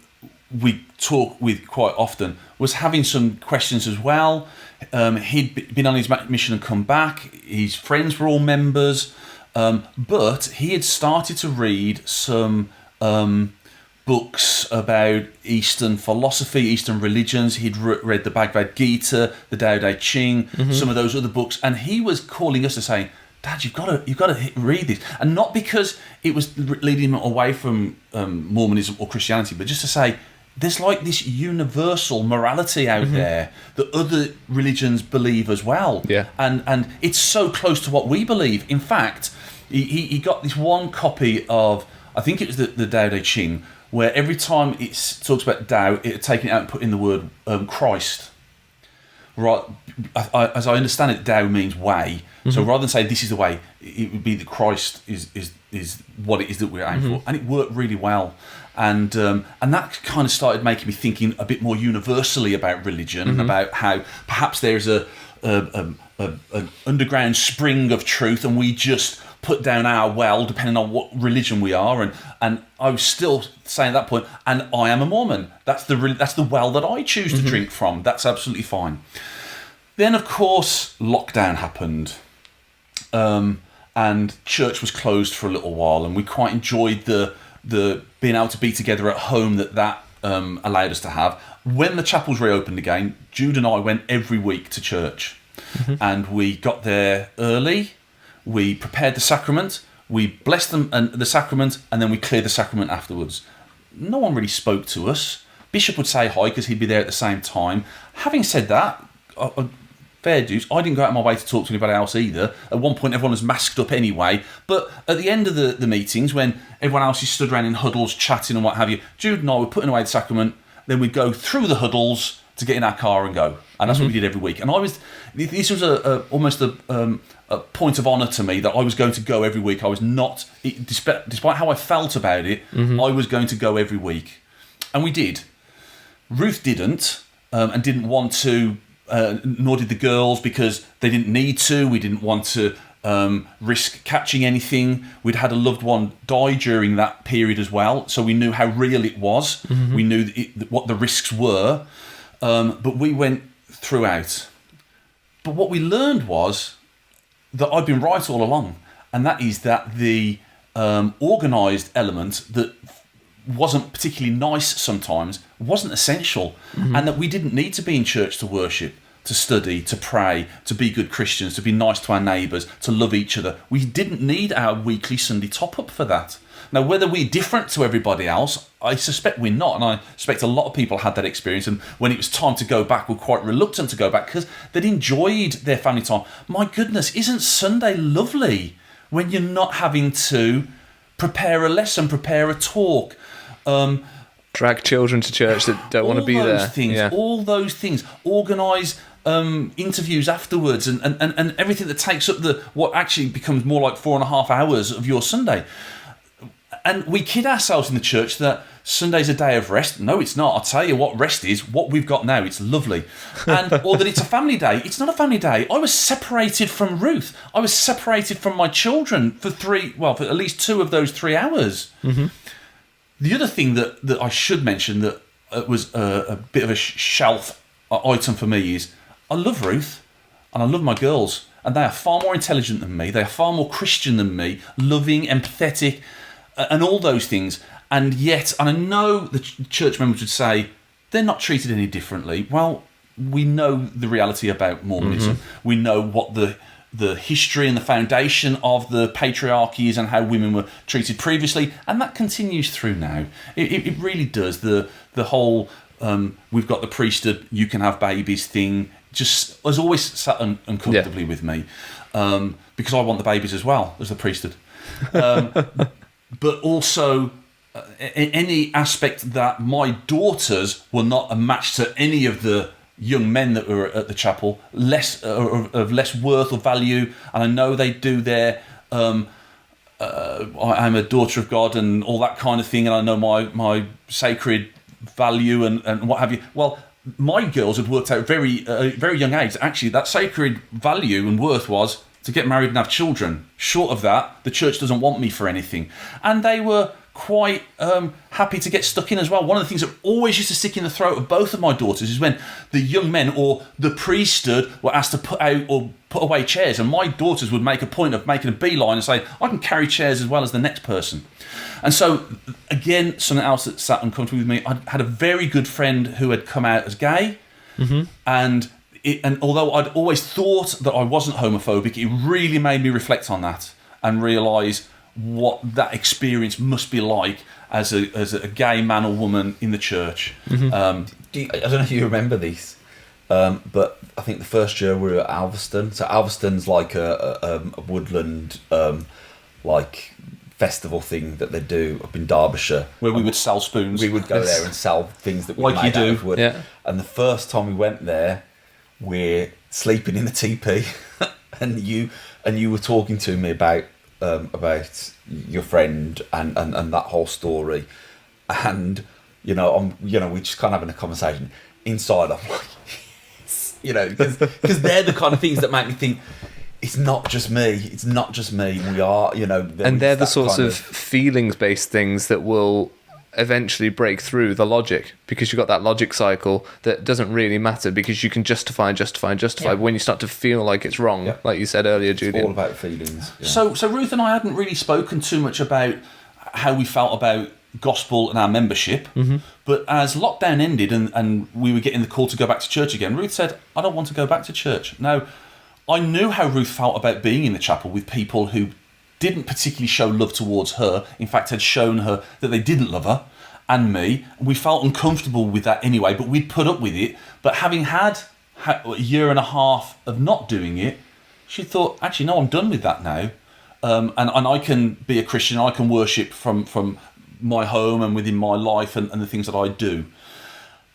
we talk with quite often, was having some questions as well. He'd been on his mission and come back. His friends were all members. But he had started to read some books about Eastern philosophy, Eastern religions. He'd read the Bhagavad Gita, the Tao Te Ching, some of those other books, and he was calling us to say, "Dad, you've got to read this," and not because it was leading him away from Mormonism or Christianity, but just to say, there's like this universal morality out there that other religions believe as well. Yeah. And it's so close to what we believe. In fact, he got this one copy of, I think it was the Tao Te Ching, where every time it talks about Tao, it had taken it out and put in the word Christ. Right, as I understand it, Tao means way. So rather than say this is the way, it would be that Christ is what it is that we're aiming for, and it worked really well. And that kind of started making me thinking a bit more universally about religion, and about how perhaps there's an underground spring of truth, and we just put down our well depending on what religion we are. And I was still saying at that point, and I am a Mormon. That's the well that I choose to drink from. That's absolutely fine. Then, of course, lockdown happened. And church was closed for a little while, and we quite enjoyed the being able to be together at home that allowed us to have. When the chapels reopened again, Jude and I went every week to church, and we got there early. We prepared the sacrament, we blessed them and the sacrament, and then we cleared the sacrament afterwards. No one really spoke to us. Bishop would say hi because he'd be there at the same time. Having said that, fair dues. I didn't go out of my way to talk to anybody else either. At one point, everyone was masked up anyway. But at the end of the meetings, when everyone else is stood around in huddles, chatting and what have you, Jude and I were putting away the sacrament. Then we'd go through the huddles to get in our car and go. And that's what we did every week. And this was almost a point of honour to me that I was going to go every week. I was not, despite how I felt about it, I was going to go every week. And we did. Ruth didn't, and didn't want to, nor did the girls, because they didn't need to. We didn't want to risk catching anything. We'd had a loved one die during that period as well, so we knew how real it was. We knew what the risks were, but we went throughout. But what we learned was that I'd been right all along, and that is that the organised element that wasn't particularly nice sometimes wasn't essential, and that we didn't need to be in church to worship, to study, to pray, to be good Christians, to be nice to our neighbours, to love each other. We didn't need our weekly Sunday top-up for that. Now, whether we're different to everybody else, I suspect we're not, and I suspect a lot of people had that experience, and when it was time to go back, were quite reluctant to go back because they'd enjoyed their family time. My goodness, isn't Sunday lovely when you're not having to prepare a lesson, prepare a talk, drag children to church that don't want to be there. All those things. Organise interviews afterwards and everything that takes up what actually becomes more like 4.5 hours of your Sunday. And we kid ourselves in the church that Sunday's a day of rest. No, it's not. I'll tell you what rest is, what we've got now. It's lovely. Or that it's a family day. It's not a family day. I was separated from Ruth. I was separated from my children for at least 2 of those 3 hours. The other thing that I should mention that was a bit of a shelf item for me is I love Ruth and I love my girls, and they are far more intelligent than me. They are far more Christian than me, loving, empathetic, and all those things. And yet, and I know the church members would say, they're not treated any differently. Well, we know the reality about Mormonism. We know what the history and the foundation of the patriarchy is and how women were treated previously, and that continues through now. It really does. The whole we've got the priesthood, you can have babies thing just has always sat uncomfortably with me, because I want the babies as well as the priesthood. But also any aspect that my daughters were not a match to any of the young men that were at the chapel, of less worth or value, and I know they do their I'm a daughter of God and all that kind of thing, and I know my sacred value and what have you. Well, my girls had worked out very young age. Actually, that sacred value and worth was to get married and have children. Short of that, the church doesn't want me for anything. And they were quite happy to get stuck in as well. One of the things that always used to stick in the throat of both of my daughters is when the young men or the priesthood were asked to put out or put away chairs, and my daughters would make a point of making a beeline and say, I can carry chairs as well as the next person. And so, again, something else that sat uncomfortable with me, I had a very good friend who had come out as gay, and although I'd always thought that I wasn't homophobic, it really made me reflect on that and realise what that experience must be like as a gay man or woman in the church. I don't know if you remember these, but I think the first year we were at Alveston. So Alveston's like a woodland like festival thing that they do up in Derbyshire, where we would sell spoons. We would go there and sell things that we like made you out do. of wood. Yeah. And the first time we went there, we're sleeping in the teepee, and you were talking to me about your friend and that whole story, and we just kind of having a conversation. Inside, I'm like, yes, because they're the kind of things that make me think it's not just me. It's not just me. We are, and they're the sorts of feelings-based things that will eventually break through the logic, because you've got that logic cycle that doesn't really matter, because you can justify when you start to feel like it's wrong, like you said earlier, Julian. It's all about feelings. Yeah. So Ruth and I hadn't really spoken too much about how we felt about gospel and our membership, but as lockdown ended and we were getting the call to go back to church again, Ruth said, I don't want to go back to church. Now, I knew how Ruth felt about being in the chapel with people who didn't particularly show love towards her, in fact had shown her that they didn't love her and me. We felt uncomfortable with that anyway, but we'd put up with it. But having had a year and a half of not doing it, she thought, actually, no, I'm done with that now. And I can be a Christian, I can worship from my home and within my life and the things that I do.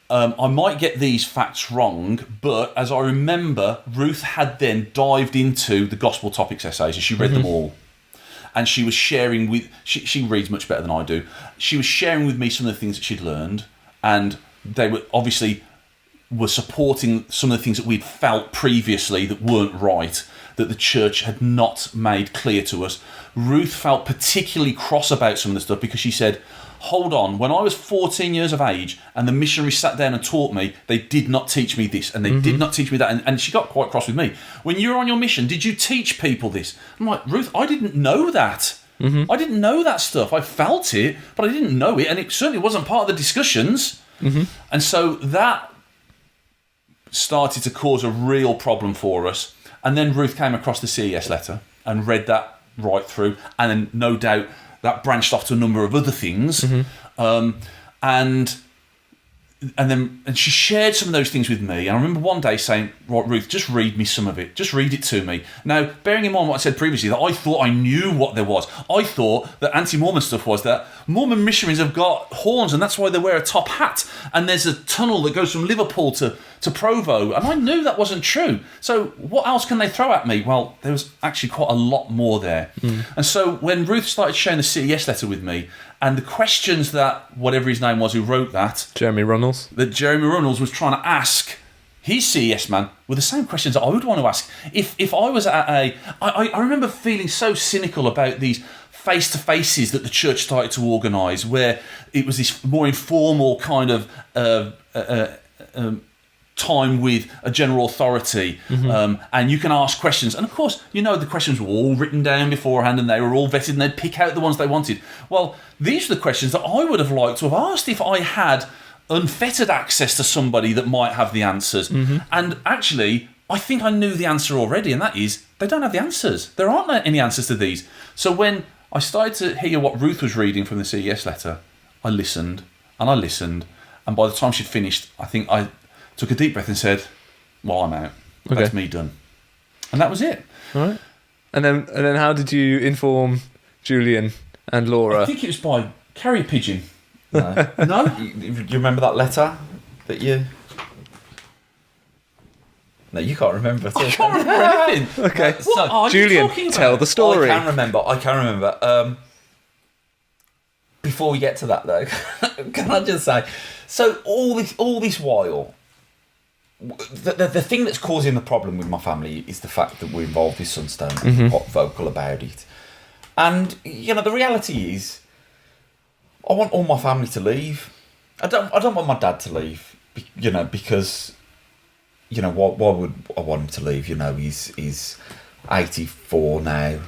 I might get these facts wrong, but as I remember, Ruth had then dived into the gospel topics essays, and she read them all. And she was sharing with... She reads much better than I do. She was sharing with me some of the things that she'd learned, and they were obviously supporting some of the things that we'd felt previously that weren't right, that the church had not made clear to us. Ruth felt particularly cross about some of the stuff because she said, hold on, when I was 14 years of age and the missionaries sat down and taught me, they did not teach me this and they did not teach me that. And she got quite cross with me. When you were on your mission, did you teach people this? I'm like, Ruth, I didn't know that. I didn't know that stuff. I felt it, but I didn't know it. And it certainly wasn't part of the discussions. And so that started to cause a real problem for us. And then Ruth came across the CES letter and read that right through. And then no doubt that branched off to a number of other things. And she shared some of those things with me. And I remember one day saying, right, Ruth, just read me some of it. Just read it to me. Now, bearing in mind what I said previously, that I thought I knew what there was. I thought that anti-Mormon stuff was that Mormon missionaries have got horns and that's why they wear a top hat. And there's a tunnel that goes from Liverpool to Provo. And I knew that wasn't true. So what else can they throw at me? Well, there was actually quite a lot more there. And so when Ruth started sharing the CES letter with me, and the questions that whatever his name was who wrote that, Jeremy Runnels was trying to ask his CES man were the same questions that I would want to ask. If I was at I remember feeling so cynical about these face-to-faces that the church started to organise, where it was this more informal kind of time with a general authority, and you can ask questions. And of course, the questions were all written down beforehand and they were all vetted and they'd pick out the ones they wanted. Well, these are the questions that I would have liked to have asked if I had unfettered access to somebody that might have the answers. And actually, I think I knew the answer already, and that is, they don't have the answers. There aren't any answers to these. So when I started to hear what Ruth was reading from the CES letter, I listened, and and by the time she'd finished, I think I took a deep breath and said, well, I'm out. Okay. That's me done. And that was it. All right. And then how did you inform Julian and Laura? I think it was by carrier pigeon. No. No? You remember that letter that you... No, you can't remember. I can't remember anything. Okay. What are Julian, you talking about? tell the story. I can remember. Before we get to that, though, can I just say, so all this while, the thing that's causing the problem with my family is the fact that we're involved with Sunstone and we're quite vocal about it. And the reality is, I want all my family to leave. I don't want my dad to leave. Because why would I want him to leave? He's 84 now.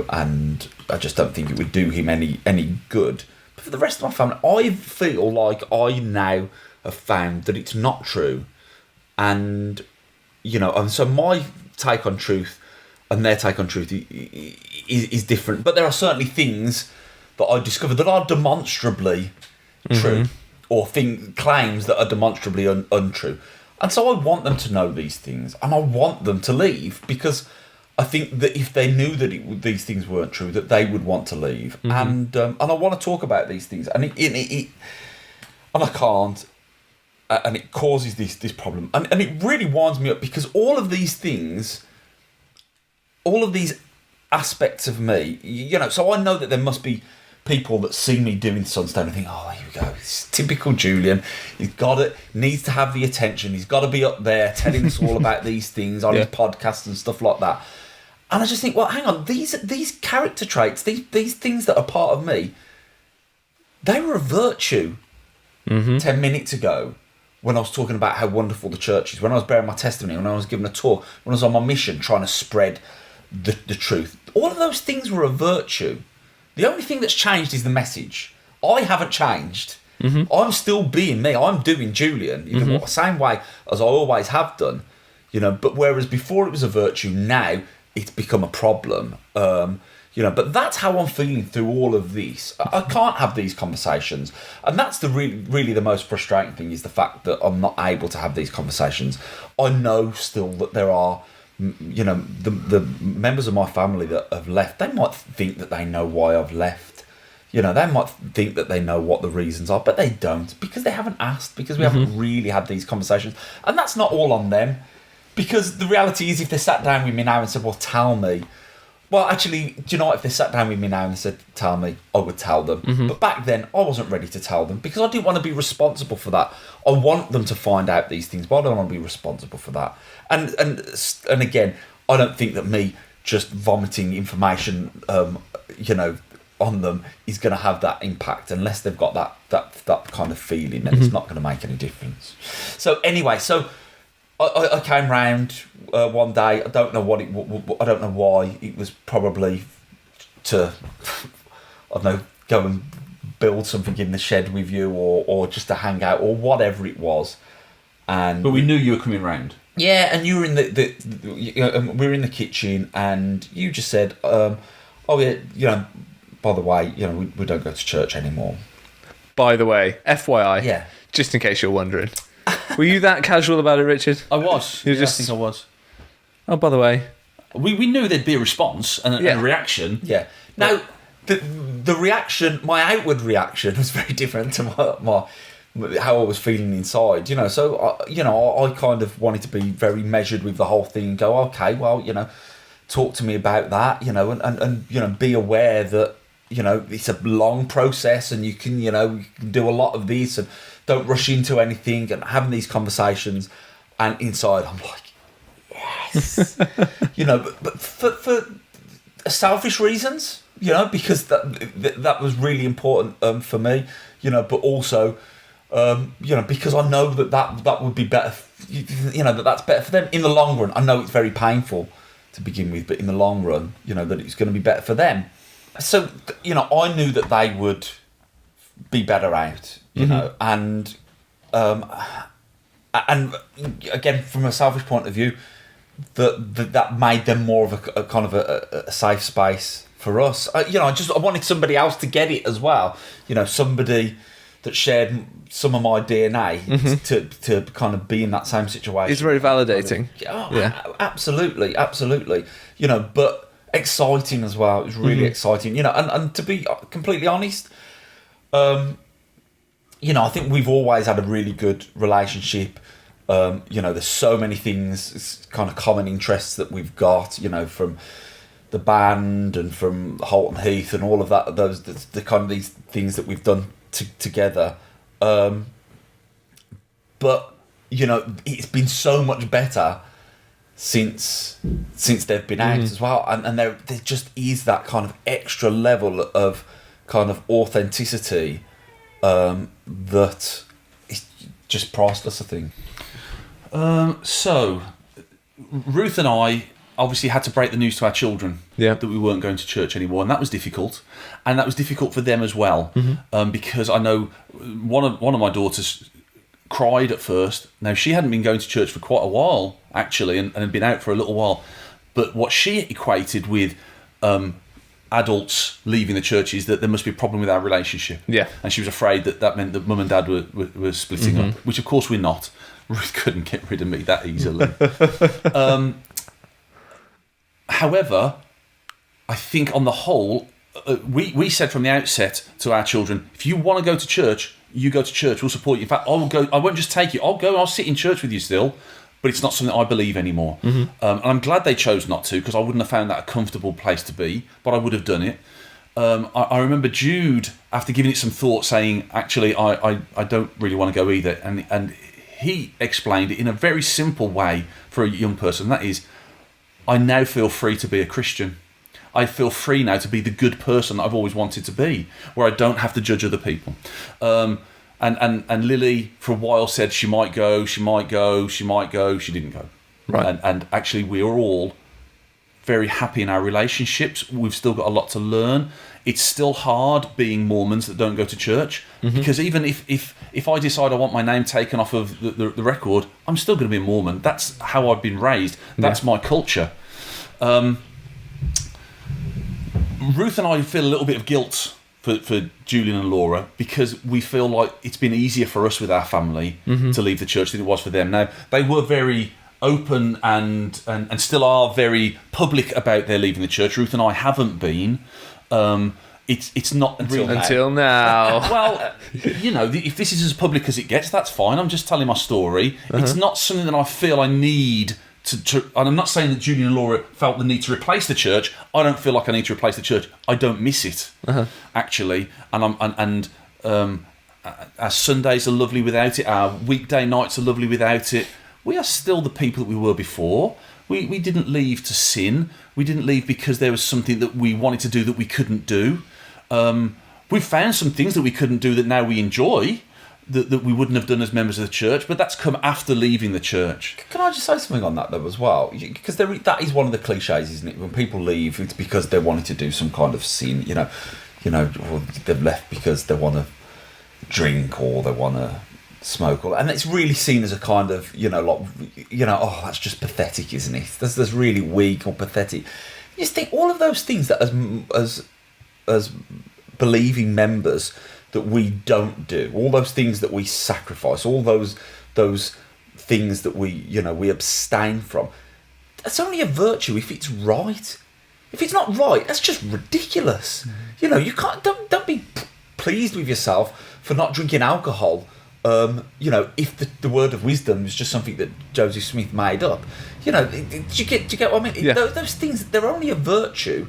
And I just don't think it would do him any good. But for the rest of my family, I feel like I now have found that it's not true. And and so my take on truth and their take on truth is different. But there are certainly things that I discovered that are demonstrably true, or claims that are demonstrably untrue. And so I want them to know these things, and I want them to leave, because I think that if they knew that these things weren't true, that they would want to leave. And I want to talk about these things, and and I can't. And it causes this problem. And it really winds me up, because all of these things, all of these aspects of me, so I know that there must be people that see me doing Sunstone and think, oh, here we go, it's typical Julian. Needs to have the attention. He's got to be up there telling us all about these things on his podcast and stuff like that. And I just think, well, hang on, these character traits, these things that are part of me, they were a virtue 10 minutes ago, when I was talking about how wonderful the church is, when I was bearing my testimony, when I was giving a talk, when I was on my mission trying to spread the truth. All of those things were a virtue. The only thing that's changed is the message. I haven't changed. I'm still being me. I'm doing Julian, the same way as I always have done. But whereas before it was a virtue, now it's become a problem. But that's how I'm feeling through all of this. I can't have these conversations, and that's the really the most frustrating thing, is the fact that I'm not able to have these conversations. I know still that there are, the members of my family that have left. They might think that they know why I've left. They might think that they know what the reasons are, but they don't, because they haven't asked, because we haven't really had these conversations, and that's not all on them. Because the reality is, if they sat down with me now and said, well, tell me. Well, actually, do you know what? If they sat down with me now and said, tell me, I would tell them. But back then, I wasn't ready to tell them, because I didn't want to be responsible for that. I want them to find out these things, but I don't want to be responsible for that. And again, I don't think that me just vomiting information, on them is going to have that impact, unless they've got that kind of feeling, and it's not going to make any difference. So anyway, I came round one day. I don't know I don't know why. It was probably to, I don't know, go and build something in the shed with you, or just to hang out, or whatever it was. But we knew you were coming round. Yeah, and you were in we were in the kitchen, and you just said, "Oh yeah, by the way, we don't go to church anymore." By the way, FYI, Yeah. just in case you're wondering. Were you that casual about it, Richard? I was. You I just- think I was. Oh, by the way. We knew there'd be a response and a reaction. Yeah. Now, the reaction, my outward reaction, was very different to my how I was feeling inside. So I kind of wanted to be very measured with the whole thing and go, okay, well, talk to me about that, and be aware that it's a long process, and you can do a lot of this, and don't rush into anything, and having these conversations. And inside, I'm like, yes, but for selfish reasons, because that was really important for me, but also, because I know that would be better, that's better for them in the long run. I know it's very painful to begin with, but in the long run, that it's going to be better for them. So, I knew that they would be better out, and again, from a selfish point of view, that made them more of a kind of a safe space for us. I wanted somebody else to get it as well. Somebody that shared some of my DNA to kind of be in that same situation. It's very validating. Absolutely. But exciting as well. It was really exciting. And to be completely honest, I think we've always had a really good relationship. There's so many things, kind of common interests that we've got, from the band and from Holt and Heath and all of that, the kind of these things that we've done together. But, it's been so much better since they've been out as well. And there just is that kind of extra level of kind of authenticity that is just priceless, I think. So, Ruth and I obviously had to break the news to our children that we weren't going to church anymore, and that was difficult, and that was difficult for them as well, because I know one of my daughters cried at first. Now, she hadn't been going to church for quite a while, actually, and had been out for a little while, but what she equated with adults leaving the church is that there must be a problem with our relationship. Yeah. And she was afraid that meant that mum and dad were splitting up, which of course we're not. Ruth couldn't get rid of me that easily. However, I think on the whole, we said from the outset to our children, if you want to go to church, you go to church, we'll support you. In fact, I will go. I won't just take you. I'll sit in church with you still, but it's not something I believe anymore. And I'm glad they chose not to, because I wouldn't have found that a comfortable place to be, but I would have done it. I remember Jude, after giving it some thought, saying, actually, I don't really want to go either. And he explained it in a very simple way for a young person. That is, I now feel free to be a Christian. I feel free now to be the good person that I've always wanted to be, where I don't have to judge other people. And Lily, for a while, said she might go. She didn't go. Right. And actually, we are all very happy in our relationships. We've still got a lot to learn. It's still hard being Mormons that don't go to church, because even if I decide I want my name taken off of the record, I'm still going to be a Mormon. That's how I've been raised. That's my culture. Ruth and I feel a little bit of guilt for Julian and Laura because we feel like it's been easier for us with our family to leave the church than it was for them. Now, they were very open and still are very public about their leaving the church. Ruth and I haven't been. It's not until now. Well, if this is as public as it gets, that's fine. I'm just telling my story. It's not something that I feel I need to. And I'm not saying that Julian and Laura felt the need to replace the church. I don't feel like I need to replace the church. I don't miss it, actually. And our Sundays are lovely without it. Our weekday nights are lovely without it. We are still the people that we were before. We didn't leave to sin. We didn't leave because there was something that we wanted to do that we couldn't do. We've found some things that we couldn't do that now we enjoy, that we wouldn't have done as members of the church, but that's come after leaving the church. Can I just say something on that, though, as well? Because that is one of the cliches, isn't it? When people leave, it's because they wanted to do some kind of sin, or they've left because they want to drink or they want to smoke, and it's really seen as a kind of, oh, that's just pathetic, isn't it? That's really weak or pathetic. You just think all of those things that as believing members that we don't do, all those things that we sacrifice, all those things that we abstain from, that's only a virtue if it's right. If it's not right, that's just ridiculous. You can't, don't be pleased with yourself for not drinking alcohol. If the word of wisdom is just something that Joseph Smith made up, do you get what I mean? Yeah. Those things, they're only a virtue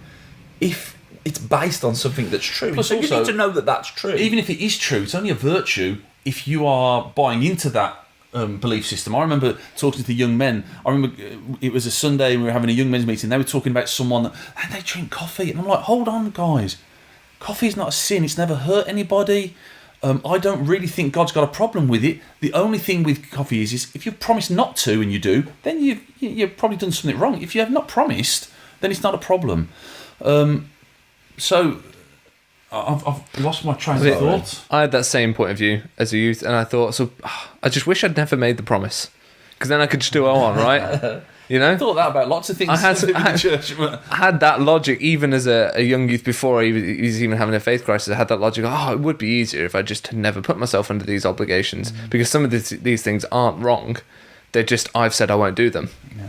if it's based on something that's true. Plus so also, you need to know that that's true. Even if it is true, it's only a virtue if you are buying into that belief system. I remember talking to the young men. I remember it was a Sunday and we were having a young men's meeting. They were talking about someone and they drink coffee, and I'm like, hold on, guys, coffee is not a sin. It's never hurt anybody. I don't really think God's got a problem with it. The only thing with coffee is if you've promised not to and you do, then you've probably done something wrong. If you have not promised, then it's not a problem. So I've lost my train of thought. I had that same point of view as a youth, and I thought, I just wish I'd never made the promise, because then I could just do go on, right? I thought that about lots of things. I in church. had that logic even as a young youth before he was even having a faith crisis. I had that logic. It would be easier if I just had never put myself under these obligations, because some of these things aren't wrong. They're just, I've said I won't do them. Yeah.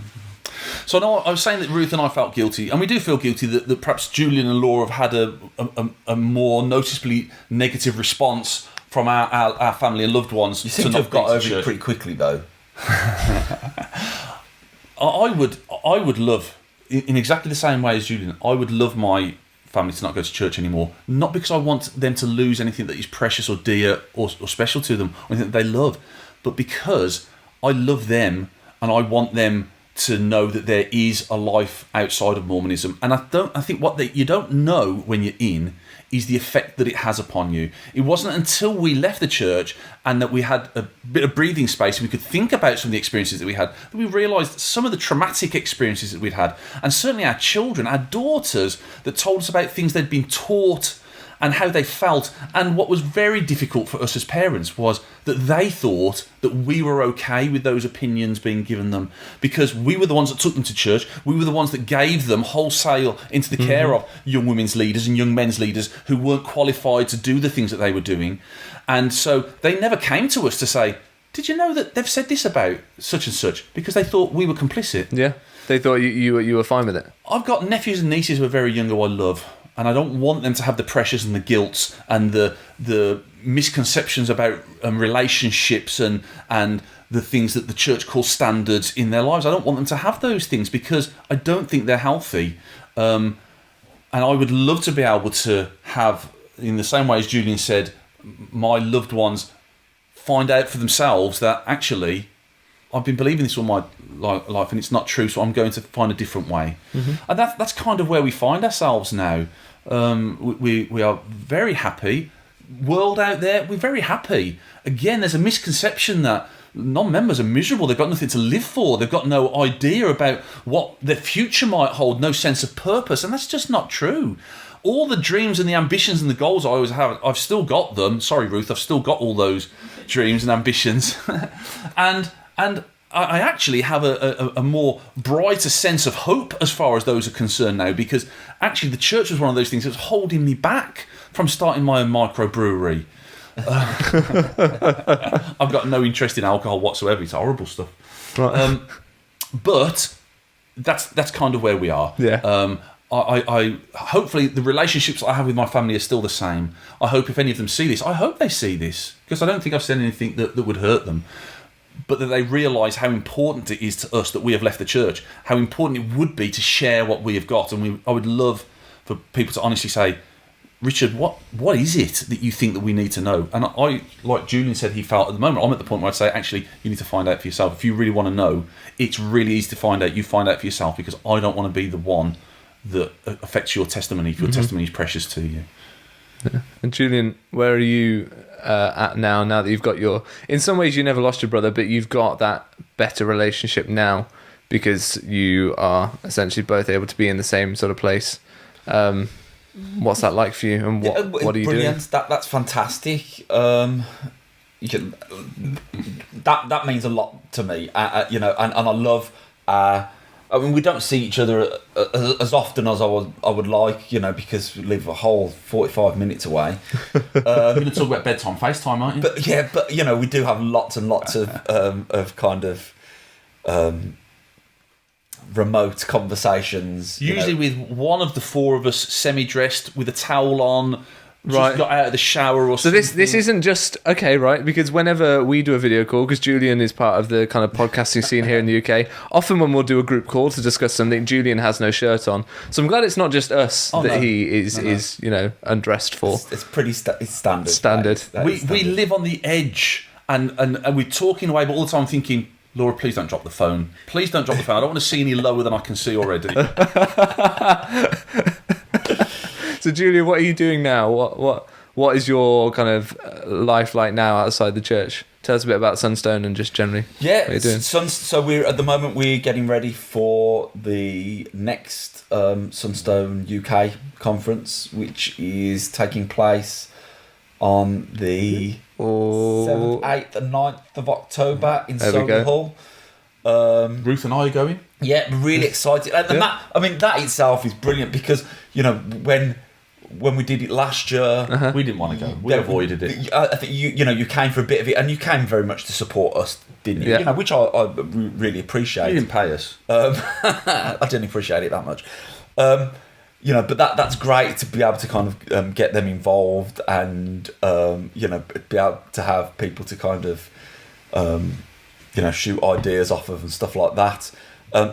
So I was saying that Ruth and I felt guilty, and we do feel guilty that perhaps Julian and Laura have had a more noticeably negative response from our family and loved ones. You seem to have got over it pretty quickly, though. I would love, in exactly the same way as Julian, I would love my family to not go to church anymore. Not because I want them to lose anything that is precious or dear or special to them, or anything that they love, but because I love them and I want them to know that there is a life outside of Mormonism. And I think what you don't know when you're in is the effect that it has upon you. It wasn't until we left the church and that we had a bit of breathing space and we could think about some of the experiences that we had, that we realised some of the traumatic experiences that we'd had, and certainly our children, our daughters, that told us about things they'd been taught and how they felt. And what was very difficult for us as parents was that they thought that we were okay with those opinions being given them, because we were the ones that took them to church. We were the ones that gave them wholesale into the care of young women's leaders and young men's leaders who weren't qualified to do the things that they were doing. And so they never came to us to say, did you know that they've said this about such and such? Because they thought we were complicit. Yeah, they thought you were fine with it. I've got nephews and nieces who are very young who I love, and I don't want them to have the pressures and the guilts and the misconceptions about relationships and the things that the church calls standards in their lives. I don't want them to have those things because I don't think they're healthy. And I would love to be able to have, in the same way as Julian said, my loved ones find out for themselves that actually I've been believing this all my life and it's not true, so I'm going to find a different way. And that's kind of where we find ourselves now. We are very happy. World out there, we're very happy. Again, there's a misconception that non-members are miserable. They've got nothing to live for. They've got no idea about what their future might hold, no sense of purpose, and that's just not true. All the dreams and the ambitions and the goals I always have, I've still got them. Sorry, Ruth, I've still got all those dreams and ambitions. and I actually have a more brighter sense of hope as far as those are concerned now, because actually the church was one of those things that was holding me back from starting my own microbrewery. I've got no interest in alcohol whatsoever. It's horrible stuff. Right. But that's kind of where we are. Yeah. I hopefully the relationships that I have with my family are still the same. I hope if any of them see this, I hope they see this, because I don't think I've said anything that would hurt them, but that they realise how important it is to us that we have left the church, how important it would be to share what we have got. And I would love for people to honestly say, Richard, what is it that you think that we need to know? And I, like Julian said he felt at the moment, I'm at the point where I'd say, actually, you need to find out for yourself. If you really want to know, it's really easy to find out. You find out for yourself, because I don't want to be the one that affects your testimony if your testimony is precious to you. Yeah. And Julian, where are you at now that you've got in some ways you never lost your brother, but you've got that better relationship now because you are essentially both able to be in the same sort of place. What's that like for you, and what are you doing? That's fantastic. That means a lot to me, and I love. I mean, we don't see each other as often as I would like, because we live a whole 45 minutes away. You're going to talk about bedtime FaceTime, aren't you? But we do have lots and lots of kind of remote conversations. Usually with one of the four of us semi-dressed with a towel on, just got out of the shower or something. So this isn't just, okay, right, because whenever we do a video call, because Julian is part of the kind of podcasting scene here in the UK, often when we'll do a group call to discuss something, Julian has no shirt on. So I'm glad it's not just us he is undressed for. It's pretty it's standard. Standard. We live on the edge, and we're talking away, but all the time thinking, Laura, please don't drop the phone. Please don't drop the phone. I don't want to see any lower than I can see already. So, Julia, what are you doing now? What is your kind of life like now outside the church? Tell us a bit about Sunstone and just generally. Yeah, what are you doing? So we're getting ready for the next Sunstone UK conference, which is taking place on the 7th, 8th and 9th of October in Solihull. Ruth and I are going. Yeah, really excited. And that itself is brilliant, because, when we did it last year, we didn't want to go. We avoided it. I think you came for a bit of it, and you came very much to support us, didn't you? Yeah. Which I really appreciate. You didn't pay us. I didn't appreciate it that much. But that's great to be able to kind of get them involved, and be able to have people to kind of shoot ideas off of and stuff like that.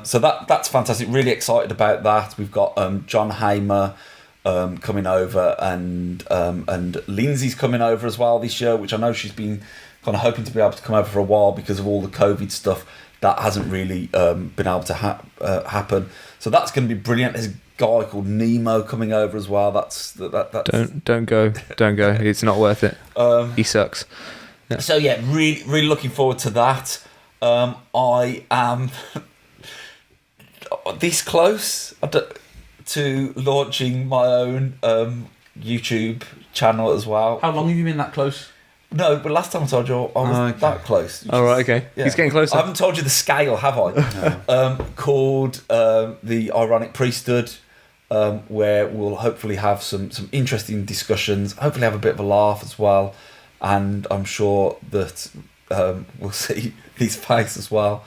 So that's fantastic. Really excited about that. We've got John Hamer coming over, and Lindsay's coming over as well this year, which I know she's been kind of hoping to be able to come over for a while because of all the COVID stuff. That hasn't really been able to happen. So that's going to be brilliant. There's a guy called Nemo coming over as well. That's Don't go. It's not worth it. He sucks. Yeah. So yeah, really, really looking forward to that. I am this close to launching my own YouTube channel as well. How long have you been that close? No, but last time I told you I was that close. All right, okay. Yeah. He's getting closer. I haven't told you the scale, have I? No. Called The Ironic Priesthood, where we'll hopefully have some interesting discussions, hopefully have a bit of a laugh as well, and I'm sure that we'll see his face as well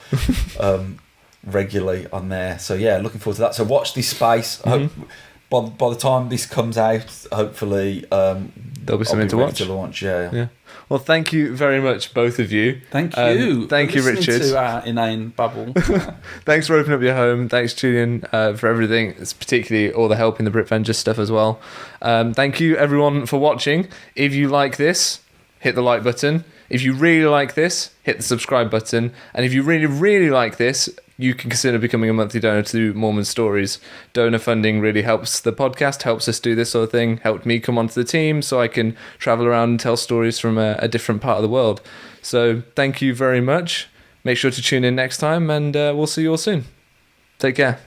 regularly on there. So yeah, looking forward to that. So watch this space. By the time this comes out, hopefully there'll be something to watch. To launch, yeah. Well, thank you very much, both of you. Thank you. Thank you, Richard. To our inane babble. Thanks for opening up your home. Thanks, Julian, for everything. It's particularly all the help in the Brit Vengers stuff as well. Thank you, everyone, for watching. If you like this, hit the like button. If you really like this, hit the subscribe button. And if you really, really like this, you can consider becoming a monthly donor to Mormon Stories. Donor funding really helps the podcast, helps us do this sort of thing, helped me come onto the team so I can travel around and tell stories from a different part of the world. So thank you very much. Make sure to tune in next time, and we'll see you all soon. Take care.